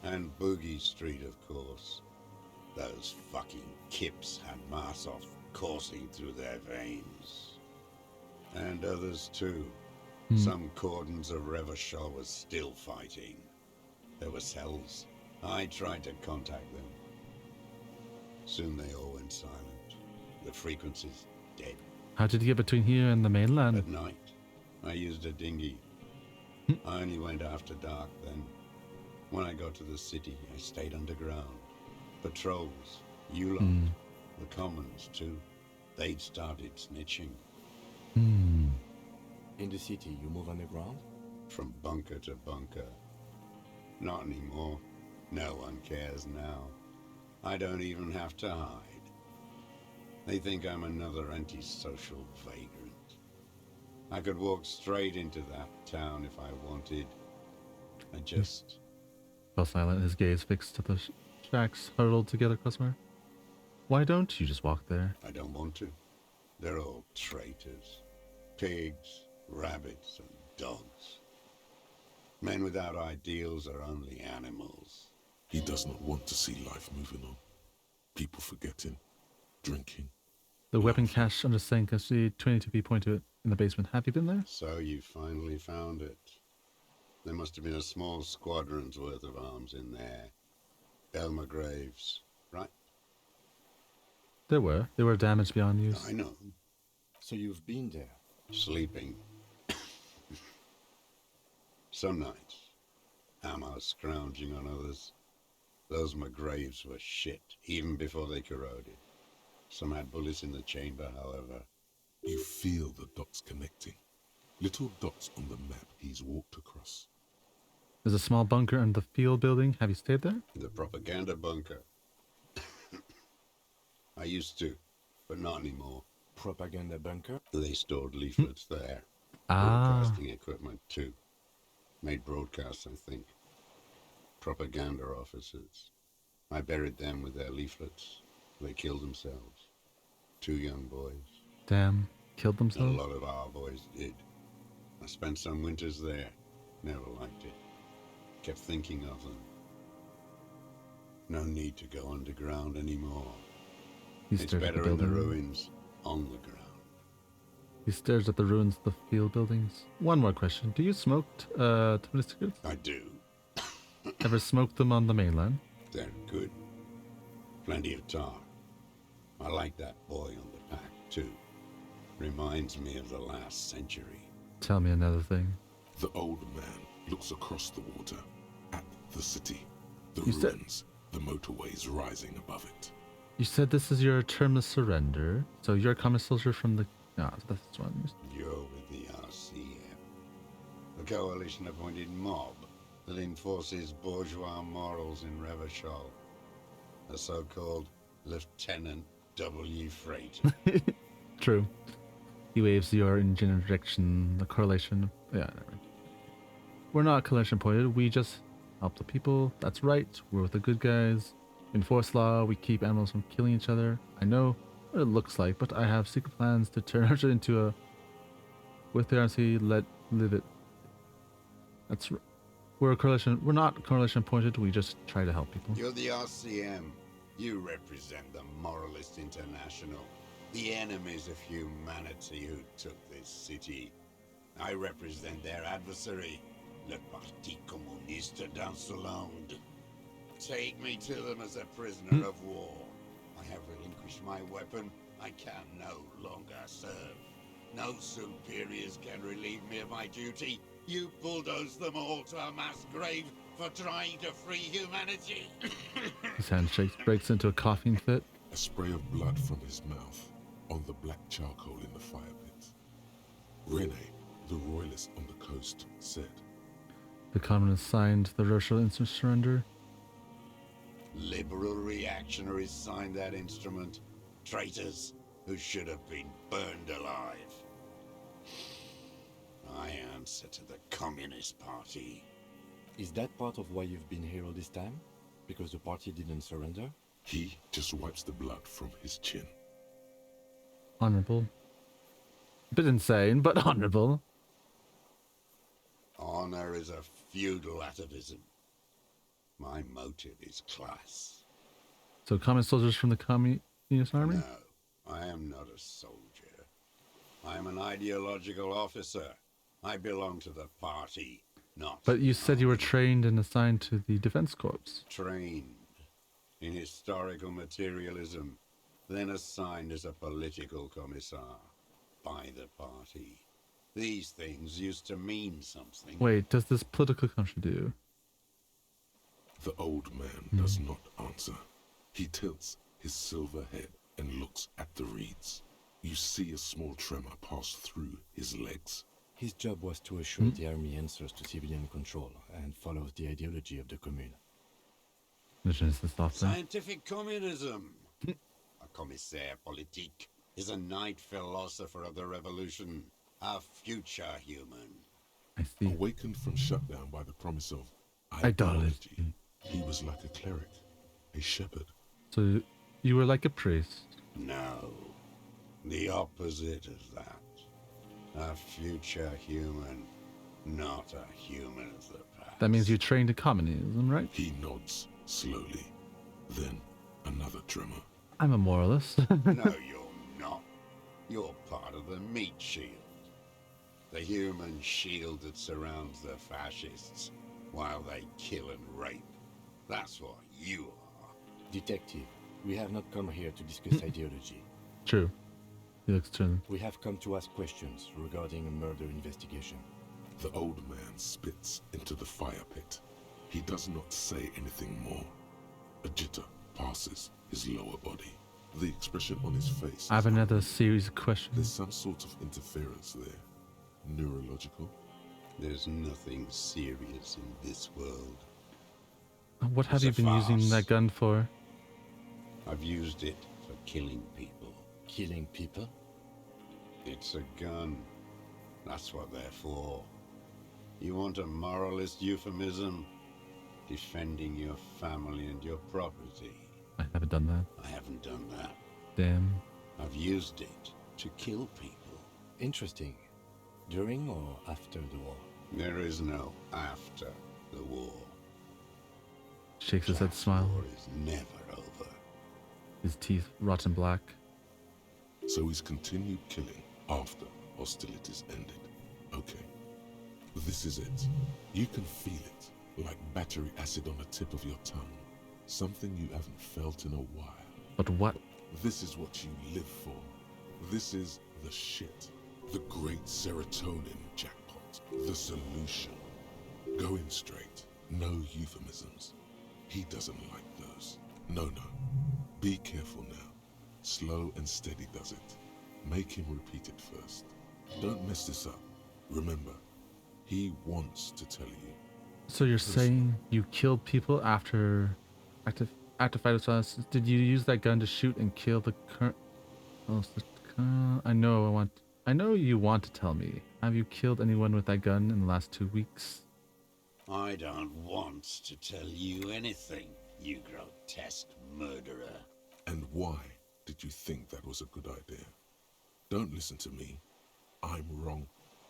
and Boogie Street, of course. Those fucking kips had Marsov coursing through their veins. And others too. Some cordons of Revachol was still fighting. There were cells. I tried to contact them. Soon they all went silent. The frequencies dead. How did you get between here and the mainland? At night, I used a dinghy. I only went after dark then. When I got to the city, I stayed underground. Patrols, you lot, the commons too. They'd started snitching. In the city, you move underground? From bunker to bunker. Not anymore. No one cares now. I don't even have to hide. They think I'm another antisocial vagrant. I could walk straight into that town if I wanted. I just... Fell silent, his gaze fixed to the shacks huddled together customer. Why don't you just walk there? I don't want to. They're all traitors. Pigs, rabbits, and dogs. Men without ideals are only animals. He does not want to see life moving on. People forgetting, drinking. The weapon cache on the sink, I see 22p point to it. in the basement. Have you been there? So you finally found it. There must have been a small squadron's worth of arms in there. Elmer Graves, right? There were. They were damaged beyond use. I know. So you've been there? Sleeping. Some nights. Ammo scrounging on others. Those McGraves were shit, even before they corroded. Some had bullets in the chamber, however. You feel the dots connecting. Little dots on the map he's walked across. There's a small bunker in the field building. Have you stayed there? The propaganda bunker. I used to, but not anymore. Propaganda bunker? They stored leaflets there. Ah. Broadcasting equipment, too. Made broadcasts, I think. Propaganda officers. I buried them with their leaflets. They killed themselves. 2 young boys. Damn. Killed A themselves? lot of our boys did. I spent some winters there. Never liked it. Kept thinking of them. No need to go underground anymore. He It's stared at the better in the building. ruins, on the ground. He stares at the ruins of the field buildings. One more question. Do you smoke tobacco cigarettes? I do. Ever smoked them on the mainland? They're good. Plenty of tar. I like that boy on the pack, too. Reminds me of the last century. Tell me another thing. The old man looks across the water at the city. The You said- ruins, the motorways rising above it. You said this is your termless surrender, so you're a common soldier from the... Ah, that's one. You're with the RCM. The coalition-appointed mob that enforces bourgeois morals in Revachol. The so-called Lieutenant W. Freighter. True. He waves your general direction, the correlation. Yeah, never mind. We're not coalition appointed, we just help the people. That's right, we're with the good guys. We enforce law, we keep animals from killing each other. I know what it looks like, but I have secret plans to turn it into a... With the RC, live it. That's... We're a coalition. We're not coalition appointed, we just try to help people. You're the RCM. You represent the Moralist International. The enemies of humanity who took this city. I represent their adversary, le Parti Communiste d'Insolande. Take me to them as a prisoner of war. I have relinquished my weapon. I can no longer serve. No superiors can relieve me of my duty. You bulldoze them all to a mass grave for trying to free humanity. His hand breaks into a coughing fit. A spray of blood from his mouth on the black charcoal in the fire pit. Rene, the royalist on the coast, said, The communists signed the Rochelle instant surrender. Liberal reactionaries signed that instrument. Traitors who should have been burned alive. I answer to the Communist Party. Is that part of why you've been here all this time? Because the party didn't surrender? He just wipes the blood from his chin. Honorable. A bit insane, but honorable. Honor is a feudal atavism. My motive is class. So common soldiers from the communist army? No, I am not a soldier. I am an ideological officer. I belong to the party, not... But you said you were trained and assigned to the defense corps. Trained in historical materialism, then assigned as a political commissar by the party. These things used to mean something. Wait, does this political country do? The old man does not answer. He tilts his silver head and looks at the reeds. You see a small tremor pass through his legs. His job was to assure the army answers to civilian control and follows the ideology of the commune. Scientific communism. A commissaire politique is a knight philosopher of the revolution, a future human. I see. Awakened from shutdown by the promise of Idolatry. he was like a cleric, a shepherd. So you were like a priest? No, the opposite of that. A future human, not a human of the past. That means you trained in communism, right? He nods slowly. Then another tremor. I'm a moralist. No, you're not. You're part of the meat shield. The human shield that surrounds the fascists while they kill and rape. That's what you are. Detective, we have not come here to discuss ideology. True. He looks turned. We have come to ask questions regarding a murder investigation. The old man spits into the fire pit. He does not say anything more. A jitter passes his lower body. The expression on his face. I have another series of questions. There's some sort of interference there. Neurological? There's nothing serious in this world. What have you been using that gun for? I've used it for killing people. Killing people? It's a gun. That's what they're for. You want a moralist euphemism? Defending your family and your property. I haven't done that. I haven't done that. Damn. I've used it to kill people. Interesting. During or after the war? There is no after the war. Shakes his head, smile. War is never over. His teeth rotten black. So he's continued killing after hostilities ended. Okay. This is it. You can feel it, like battery acid on the tip of your tongue. Something you haven't felt in a while. But what? This is what you live for. This is the shit. The great serotonin jackpot. The solution. Going straight. No euphemisms. He doesn't like those. No. Be careful now. Slow and steady does it. Make him repeat it first. Don't mess this up. Remember, he wants to tell you. So you're saying you killed people after active fighter sauce? Did you use that gun to shoot and kill the current? Oh, I know you want to tell me. Have you killed anyone with that gun in the last 2 weeks? I don't want to tell you anything, you grotesque murderer. And why did you think that was a good idea? Don't listen to me. I'm wrong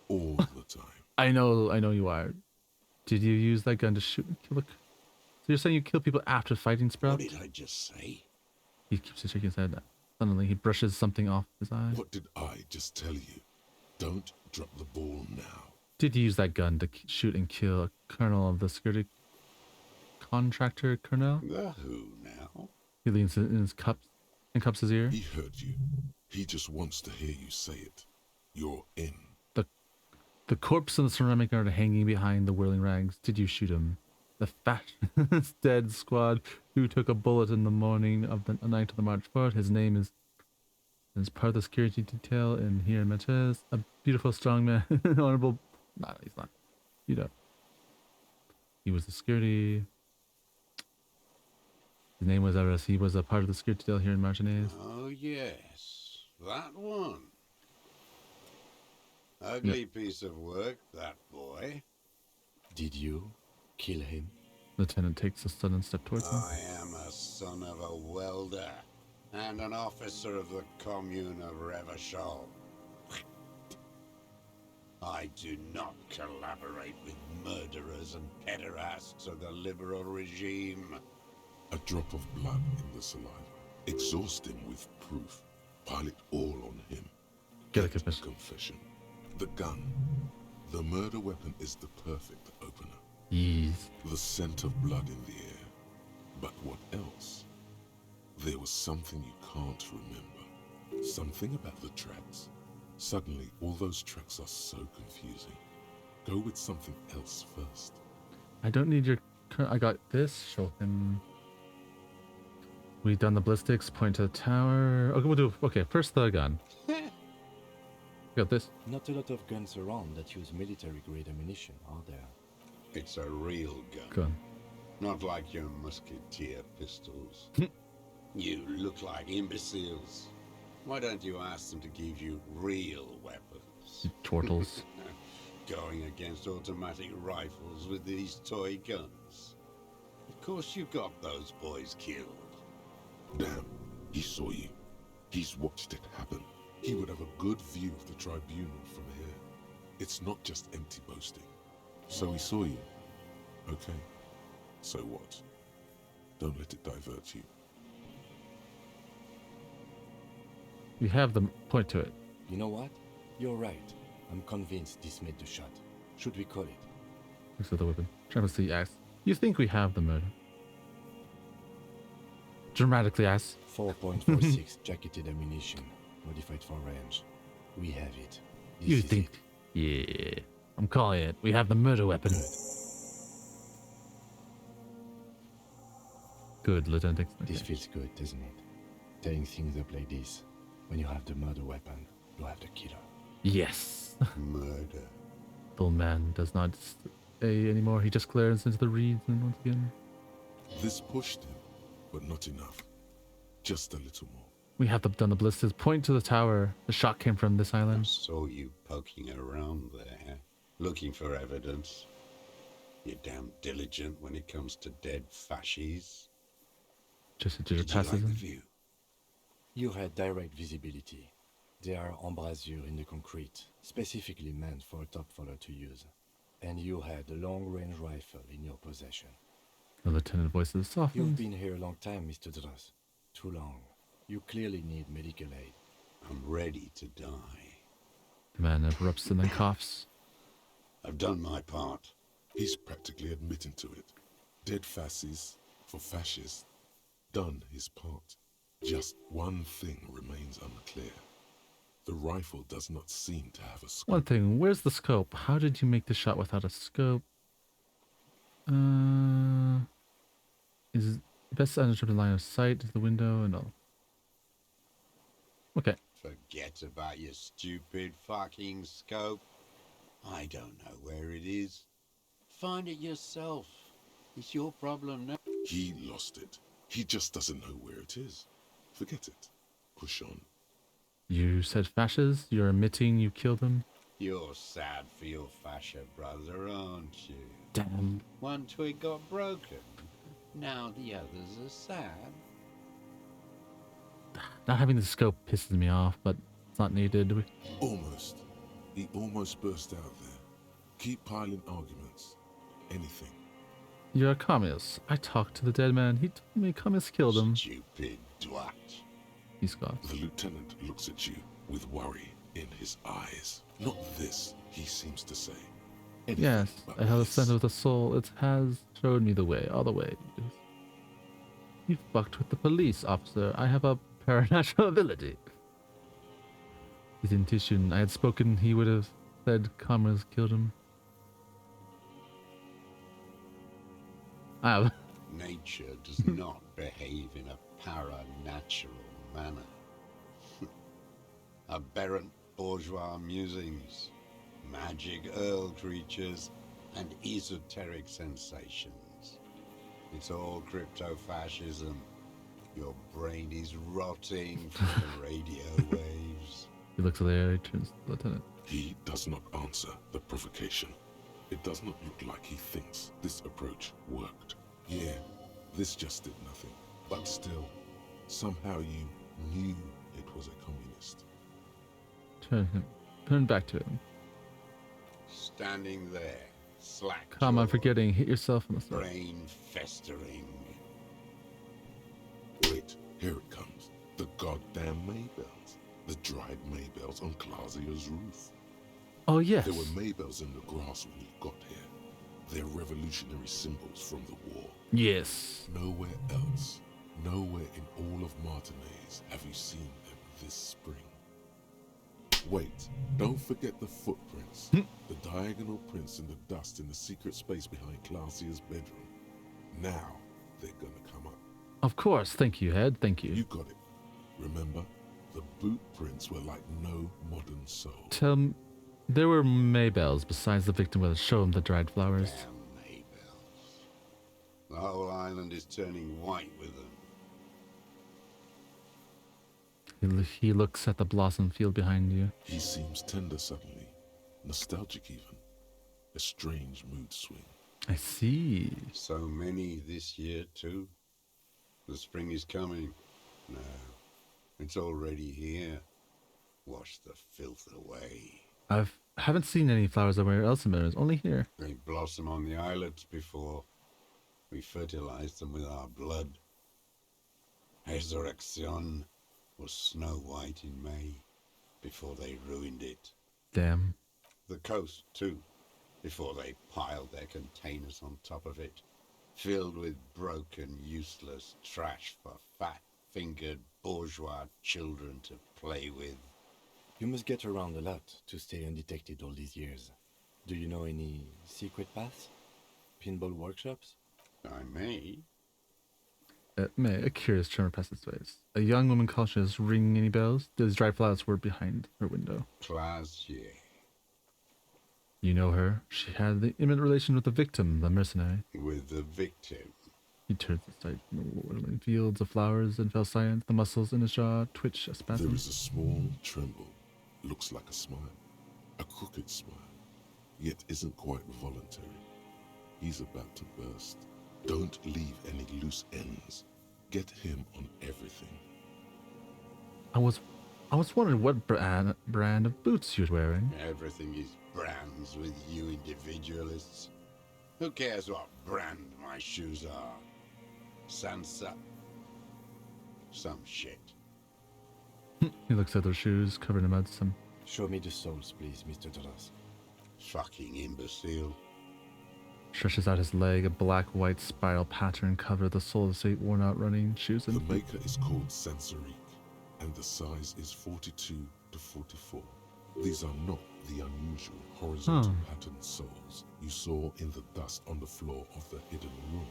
all the time. I know you are. Did you use that gun to shoot and kill the... So you're saying you kill people after fighting, Sprout? What did I just say? He keeps shaking his head. Suddenly he brushes something off his eye. What did I just tell you? Don't drop the ball now. Did you use that gun to shoot and kill a colonel of the security contractor, Colonel? The who now? He leans in his cups and cups his ear. He heard you. He just wants to hear you say it. You're in. The corpse and the ceramic guard are hanging behind the whirling rags. Did you shoot him? The fascist dead squad who took a bullet in the morning of the night of the March 4th. His name is part of the security detail in here in Matches. A beautiful, strong man. Honorable. No, he's not. You know. He was the security. His name was Everest. He was a part of the security detail here in Martinez. Oh, yes. That one. Ugly piece of work, that boy. Did you kill him? Lieutenant takes a sudden step towards him. I am a son of a welder and an officer of the Commune of Revachol. I do not collaborate with murderers and pederasts of the liberal regime. A drop of blood in the saliva. Exhaust him with proof. Pile it all on him. Get a confession. The gun. The murder weapon is the perfect opener. Yes. The scent of blood in the air. But what else? There was something you can't remember. Something about the tracks. Suddenly, all those tracks are so confusing. Go with something else first. I don't need your... I got this. Show him. We've done the ballistics. Point to the tower. Okay, we'll do... Okay, first the gun. Got this. Not a lot of guns around that use military-grade ammunition, are there? It's a real gun. Gun. Not like your musketeer pistols. You look like imbeciles. Why don't you ask them to give you real weapons? Turtles. Going against automatic rifles with these toy guns. Of course you got those boys killed. Damn, he saw you. He's watched it happen. He would have a good view of the tribunal from here. It's not just empty boasting. So he saw you. Okay. So what? Don't let it divert you. You have the point to it. You know what? You're right. I'm convinced this made the shot. Should we call it? Looks at the weapon. Travis Lee asks, "You think we have the murder?" Dramatically asks. 4.46 jacketed ammunition, modified for range. We have it. This You is think? it. Yeah. I'm calling it. We have the murder weapon. Good, Lieutenant Dixon. This feels good, doesn't it? Tearing things up like this. When you have the murder weapon, you have the killer. Yes. Murder. The old man does not say anymore. He just glares into the reeds and once again. This pushed him, but not enough. Just a little more. We have done the ballistas. Point to the tower. The shot came from this island. I saw you poking around there, looking for evidence. You're damn diligent when it comes to dead fascies. Just Did you like passes the him. view? You had direct visibility. There are embrasures in the concrete, specifically meant for a top follower to use. And you had a long-range rifle in your possession. The lieutenant voices softly. You've been here a long time, Mr. Dross. Too long. You clearly need medical aid. I'm ready to die. The man erupts and then coughs. I've done my part. He's practically admitting to it. Dead fascists for fascists. Done his part. Just one thing remains unclear. The rifle does not seem to have a scope. One thing, where's the scope? How did you make the shot without a scope? Is best under the line of sight, is the window and all. Okay. Forget about your stupid fucking scope. I don't know where it is. Find it yourself. It's your problem now. He lost it. He just doesn't know where it is. Forget it. Push on. You said fascists? You're admitting you killed him? You're sad for your fascia brother, aren't you? Damn. One twig got broken. Now the others are sad. Not having the scope pisses me off, but it's not needed. Almost. He almost burst out there. Keep piling arguments. Anything. You're a communist. I talked to the dead man. He told me communists killed him. Stupid twat. He scoffs. The lieutenant looks at you with worry in his eyes. Not this, he seems to say. Anything Yes, but I have a this. sense of the soul. It has showed me the way, all the way. You fucked with the police, officer. I have a paranatural ability. His intuition. I had spoken, he would have said comrades killed him. I have. Nature does not behave in a paranatural manner. Aberrant bourgeois musings, magic earl creatures, and esoteric sensations. It's all crypto-fascism. Your brain is rotting from the radio waves. He looks at the air, he turns to the lieutenant. He does not answer the provocation. It does not look like he thinks this approach worked. Yeah, this just did nothing. But still, somehow you knew it was a communist. Turn back to him. Standing there, slack. Come on, forgetting. Hit yourself in the throat. Brain festering. Wait, here it comes. The goddamn Maybells. The dried Maybells on Clausia's roof. Oh, yes. There were Maybells in the grass when you got here. They're revolutionary symbols from the war. Yes. Nowhere else, nowhere in all of Martinez have you seen them this spring. Wait, don't forget the footprints. The diagonal prints in the dust in the secret space behind Clausia's bedroom. Now they're gonna come up. Of course. Thank you, Head. Thank you. You got it. Remember, the boot prints were like no modern soul. Tell me, there were Maybells besides the victim with show him the dried flowers. Damn Maybells. The whole island is turning white with them. He looks at the blossom field behind you. He seems tender suddenly, nostalgic even. A strange mood swing. I see. So many this year too. The spring is coming. No, it's already here. Wash the filth away. Haven't seen any flowers anywhere else in Maryland, only here. They blossom on the islets before we fertilize them with our blood. Resurrection was snow white in May before they ruined it. Damn. The coast, too, before they piled their containers on top of it, filled with broken, useless trash for fat-fingered bourgeois children to play with. You must get around a lot to stay undetected all these years. Do you know any secret paths? Pinball workshops? I may. May a curious tremor passes its ways. A young woman cautious, ringing any bells? Those dry flowers were behind her window. Classier. You know her. She had the intimate relation with the victim, the mercenary. With the victim. He turned to sight in the whirling fields of flowers and fell silent. The muscles in his jaw twitched a spasm. There is a small tremble. Looks like a smile. A crooked smile. Yet isn't quite voluntary. He's about to burst. Don't leave any loose ends. Get him on everything. I was wondering what brand of boots he was wearing. Everything is brands with you individualists. Who cares what brand my shoes are? Sansa. Some shit. He looks at their shoes, covered in mud. Show me the soles, please, Mr. Doras. Fucking imbecile. Stretches out his leg, a black-white spiral pattern covered the sole of his worn-out running shoes. The maker is called Sansarique, and the size is 42 to 44. These are not the unusual horizontal patterned soles you saw in the dust on the floor of the hidden room.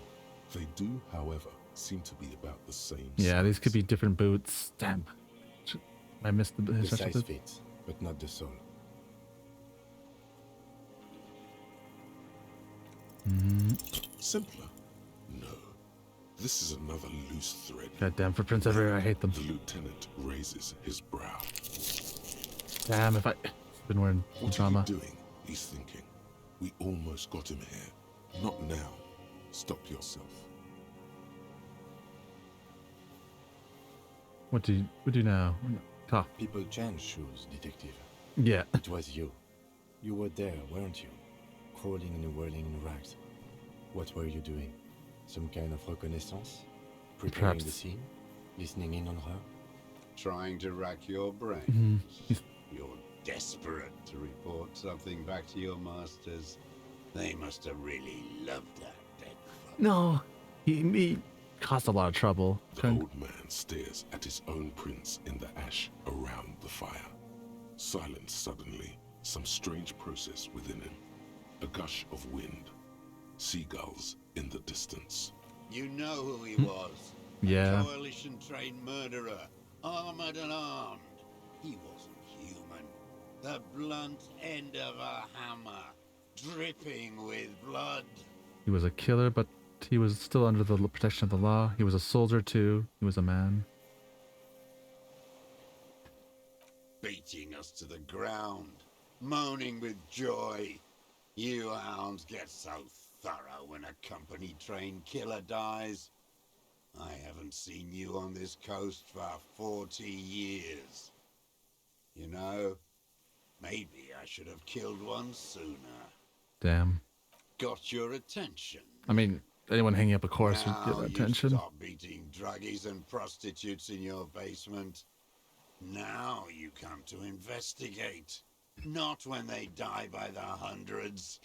They do, however, seem to be about the same Yeah, size. these could be different boots. Damn. I missed The size fits, but not the sole. Simpler? No. This is another loose thread. Goddamn footprints everywhere. I hate them. The lieutenant raises his brow. Damn, if I been wearing What drama. are you doing? He's thinking. We almost got him here. Not now. Stop yourself. What do you now? Tough. People change shoes, detective. Yeah. It was you. You were there, weren't you? Crawling and whirling in rags. What were you doing? Some kind of reconnaissance? Preparing the scene? Listening in on her? Trying to rack your brains. Mm-hmm. You're desperate to report something back to your masters. They must have really loved that dead fuck. No, he caused a lot of trouble. The old man stares at his own prints in the ash around the fire. Silent suddenly, some strange process within him. A gush of wind. Seagulls in the distance. You know who he was. Yeah. A coalition-trained murderer. Armored and armed. He wasn't human. The blunt end of a hammer. Dripping with blood. He was a killer, but he was still under the protection of the law. He was a soldier too. He was a man. Beating us to the ground. Moaning with joy. You hounds get so thorough when a company-trained killer dies. I haven't seen you on this coast for 40 years. You know, maybe I should have killed one sooner. Damn. Got your attention. I mean, anyone hanging up a course would Now get attention. You stop beating druggies and prostitutes in your basement. Now you come to investigate. Not when they die by the hundreds.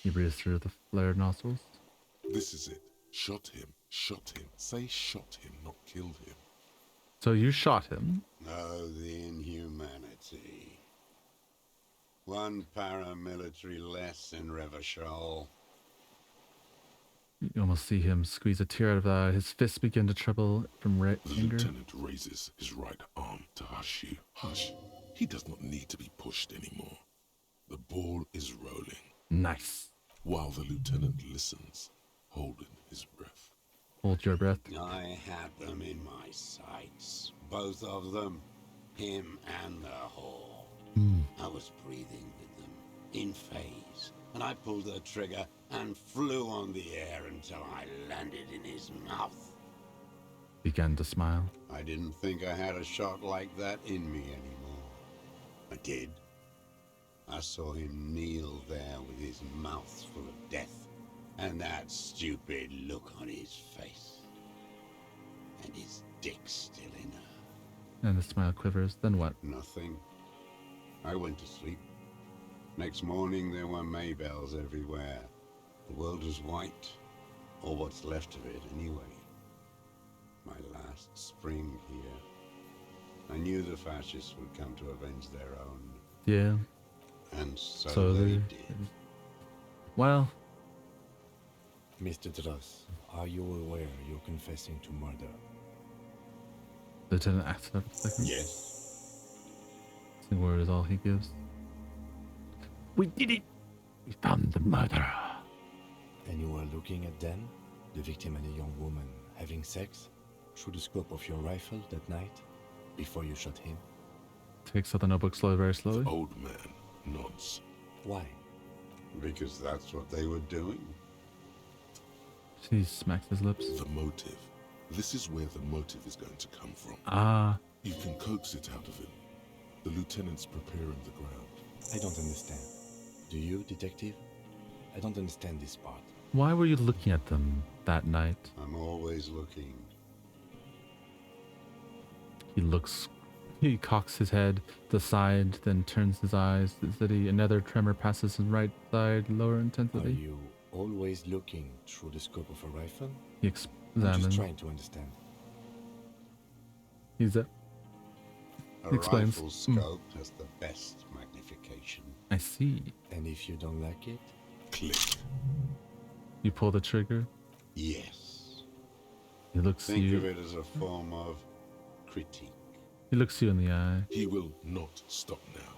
He breathes through the flared nostrils. This is it. Shot him. Shot him. Say shot him, not killed him. So you shot him? Oh, the inhumanity. One paramilitary less in Revachol. You almost see him squeeze a tear out of the eye. His fists begin to tremble from The anger. lieutenant raises his right arm to hush you. Hush. He does not need to be pushed anymore. The ball is rolling. Nice. While the lieutenant listens, holding his breath. Hold your breath. I had them in my sights. Both of them. Him and the whore. I was breathing with them. In phase. And I pulled the trigger and flew on the air until I landed in his mouth. Began to smile. I didn't think I had a shot like that in me anymore. I did. I saw him kneel there with his mouth full of death, and that stupid look on his face. And his dick still in her. And the smile quivers. Then what? Nothing. I went to sleep. Next morning, there were Maybells everywhere. The world was white, or what's left of it anyway. My last spring here. I knew the fascists would come to avenge their own. Yeah. And so they did. Well. Mr. Dross, are you aware you're confessing to murder? Lieutenant asked for a second. Yes. The word is all he gives. We did it! We found the murderer. And you were looking at Dan, the victim and a young woman, having sex through the scope of your rifle that night before you shot him? Takes out the notebook slowly, very slowly. The old man nods. Why? Because that's what they were doing. He smacks his lips. The motive. This is where the motive is going to come from. Ah. You can coax it out of him. The lieutenant's preparing the ground. I don't understand. Do you, detective? I don't understand this part. Why were you looking at them that night? I'm always looking. He cocks his head to the side, then turns his eyes to the city. Another tremor passes his right side, lower intensity. Are you always looking through the scope of a rifle? He I'm examines. just trying to understand. He's A explains. rifle scope has the best magnification. I see. And if you don't like it? Click. You pull the trigger. Yes. He looks Think you. of it as a form of critique. He looks you in the eye. He will not stop now.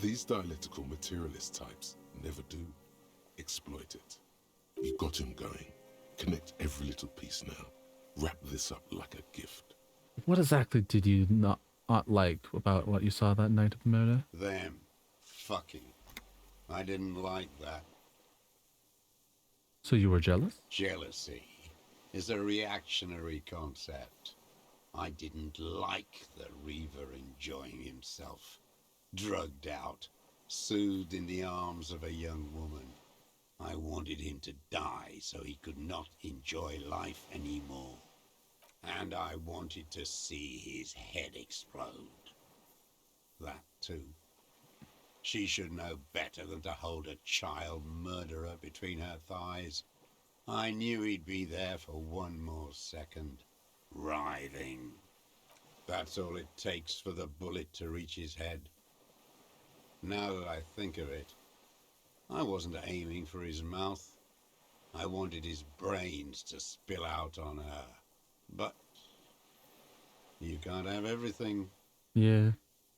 These dialectical materialist types never do. Exploit it. You got him going. Connect every little piece now. Wrap this up like a gift. What exactly did you not like about what you saw that night of the murder? Them. Fucking. I didn't like that. So you were jealous? Jealousy is a reactionary concept. I didn't like the Reaver enjoying himself. Drugged out, soothed in the arms of a young woman. I wanted him to die so he could not enjoy life anymore. And I wanted to see his head explode. That too. She should know better than to hold a child murderer between her thighs. I knew he'd be there for one more second. Writhing. That's all it takes for the bullet to reach his head. Now that I think of it, I wasn't aiming for his mouth. I wanted his brains to spill out on her. But you can't have everything. Yeah,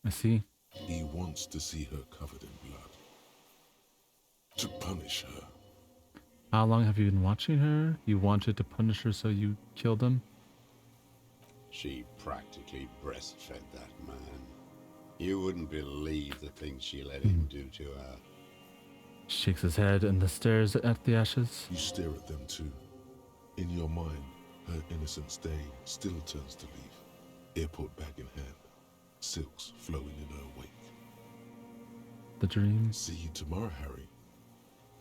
I see. He wants to see her covered in blood. To punish her. How long have you been watching her? You wanted to punish her, so you killed him? She practically breastfed that man. You wouldn't believe the things she let him do to her. Shakes his head and stares at the ashes. You stare at them too. In your mind, her innocence day still turns to leaf. Airport bag in hand. Silks flowing in her wake. The dream. See you tomorrow, Harry.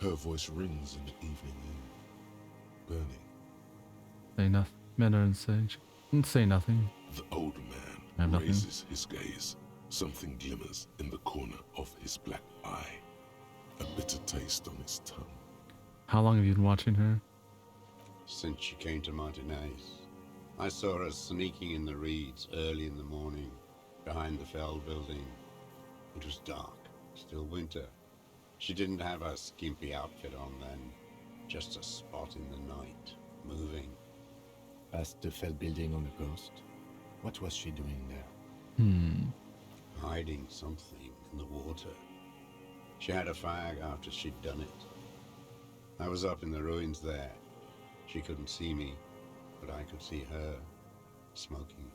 Her voice rings in the evening air. Burning. Say nothing. Men are insane. Say nothing. The old man raises his gaze. Something glimmers in the corner of his black eye. A bitter taste on his tongue. How long have you been watching her? Since she came to Martinez. I saw her sneaking in the reeds early in the morning, behind the Fell building. It was dark, still winter. She didn't have her skimpy outfit on then, just a spot in the night, moving. Past the Fell building on the coast? What was she doing there? Hiding something in the water. She had a fag after she'd done it. I was up in the ruins there. She couldn't see me, but I could see her, smoking.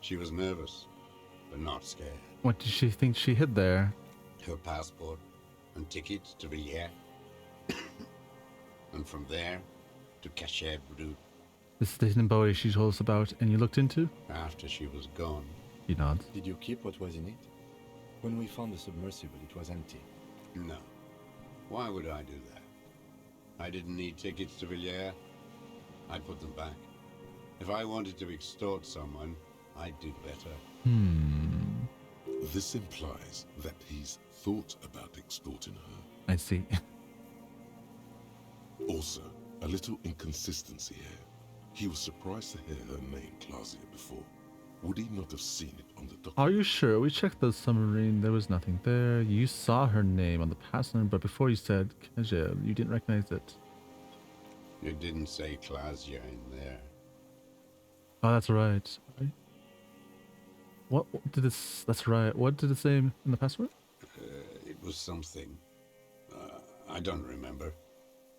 She was nervous, but not scared. What did she think she hid there? Her passport and tickets to Villiers. And from there to Cachet Brut. This is the hidden body she told us about and you looked into? After she was gone. He nods. Did you keep what was in it? When we found the submersible, it was empty. No. Why would I do that? I didn't need tickets to Villiers. I'd put them back. If I wanted to extort someone, I'd do better. This implies that he's thought about extorting her. I see. Also, a little inconsistency here. He was surprised to hear her name Clausia before. Would he not have seen it on the document? Are you sure? We checked the submarine. There was nothing there. You saw her name on the passenger, but before you said Kaja, you didn't recognize it. You didn't say Clausia in there. Oh, that's right. What did this? That's right. What did it say in the password? It was something. I don't remember.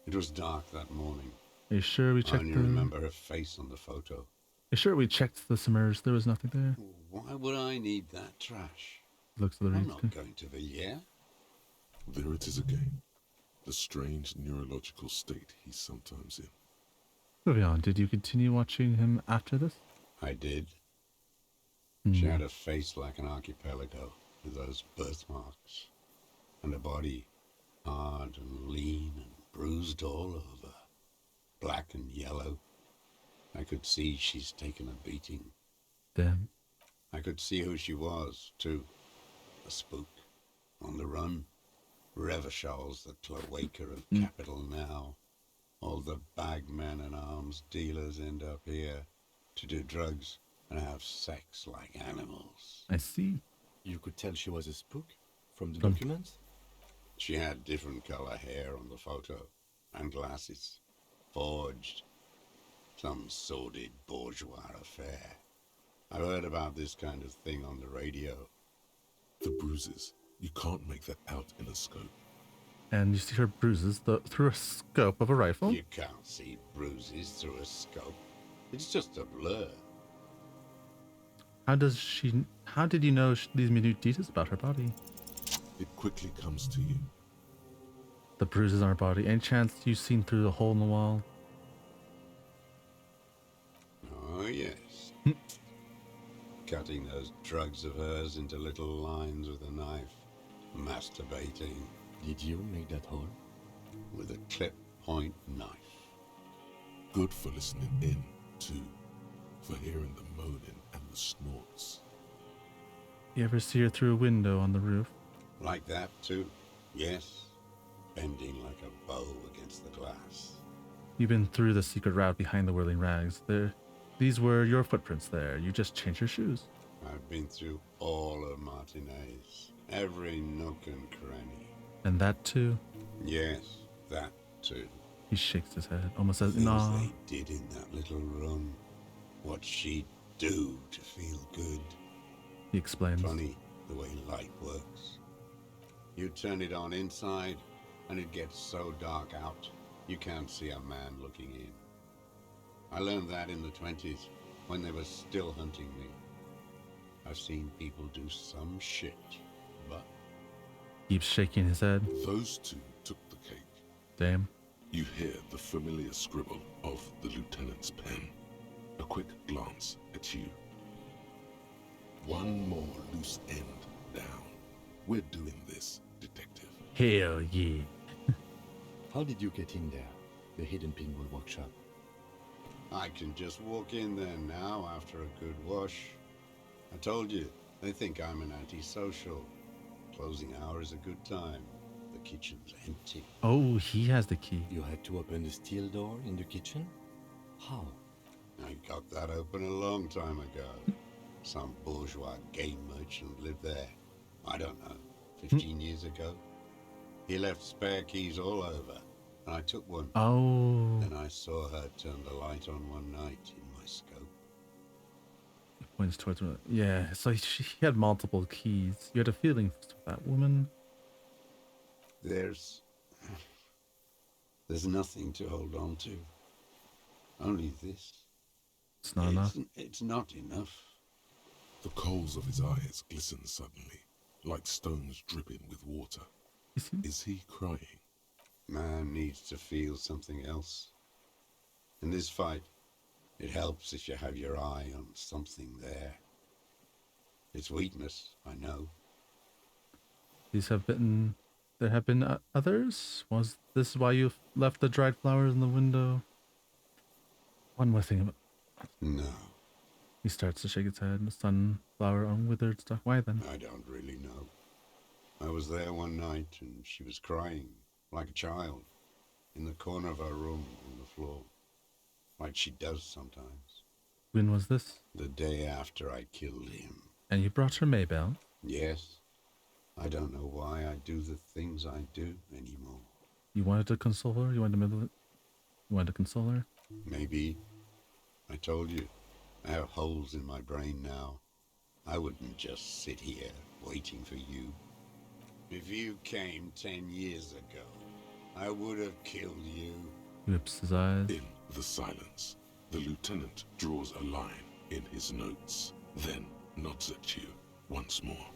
It was dark that morning. Are you sure we I checked only the... remember her face on the photo. Are you sure we checked the submerged? There was nothing there. Why would I need that trash? Looks at the I'm reads. not going to the yeah. There it is again. The strange neurological state he's sometimes in. Moving on, did you continue watching him after this? I did. She had a face like an archipelago with those birthmarks, and a body hard and lean and bruised all over, black and yellow. I could see she's taken a beating. Damn. I could see who she was, too. A spook, on the run. Revachol's the cloaca of capital now. All the bagmen and arms dealers end up here to do drugs and have sex like animals. I see. You could tell she was a spook from the documents? She had different color hair on the photo, and glasses. Forged. Some sordid bourgeois affair. I heard about this kind of thing on the radio. The bruises. You can't make that out in a scope. And you see her bruises through a scope of a rifle? You can't see bruises through a scope. It's just a blur. How did you know these minute details about her body? It quickly comes to you. The bruises on her body. Any chance you've seen through the hole in the wall? Oh, yes. Cutting those drugs of hers into little lines with a knife. Masturbating. Did you make that hole? With a clip point knife. Good for listening in, too. For hearing the moaning and the snorts. You ever see her through a window on the roof? Like that, too? Yes. Bending like a bow against the glass. You've been through the secret route behind the whirling rags. These were your footprints there. You just changed your shoes. I've been through all of Martinez. Every nook and cranny. And that too? Yes, that too. He shakes his head, almost says, Things "Nah." they did in that little room. What she'd do to feel good. He explains. Funny the way light works. You turn it on inside, and it gets so dark out, you can't see a man looking in. I learned that in the 20s, when they were still hunting me. I've seen people do some shit, but... Keeps shaking his head. Those two took the cake. Damn. You hear the familiar scribble of the lieutenant's pen. A quick glance at you. One more loose end down. We're doing this, detective. Hell yeah. How did you get in there? The hidden pinball workshop. I can just walk in there now after a good wash. I told you, they think I'm an antisocial. Closing hour is a good time. The kitchen's empty. Oh, he has the key. You had to open the steel door in the kitchen? How? I got that open a long time ago. Some bourgeois game merchant lived there. I don't know, 15 years ago. He left spare keys all over, and I took one. Oh. Then I saw her turn the light on one night in my scope. Points towards her. Yeah, so she had multiple keys. You had a feeling for that woman. There's nothing to hold on to. Only this. It's not enough. It's not enough. The coals of his eyes glisten suddenly, like stones dripping with water. Is he crying? Man needs to feel something else. In this fight, it helps if you have your eye on something there. It's weakness, I know. There have been others? Was this why you left the dried flowers in the window? One more thing. No. He starts to shake his head. The sun flower on withered stalk. Why then? I don't really know. I was there one night and she was crying, like a child, in the corner of her room on the floor, like she does sometimes. When was this? The day after I killed him. And you brought her Maybell? Yes. I don't know why I do the things I do anymore. You wanted to console her? You wanted to console her? Maybe. I told you, I have holes in my brain now. I wouldn't just sit here waiting for you. If you came 10 years ago, I would have killed you. He whips his eyes. In the silence, the lieutenant draws a line in his notes, then nods at you once more.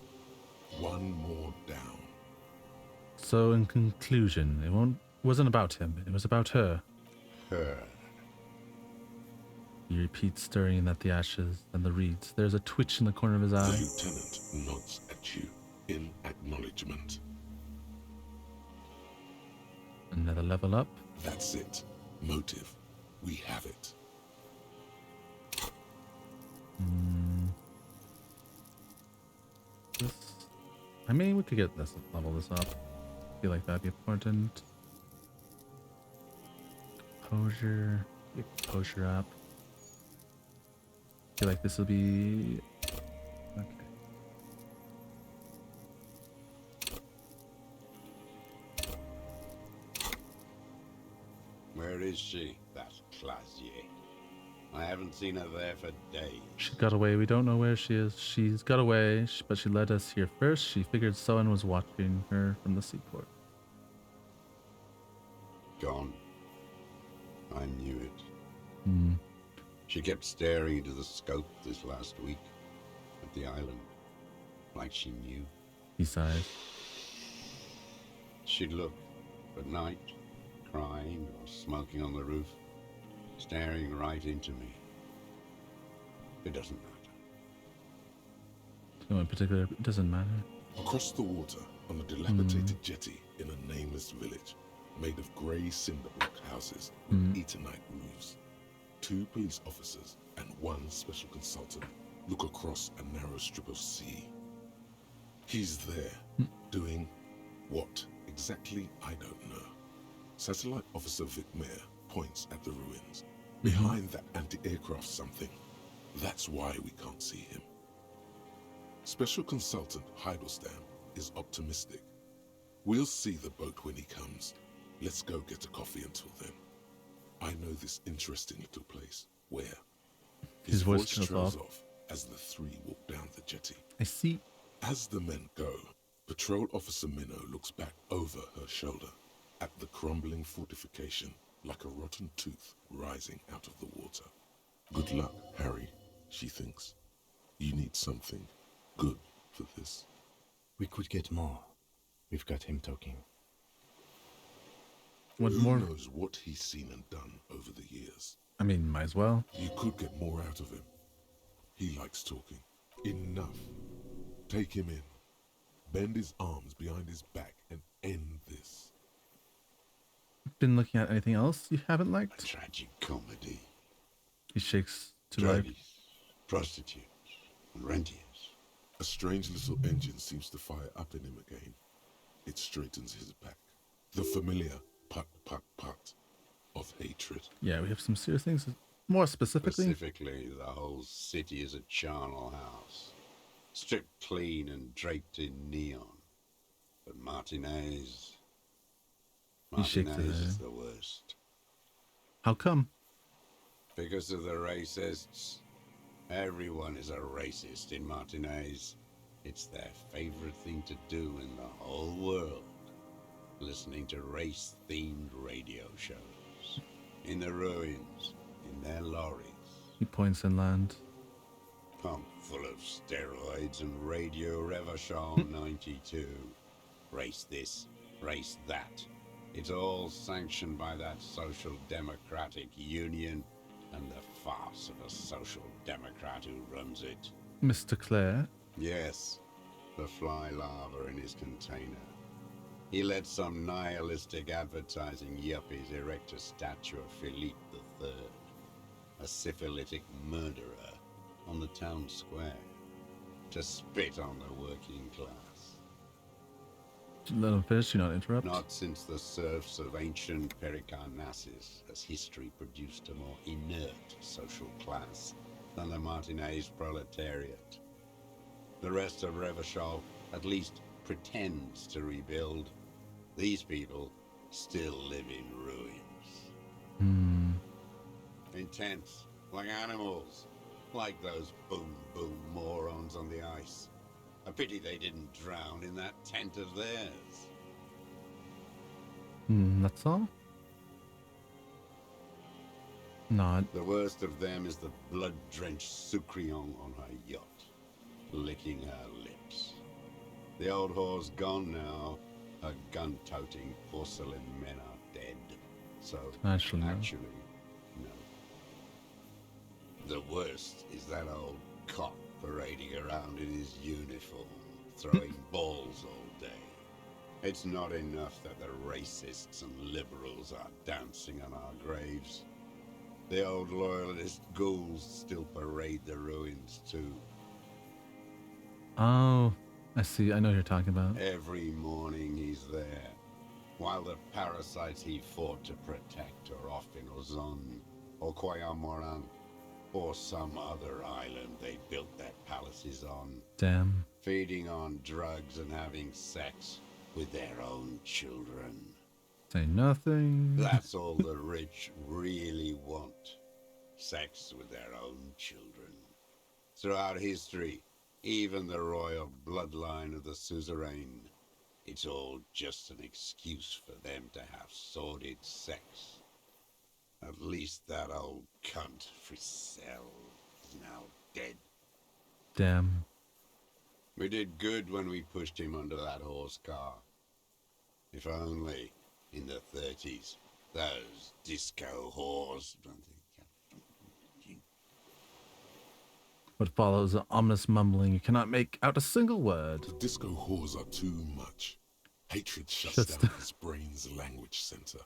One more down. So in conclusion, it wasn't about him. It was about her. Her. He repeats, staring at the ashes and the reeds. There's a twitch in the corner of his eye. The lieutenant nods at you in acknowledgement. Another level up. That's it. Motive. We have it. This. I mean, we could get this level this up. I feel like that'd be important. Composure. Get composure up. I feel like this will be okay. Where is she, that Clasier? I haven't seen her there for days. She got away. We don't know where she is. She's got away, but she led us here first. She figured someone was watching her from the seaport. Gone. I knew it. Hmm. She kept staring into the scope this last week at the island, like she knew. He sighs. She'd look at night, crying or smoking on the roof, staring right into me. It doesn't matter. No, in particular, it doesn't matter. Across the water, on a dilapidated jetty in a nameless village, made of grey cinder block houses with Eternite roofs, 2 police officers and 1 special consultant look across a narrow strip of sea. He's there, doing what exactly, I don't know. Satellite Officer Vic Mayer points at the ruins. Behind that anti-aircraft something. That's why we can't see him. Special Consultant Heidelstein is optimistic. We'll see the boat when he comes. Let's go get a coffee until then. I know this interesting little place. Where? His voice trails off as the 3 walk down the jetty. I see. As the men go, Patrol Officer Minnow looks back over her shoulder at the crumbling fortification like a rotten tooth rising out of the water. Good luck, Harry, she thinks. You need something good for this. We could get more. We've got him talking. What Who more? knows what he's seen and done over the years. I mean, might as well. You could get more out of him. He likes talking. Enough. Take him in. Bend his arms behind his back and end this. Been looking at anything else you haven't liked? A tragic comedy. He shakes to life. Druggies, prostitutes, and rentiers. A strange little engine seems to fire up in him again. It straightens his back. The familiar put, put, put of hatred. Yeah, we have some serious things. More specifically? Specifically, the whole city is a charnel house. Stripped clean and draped in neon. But Martinez is the worst. How come? Because of the racists. Everyone is a racist in Martinez. It's their favorite thing to do in the whole world. Listening to race-themed radio shows. In the ruins, in their lorries. He points inland. Pumped full of steroids and Radio Revachon 92. Race this, race that. It's all sanctioned by that Social Democratic Union and the farce of a Social Democrat who runs it. Mr. Clare? Yes, the fly larva in his container. He let some nihilistic advertising yuppies erect a statue of Philippe III, a syphilitic murderer, on the town square. to spit on the working class. Let him finish, do not interrupt. Not since the serfs of ancient Pericarnassus has history produced a more inert social class than the Martinez proletariat. The rest of Revachol at least pretends to rebuild. These people still live in ruins. In tents, like animals, like those boom morons on the ice. A pity they didn't drown in that tent of theirs. That's all? Not. The worst of them is the blood-drenched Sucrion on her yacht, licking her lips. The old whore's gone now. Her gun-toting porcelain men are dead. So, Actually, no. The worst is that old cop parading around in his uniform, throwing balls all day. It's not enough that the racists and liberals are dancing on our graves. The old loyalist ghouls still parade the ruins too. Oh, I see. I know what you're talking about. Every morning he's there, while the parasites he fought to protect are off in Ozon, or Koyamoran, or some other island they built their palaces on. Damn. Feeding on drugs and having sex with their own children. Say nothing. That's all the rich really want. Sex with their own children. Throughout history, even the royal bloodline of the suzerain, it's all just an excuse for them to have sordid sex. At least that old cunt Frisell is now dead. Damn. We did good when we pushed him under that horse car. If only, in the 30s, those disco whores... What follows an ominous mumbling. You cannot make out a single word. The disco whores are too much. Hatred shuts down his brain's language center,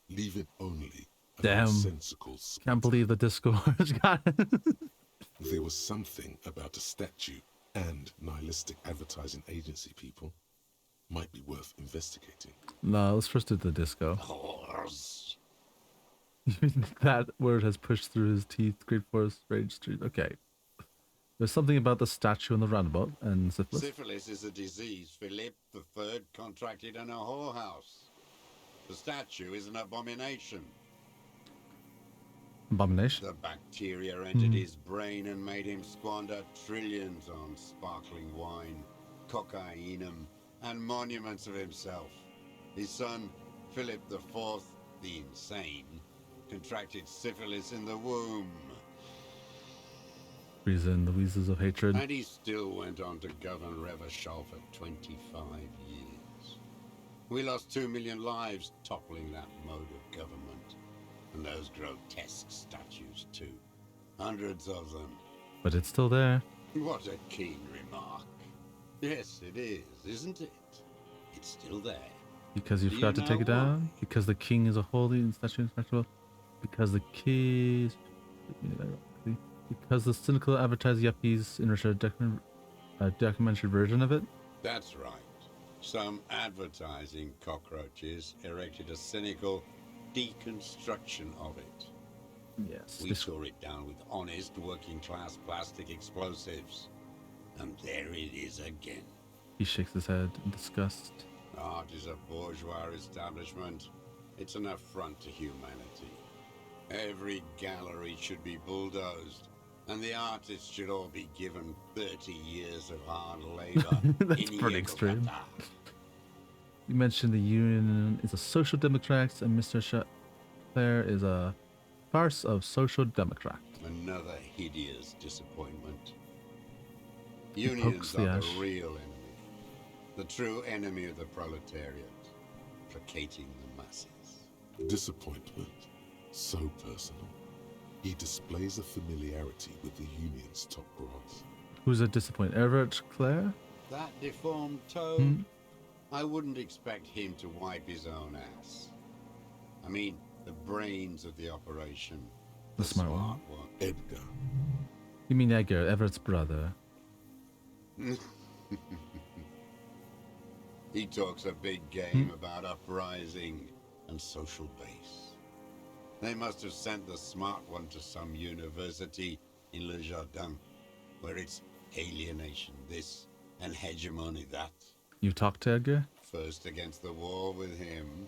leaving only a Damn. nonsensical spit. Can't believe the disco whores got it. There was something about a statue and nihilistic advertising agency people might be worth investigating. No, let's first do the disco. Whores. That word has pushed through his teeth. Great Forest Rage Street. Okay. There's something about the statue in the roundabout and syphilis. Syphilis is a disease Philip III contracted in a whorehouse. The statue is an abomination. Abomination? The bacteria entered his brain and made him squander trillions on sparkling wine, cocainum, and monuments of himself. His son, Philip IV, the insane, contracted syphilis in the womb. Reason, the wheezes of hatred. And he still went on to govern Revachol for 25 years. We lost 2 million lives toppling that mode of government. And those grotesque statues too. Hundreds of them. But it's still there. What a keen remark. Yes, it is, isn't it? It's still there. Because you Do forgot to know take it why? down? Because the king is a holy statue inspectable? Because the keys... Because the cynical advertised yuppies enriched a documentary version of it? That's right. Some advertising cockroaches erected a cynical deconstruction of it. Yes. We tore it down with honest working class plastic explosives. And there it is again. He shakes his head in disgust. Art is a bourgeois establishment. It's an affront to humanity. Every gallery should be bulldozed, and the artists should all be given 30 years of hard labor. That's pretty extreme. You mentioned the Union is a social democrat, and Mr. Claire is a farce of social democrat. Another hideous disappointment. He Unions pokes the are ash. the real enemy. The true enemy of the proletariat. Placating the masses. Disappointment, so personal. He displays a familiarity with the Union's top brass. Who's a disappointment? Everett Claire? That deformed toad? I wouldn't expect him to wipe his own ass. I mean, the brains of the operation. The smart one. Edgar. You mean Edgar, Everett's brother? He talks a big game about uprising and social base. They must have sent the smart one to some university in Le Jardin, where it's alienation this and hegemony that. You talked to Edgar? First against the wall with him.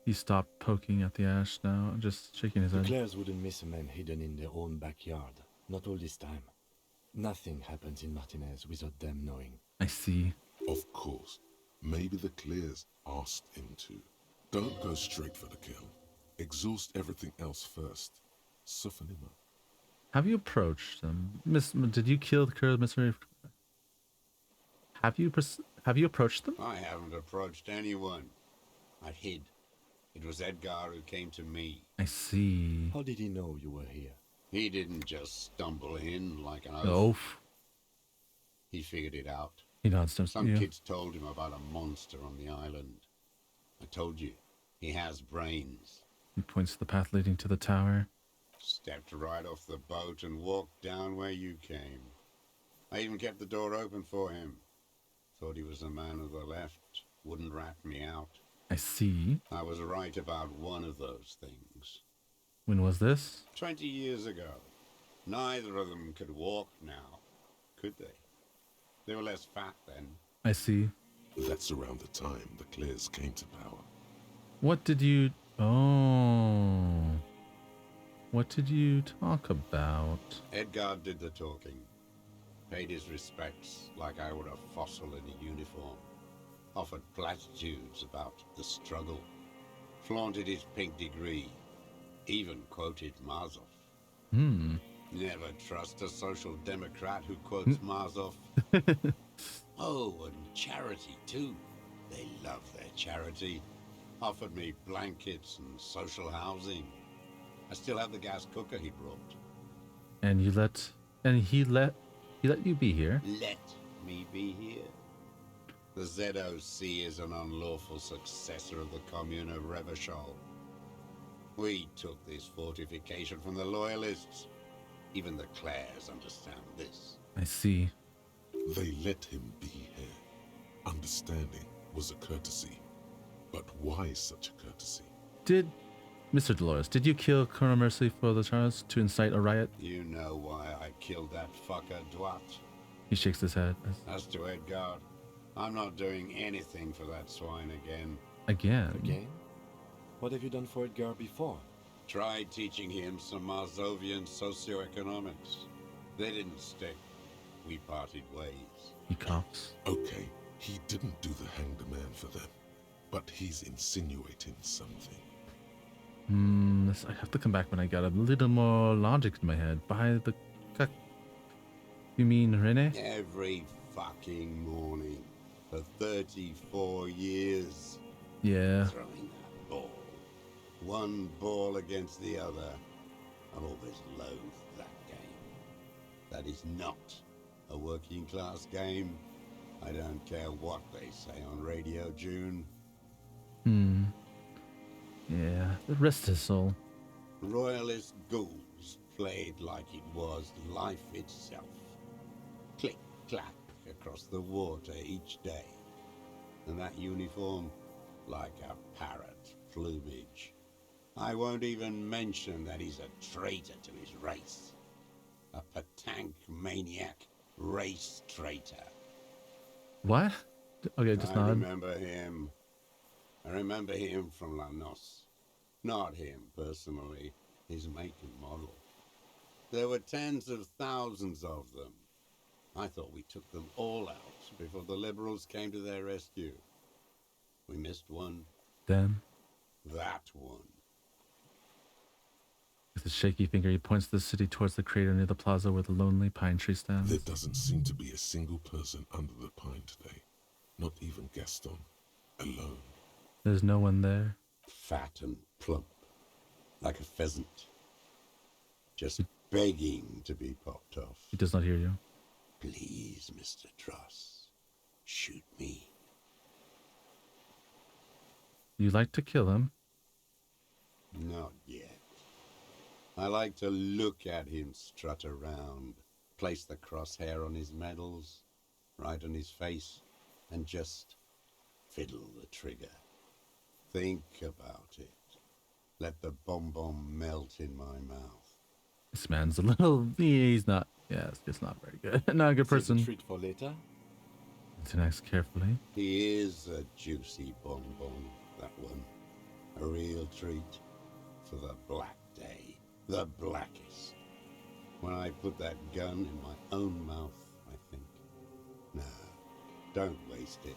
He stopped poking at the ash now, just shaking his The head. Clares wouldn't miss a man hidden in their own backyard. Not all this time. Nothing happens in Martinez without them knowing. I see. Of course. Maybe the Clears asked him to. Don't go straight for the kill. Exhaust everything else first. Soften him up. Have you approached them? Did you kill the Curl Mystery? Have you approached them? I haven't approached anyone. I hid. It was Edgar who came to me. I see. How did he know you were here? He didn't just stumble in like an An oaf. oaf? He figured it out. He nods to Some you. kids told him about a monster on the island. I told you, he has brains. He points to the path leading to the tower. Stepped right off the boat and walked down where you came. I even kept the door open for him. Thought he was a man of the left. Wouldn't rat me out. I see. I was right about one of those things. When was this? 20 years ago. Neither of them could walk now, could they? They were less fat then. I see. That's around the time the Clears came to power. What did you... Oh. What did you talk about? Edgar did the talking. Paid his respects like I were a fossil in a uniform. Offered platitudes about the struggle. Flaunted his pink degree. Even quoted Marzoff. Never trust a social democrat who quotes Marzoff. Oh, and charity too. They love their charity. Offered me blankets and social housing. I still have the gas cooker he brought. And he let you be here? Let me be here. The ZOC is an unlawful successor of the Commune of Revachol. We took this fortification from the Loyalists. Even the Clares understand this. I see. They let him be here. Understanding was a courtesy. But why such a courtesy? Mr. Dolores, did you kill Colonel Mercy for the charge to incite a riot? You know why I killed that fucker, Dwat. He shakes his head. As to Edgar, I'm not doing anything for that swine again. Again? Again? What have you done for Edgar before? Tried teaching him some Marzovian socioeconomics. They didn't stick. We parted ways. He coughs. Okay, he didn't do the hang the man for them. But he's insinuating something. I have to come back when I got a little more logic in my head. By the... You mean Rene? Every fucking morning for 34 years. Yeah. Throwing that ball. One ball against the other. I've always loathed that game. That is not a working class game. I don't care what they say on Radio June. Yeah, rest his soul. Royalist ghouls played like it was life itself. Click, clack across the water each day. And that uniform, like a parrot plumage. I won't even mention that he's a traitor to his race. A patank maniac race traitor. What? Okay, just I nod. remember him. I remember him from La Noce. Not him personally, his make and model. There were tens of thousands of them. I thought we took them all out before the liberals came to their rescue. We missed one. Then? That one. With his shaky finger, he points the city towards the crater near the plaza where the lonely pine tree stands. There doesn't seem to be a single person under the pine today. Not even Gaston. Alone. There's no one there. Fat and plump. Like a pheasant. Just begging to be popped off. He does not hear you. Please, Mr. Truss. Shoot me. You like to kill him? Not yet. I like to look at him strut around, place the crosshair on his medals, right on his face, and just fiddle the trigger. Think about it. Let the bomb melt in my mouth. This man's a little. He's not. Yeah, it's just not very good. Not a good Save the person. treat for later. To next carefully. He is a juicy bonbon, that one. A real treat for the black day. The blackest. When I put that gun in my own mouth, I think. No, don't waste it.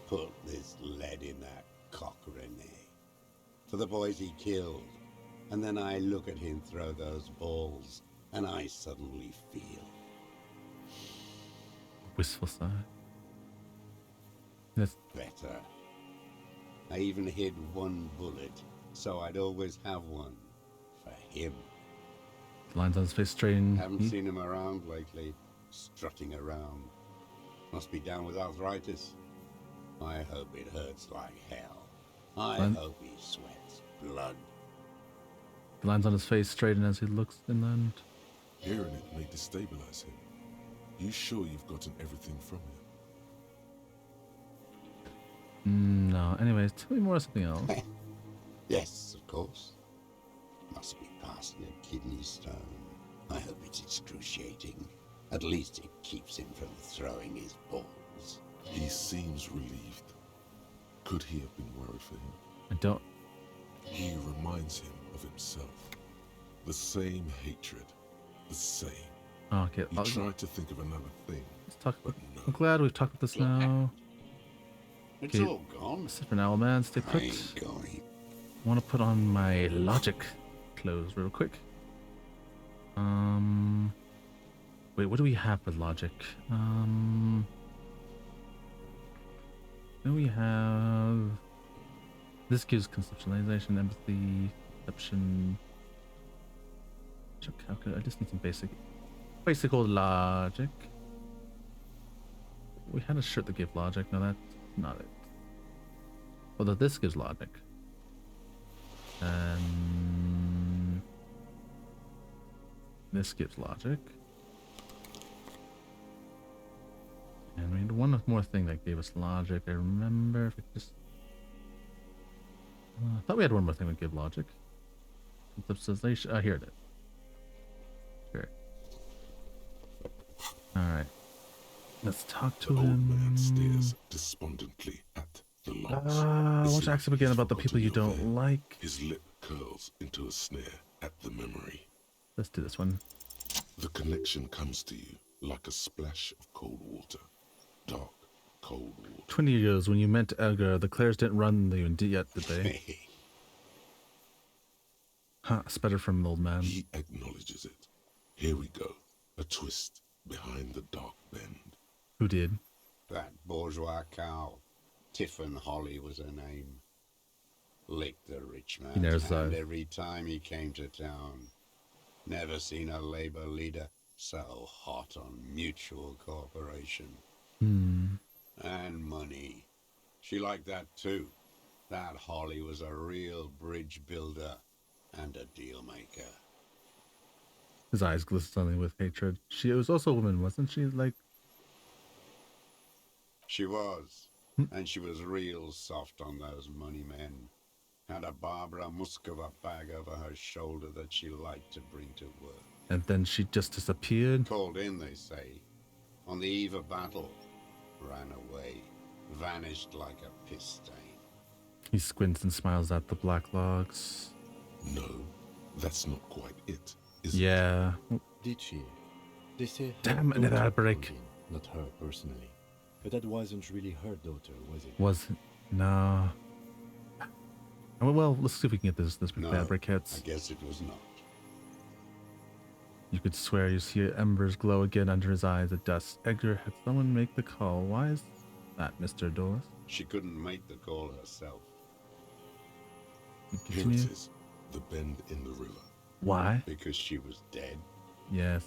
Put this lead in that cock, Renee. For the boys he killed. And then I look at him throw those balls, and I suddenly feel. Wistful sigh. Yes. Better. I even hid one bullet, so I'd always have one. For him. Lines on his face straighten. Haven't seen him around lately. Strutting around. Must be down with arthritis. I hope it hurts like hell. I hope he sweats blood. The lines on his face straighten as he looks inland. Hearing it may destabilize him. You sure you've gotten everything from him? No. Anyways, tell me more of something else. Yes, of course. Must be passing a kidney stone. I hope it's excruciating. At least it keeps him from throwing his balls. He seems relieved. Could he have been worried for him? I don't. He reminds him of himself. The same hatred. The same. Oh, okay. He tried to think of another thing. Let's talk about. No. I'm glad we've talked about this now. It's all gone. That's it for now, man. Stay put. I want to put on my logic clothes real quick. Wait, what do we have with logic? Then we have. This gives conceptualization, empathy, perception. Calculate. I just need some basic old logic. We had a shirt that gave logic. No, that's not it. Although this gives logic. And this gives logic. And we had one more thing that gave us logic. I remember if it just. I thought we had one more thing that gave logic. Conceptualization. Here it is. Sure. Alright. Let's talk to him. The old man stares despondently at the logs. Let's ask him again about the people you don't like. His lip curls into a sneer at the memory. Let's do this one. The connection comes to you like a splash of cold water. Dark, cold water. 20 years when you met Edgar, the Clares didn't run you yet, did they? Huh, it's better from an old man. He acknowledges it. Here we go. A twist behind the dark bend. Who did? That bourgeois cow. Tiffin Holly was her name. Licked the rich man's hand every time he came to town. Never seen a labor leader so hot on mutual cooperation. And money. She liked that too. That Holly was a real bridge builder and a deal maker. His eyes glistening with hatred. She was also a woman, wasn't she? Like. She was. And she was real soft on those money men. Had a Barbara Muscova bag over her shoulder that she liked to bring to work. And then she just disappeared? Called in, they say. On the eve of battle. Ran away. Vanished like a piss stain. He squints and smiles at the black logs. No, that's not quite it, is it? Did she? They say damn, another outbreak. Not her personally. But that wasn't really her daughter, was it? Was it? No. Well, let's see if we can get this outbreak hits. I guess it was not. You could swear you see embers glow again under his eyes at dusk. Edgar, had someone make the call? Why is that, Mr. Doris? She couldn't make the call herself. Here it is. The bend in the river. Why? Because she was dead. Yes.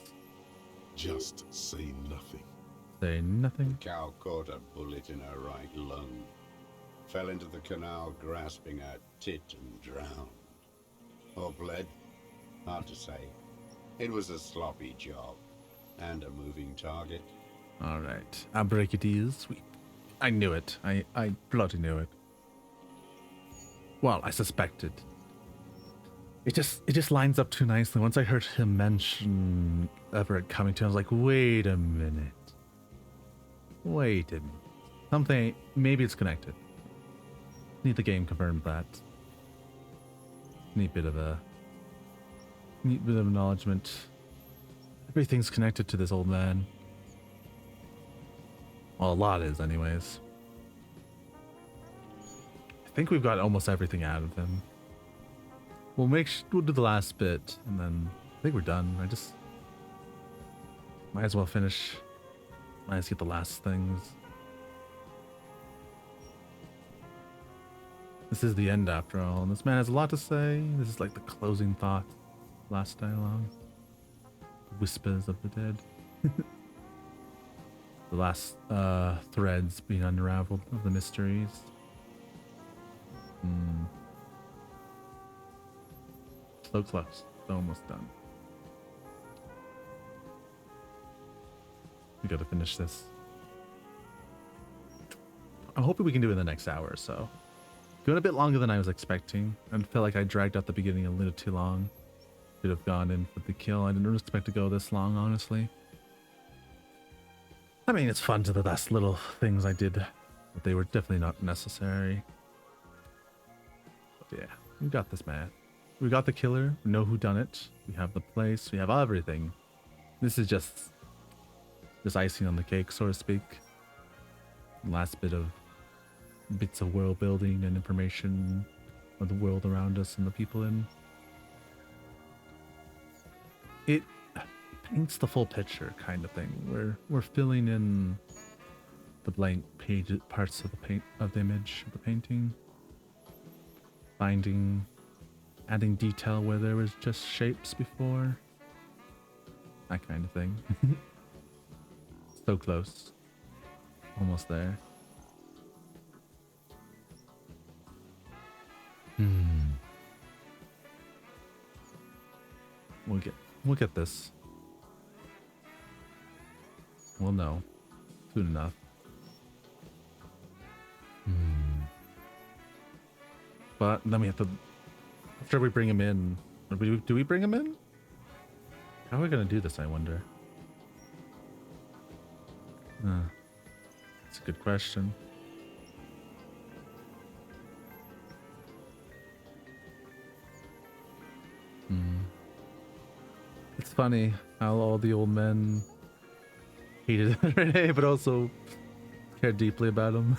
Just say nothing. Say nothing? The cow caught a bullet in her right lung. Fell into the canal grasping her tit and drowned. Or bled? Hard to say. It was a sloppy job. And a moving target. All right, abracadabra. I knew it. I bloody knew it. Well, I suspected. It just lines up too nicely. Once I heard him mention Everett coming to, I was like, wait a minute. Wait a minute. Something, maybe it's connected. Need the game confirmed that. Neat bit of acknowledgement. Everything's connected to this old man. Well, a lot is, anyways. I think we've got almost everything out of him. We'll do the last bit, and then I think we're done. I just might as well finish. Might as well get the last things. This is the end after all, and this man has a lot to say. This is like the closing thought, last dialogue. Whispers of the dead. The last threads being unraveled of the mysteries. So close. So almost done. We gotta finish this. I'm hoping we can do it in the next hour or so. Going a bit longer than I was expecting. I feel like I dragged out the beginning a little too long. Could have gone in for the kill. I didn't expect to go this long, honestly. I mean, it's fun to the last little things I did, but they were definitely not necessary. But yeah, we got this, man. We got the killer. We know who done it. We have the place. We have everything. This is just icing on the cake, so to speak. Last bits of world building and information of the world around us and the people in. It paints the full picture, kind of thing. We're filling in the blank page parts of the image of the painting, adding detail where there was just shapes before, that kind of thing. So close, almost there. We'll get this. We'll know soon enough. But then we have to, after we bring him in, do we bring him in? How are we gonna do this, I wonder? That's a good question. It's funny how all the old men hated Renee, but also cared deeply about him.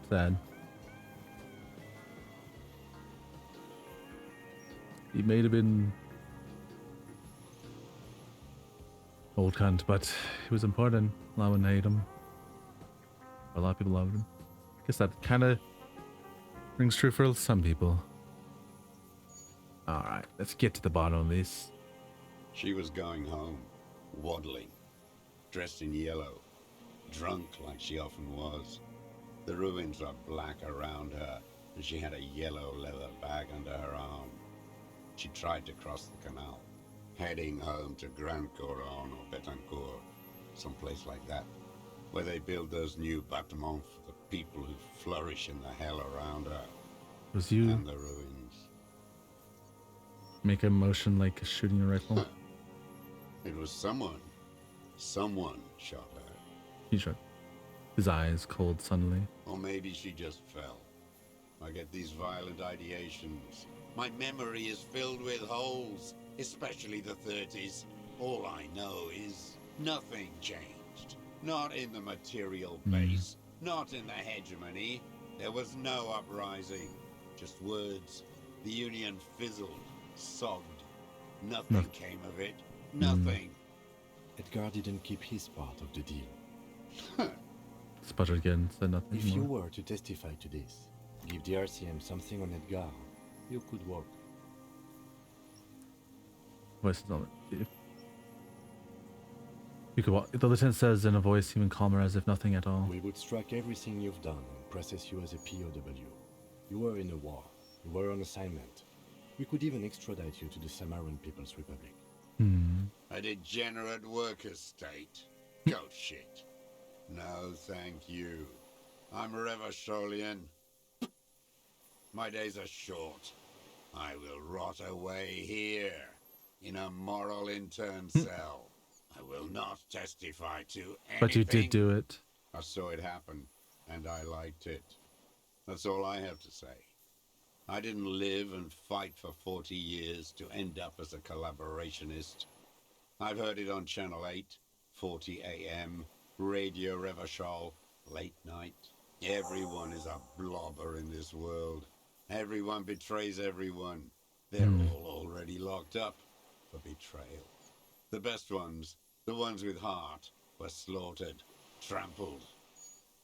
Sad. He may have been old cunt, but he was important. A lot of people hate him. A lot of people loved him. I guess that kind of rings true for some people. Alright, let's get to the bottom of this. She was going home, waddling, dressed in yellow, drunk like she often was. The ruins are black around her, and she had a yellow leather bag under her arm. She tried to cross the canal, heading home to Grand Couronne or Betancourt, someplace like that, where they build those new bâtiments for the people who flourish in the hell around her. Was you and the ruins. Make a motion like shooting a rifle? It was someone shot her. He shot. His eyes cold suddenly. Or maybe she just fell. I get these violent ideations. My memory is filled with holes, especially the 30s. All I know is nothing changed. Not in the material base, not in the hegemony. There was no uprising, just words. The Union fizzled, sogged. Nothing came of it. Nothing. Edgar didn't keep his part of the deal. Sputtered again, said nothing If you more. were to testify to this, give the RCM something on Edgar, you could work. Voice is on it. You could walk. The lieutenant says in a voice even calmer, as if nothing at all. We would strike everything you've done and process you as a POW. You were in a war. You were on assignment. We could even extradite you to the Samaran People's Republic. A degenerate workers' state. Go shit. No, thank you. I'm Revacholian. My days are short. I will rot away here, in a moral intern cell. I will not testify to anything. But you did do it. I saw it happen, and I liked it. That's all I have to say. I didn't live and fight for 40 years to end up as a collaborationist. I've heard it on Channel 8, 40 AM, Radio Revachol, late night. Everyone is a blobber in this world. Everyone betrays everyone. They're all already locked up for betrayal. The best ones, the ones with heart, were slaughtered, trampled.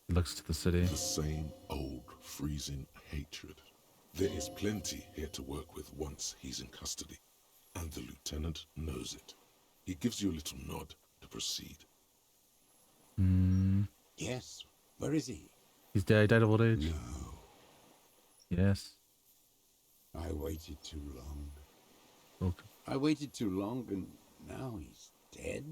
He looks to the city. The same old freezing hatred. There is plenty here to work with once he's in custody, and the lieutenant knows it. He gives you a little nod to proceed. Yes, where is he? He's dead. He died of old age. No. Yes. I waited too long. Okay. I waited too long, and now he's dead?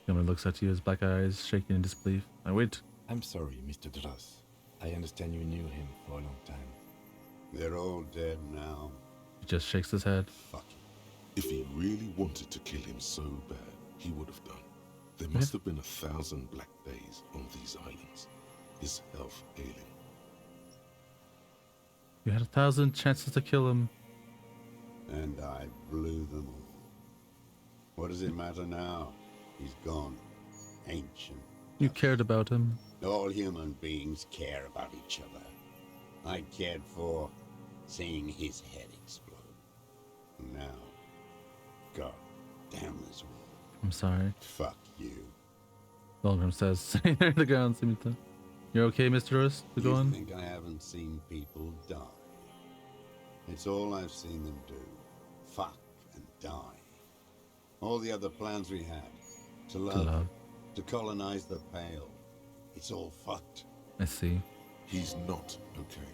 Gilman looks at you, his black eyes shaking in disbelief. I wait. I'm sorry, Mr. Dross. I understand you knew him for a long time. They're all dead now. He just shakes his head. Fuck. If he really wanted to kill him so bad, he would have done. There must have been 1,000 black days on these islands. His health ailing. You had 1,000 chances to kill him. And I blew them all. What does it matter now? He's gone. Ancient. You cared about him. All human beings care about each other. I cared for seeing his head explode. Now, God damn this world. I'm sorry. Fuck you. Volgrim says, "Say the ground, Simita. You're okay, Mr. Roos? To go on?" You think I haven't seen people die? It's all I've seen them do. Fuck and die. All the other plans we had. To love. To colonize the Pale. It's all fucked. I see. He's not okay.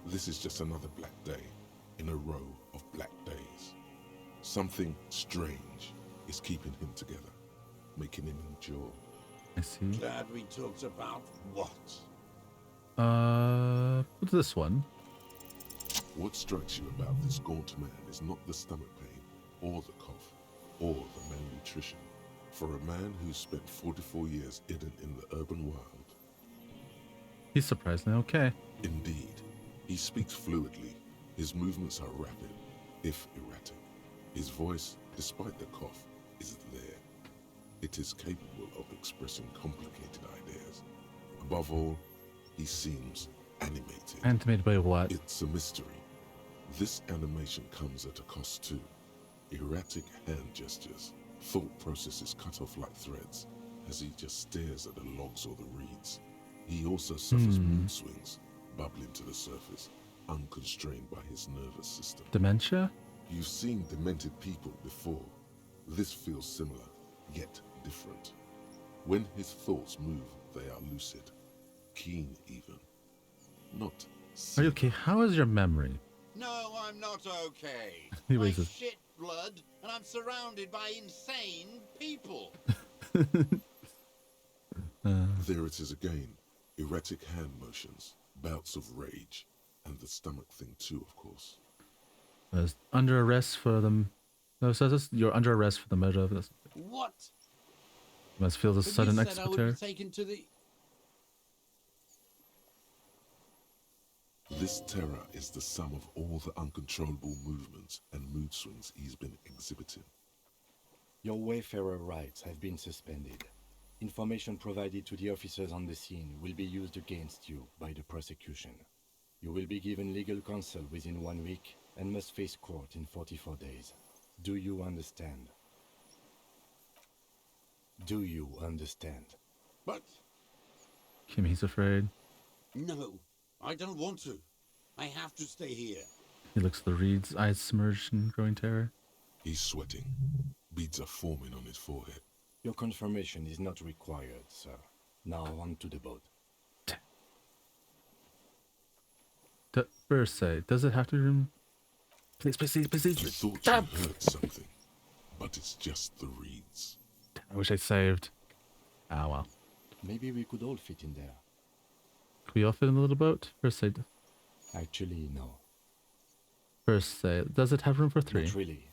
This is just another black day in a row of black days. Something strange is keeping him together, making him endure. I see. Glad we talked about what? What's this one? What strikes you about this gaunt man is not the stomach pain, or the cough, or the malnutrition. For a man who spent 44 years hidden in the urban wild. He's surprisingly okay. Indeed. He speaks fluidly. His movements are rapid, if erratic. His voice, despite the cough, is there. It is capable of expressing complicated ideas. Above all, he seems animated. Animated by what? It's a mystery. This animation comes at a cost too. Erratic hand gestures, thought processes cut off like threads, as he just stares at the logs or the reeds. He also suffers mood swings, bubbling to the surface, unconstrained by his nervous system. Dementia? You've seen demented people before. This feels similar, yet different. When his thoughts move, they are lucid, keen even. Not Are you okay? How is your memory? No, I'm not okay. He I raises- shit blood, and I'm surrounded by insane people. There it is again. Erratic hand motions, bouts of rage, and the stomach thing too, of course. Under arrest for them. No, it says this, you're under arrest for the murder of this. What? You must feel the But sudden you said I would executor. be taken to the... This terror is the sum of all the uncontrollable movements and mood swings he's been exhibiting. Your Wayfarer rights have been suspended. Information provided to the officers on the scene will be used against you by the prosecution. You will be given legal counsel within 1 week and must face court in 44 days. Do you understand? Do you understand? But... Kim, he's afraid. No, I don't want to. I have to stay here. He looks at the reeds, eyes submerged in growing terror. He's sweating. Beads are forming on his forehead. Your confirmation is not required, sir. Now on to the boat. First say, does it have to be Please. I thought you heard something, but it's just the reeds. I wish I saved. Ah, well. Maybe we could all fit in there. Could we all fit in the little boat? First say. Actually, no. First say. Does it have room for 3? Not really.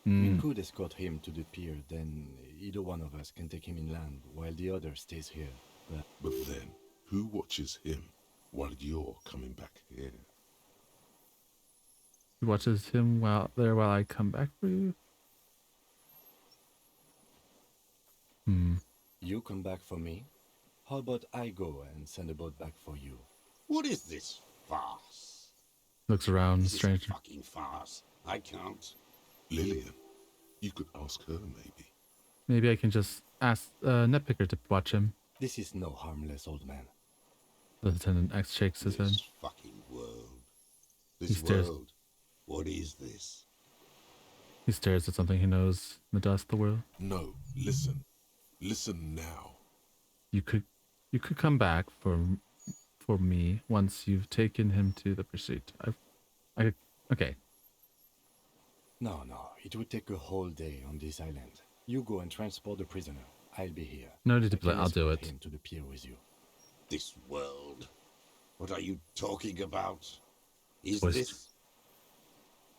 Mm. We could escort him to the pier, then either one of us can take him inland while the other stays here. But then, who watches him while you're coming back here? He watches him while I come back for you. You come back for me? How about I go and send a boat back for you? What is this farce? Looks around, This is a stranger. fucking farce. I can't. Lillian, you could ask her maybe. Maybe I can just ask Netpicker to watch him. This is no harmless old man. Lieutenant X shakes his head. This fucking world. He This stares. world. What is this? He stares at something he knows in the dust, the world. No, listen. Listen now. You could come back for me once you've taken him to the pursuit. Okay. No, it would take a whole day on this island. You go and transport the prisoner. I'll be here. No need to I play. can I'll do escort it. him to the pier with you. This world. What are you talking about? Is Voice. this...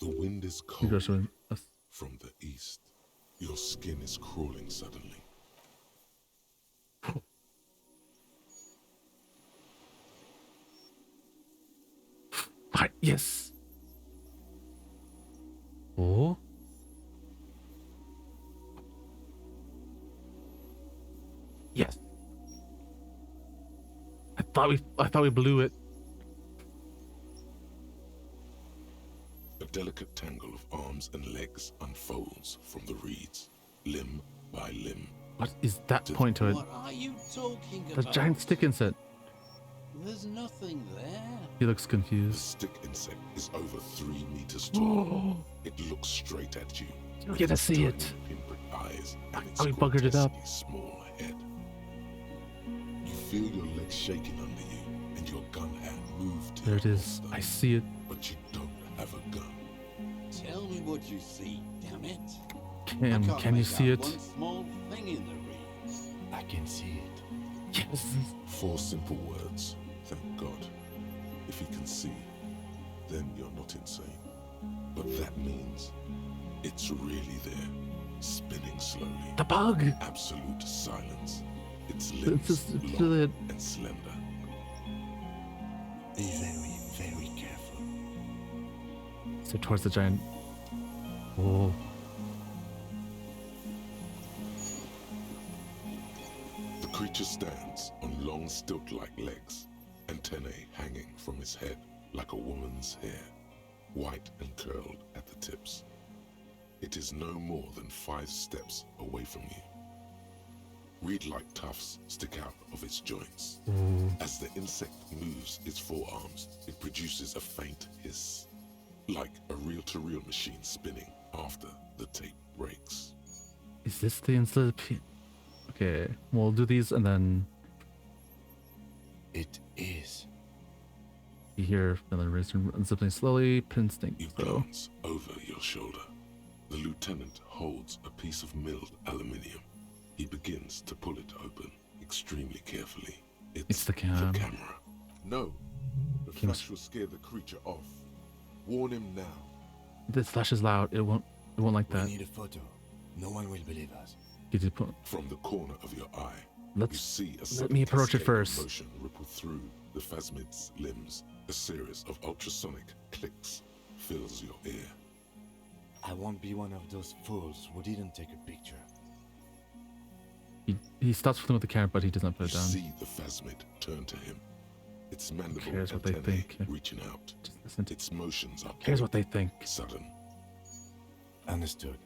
The wind is You cold go to us. from the east. Your skin is crawling suddenly. Right, yes. Oh. Yes. I thought we blew it. A delicate tangle of arms and legs unfolds from the reeds, limb by limb. What is that point to it? What are you talking The about? giant stick insect. There's nothing there. He looks The confused. stick insect is over 3 meters tall. It looks straight at you. You with get to its see tiny it. pinprick eyes and its How we buggered it up. grotesquely small head. You feel your legs shaking under you and your gun hand move to There your it is. holster, I see it. but you don't have a gun. Tell me what you see, damn it. Can you see it? One small thing in the reeds. I can see it. Yes. 4 simple words. Thank God. If you can see, then you're not insane. But that means it's really there, spinning slowly. The bug. Absolute silence. Its It's limbs just long and slender. Be very, very careful. So towards the giant. Oh. The creature stands on long stilt-like legs, antennae hanging from his head like a woman's hair, white and curled at the tips. It is no more than 5 steps away from you. Reed-like tufts stick out of its joints. As the insect moves its forearms, it produces a faint hiss, like a reel-to-reel machine spinning after the tape breaks. Is this the instant? Okay, we'll do these and then It is. you hear Miller unzipping slowly. Pin stink. You glance over your shoulder. The lieutenant holds a piece of milled aluminium. He begins to pull it open extremely carefully. It's the cam. camera. No, the Can- flash will scare the creature off. Warn him now. This flash is loud. It won't like We that. need a photo. No one will believe us. Get it put. From the corner of your eye, Let's- you see a let sudden me approach it cascade of first. motion ripple through the phasmid's limbs. A series of ultrasonic clicks fills your ear. I won't be one of those fools who didn't take a picture. He stops with the camera, but he doesn't put You it down. see the phasmid turn to him. Its mandible cares what they antennae think? reaching out. Just listen to. Its motions are Cares what quick, they think. sudden. Understood.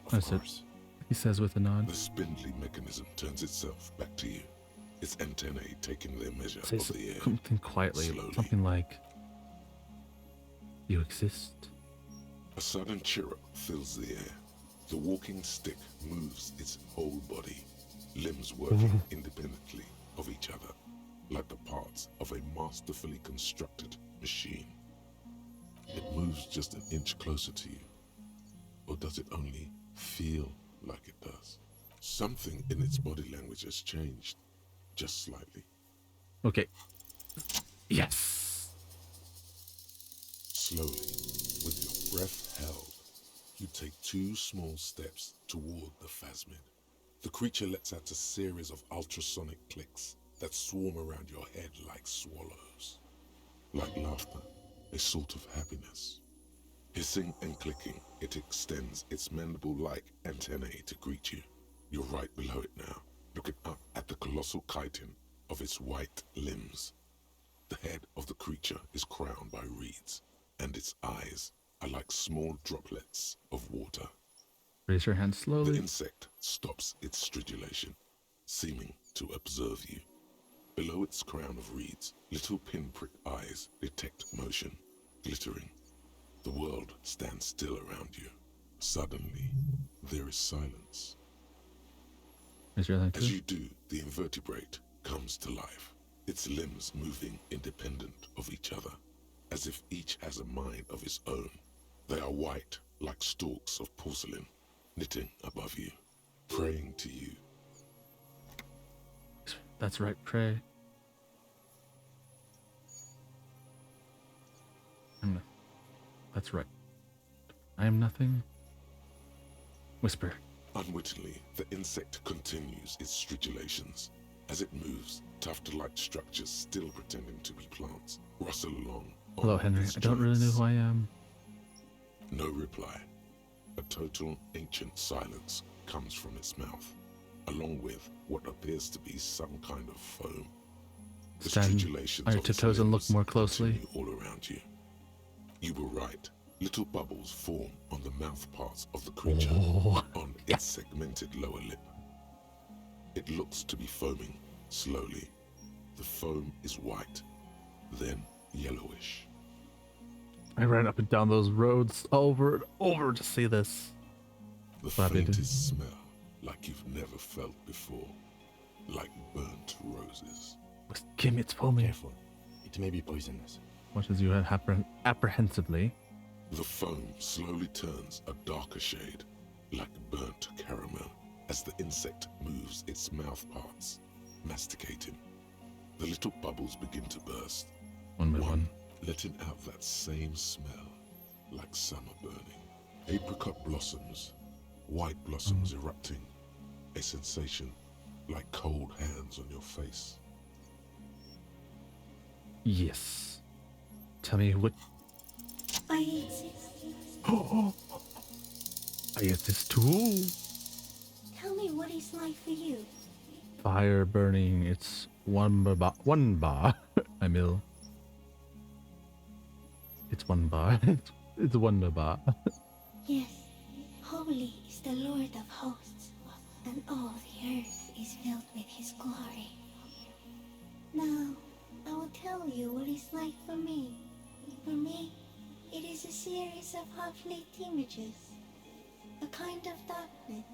Of Understood. course. He says with a nod. The spindly mechanism turns itself back to you. Its antennae taking their measure Say of the air. something quietly. Slowly. Something like, "You exist." A sudden chirrup fills the air. The walking stick moves its whole body, limbs working independently of each other, like the parts of a masterfully constructed machine. It moves just an inch closer to you. Or does it only feel like it does? Something in its body language has changed, just slightly. Okay. Yes. Slowly, with your breath held, you take 2 small steps toward the phasmid. The creature lets out a series of ultrasonic clicks that swarm around your head like swallows. Like laughter, a sort of happiness. Hissing and clicking, it extends its mandible-like antennae to greet you. You're right below it now, looking up at the colossal chitin of its white limbs. The head of the creature is crowned by reeds, and its eyes are like small droplets of water. Raise your hand The slowly. insect stops its stridulation, seeming to observe you. Below its crown of reeds, little pinprick eyes detect motion, glittering. The world stands still around you. Suddenly, there is silence. Raise your hand As too. you do, the invertebrate comes to life, its limbs moving independent of each other, as if each has a mind of its own. They are white, like stalks of porcelain, knitting above you, praying to you. That's right, pray. That's right. I am nothing. Whisper. Unwittingly, the insect continues its stridulations. As it moves, tuft-like structures still pretending to be plants rustle along. Hello, on Henry. its I don't really know joints. who I am. No reply. A total ancient silence comes from its mouth, along with what appears to be some kind of foam. The Stand stridulations on your of its tiptoes and look limbs more closely. continue all around you. You were right. Little bubbles form on the mouth parts of the creature, on its segmented lower lip. It looks to be foaming slowly. The foam is white, then yellowish. I ran up and down those roads over and over to see this. The Glad they did. faintest smell, like you've never felt before, like burnt roses. Kim, it's foaming. Careful. It may be poisonous. Much as you had apprehensively. The foam slowly turns a darker shade, like burnt caramel, as the insect moves its mouth parts, masticating. The little bubbles begin to burst, One by one. letting out that same smell, like summer burning. Apricot blossoms, white blossoms erupting, a sensation like cold hands on your face. Yes. Tell me what. I exist. I get this too. Tell me what it's like for you. Fire burning. It's one bar. I mill. It's 1 bar. It's 1 bar. Yes, holy is the Lord of hosts, and all the earth is filled with his glory. Now, I will tell you what it's like for me. For me, it is a series of half-lit images, a kind of darkness,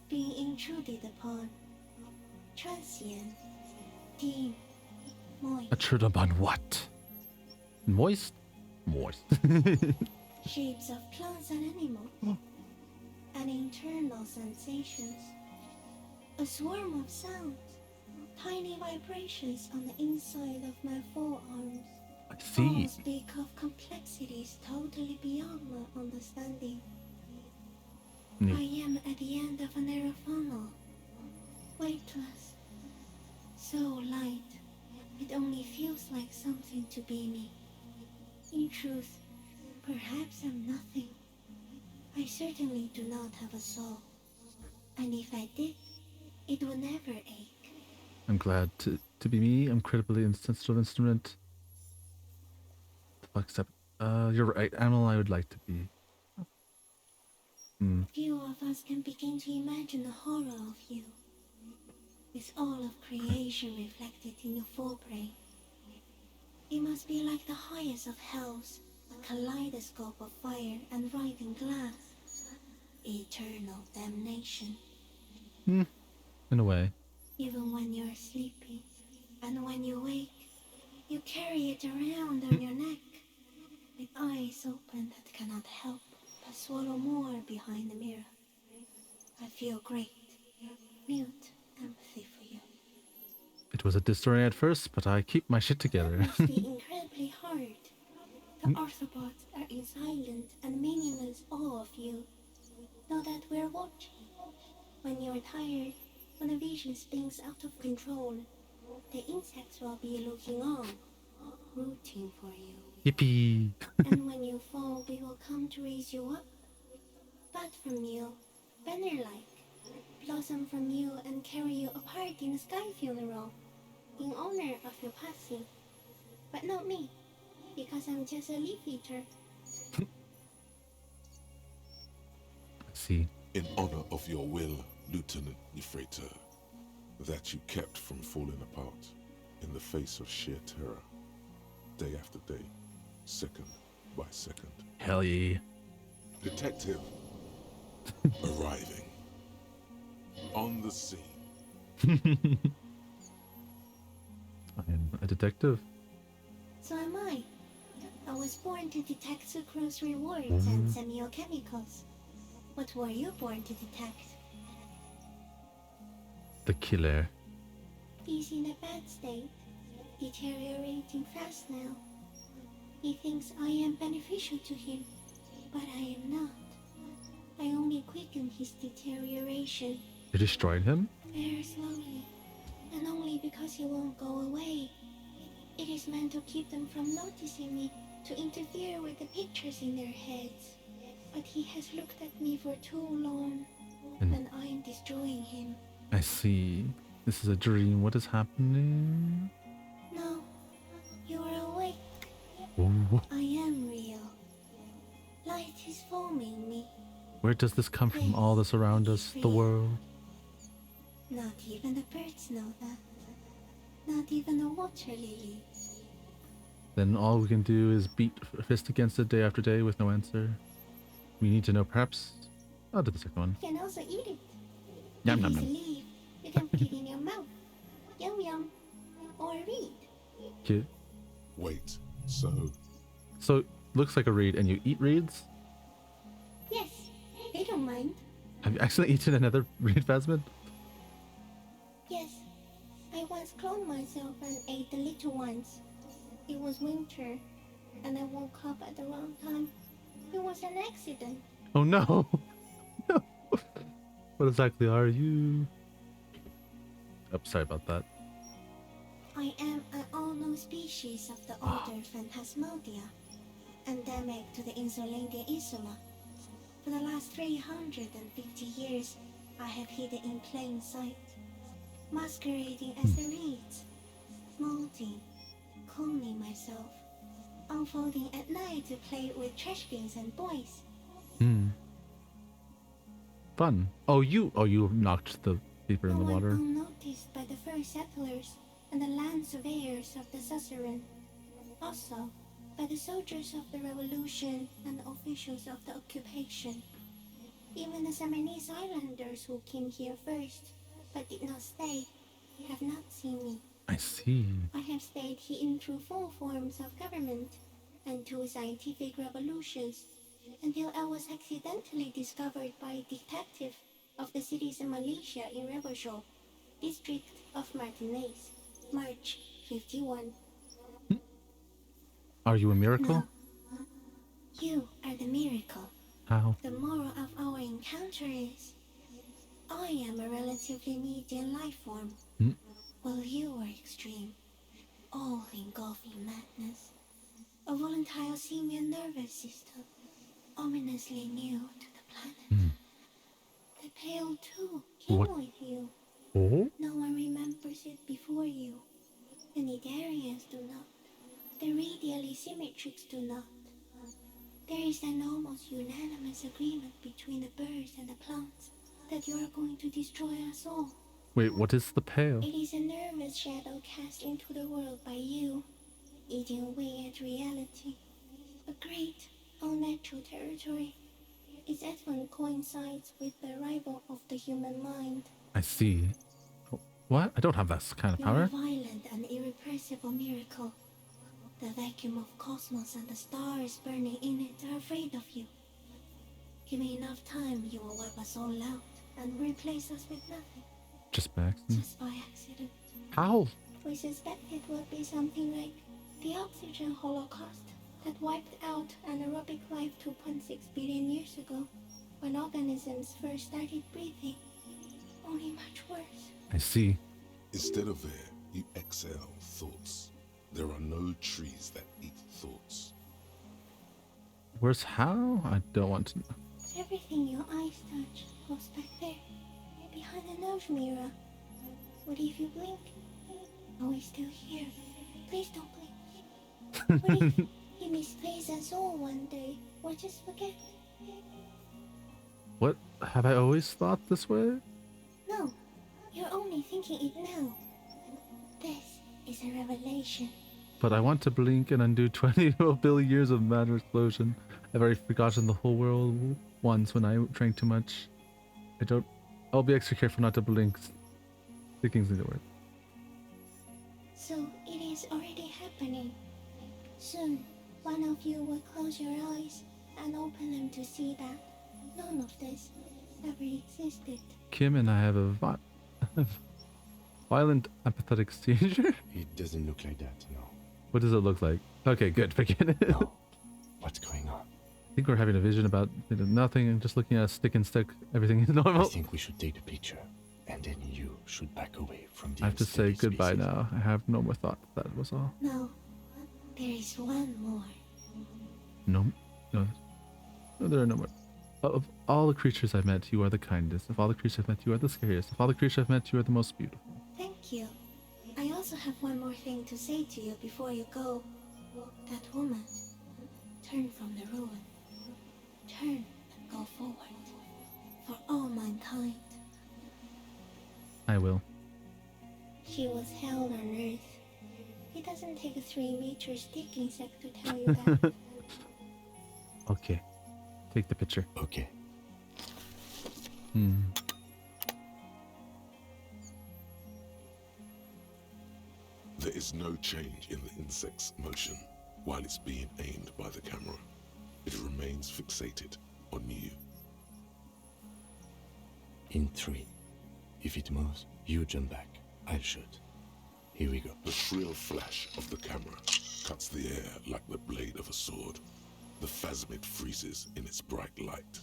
being intruded upon, transient, dim, moist. A true upon what? Moist? Moist. Shapes of plants and animals, and internal sensations. A swarm of sounds, tiny vibrations on the inside of my forearms. I see. All speak of complexities totally beyond my understanding. Neat. I am at the end of a narrow funnel, weightless, so light, it only feels like something to be me. In truth, perhaps I'm nothing. I certainly do not have a soul. And if I did, it would never ache. I'm glad to be me. I'm critically insensitive instrument. Except, you're right. Animal I would like to be. Few of us can begin to imagine the horror of you, with all of creation reflected in your forebrain. It must be like the highest of hells, a kaleidoscope of fire and writhing glass. Eternal damnation. In a way. Even when you're sleeping, and when you wake, you carry it around on your neck, with eyes open that cannot help but swallow more behind the mirror. I feel great, mute empathy for you. It was a disarray at first, but I keep my shit together. It must be incredibly hard. The Arthropods are in silent and meaningless awe of you. Know that we're watching. When you're tired, when the vision spins out of control, the insects will be looking on, rooting for you. Yippee! And when you fall, we will come to raise you up. Bud from you, banner-like, blossom from you and carry you apart in a sky funeral, in honor of your passing. But not me, because I'm just a leaf eater. See. In honor of your will, Lieutenant Nefrita, that you kept from falling apart in the face of sheer terror, day after day, second by second. Hell yeah. Detective, arriving on the scene. I am a detective. So am I. I was born to detect sucrose rewards and semiochemicals. What were you born to detect? The killer. He's in a bad state, deteriorating fast now. He thinks I am beneficial to him, but I am not. I only quicken his deterioration. You destroyed him? Very slowly, and only because he won't go away. It is meant to keep them from noticing me, to interfere with the pictures in their heads. But he has looked at me for too long, and I am destroying him. I see. This is a dream. What is happening? No, you are awake. Ooh. I am real. Light is forming me. Where does this come from? All this around us, the world. Not even the birds know that. Not even the water lily. Then all we can do is beat a fist against it day after day with no answer. We need to know, perhaps. I'll do the second one. You can also eat it. Yum, If yum, it's a yum. leaf, you can put it in your mouth. Yum yum. Or read. Cute. Wait, so So, looks like a reed, and you eat reeds? Yes, they don't mind. Have you actually eaten another reed, Phasmid? Yes, I once cloned myself and ate the little ones. It was winter, and I woke up at the wrong time. It was an accident. Oh no! No! What exactly are you? Oh, sorry about that. I am an unknown species of the older Phantasmodia, endemic to the Insulandia Insula. For the last 350 years, I have hidden in plain sight, masquerading as the reeds, molding, cloning myself, unfolding at night to play with trash bins and boys. Fun. Oh, you knocked the paper in the Went water. unnoticed by the first settlers and the land surveyors of the suzerain. Also, by the soldiers of the revolution and the officials of the occupation. Even the Samanese islanders who came here first, but did not stay, have not seen me. I see. I have stayed hidden through 4 forms of government and 2 scientific revolutions, until I was accidentally discovered by a detective of the citizen militia in Rebelshaw, district of Martinez, March 51. Are you a miracle? No. You are the miracle. How? The moral of our encounter is, I am a relatively medium life form, while you are extreme, all-engulfing madness. A volatile simian nervous system, ominously new to the planet. The Pale too came What? with you. Oh? No one remembers it before you. The Nidarians do not. The radially symmetrics do not. There is an almost unanimous agreement between the birds and the plants that you are going to destroy us all. Wait, what is the pale? It is a nervous shadow cast into the world by you, eating away at reality. A great, unnatural territory. Its advent coincides with the arrival of the human mind. I see. What? I don't have that kind of You are power. a violent and irrepressible miracle. The vacuum of cosmos and the stars burning in it are afraid of you. Give me enough time, you will wipe us all out and replace us with nothing. Just by accident. Just by accident. How? We suspect it would be something like the oxygen holocaust that wiped out anaerobic life 2.6 billion years ago, when organisms first started breathing. Only much worse. I see. Instead of air, you exhale thoughts. There are no trees that eat thoughts. Where's how? I don't want to know. Everything your eyes touch goes back there, behind the nose mirror. What if you blink? Are we still here? Please don't blink. What if you misplace us all one day, or just forget? What? Have I always thought this way? No, you're only thinking it now. This is a revelation. But I want to blink and undo 20 billion years of matter explosion. I've already forgotten the whole world once when I drank too much. I'll be extra careful not to blink. Thinking's need to work. So it is already happening. Soon, one of you will close your eyes and open them to see that none of this ever existed. Kim and I have a violent empathetic seizure? It doesn't look like that, no. What does it look like? Okay, good. Forget it. No. What's going on? I think we're having a vision about nothing and just looking at a stick and stick. Everything is normal. I think we should take the picture, and then you should back away from the I have to say unsteady goodbye species. now. I have no more thoughts. That was all. No, there is one more. No, there are no more. Of all the creatures I've met, you are the kindest. Of all the creatures I've met, you are the scariest. Of all the creatures I've met, you are the most beautiful. Thank you. I also have one more thing to say to you before you go. That woman. Turn from the ruin. Turn and go forward. For all mankind. I will. She was hell on earth. It doesn't take a 3-meter stick insect to tell you that. Okay. Take the picture. Okay. There is no change in the insect's motion while it's being aimed by the camera. It remains fixated on you. In 3. If it moves, you jump back. I'll shoot. Here we go. The shrill flash of the camera cuts the air like the blade of a sword. The phasmid freezes in its bright light.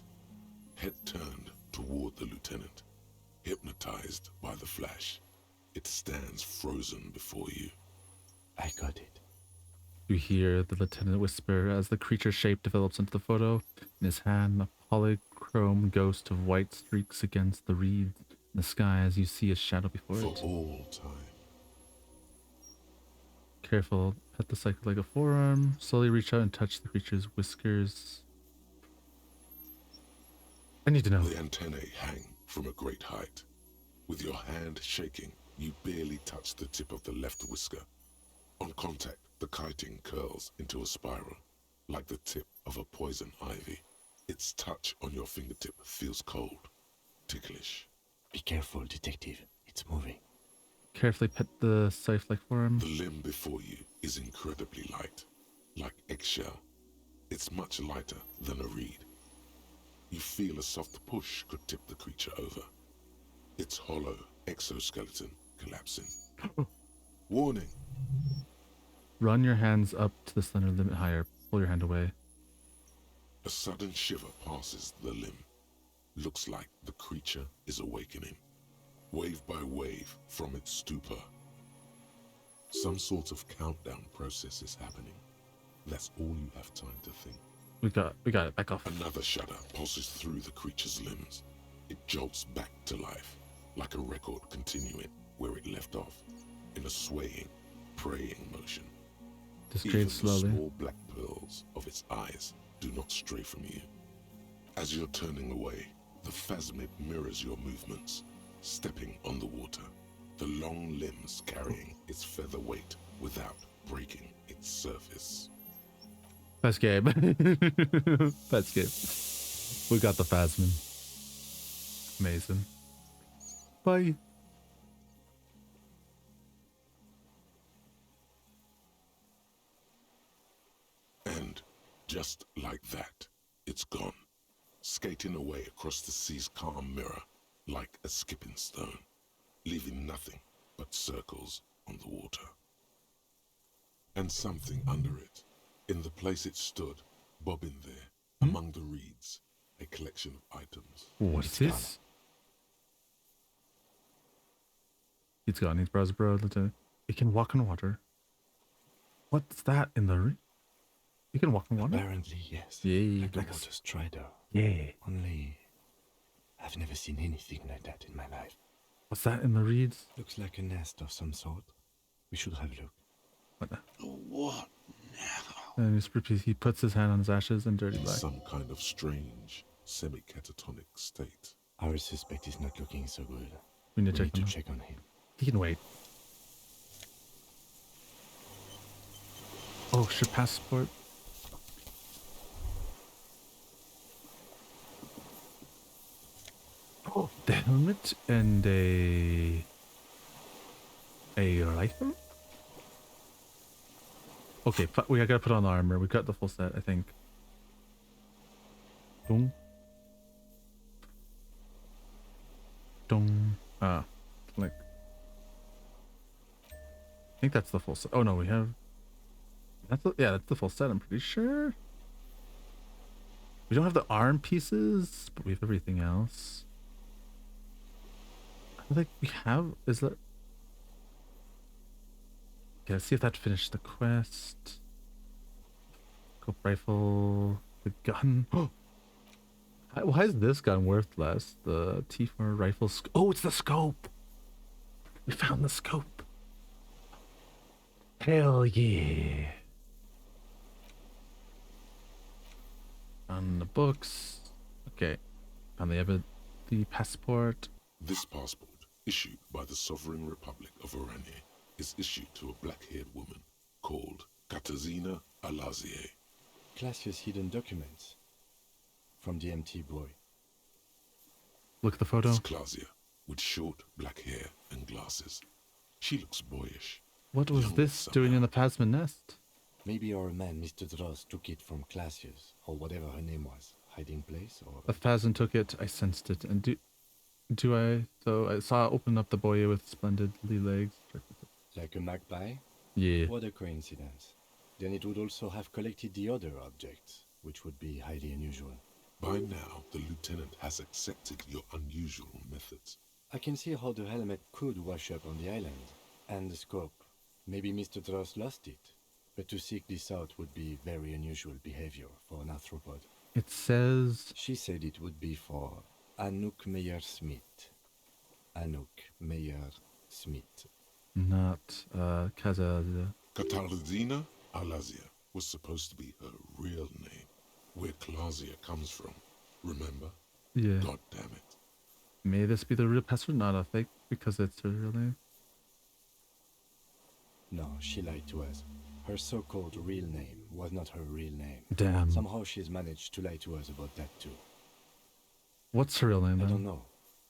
Head turned toward the lieutenant. Hypnotized by the flash, it stands frozen before you. I got it. You hear the lieutenant whisper as the creature shape develops into the photo. In his hand, a polychrome ghost of white streaks against the reeds in the sky as you see a shadow before For it. all time. Careful, pet the psychic like a forearm. Slowly reach out and touch the creature's whiskers. I need to know. The antennae hang from a great height. With your hand shaking, you barely touch the tip of the left whisker. On contact, the kiting curls into a spiral, like the tip of a poison ivy. Its touch on your fingertip feels cold, ticklish. Be careful, detective. It's moving. Carefully pet the scythe-like forearm. The limb before you is incredibly light, like eggshell. It's much lighter than a reed. You feel a soft push could tip the creature over. Its hollow exoskeleton collapsing. Warning! Run your hands up to the slender limb higher. Pull your hand away. A sudden shiver passes the limb. Looks like the creature is awakening, wave by wave from its stupor. Some sort of countdown process is happening. That's all you have time to think. We got it. Back off. Another shudder pulses through the creature's limbs. It jolts back to life, like a record continuing where it left off, in a swaying, praying motion. Even the slowly. small black pearls of its eyes do not stray from you. As you're turning away, the phasmid mirrors your movements, stepping on the water, the long limbs carrying its feather weight without breaking its surface. Best game. Best game. We got the Phasmin. Amazing. Bye. Just like that, it's gone, skating away across the sea's calm mirror like a skipping stone, leaving nothing but circles on the water. And something under it, in the place it stood, bobbing there, among the reeds, a collection of items. What's this? It's gone. He's browser bro. It can walk on water. What's that in the You can walk on water? Apparently, yes. Yeah. Like a water strider. Yeah. Only, I've never seen anything like that in my life. What's that in the reeds? Looks like a nest of some sort. We should have a look. What the? What? And he puts his hand on his ashes and dirty black. Some kind of strange, semi-catatonic state. Our suspect is not looking so good. We need to check on him. He can wait. Oh, ship passport. Oh, the helmet and a rifle? Okay, we gotta put on the armor. We got the full set, I think. Dong. Dong. Ah, like. I think that's the full set. Oh no, we have. That's the full set. I'm pretty sure. We don't have the arm pieces, but we have everything else. I think we have. Is that? Okay, let's see if that finished the quest. Scope rifle, the gun. Why is this gun worth less? The T4 rifle. Oh, it's the scope. We found the scope. Hell yeah. On the books. Okay. Found the passport. This passport, issued by the Sovereign Republic of Oranje, is issued to a black-haired woman called Katarzyna Alazier. Classius hidden documents from the MT boy. Look at the photo. It's Clausia, with short black hair and glasses. She looks boyish. What was this doing in the Pasman nest? Maybe our man, Mr. Dross, took it from Classius, or whatever her name was. Hiding place, or... If Pasman took it, I sensed it. And do I? So I saw it open up the boy with splendidly legs. Like a magpie? Yeah. What a coincidence. Then it would also have collected the other objects, which would be highly unusual. By now, the lieutenant has accepted your unusual methods. I can see how the helmet could wash up on the island. And the scope. Maybe Mr. Dross lost it. But to seek this out would be very unusual behavior for an arthropod. It says... She said it would be for Anouk Meyer-Smith. Anouk Meyer-Smith. Not, Katarzyna. Katarzyna Alazier was supposed to be her real name. Where Clausia comes from. Remember? Yeah. God damn it. May this be the real password, not a fake, because it's her real name? No, she lied to us. Her so-called real name was not her real name. Damn. Somehow she's managed to lie to us about that too. What's her real name then? I don't know.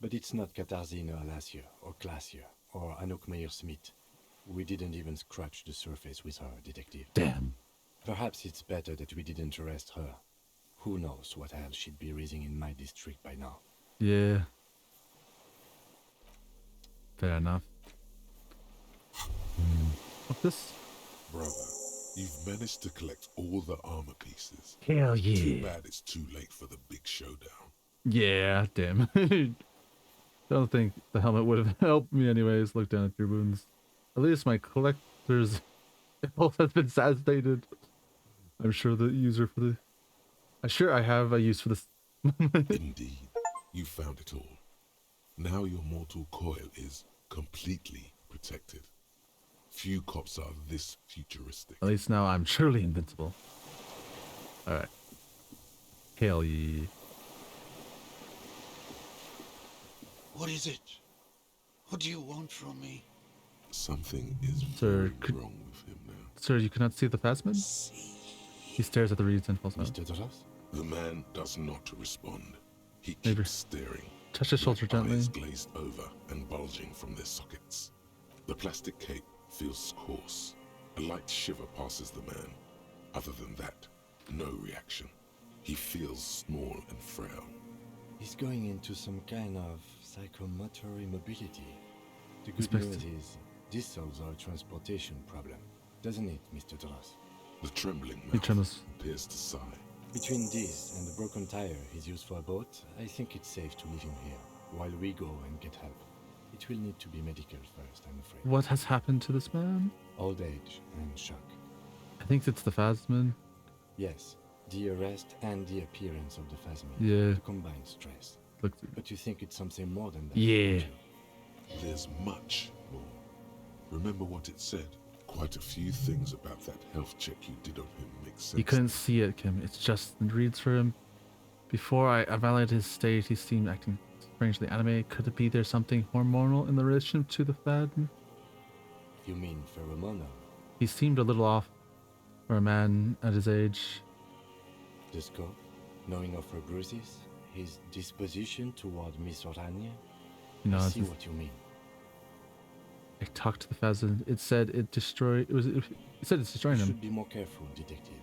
But it's not Katarzyna Alazier, or Clausia, or Anouk Meyer-Smith. We didn't even scratch the surface with her, detective. Damn. Perhaps it's better that we didn't arrest her. Who knows what hell she'd be raising in my district by now. Yeah. Fair enough. What's this? Brother, you've managed to collect all the armor pieces. Hell yeah. Too bad it's too late for the big showdown. Yeah, damn. Don't think the helmet would have helped me anyways. Look down at your wounds. At least my collector's impulse has been assassinated. I'm sure the user for the... I'm sure I have a use for this. Indeed. You found it all. Now your mortal coil is completely protected. Few cops are this futuristic. At least now I'm surely invincible. Alright. Hell yeah. What is it? What do you want from me? Something is Sir, wrong with him now. Sir, you cannot see the Phasmid? He stares at the reeds and falls out. Mr. Dross? The man does not respond. He Neighbor. keeps staring. Touch his shoulder gently. Eyes glazed over and bulging from their sockets. The plastic cape feels coarse. A light shiver passes the man. Other than that, No reaction. He feels small and frail. He's going into some kind of psychomotor immobility. The good Supposed news to- is this solves our transportation problem, doesn't it, Mr. Dross? The trembling He mouth trembles. appears to sigh. Between this and the broken tire he's used for a boat, I think it's safe to leave him here while we go and get help. It will need to be medical first, I'm afraid. What has happened to this man? Old age and shock. I think it's the Phasmin. Yes, the arrest and the appearance of the Phasmin. Yeah. The combined stress. Look, But you think it's something more than that? yeah. don't you? There's much more. Remember what it said? Quite a few things about that health check you did on him make sense. You couldn't see it, Kim. It's just it reads for him. Before I evaluated his state, he seemed acting strangely animated. Could it be there's something hormonal in the relation to the Phasmin? You mean pheromonal? He seemed a little off for a man at his age. The scope? Knowing of her bruises? His disposition toward Miss Orania? You know, I it's see just- what you mean. I talked to the Phasmin. It said it destroyed. It said it's destroying You him. should be more careful, detective.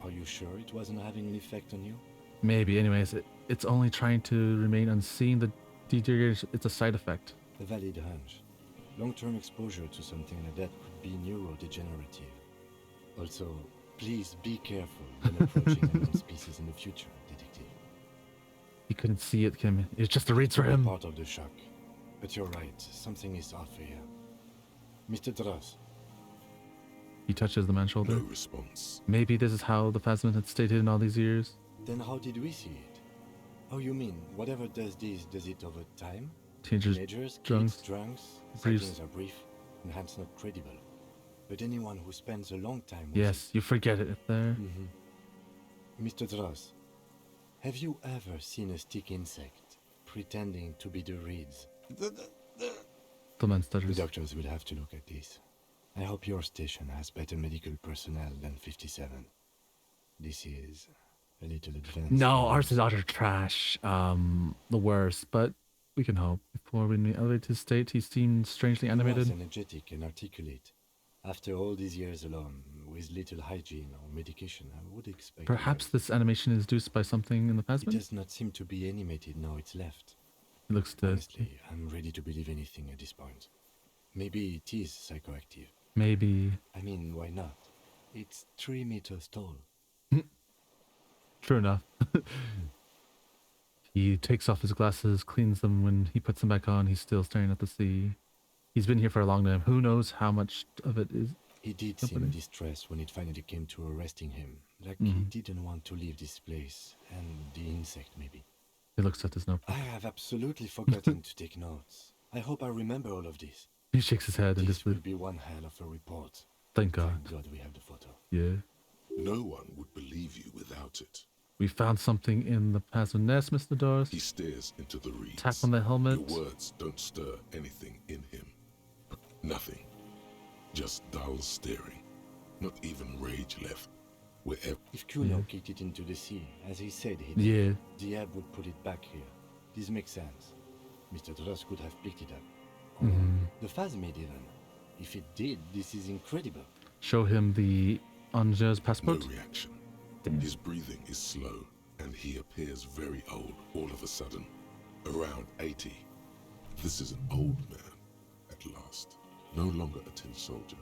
Are you sure it wasn't having an effect on you? Maybe. Anyways, it's only trying to remain unseen. The deterioration. It's a side effect. A valid hunch. Long-term exposure to something like that could be neurodegenerative. Also, please be careful when approaching unknown species in the future, detective. He couldn't see it, Kim. It's just a reads for him. Part of the shock. But you're right, something is off here. Mr. Dross, He touches the man's shoulder. No response. Maybe this is how the Phasmin had stayed hidden all these years. then how did we see it? Oh, you mean, whatever does this, does it over time? Teenagers, Teenagers, drunks, kids, drunks, briefs. sightings are brief, and hence not credible. But anyone who spends a long time with Yes, you forget it there. Mr. Dross, have you ever seen a stick insect pretending to be the reeds? The man The stutters. doctors will have to look at this. I hope your station has better medical personnel than 57. This is a little advanced. No, ours is utter trash. The worst, but we can hope. Before we elevate his state, he seemed strangely He was animated. energetic and articulate. After all these years alone, with little hygiene or medication, I would expect. Perhaps this animation is induced by something in the It Phasmin? does not seem to be animated now it's left. He looks to Honestly, I'm ready to believe anything at this point. Maybe it is psychoactive. maybe. I mean, why not? It's 3 meters tall. True enough. He takes off his glasses, cleans them. When he puts them back on, he's still staring at the sea. He's been here for a long time. Who knows how much of it is He did company? seem distressed when it finally came to arresting him. Like he didn't want to leave this place. And the insect, maybe. He looks at his notebook. I have absolutely forgotten to take notes. I hope I remember all of this. He shakes his head in This will disbelief. be one hell of a report. Thank God. Thank God we have the photo. Yeah. No one would believe you without it. We found something in the Phasmin nest, Mr. Doris. He stares into the reeds. Tap on the helmet. Your words don't stir anything in him. Nothing. Just dull staring. Not even rage left. Wherever. If Kuno kicked it into the sea, as he said he did, Yeah. the ebb would put it back here. This makes sense. Mr. Dross could have picked it up. Or the Phasmid even. If it did, this is incredible. Show him the Anger's No passport. reaction. His breathing is slow, and he appears very old all of a sudden. Around 80. This is an old man, at last. No longer a tin soldier.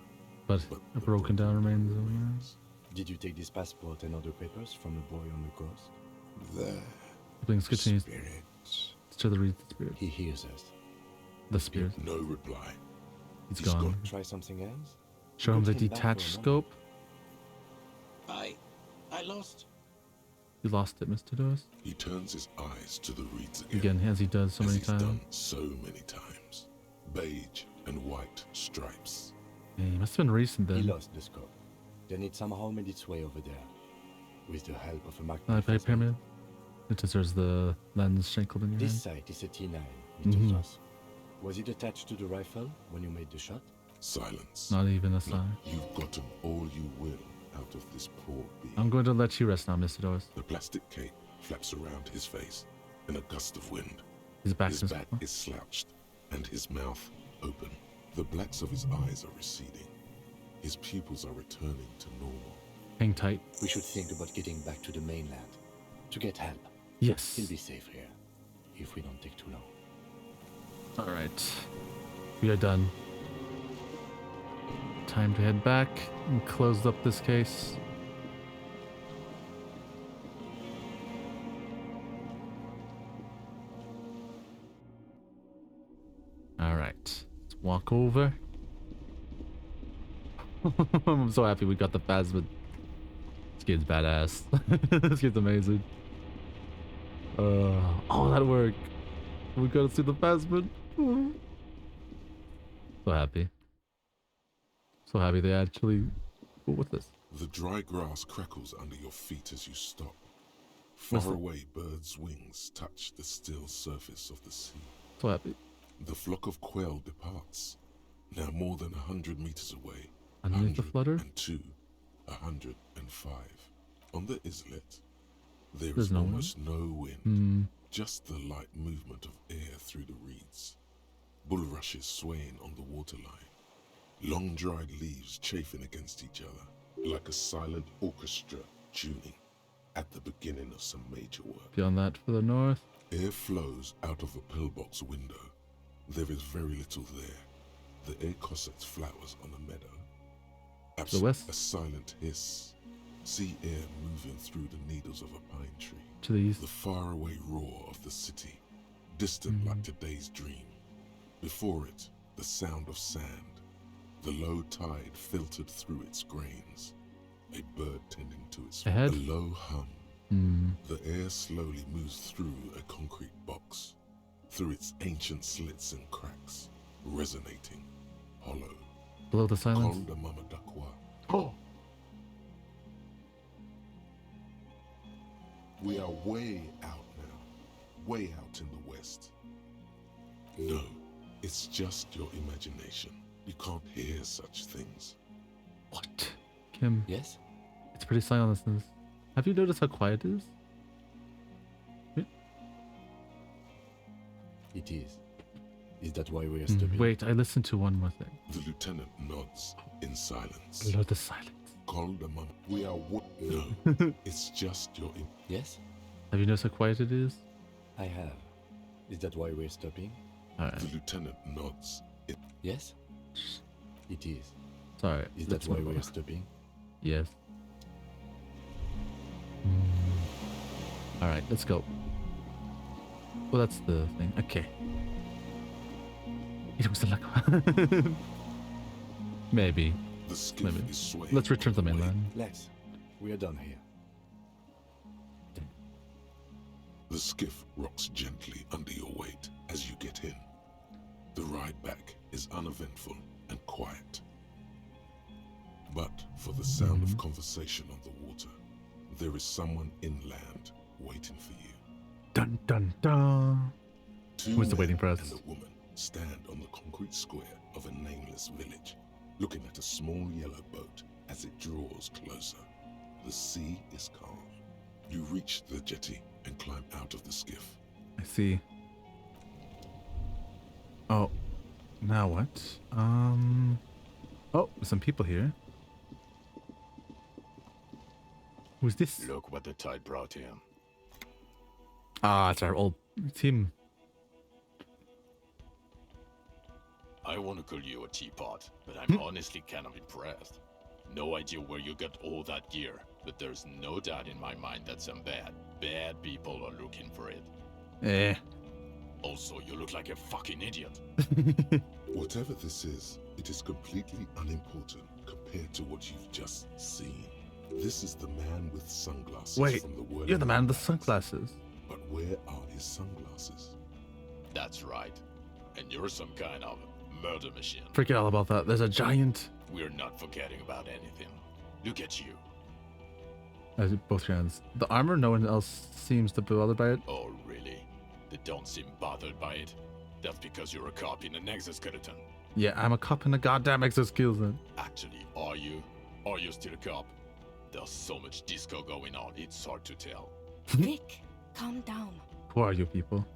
But a broken down remains of a man. Did you take this passport and other papers from the boy on the coast? The Blinks continues spirits. to the read the spirit. He hears us. The spirit. No reply. He's He's gone. gone. Try something else? Show him the Put him back for a detached moment. scope. I lost. You lost it, Mr. Doris. He turns his eyes to the reeds again. Again, as he does so as many he's times. done so many times. Beige and white stripes. Yeah, he must have been recent He then. lost the scope. Then it somehow made its way over there. With the help of a By magnificent... pyramid. It just there's the lens shankled in your This hand. sight is a T9, Mr. Mhm. Dross. Was it attached to the rifle when you made the shot? Silence. Not even a No, sign. you've gotten all you will out of this poor being. I'm going to let you rest now, Mr. Doris. The plastic cape flaps around his face in a gust of wind. His back His is back is slouched and his mouth open. The blacks of his eyes are receding. His pupils are returning to normal. Hang tight. We should think about getting back to the mainland to get help. Yes. He'll be safe here if we don't take too long. All right. We are done. Time to head back and close up this case. All right. Let's walk over. I'm so happy we got the phasmid. This game's badass. This game's amazing. Oh, that worked. We gotta see the phasmid. So happy. So happy they actually... Oh, what's this? The dry grass crackles under your feet as you stop. Far away, birds' wings touch the still surface of the sea. So happy. The flock of quail departs, now more than 100 meters away. Underneath the flutter? 102, 105. On the islet, there There's is no almost no wind, just the light movement of air through the reeds. Bulrushes swaying on the waterline. Long dried leaves chafing against each other, like a silent orchestra tuning at the beginning of some major work. Beyond that, for the north. Air flows out of a pillbox window. There is very little there. The air cossets flowers on a meadow. The west. A silent hiss. Sea air moving through the needles of a pine tree. To the east. The faraway roar of the city, distant like today's dream. Before it, the sound of sand. The low tide filtered through its grains. A bird tending to its ahead. A low hum. The air slowly moves through a concrete box, through its ancient slits and cracks, resonating, hollow. Below the silence. Oh. We are way out now, way out in the west. No, it's just your imagination. You can't hear such things. What? Kim? Yes? It's pretty silent. Have you noticed how quiet it is? It is. Is that why we are stopping? Wait, I listened to one more thing. The lieutenant nods in silence. Below the silence. Call the mum. We are no, it's just your... Yes? Have you noticed how quiet it is? I have. Is that why we're stopping? Alright. The lieutenant nods. Yes? It is. Sorry. Is that why we're stopping? Yes. Alright, let's go. Well, that's the thing. Okay. It was a luck. Maybe. The skiff Maybe. is swaying. Let's return to the mainland. Lex, we are done here. The skiff rocks gently under your weight as you get in. The ride back is uneventful and quiet. But for the sound of conversation on the water, there is someone inland waiting for you. Dun dun dun. Who's the men waiting for us? and a woman stand on the concrete square of a nameless village, looking at a small yellow boat as it draws closer. The sea is calm. You reach the jetty and climb out of the skiff. I see. Oh, now what? Oh, some people here. Who's this? Look what the tide brought in. Ah, it's our old team. I want to call you a teapot, but I'm honestly kind of impressed. No idea where you got all that gear, but there's no doubt in my mind that some bad people are looking for it. Eh. Also, you look like a fucking idiot. Whatever this is, it is completely unimportant compared to what you've just seen. This is the man with sunglasses. Wait, from the Whirling you're the man with the Paradise. sunglasses. But where are his sunglasses? That's right. And you're some kind of murder machine. Forget all about that. There's a giant. We're not forgetting about anything. Look at you. As both hands. The armor, no one else seems to be bothered by it. Oh, really? They don't seem bothered by it? That's because you're a cop in an exoskeleton. Yeah, I'm a cop in a goddamn exoskeleton. Actually, are you? Are you still a cop? There's so much disco going on, it's hard to tell. Vic, calm down. Who are you people?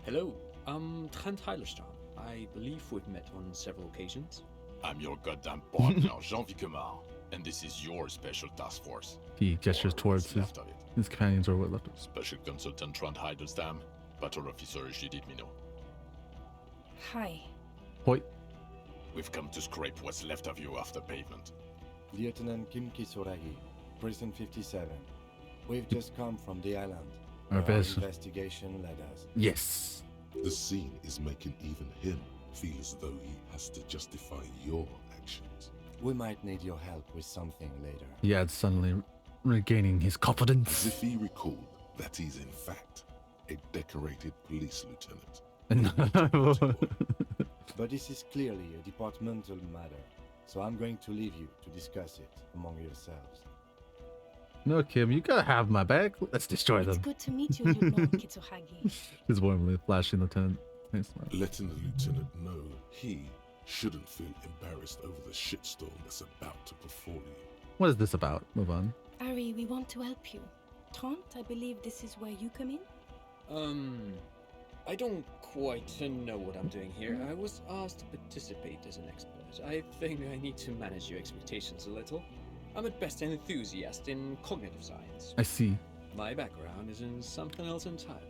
Hello, I'm Trent Heilerstein. I believe we've met on several occasions. I'm your goddamn partner, Jean Vicomar. And this is your special task force. He gestures towards his companions or what left of. Special Consultant Trond Heidelstam, Battle Officer Judith Minot. Hi. Hoi. We've come to scrape what's left of you off the pavement. Lieutenant Kim Kisuragi, Prison 57. We've just come from the island. Our where best. Investigation led us. Yes. The scene is making even him feel as though he has to justify your actions. We might need your help with something later. He adds, suddenly regaining his confidence. As if he recalled that he's in fact a decorated police lieutenant. But this is clearly a departmental matter, so I'm going to leave you to discuss it among yourselves. No, Kim, you gotta have my back. Let's destroy It's them. good to meet you, Lieutenant Kitsuhagi. His warmly flashing lieutenant. Thanks, man. Letting the lieutenant know he shouldn't feel embarrassed over the shitstorm that's about to befall you. What is this about? Move on. Ari, we want to help you. Trant, I believe this is where you come in? I don't quite know what I'm doing here. I was asked to participate as an expert. I think I need to manage your expectations a little. I'm at best an enthusiast in cognitive science. I see. My background is in something else entirely.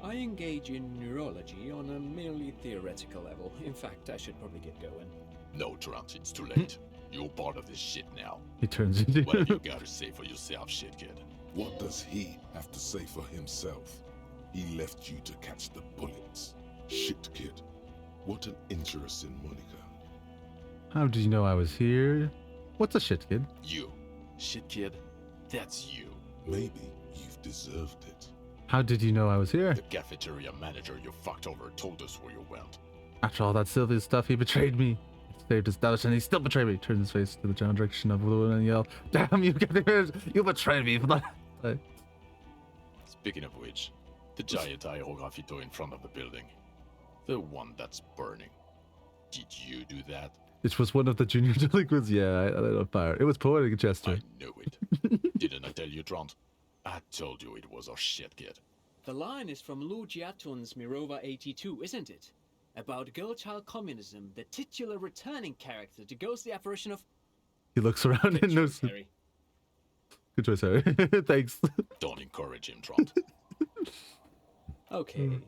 I engage in neurology on a merely theoretical level. In fact, I should probably get going. No, Trant, it's too late. You're part of this shit now. He turns into What have you got to say for yourself, shit kid? What does he have to say for himself? He left you to catch the bullets. Shit kid. What an interesting moniker. How did you know I was here? What's a shit kid? You. Shit kid? That's you. Maybe you've deserved it. How did you know I was here? The cafeteria manager you fucked over told us where you went. After all that Sylvia stuff, he betrayed me. He saved his Dallas and he still betrayed me. Turns his face to the general direction of Lewin and yell, "Damn you, cafeteria! You betrayed me!" Speaking of which, the giant aerograffito in front of the building. The one that's burning. Did you do that? Which was one of the junior delinquents. Yeah, I lit on fire. It was poetic gesture. I knew it. Didn't I tell you, Trant? I told you it was our shit kid. The line is from Lu Jiatun's Mirova 82, isn't it? About girl-child communism, the titular returning character to ghost the apparition of... He looks around and knows. Harry. Good choice, Harry. Thanks. Don't encourage him, Trant. Okay.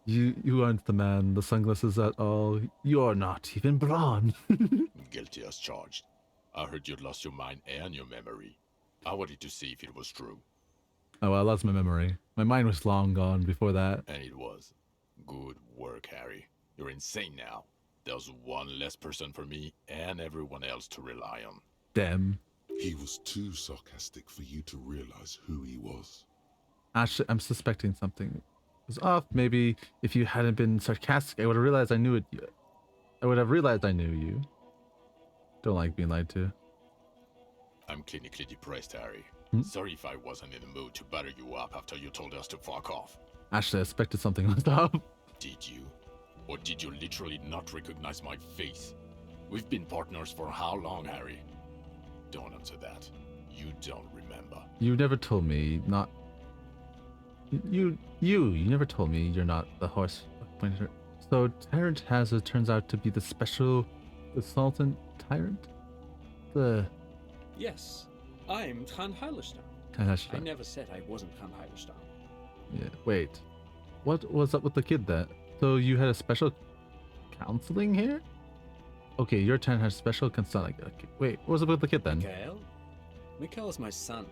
You aren't the man. The sunglasses at all. You're not even blonde. Guilty as charged. I heard you'd lost your mind and your memory. I wanted to see if it was true. Oh, well, I lost my memory. My mind was long gone before that. And it was. Good work, Harry. You're insane now. There's one less person for me and everyone else to rely on. Damn. He was too sarcastic for you to realize who he was. Actually, I'm suspecting something was off. Maybe if you hadn't been sarcastic, I would have realized I knew it. I would have realized I knew you. Don't like being lied to. I'm clinically depressed, Harry. Hmm? Sorry if I wasn't in the mood to batter you up after you told us to fuck off. Actually, I expected something was off. Did you? Or did you literally not recognize my face? We've been partners for how long, Harry? Don't answer that. You don't remember. You never told me not. You never told me you're not the horse pointer. So Tyrant has it turns out to be the special consultant Tyrant? The Yes, I'm Trond Heidelstam. I never said I wasn't Trond Heidelstam. Yeah, wait. What was up with the kid that? So you had a special counseling here? Okay, your turn has special counseling. Okay, wait, what was up with the kid then? Mikhail? Mikhail's my son.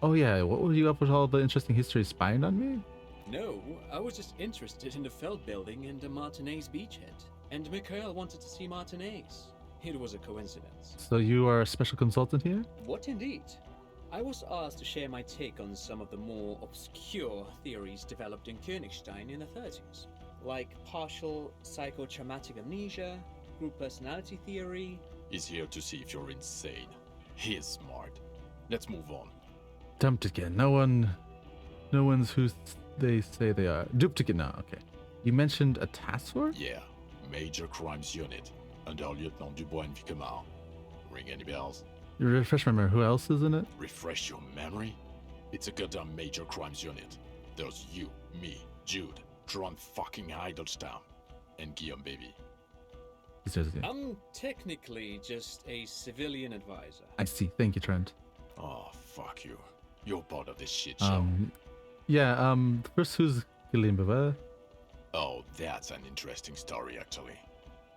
Oh yeah, what were you up with all the interesting history spying on me? No, I was just interested in the Feld building and the Martinez beachhead. And Mikhail wanted to see Martinez. It was a coincidence. So you are a special consultant here? What indeed? I was asked to share my take on some of the more obscure theories developed in Königstein in the 30s. Like partial psychotraumatic amnesia, group personality theory. He's here to see if you're insane. He is smart. Let's move on. Dumped again. No one's who they say they are. Duped again now, okay. You mentioned a task force? Yeah, Major Crimes Unit, under Lieutenant Dubois and Vicomar. Ring any bells? You refresh my memory. Who else is in it? Refresh your memory? It's a goddamn Major Crimes Unit. There's you, me, Jude, Trond fucking Heidelstam, and Guillaume Baby. He says, yeah. I'm technically just a civilian advisor. I see. Thank you, Trent. Oh, fuck you. You're part of this shit show. Yeah, first who's Guillaume Beve? Oh, that's an interesting story, actually.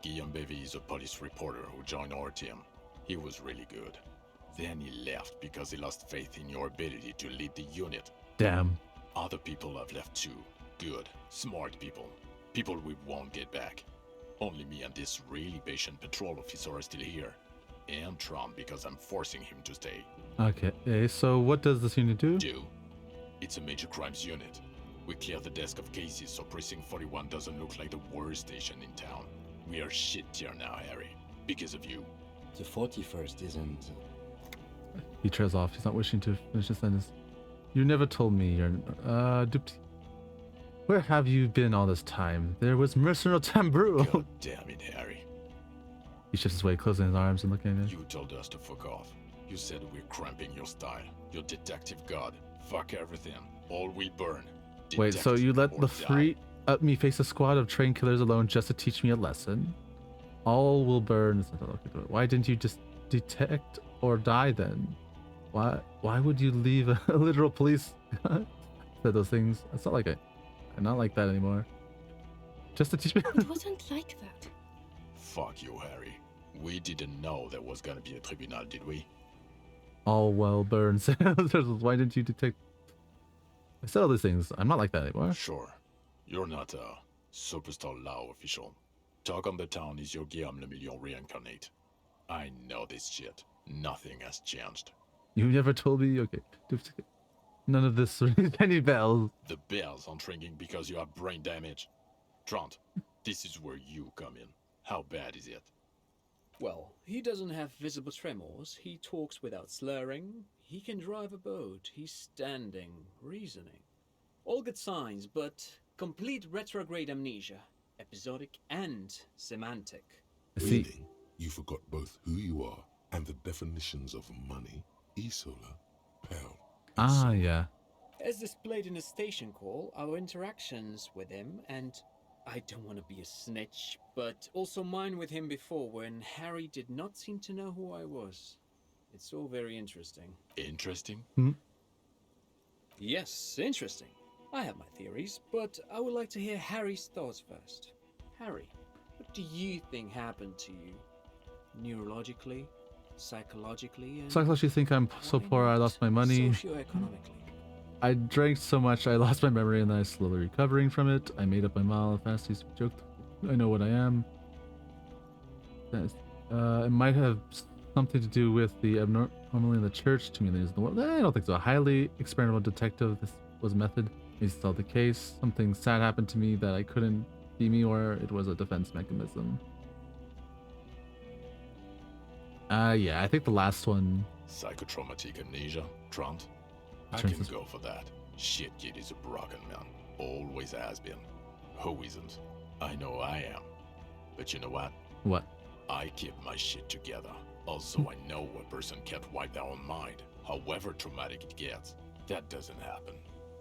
Guillaume Bevy is a police reporter who joined our team. He was really good. Then he left because he lost faith in your ability to lead the unit. Damn. Other people have left too. Good, smart people. People we won't get back. Only me and this really patient patrol officer are still here. And Tron because I'm forcing him to stay. Okay, so what does this unit do? It's a major crimes unit. We clear the desk of cases so Precinct 41 doesn't look like the worst station in town. We are shit tier now, Harry. Because of you. The 41st isn't... He trails off. He's not wishing to finish the sentence. You never told me you're... Where have you been all this time? There was Mercenary Tambrou. God damn it, Harry. He shifts his way, closing his arms and looking at You told us to fuck off. You said we're cramping your style. Your detective god. Fuck everything. All we burn. Wait, so you let or the die. me face a squad of trained killers alone just to teach me a lesson? All will burn. Why didn't you just detect or die then? Why would you leave a literal police? Said those things. It's not like I'm not like that anymore. Just to teach me. It wasn't like that. Fuck you, Harry. We didn't know there was gonna be a tribunal, did we? All well burned. Why didn't you detect? I said all these things. I'm not like that anymore. Sure. You're not a superstar law official. Talk on the town is your Guillaume Le Million reincarnate. I know this shit. Nothing has changed. You never told me. Okay. None of this rings any bells. The bells aren't ringing because you have brain damage. Trant, this is where you come in. How bad is it? Well, he doesn't have visible tremors, he talks without slurring, he can drive a boat, he's standing, reasoning. All good signs, but complete retrograde amnesia, episodic and semantic. Reading, you forgot both who you are and the definitions of money, Isola, Pell. Ah, yeah. As displayed in a station call, our interactions with him, and I don't want to be a snitch, but also mine with him before when Harry did not seem to know who I was. It's all very interesting. Interesting? Yes, interesting. I have my theories, but I would like to hear Harry's thoughts first. Harry, what do you think happened to you? Neurologically, psychologically, and... Psychologically, think I'm so poor I lost my money. Socioeconomically. I drank so much I lost my memory and then I slowly recovering from it. I made up my mile fast. He's joked. I know what I am. It might have something to do with the abnormally in the church. Too many in the world. I don't think so. A highly experimental detective. This was method. Is still the case. Something sad happened to me that I couldn't be me, or it was a defense mechanism. Yeah, I think the last one. Psychotraumatic amnesia, Trant? I Turns can this- go for that. Shit kid is a broken man. Always has been. Who isn't? I know I am. But you know what? What? I keep my shit together. Also, I know a person can't wipe their own mind, however traumatic it gets. That doesn't happen.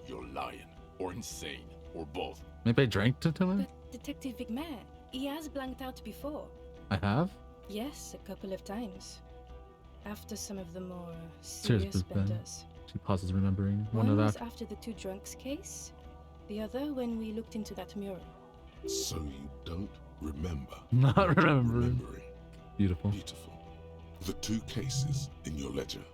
You're lying, or insane, or both. Maybe I drank to tell him? But Detective Vigmare, he has blanked out before. I have? Yes, a couple of times. After some of the more Cheers, serious Ben. benders. She pauses, remembering. One of was that. after the two drunks case, the other when we looked into that mural. So you don't remember. Not remembering. Beautiful. Beautiful. The two cases in your ledger.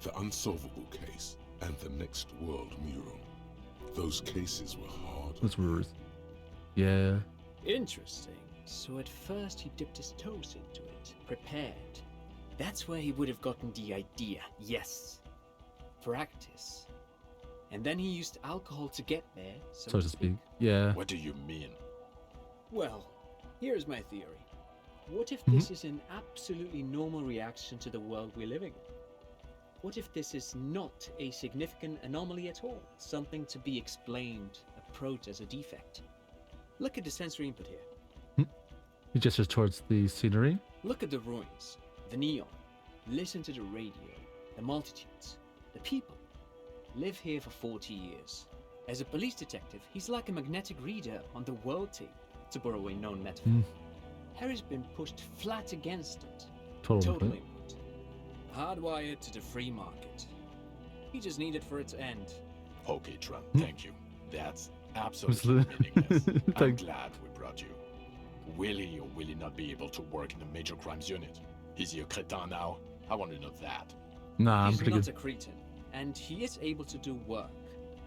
The unsolvable case and the next world mural. Those cases were hard. Those were. Yeah. Interesting. So at first he dipped his toes into it, prepared. That's where he would have gotten the idea, yes. Practice. And then he used alcohol to get there, So to speak. Yeah. What do you mean? Well, here's my theory. What if this is an absolutely normal reaction to the world we're living in? What if this is not a significant anomaly at all? Something to be explained, approached as a defect? Look at the sensory input here. He gestures towards the scenery. Look at the ruins, the neon. Listen to the radio, the multitudes, the people. Live here for 40 years. As a police detective, he's like a magnetic reader on the world tape, to borrow a known metaphor. Harry's been pushed flat against it. Totally. put. Hardwired to the free market. He just needed for it to end. Okay, Trent, thank you. That's absolutely meaningless. I'm glad we brought you. Will he or will he not be able to work in the major crimes unit? Is he a cretin now? I want to know that. Nah, I'm He's pretty not good. a cretin, and he is able to do work.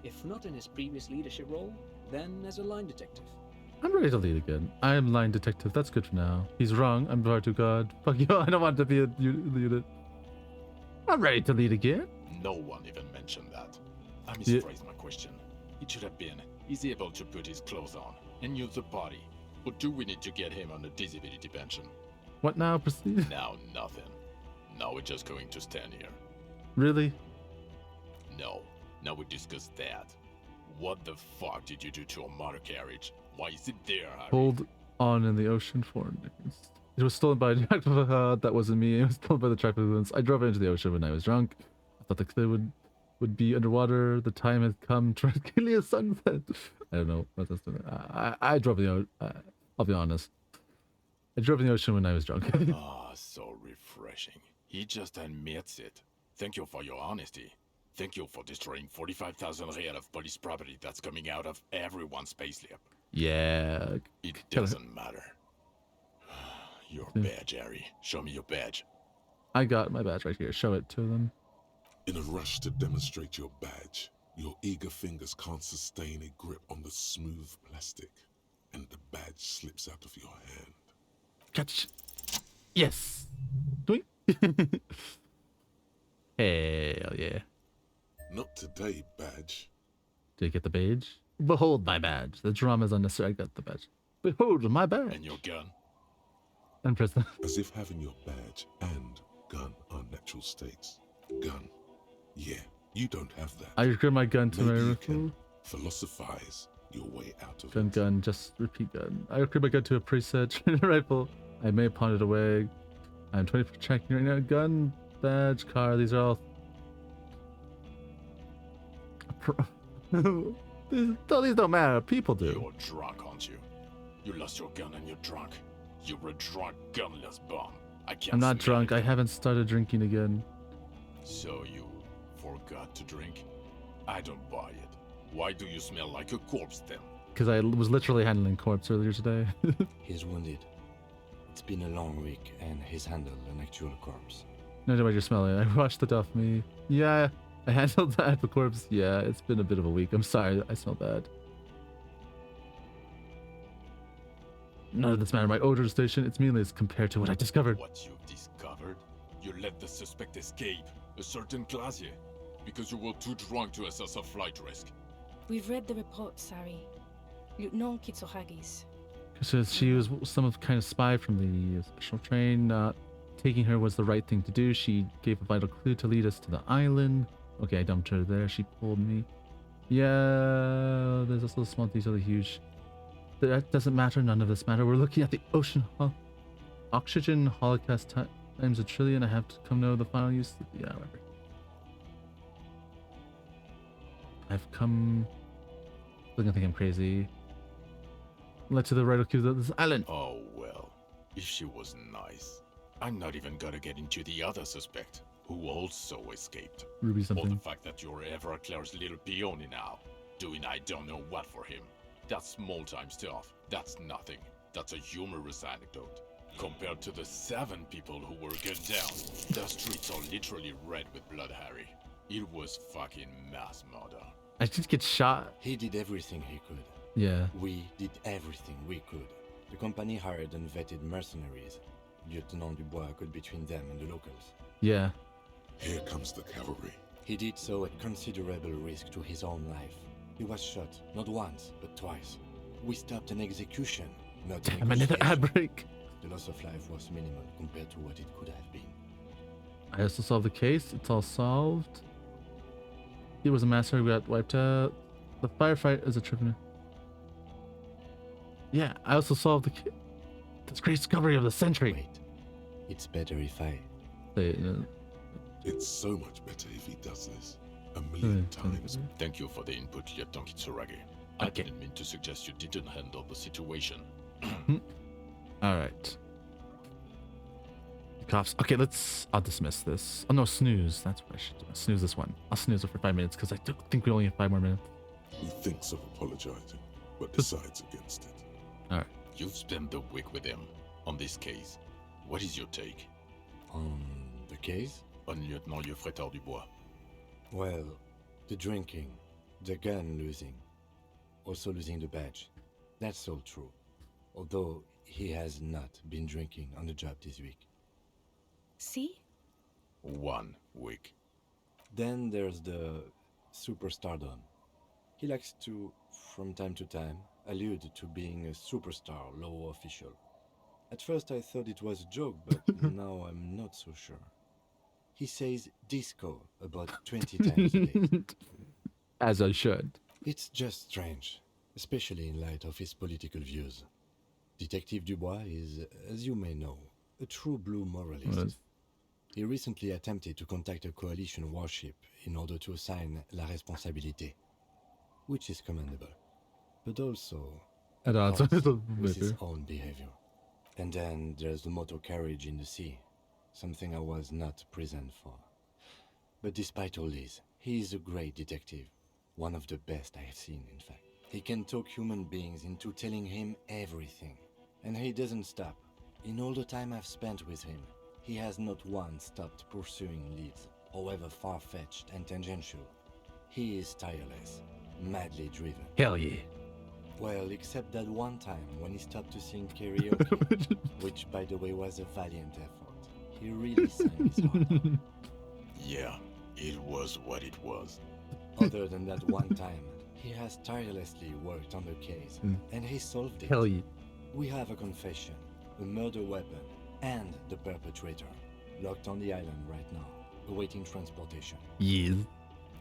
If not in his previous leadership role, then as a line detective. I'm ready to lead again. I am line detective. That's good for now. He's wrong. I'm far to God. Fuck you. I don't want to be a unit. I'm ready to lead again. No one even mentioned that. I misphrased my question. It should have been, is he able to put his clothes on and use the body? Or do we need to get him on a disability pension? What now? Proceed. Now nothing. Now we're just going to stand here. Really? No. Now we discuss that. What the fuck did you do to a motor carriage? Why is it there, Harry? Hold on in the ocean for it was stolen by a that wasn't me. It was stolen by the triffickers. I drove it into the ocean when I was drunk. I thought the clear would be underwater. The time had come to rescue a sunset. I don't know what that's doing. I drove in the ocean. I'll be honest. I drove in the ocean when I was drunk. Ah, so refreshing. He just admits it. Thank you for your honesty. Thank you for destroying 45,000 real of police property that's coming out of everyone's payslip. Yeah. It doesn't matter. Your badge, Harry. Show me your badge. I got my badge right here. Show it to them. In a rush to demonstrate your badge, your eager fingers can't sustain a grip on the smooth plastic, and the badge slips out of your hand. Catch. Yes. Doink. Hell yeah. Not today, badge. Did you get the badge? Behold my badge. The drama is unnecessary. I got the badge. Behold my badge. And your gun. And press the... As if having your badge and gun are natural states. Gun. Yeah, you don't have that. I grab my gun to Maybe my you rifle. can philosophize your way out of Gun, it. gun, just repeat gun. I grab my gun to a preset rifle. I may pawn it away. I'm 20 for checking right now. Gun, badge, car. These are all... these don't matter. People do. You're drunk, aren't you? You lost your gun and you're drunk. You're a drunk, gunless bum. I can't I'm not smell drunk. it. I haven't started drinking again. So you forgot to drink? I don't buy it. Why do you smell like a corpse then? Because I was literally handling corpse earlier today. He's wounded. It's been a long week, and he's handled an actual corpse. No idea what you're smelling. I washed it off me. Yeah, I handled that. The corpse. Yeah, it's been a bit of a week. I'm sorry. I smell bad. None of this matter. My odor station, it's meaningless compared to what I discovered. What you've discovered? You let the suspect escape, a certain Classier, because you were too drunk to assess a flight risk. We've read the report, Sari. Lieutenant Kitsohagis. Because she was some kind of spy from the special train. Taking her was the right thing to do. She gave a vital clue to lead us to the island. Okay, I dumped her there. She pulled me. Yeah, there's also small detail, huge. That doesn't matter. None of this matter. We're looking at the ocean. Oxygen holocaust times a trillion. I have to come know the final use. Yeah, whatever. I've come. Look, I think I'm crazy. Led to the right of this island. Oh well, if she was nice. I'm not even gonna get into the other suspect, who also escaped. Ruby Or something. the fact that you're Everclear's little peony now, doing I don't know what for him. That's small-time stuff. That's nothing. That's a humorous anecdote. Compared to the 7 people who were gunned down, the streets are literally red with blood, Harry. It was fucking mass murder. I just get shot. He did everything he could. Yeah. We did everything we could. The company hired and vetted mercenaries. Lieutenant Dubois got between them and the locals. Yeah. Here comes the cavalry. He did so at considerable risk to his own life. He was shot, not once, but twice. We stopped an execution, not Damn, another ad break. The loss of life was minimal compared to what it could have been. I also solved the case. It's all solved. It was a massacre. We got wiped out. The firefight is a trip. Yeah, I also solved the case. This great discovery of the century. Wait, it's better if I... It's so much better if he does this. A million times. Thank you for the input, Lieutenant Kitsuragi. I didn't mean to suggest you didn't handle the situation. Alright. Coughs. Okay, I'll dismiss this. Oh no, snooze. That's what I should do. Snooze this one. I'll snooze it for 5 minutes because I think we only have 5 more minutes. He thinks of apologizing, but decides against it. Alright. You've spent the week with him on this case. What is your take? On the case? On Lieutenant Frétard Dubois. Well, the drinking, the gun losing, also losing the badge. That's all true. Although he has not been drinking on the job this week. See? 1 week. Then there's the superstardom. He likes to, from time to time, allude to being a superstar law official. At first I thought it was a joke, but now I'm not so sure. He says disco about 20 times a day. As I should. It's just strange, especially in light of his political views. Detective Dubois is, as you may know, a true blue moralist. He recently attempted to contact a coalition warship in order to assign la responsabilité, which is commendable, but also At odds with his own behavior. And then there's the motor carriage in the sea, something I was not present for. But despite all this, he is a great detective, one of the best I have seen, in fact. He can talk human beings into telling him everything, and he doesn't stop. In all the time I've spent with him, he has not once stopped pursuing leads, however far-fetched and tangential. He is tireless, madly driven. Hell yeah. Well, except that one time when he stopped to sing karaoke, which by the way was a valiant effort. He really sang his heart out. Yeah, it was what it was. Other than that one time, he has tirelessly worked on the case, and he solved it. Hell yeah. We have a confession, a murder weapon, and the perpetrator, locked on the island right now, awaiting transportation. Yes.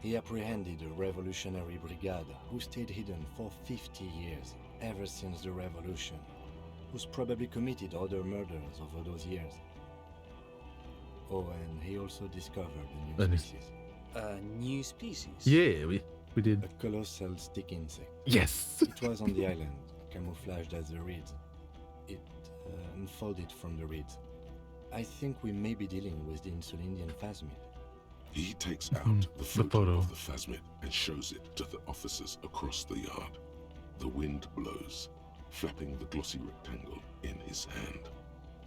He apprehended a revolutionary brigade who stayed hidden for 50 years, ever since the revolution, who's probably committed other murders over those years. Oh, and he also discovered a new species. A new species? Yeah, we did. A colossal stick insect. Yes. It was on the island, camouflaged as the reeds. It unfolded from the reeds. I think we may be dealing with the Insulindian phasmid. He takes out the photo of the phasmid and shows it to the officers across the yard. The wind blows, flapping the glossy rectangle in his hand.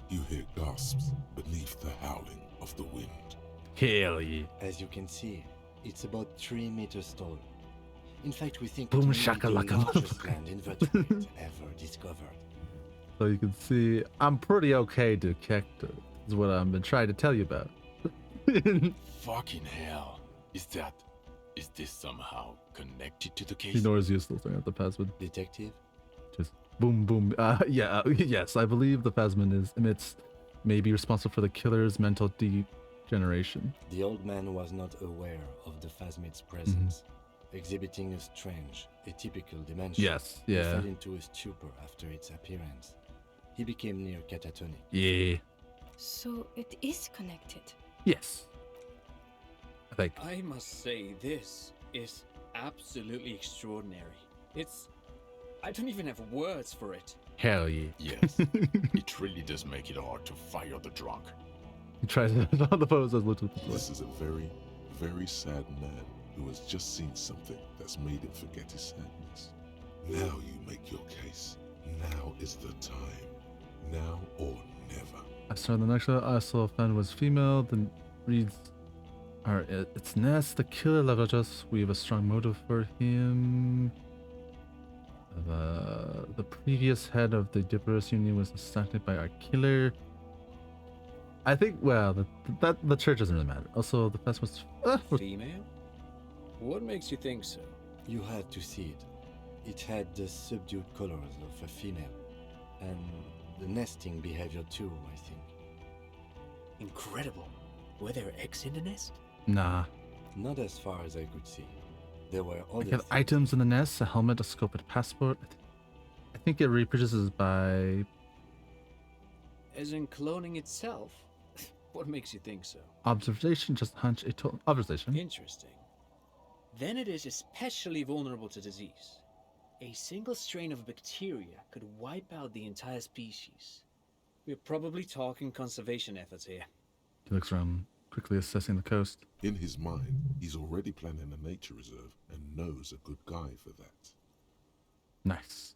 You hear gasps beneath the howling of the wind. Hell yeah. As you can see, it's about 3 meters tall. In fact, we think Boom it may be shakalaka, the largest motherfucker. land invertebrate ever discovered. So you can see, I'm pretty okay detective, is what I've been trying to tell you about. Fucking hell. Is this somehow connected to the case? You know it's useless at the phasmid. Detective? Just boom, boom. Yes, I believe the phasmid may be responsible for the killer's mental degeneration. The old man was not aware of the phasmid's presence, exhibiting a strange, atypical dementia. Yes, He yeah. fell into a stupor after its appearance. He became near catatonic. Yeah. So it is connected. Yes. I think. I must say, this is absolutely extraordinary. I don't even have words for it. Hell yeah. Yes. It really does make it hard to fire the drunk. He tries to all the photos as little. This is a very, very sad man who has just seen something that's made him forget his sadness. Now you make your case. Now is the time. Now or never. I saw the next one I saw found was female. Then reads its nest. The killer left us. We have a strong motive for him. The previous head of the Dipperus Union was assassinated by our killer. I think, well, the church doesn't really matter. Also, the fest was Female? What makes you think so? You had to see it. It had the subdued colors of a female, and the nesting behavior too, I think. Incredible. Were there eggs in the nest? Nah. Not as far as I could see. There were I other have items in the nest: a helmet, a scope, and a passport. I think it reproduces by. As in cloning itself? What makes you think so? Observation, just hunch, a total observation. Interesting. Then it is especially vulnerable to disease. A single strain of bacteria could wipe out the entire species. We're probably talking conservation efforts here. He looks around, quickly assessing the coast. In his mind, he's already planning a nature reserve and knows a good guy for that. Nice.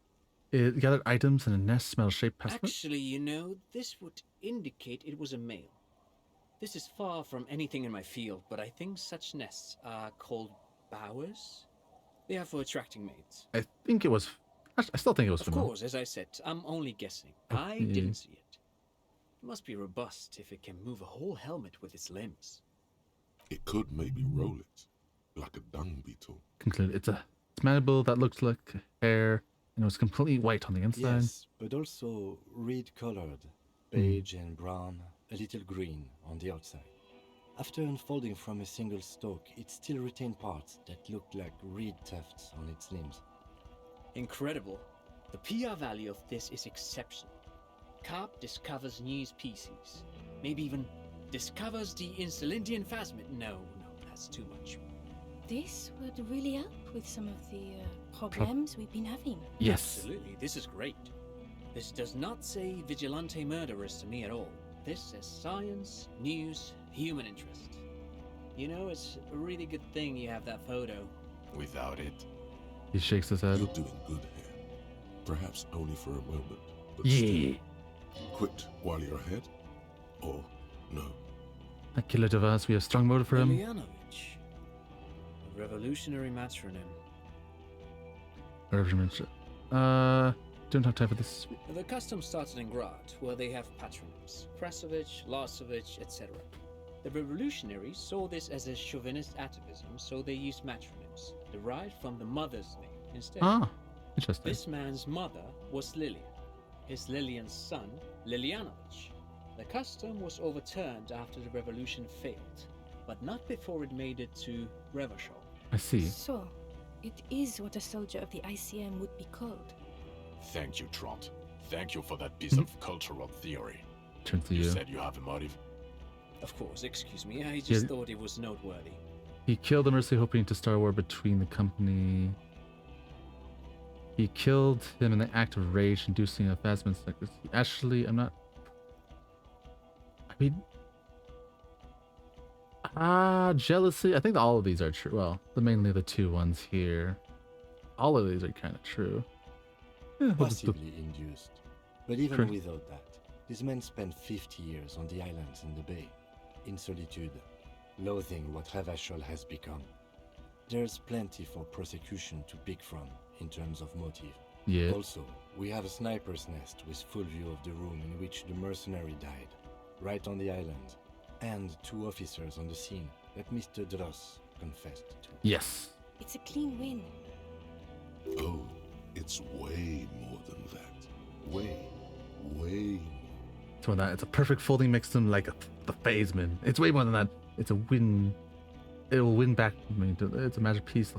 It gathered items in a nest smell-shaped passport. Actually, you know, this would indicate it was a male. This is far from anything in my field, but I think such nests are called bowers. They are for attracting mates. I think it was... I still think it was Of female. course, as I said, I'm only guessing. Okay. I didn't see it. It must be robust if it can move a whole helmet with its limbs. It could maybe roll it, like a dung beetle. Conclude. It's mandible that looks like hair, and it was completely white on the inside. Yes, but also reed-colored, beige and brown, a little green on the outside. After unfolding from a single stalk, it still retained parts that looked like reed tufts on its limbs. Incredible. The PR value of this is exceptional. Carp discovers new species. Maybe even discovers the Insulindian phasmid. No, that's too much. This would really help with some of the problems we've been having. Yes. Absolutely, this is great. This does not say vigilante murderers to me at all. This says science, news, human interest. You know, it's a really good thing you have that photo. Without it, He shakes his head. You're doing good here. Perhaps only for a moment, but Yeah. still. Quit while you're ahead? Or no? That killer Devas, we have strong motive for him. Lilianovich. A revolutionary matronym. Don't have time for this. The custom started in Grad, where they have patronyms. Krasovich, Lasovich, etc. The revolutionaries saw this as a chauvinist atavism, so they used matronyms, derived from the mother's name instead. Ah, interesting. This man's mother was Lilian. His Lilian's son, Lilianovich. The custom was overturned after the revolution failed, but not before it made it to Revachol. I see. So, it is what a soldier of the ICM would be called. thank you, Trot. Thank you for that piece of cultural theory. Turn to You you. said you have a motive? Of course, excuse me, I just Yeah. thought it was noteworthy. He killed the Mercy, hoping to start a war between the company. He killed him in the act of rage, inducing a phasmid sickness. Actually, I'm not. I mean, jealousy. I think all of these are true. Well, mainly the two ones here. All of these are kind of true. Yeah, Possibly induced. But even Correct. without that, these men spent 50 years on the islands in the bay, in solitude, loathing what Revachol has become. There's plenty for prosecution to pick from in terms of motive. Yeah. Also, we have a sniper's nest with full view of the room in which the mercenary died, right on the island, and 2 officers on the scene that Mr. Dross confessed to. Yes. It's a clean win. Oh, it's way more than that. Way more. So that it's a perfect folding mixum like the phasman. It's way more than that. It's a win. It will win back. I mean, it's a magic piece.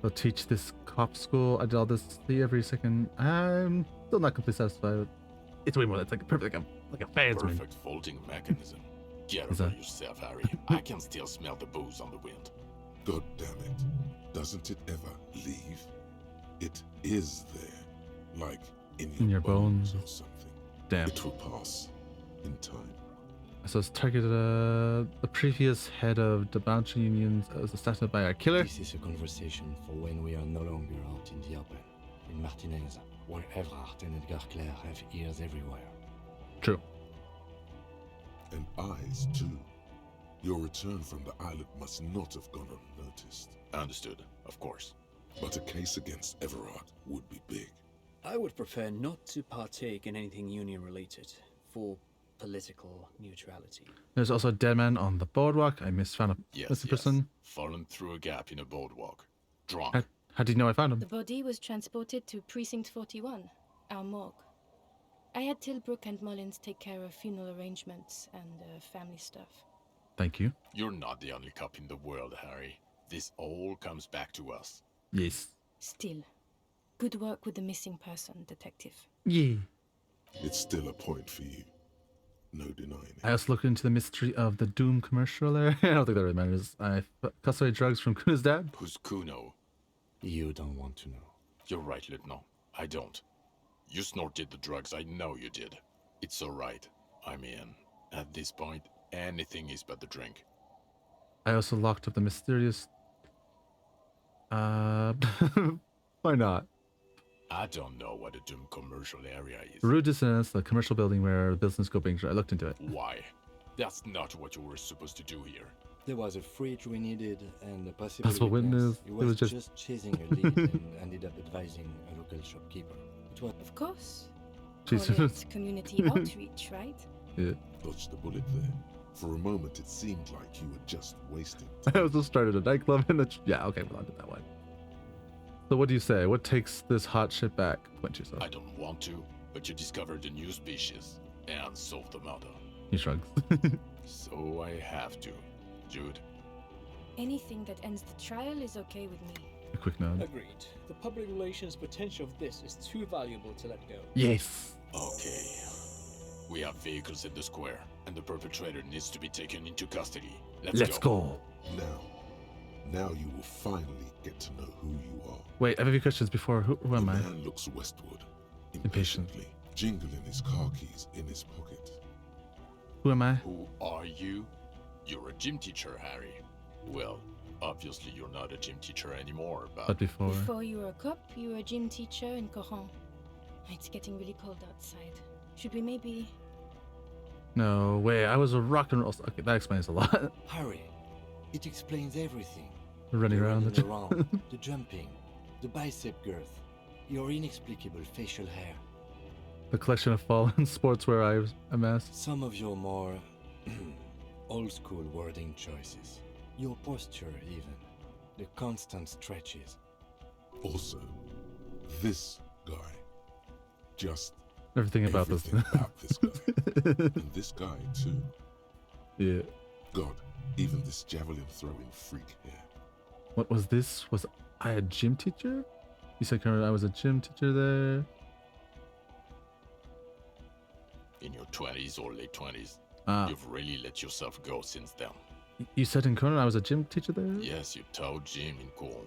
They'll teach this cop school. I did all this every second. I'm still not completely satisfied. It's way more. It's like perfect, like a phasman. Perfect folding mechanism. Get Is over that- yourself, Harry. I can still smell the booze on the wind. God damn it. Doesn't it ever leave? It is there. Like in your bones or something. Damn. It will pass in time. So it's targeted the previous head of the bounty unions as assassinated by a killer. This is a conversation for when we are no longer out in the open, in Martinez, where Everard and Edgar Clare have ears everywhere. True. And eyes, too. Your return from the island must not have gone unnoticed. Understood, of course. But a case against Everard would be big. I would prefer not to partake in anything union-related, for political neutrality. There's also a dead man on the boardwalk. I misfound a Yes, missing yes. person. Fallen through a gap in a boardwalk. Drunk. How do you know I found him? The body was transported to Precinct 41, our morgue. I had Tilbrook and Mullins take care of funeral arrangements and family stuff. Thank you. You're not the only cop in the world, Harry. This all comes back to us. Yes. Still, good work with the missing person, detective. Yeah. It's still a point for you. No denying it. I also looked into the mystery of the Doom commercial there. I don't think that really matters. I custody drugs from Kuna's dad. Who's Kuno? You don't want to know. You're right, Lieutenant. I don't. You snorted the drugs, I know you did. It's alright. I mean, at this point, anything is but the drink. I also locked up the mysterious... why not? I don't know what a Doom commercial area is. Rue Dissonance, the commercial building where business go being... I looked into it. Why? That's not what you were supposed to do here. There was a fridge we needed and a possible Possible witness. He It was was just chasing a lead and ended up advising a local shopkeeper. It was Of course. Jesus. Call it community outreach, right? Yeah. Dodged the bullet there. For a moment, it seemed like you were just wasting. I also started a nightclub and yeah, okay, we'll do that one. So what do you say? What takes this hot shit back? Point yourself. I don't want to, but you discovered a new species and solved the murder. He shrugs. So I have to. Jude. Anything that ends the trial is okay with me. A quick nod. Agreed. The public relations potential of this is too valuable to let go. Yes. Okay. We have vehicles in the square, and the perpetrator needs to be taken into custody. Let's go. Now you will finally get to know who you are. Wait, I have a few questions before. Who am the I? man looks westward, Impatient. jingling his car keys in his pocket. Who am I? Who are you? You're a gym teacher, Harry. Well, obviously you're not a gym teacher anymore, But before. Before you were a cop, you were a gym teacher in Coron. It's getting really cold outside. Should we maybe... No, wait, I was a rock and roll. Okay, that explains a lot. Harry, it explains everything. Running The around the around, the jumping, the bicep girth, your inexplicable facial hair. The collection of fallen sportswear I've amassed. Some of your more old school wording choices. Your posture, even. The constant stretches. Also, this guy. Just Everything about this. about this guy. And this guy, too. Yeah. God, even this javelin throwing freak here. What was this? Was I a gym teacher? You said I was a gym teacher there. In your 20s or late 20s, Ah. you've really let yourself go since then. You said in Conan I was a gym teacher there? Yes, you taught gym in Cool.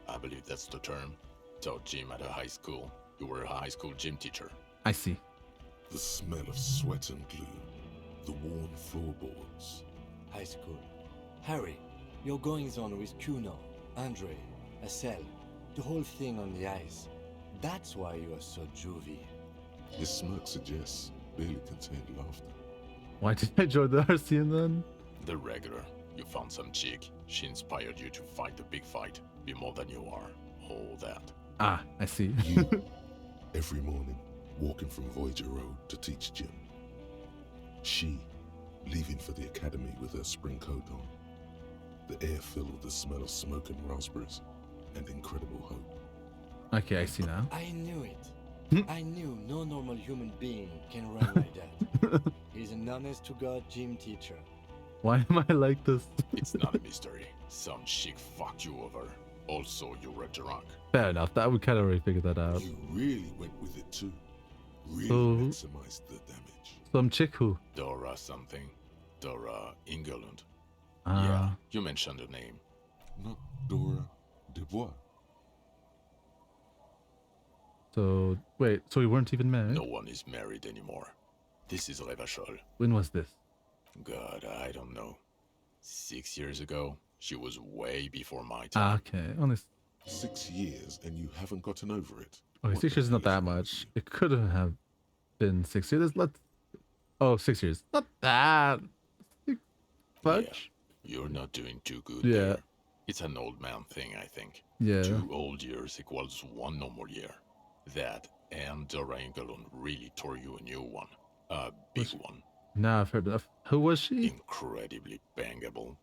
I believe that's the term. Taught gym at a high school. You were a high school gym teacher. I see. The smell of sweat and glue. The worn floorboards. High school. Harry, your goings on with Kuno, Andre, Assel, the whole thing on the ice. That's why you are so juvie. His smirk suggests barely contained laughter. Why did I join the RCN then? The regular. You found some chick. She inspired you to fight the big fight. Be more than you are. All that. Ah, I see. You, every morning, walking from Voyager Road to teach gym. She, leaving for the academy with her spring coat on. The air filled with the smell of smoke and raspberries and incredible hope. Okay, I see now. I knew it. I knew no normal human being can run like that. He's an honest-to-God gym teacher. Why am I like this? It's not a mystery. Some chick fucked you over. Also, you were drunk. Fair enough. That we kind of already figured that out. You really went with it too. Really So- maximized the damage. Some chick who? Dora something. Dora Ingerlund. Ah. Yeah, you mentioned her name. Not Dora Dubois. So wait, so we weren't even married? No one is married anymore. This is Revachol. When was this? God, I don't know. 6 years ago? She was way before my time. Ah, okay. Only 6 years and you haven't gotten over it. okay, 6 years is not that much. It could have been 6 years. Let's 6 years. Not that much. You're not doing too good Yeah. there. It's an old man thing, I think. Yeah. 2 old years equals 1 normal year. That and Dora Ingerlund really tore you a new one. A big one. Now I've heard enough. Who was she? Incredibly bangable.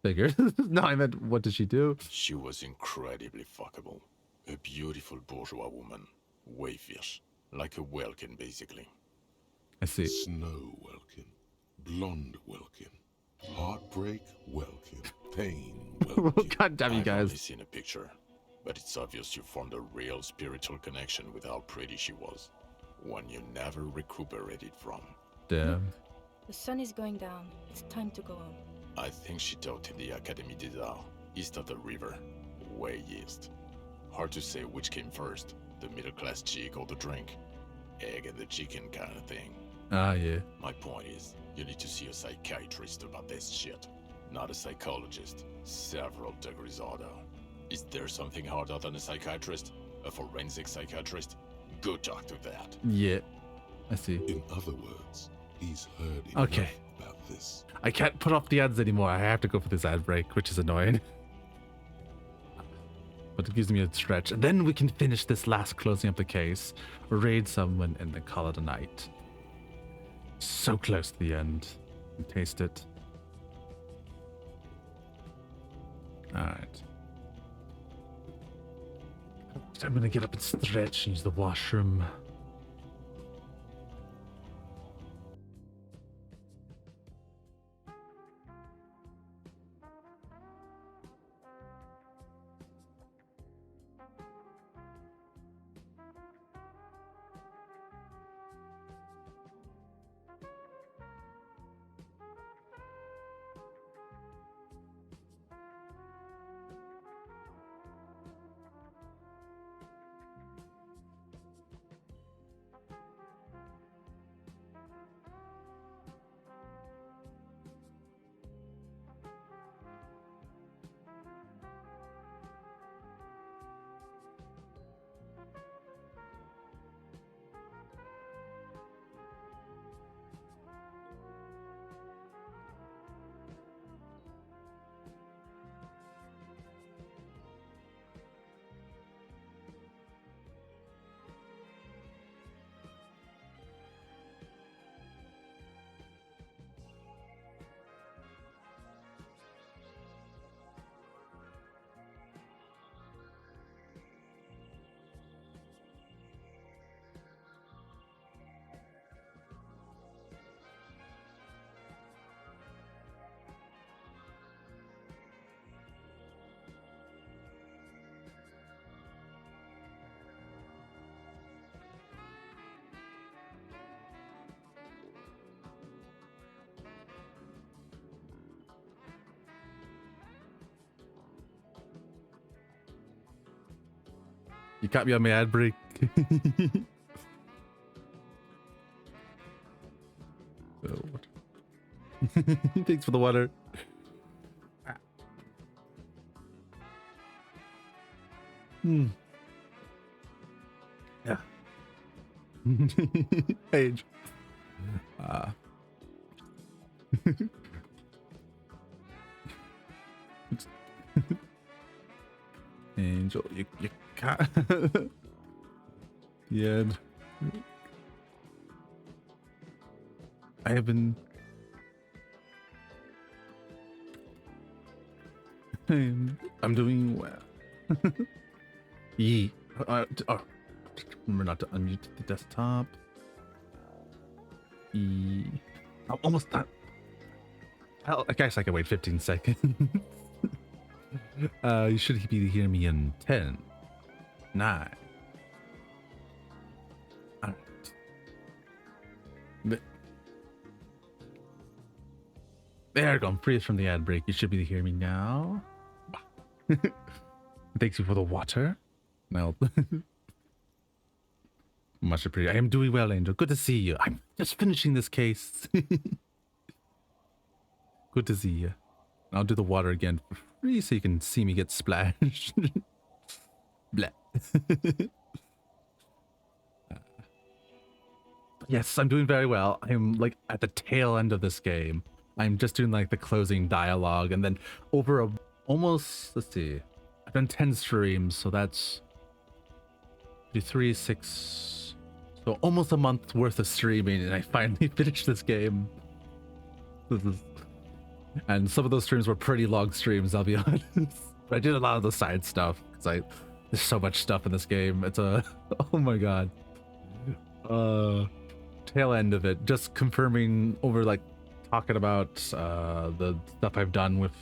Figured. No, I meant what did she do? She was incredibly fuckable. A beautiful bourgeois woman. Wayfish. Like a Welkin, basically. I see. Snow Welkin. Blonde Welkin. Heartbreak Welkin. Pain Welkin. God damn you I've only guys. seen a picture, but it's obvious you formed a real spiritual connection with how pretty she was. One you never recuperated from. Damn. The sun is going down. It's time to go home. I think she taught in the Académie des Arts, east of the river. Way east. Hard to say which came first, the middle-class chick or the drink. Egg and the chicken kind of thing. Yeah. My point is, you need to see a psychiatrist about this shit. Not a psychologist. Several degrees harder. Is there something harder than a psychiatrist? A forensic psychiatrist? Go talk to that. Yeah. I see. In other words, he's heard enough Okay. about this. I can't put off the ads anymore. I have to go for this ad break, which is annoying. But it gives me a stretch. And then we can finish this last closing up the case, raid someone, and then call it a night. So close to the end. You can taste it. Alright. I'm gonna get up and stretch and use the washroom. You caught me on my ad break. Thanks for the water. Yeah. Age. Angel, you can't. Yeah. I have been. I'm doing well. Yee. Remember not to unmute the desktop. I'm almost done. I guess I can wait 15 seconds. You should be hearing me in 10, 9. Alright. There we go. I'm free from the ad break. You should be hearing me now. Thanks you for the water. No. Much appreciated. I am doing well, Angel. Good to see you. I'm just finishing this case. Good to see you. I'll do the water again for free so you can see me get splashed. Blah. Yes, I'm doing very well. I'm like at the tail end of this game. I'm just doing like the closing dialogue and then over almost, let's see, I've done 10 streams, so that's 3, 6, so almost a month worth of streaming, and I finally finished this game. And some of those streams were pretty long streams, I'll be honest. But I did a lot of the side stuff because there's so much stuff in this game. It's a oh my god. Tail end of it, just confirming over like talking about the stuff I've done with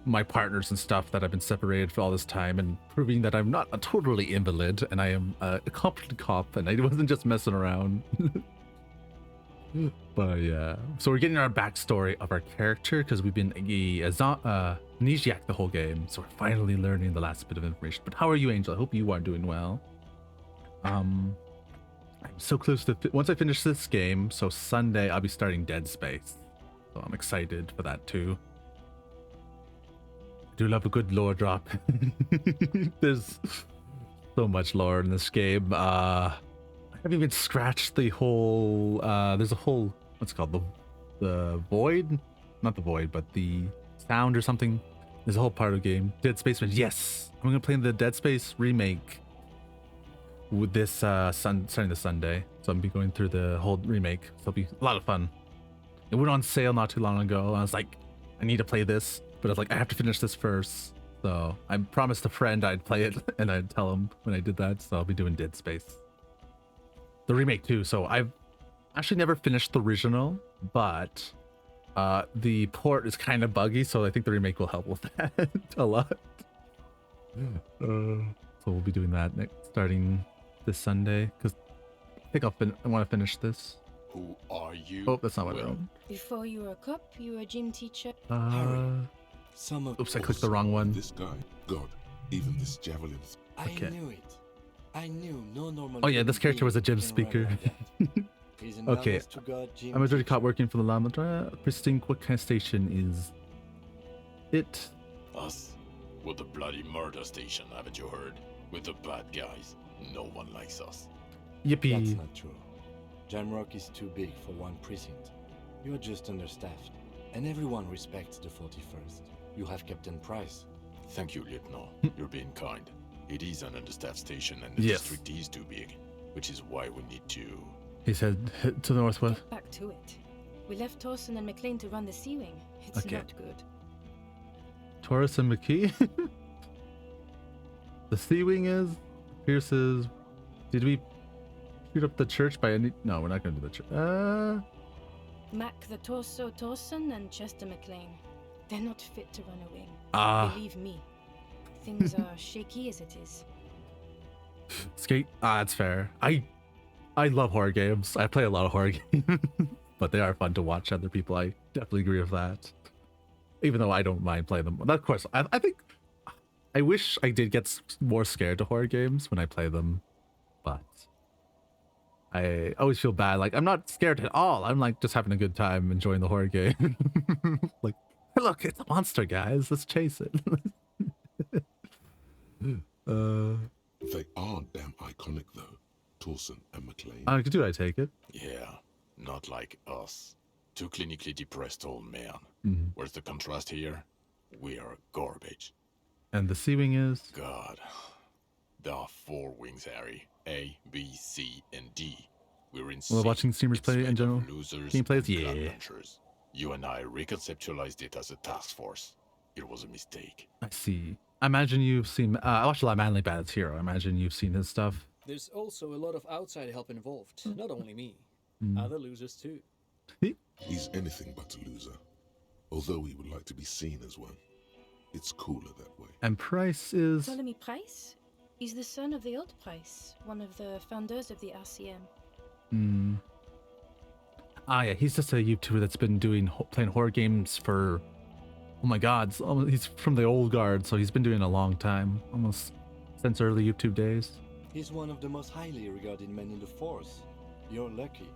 my partners and stuff that I've been separated for all this time, and proving that I'm not a totally invalid and I am a competent cop and I wasn't just messing around. But yeah, so we're getting our backstory of our character because we've been amnesiac the whole game, so we're finally learning the last bit of information. But how are you, Angel? I hope you are doing well. I'm so close to once I finish this game. So Sunday I'll be starting Dead Space. So I'm excited for that too. I do love a good lore drop. There's so much lore in this game. I haven't even scratched the whole. There's a whole what's it called the void, not the void, but the sound or something. There's a whole part of the game. Dead Space. Yes, I'm gonna play the Dead Space remake with this starting this Sunday. So I'm gonna be going through the whole remake. So it'll be a lot of fun. It went on sale not too long ago. I was like, I need to play this, but I was like, I have to finish this first. So I promised a friend I'd play it, and I'd tell him when I did that. So I'll be doing Dead Space, the remake too. So I've actually never finished the original, but the port is kind of buggy. So I think the remake will help with that a lot. So we'll be doing that starting this Sunday because I think I want to finish this. Who are you? Oh, that's not what I wrote. Before you were a cop, you were a gym teacher. Oops, I clicked the wrong one. This guy, God, even this javelin. Okay. I knew it. I knew no normal. Oh yeah, this character was a gym speaker. Okay, I'm a dirty cop working for the Lamada. Pristine Quick Station is it. Us? We're the bloody murder station, haven't you heard? We're the bad guys. No one likes us. Yippee. That's not true. Jamrock is too big for one precinct. You're just understaffed, and everyone respects the 41st. You have Captain Price. Thank you, Lieutenant. You're being kind. It is an understaffed station, and the Yes. district is too big, which is why we need to. He said to the northwest. Back to it. We left Torsen and McLean to run the Sea Wing. It's Okay. not good. Taurus and McKee. The Sea Wing is. Pierce is. Did we shoot up the church by any? No, we're not going to do the church. Mac the Torso Torsen and Chester McLean. They're not fit to run a wing. Believe me. Things are shaky as it is. Skate. That's fair. I love horror games. I play a lot of horror games, but they are fun to watch other people. I definitely agree with that. Even though I don't mind playing them. Of course, I think I wish I did get more scared to horror games when I play them, but I always feel bad. Like I'm not scared at all. I'm like just having a good time enjoying the horror game. Like, look, it's a monster, guys. Let's chase it. They are damn iconic though, Torsen and McLean. Do I take it? Yeah, not like us. Two clinically depressed old men. Mhm. Where's the contrast here? We are garbage. And the Sea Wing is. God. There are 4 wings, Harry. A, B, C, and D. We're in Well, C. watching streamers It's play made in of general. losers Gameplays, and blood yeah. munchers. You and I reconceptualized it as a task force. It was a mistake. I see. I imagine you've seen. I watched a lot of Manly Bad's Hero. I imagine you've seen his stuff. There's also a lot of outside help involved, not only me. Mm. Other losers too. He's anything but a loser, although he would like to be seen as one. It's cooler that way. And Price is. Ptolemy Price? He's the son of the old Price, one of the founders of the RCM. Mm. Yeah, he's just a YouTuber that's been playing horror games for. Oh my God, he's from the old guard, so he's been doing it a long time, almost since early YouTube days. He's one of the most highly regarded men in the force. You're lucky.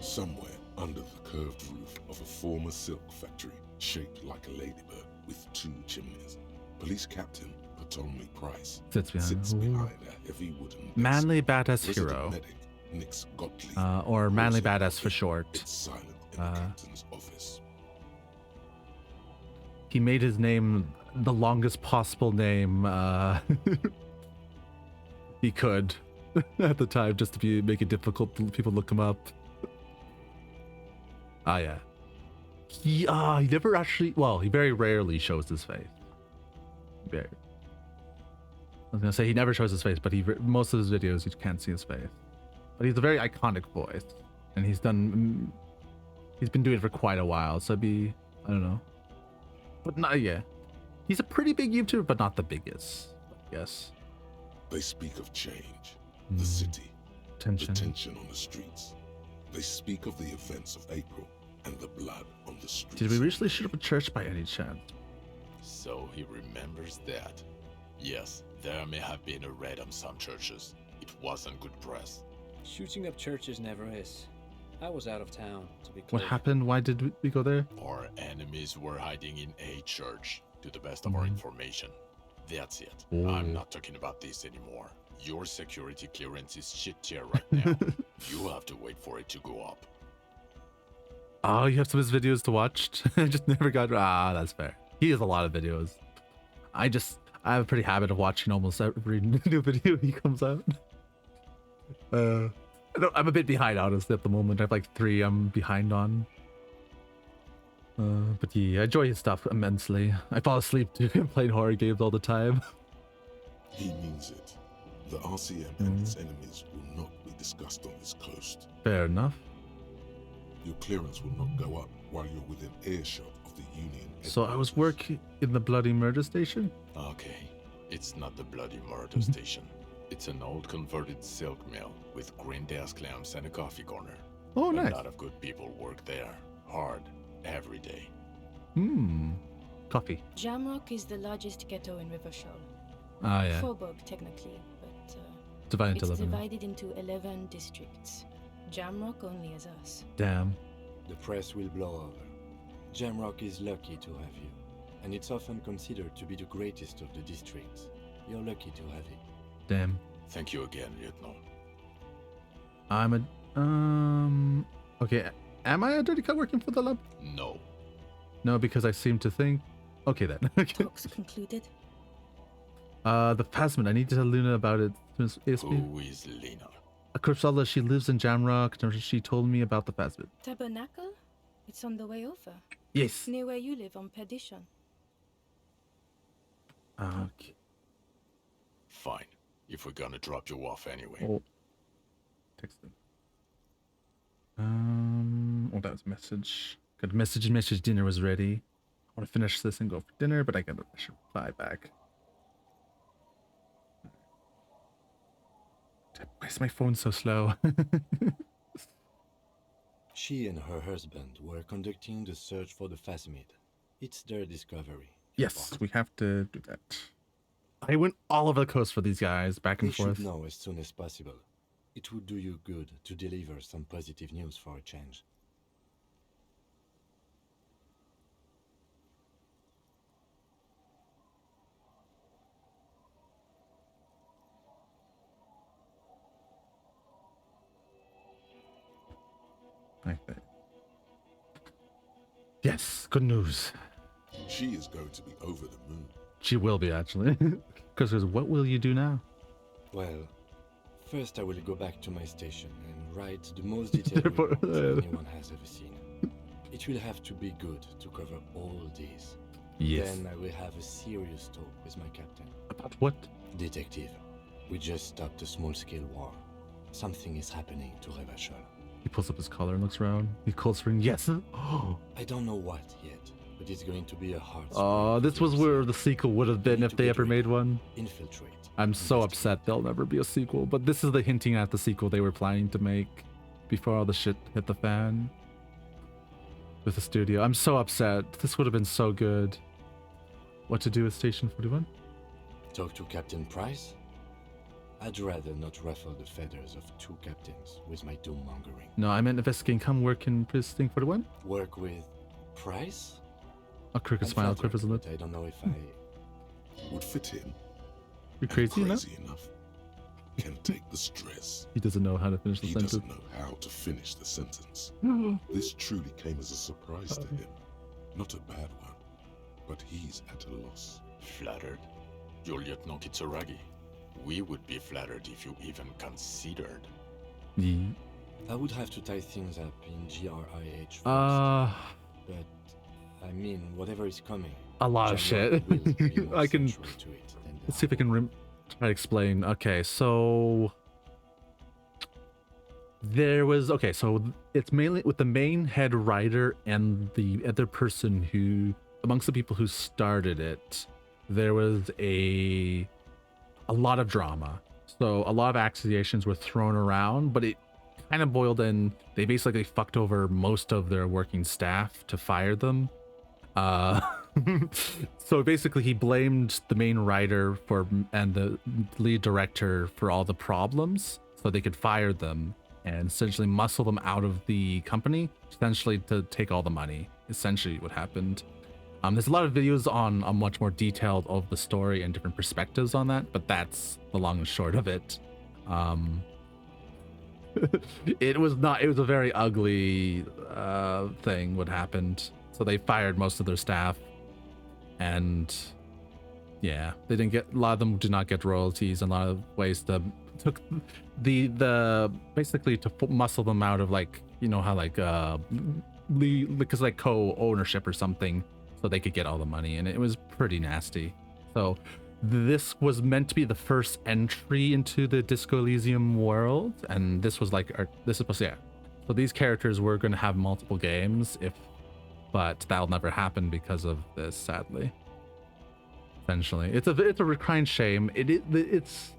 Somewhere under the curved roof of a former silk factory, shaped like a ladybird with 2 chimneys, Police Captain Ptolemy Price Sits behind. Ooh. behind a heavy wooden desk. Manly Badass Resident Hero. medic Nix Gottlieb Or Manly rolls Badass for short. It's silent in the captain's office. He made his name the longest possible name he could at the time, just to make it difficult for people to look him up. Yeah. He never actually. Well, he very rarely shows his face. Very. I was gonna say he never shows his face, but most of his videos you can't see his face. But he's a very iconic voice, and he's been doing it for quite a while. So I don't know. But not, yeah. He's a pretty big YouTuber, but not the biggest, I guess. They speak of change, the city, Tension. the tension on the streets. They speak of the events of April and the blood on the streets. Did we recently shoot up a church by any chance? So he remembers that. Yes, there may have been a raid on some churches. It wasn't good press. Shooting up churches never is. I was out of town, to be clear. What happened? Why did we go there? Our enemies were hiding in a church, to the best of our information. That's it. Oh. I'm not talking about this anymore. Your security clearance is shit tier right now. You have to wait for it to go up. Oh, you have some of his videos to watch? I just never got... Ah, that's fair. He has a lot of videos. I have a pretty habit of watching almost every new video he comes out. I'm a bit behind, honestly, at the moment. I have like 3 I'm behind on. But yeah, I enjoy his stuff immensely. I fall asleep to him playing horror games all the time. He means it. The RCM and its enemies will not be discussed on this coast. Fair enough. Your clearance will not go up while you're within earshot of the Union. So I was working in the bloody murder station? Okay, it's not the bloody murder station. It's an old converted silk mill with green desk lamps and a coffee corner. Oh, nice. A lot of good people work there, hard, every day. Coffee. Jamrock is the largest ghetto in Rivershaw. Ah, yeah. Faubourg, technically, but Divided into it's 11. divided into 11 districts. Jamrock only has us. Damn. The press will blow over. Jamrock is lucky to have you, and it's often considered to be the greatest of the districts. You're lucky to have it. Damn. Thank you again, Lieutenant. I'm a... Okay, am I a dirty cut working for the lab? No. No, because I seem to think... Okay, then. Okay. Talks concluded. The Phasmid. I need to tell Luna about it. Who is Lena? A Cripsala, she lives in Jamrock. She told me about the Phasmid. Tabernacle? It's on the way over. Yes. Near where you live on Perdition. Okay. Fine. If we're gonna drop you off anyway. Oh. Text them. Oh, that was a message. Got a message dinner was ready. I want to finish this and go for dinner, but I should reply back. Why is my phone so slow? She and her husband were conducting the search for the Phasmid. It's their discovery. Yes, we have to do that. I went all over the coast for these guys, back and They forth. should know as soon as possible. It would do you good to deliver some positive news for a change. Okay. Yes, good news. She is going to be over the moon. She will be, actually. Because what will you do now? Well, first I will go back to my station and write the most detailed report anyone has ever seen. It will have to be good to cover all this. Yes. Then I will have a serious talk with my captain. About what? Detective, we just stopped a small-scale war. Something is happening to Revachol. He pulls up his collar and looks around. He calls for yes. I don't know what yet, but it's going to be a hard Oh, this was where the sequel would have been if they ever made one. infiltrate. I'm so upset there'll never be a sequel, but this is the hinting at the sequel they were planning to make before all the shit hit the fan with the studio. I'm so upset. This would have been so good. What to do with Station 41? Talk to Captain Price? I'd rather not ruffle the feathers of 2 captains with my doom-mongering. No, I meant investigating. Come work in Precinct 41? Work with Price? A crooked I'm smile flattered, quivers a lip. but I don't know if I... Would fit him. You're crazy enough? Crazy enough. Can take the stress. He doesn't know how to finish the He sentence. doesn't know how to finish the sentence. This truly came as a surprise to him. Not a bad one, but he's at a loss. Flattered? Your Lieutenant Kitsuragi. We would be flattered if you even considered. Yeah. I would have to tie things up in GRIH first. But, I mean, whatever is coming... A lot of January shit. will be more I can... central to it than Let's see if I can try to explain. Okay, so... There was... Okay, so it's mainly with the main head writer and the other person who... Amongst the people who started it, there was a lot of drama. So a lot of accusations were thrown around, but it kind of boiled in... They basically fucked over most of their working staff to fire them. So basically he blamed the main writer for and the lead director for all the problems, so they could fire them and essentially muscle them out of the company, essentially to take all the money. Essentially what happened. There's a lot of videos on much more detailed of the story and different perspectives on that, but that's the long and short of it. It was a very ugly thing what happened. So they fired most of their staff, and yeah, they didn't get, a lot of them did not get royalties, and a lot of ways took the basically to muscle them out of, like, you know how like because like co-ownership or something, so they could get all the money, and it was pretty nasty. So this was meant to be the first entry into the Disco Elysium world, and this was like this is supposed to, yeah. So these characters were going to have multiple games, but that'll never happen because of this, sadly. Essentially, it's a crying shame. It's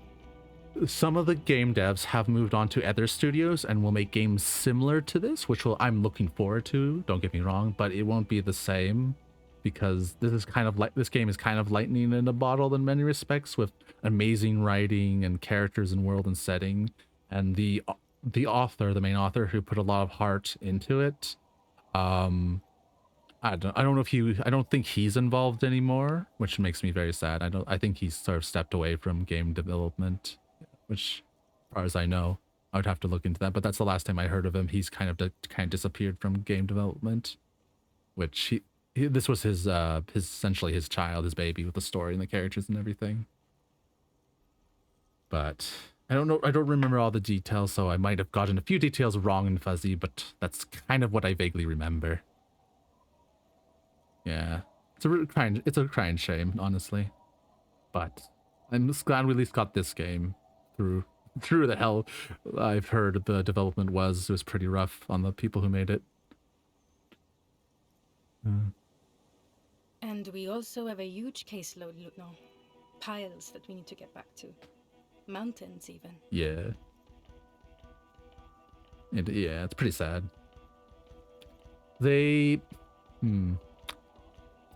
some of the game devs have moved on to other studios and will make games similar to this, which I'm looking forward to. Don't get me wrong, but it won't be the same, because this game is kind of lightning in a bottle in many respects, with amazing writing and characters and world and setting, and the main author, who put a lot of heart into it. I don't think he's involved anymore, which makes me very sad. I think he's sort of stepped away from game development, which, as far as I know, I would have to look into that, but that's the last time I heard of him. He's kind of disappeared from game development, which this was his essentially his child, his baby, with the story and the characters and everything. But I don't know, I don't remember all the details, so I might have gotten a few details wrong and fuzzy, but that's kind of what I vaguely remember. Yeah, it's a crying shame, honestly. But I'm just glad we at least got this game through the hell I've heard the development was. It was pretty rough on the people who made it. And we also have a huge caseload now. Piles that we need to get back to. Mountains, even. Yeah. Yeah, it's pretty sad. So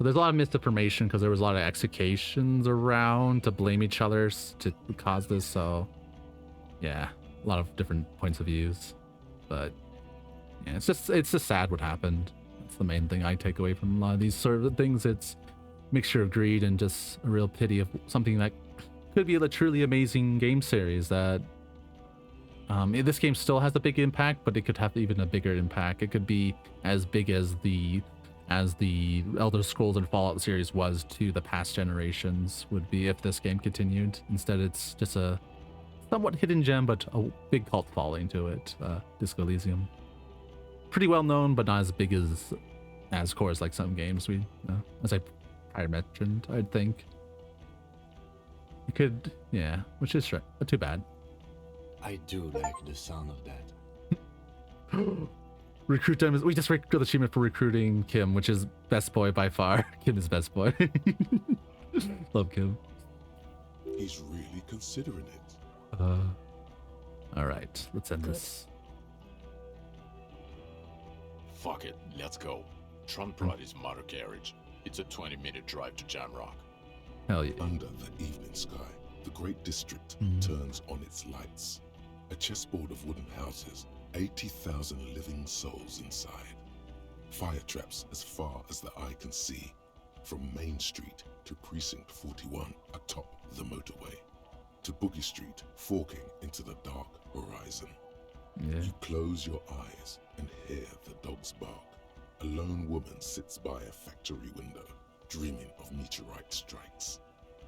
there's a lot of misinformation because there was a lot of executions around to blame each other to cause this. So yeah, a lot of different points of views. But yeah, it's just sad what happened. That's the main thing I take away from a lot of these sort of things. It's a mixture of greed and just a real pity of something that could be a truly amazing game series that this game still has a big impact, but it could have even a bigger impact. It could be as big as the Elder Scrolls and Fallout series was to the past generations would be if this game continued. Instead, it's just a somewhat hidden gem, but a big cult following to it. Disco Elysium, pretty well known, but not as big as core as like some games we, as I prior mentioned. I'd think it could, yeah, which is right, but too bad. I do like the sound of that. Recruit them. We just got the achievement for recruiting Kim, which is best boy by far. Kim is best boy. Love Kim. He's really considering it. All right, let's end this. Fuck it, let's go. Trump brought his motor carriage. It's a 20-minute drive to Jamrock. Hell yeah. Under the evening sky, the great district turns on its lights. A chessboard of wooden houses, 80,000 living souls inside. Fire traps as far as the eye can see, from Main Street to Precinct 41 atop the motorway, to Boogie Street forking into the dark horizon. Yeah. You close your eyes and hear the dogs bark. A lone woman sits by a factory window, dreaming of meteorite strikes.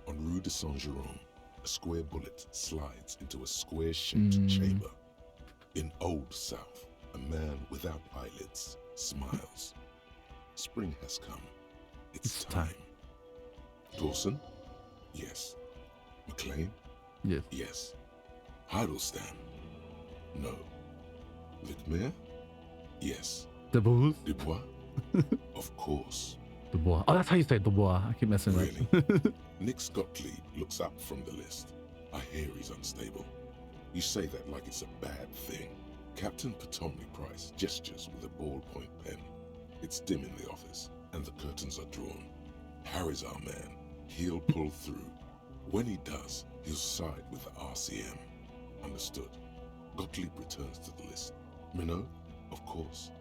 On Rue de Saint-Jérôme, a square bullet slides into a square-shaped chamber. In Old South, a man without eyelids smiles. Spring has come. It's time. Dawson? Yes. McLean? Yes. Yes. Hiddleston? No. Vicmere? Yes. Dubois? Dubois? Of course. Dubois. Oh, that's how you say Dubois. I keep messing Really? Nick Gottlieb looks up from the list. I hear he's unstable. You say that like it's a bad thing. Captain Potomac Price gestures with a ballpoint pen. It's dim in the office, and the curtains are drawn. Harry's our man. He'll pull through. When he does, he'll side with the RCM. Understood. Gottlieb returns to the list. Minnow, of course.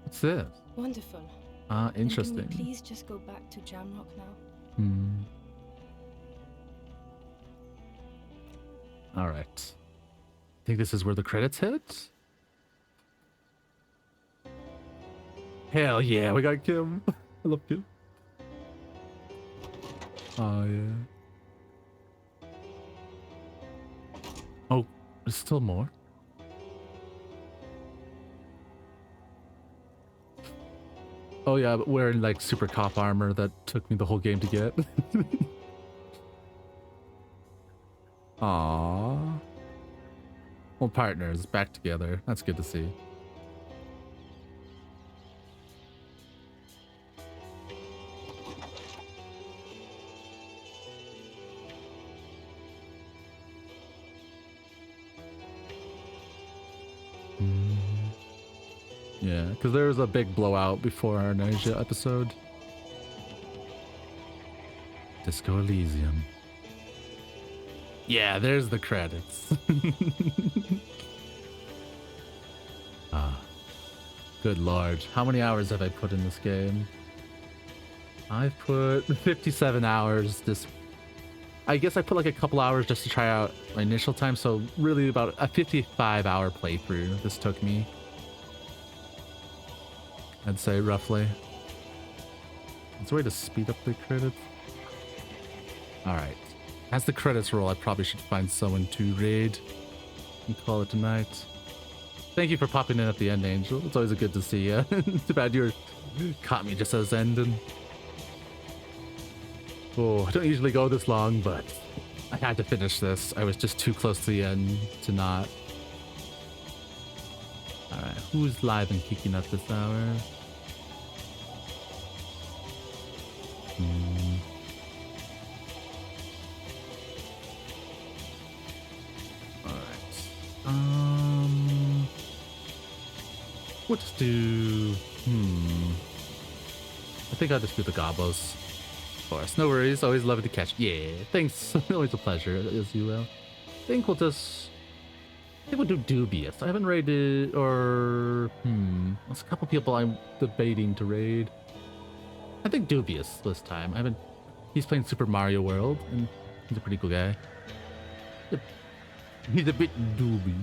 What's this? Wonderful. Ah, Then interesting. Can we please just go back to Jamrock now? Hmm. All right. I think this is where the credits hit. Hell yeah, we got Kim. I love Kim. Oh yeah. Oh, there's still more. Oh yeah, but wearing like super cop armor that took me the whole game to get. Aww. Well, partners back together. That's good to see. Yeah, because there was a big blowout before our Nausea episode. Disco Elysium. Yeah, there's the credits. Ah, good lord. How many hours have I put in this game? I've put 57 hours. I guess I put like a couple hours just to try out my initial time, so really about a 55-hour playthrough this took me. I'd say roughly. Is there a way to speed up the credits? Alright. As the credits roll, I probably should find someone to raid and call it tonight. Thank you for popping in at the end, Angel. It's always good to see you. Too bad you caught me just as ending. Oh, I don't usually go this long, but I had to finish this. I was just too close to the end to not. Alright, who's live and kicking at this hour? Alright. Let's do... I think I'll just do the gobos. Of course, no worries. Always love to catch. Yeah, thanks. Always a pleasure, as you will. I think we'll just... I think we'll do Dubious. I haven't raided, or... There's a couple people I'm debating to raid. I think Dubious this time. I haven't... He's playing Super Mario World, and he's a pretty cool guy. He's a bit doobie.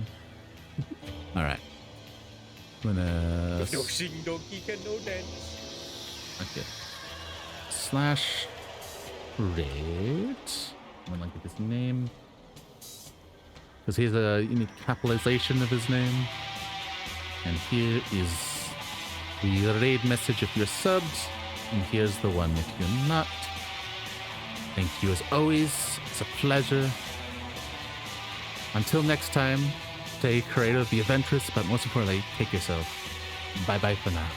Alright. I'm gonna... Okay. Slash... Raid. I don't like his name. Because he has a unique capitalization of his name. And here is the raid message if you're subbed. And here's the one if you're not. Thank you as always. It's a pleasure. Until next time, stay creative, be adventurous, but most importantly, take yourself. Bye-bye for now.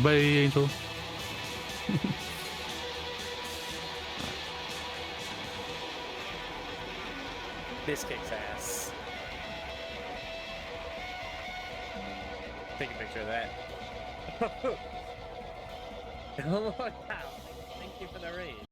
Bye, Angel. This kicks ass. Take a picture of that. Oh, wow. Thank you for the raid.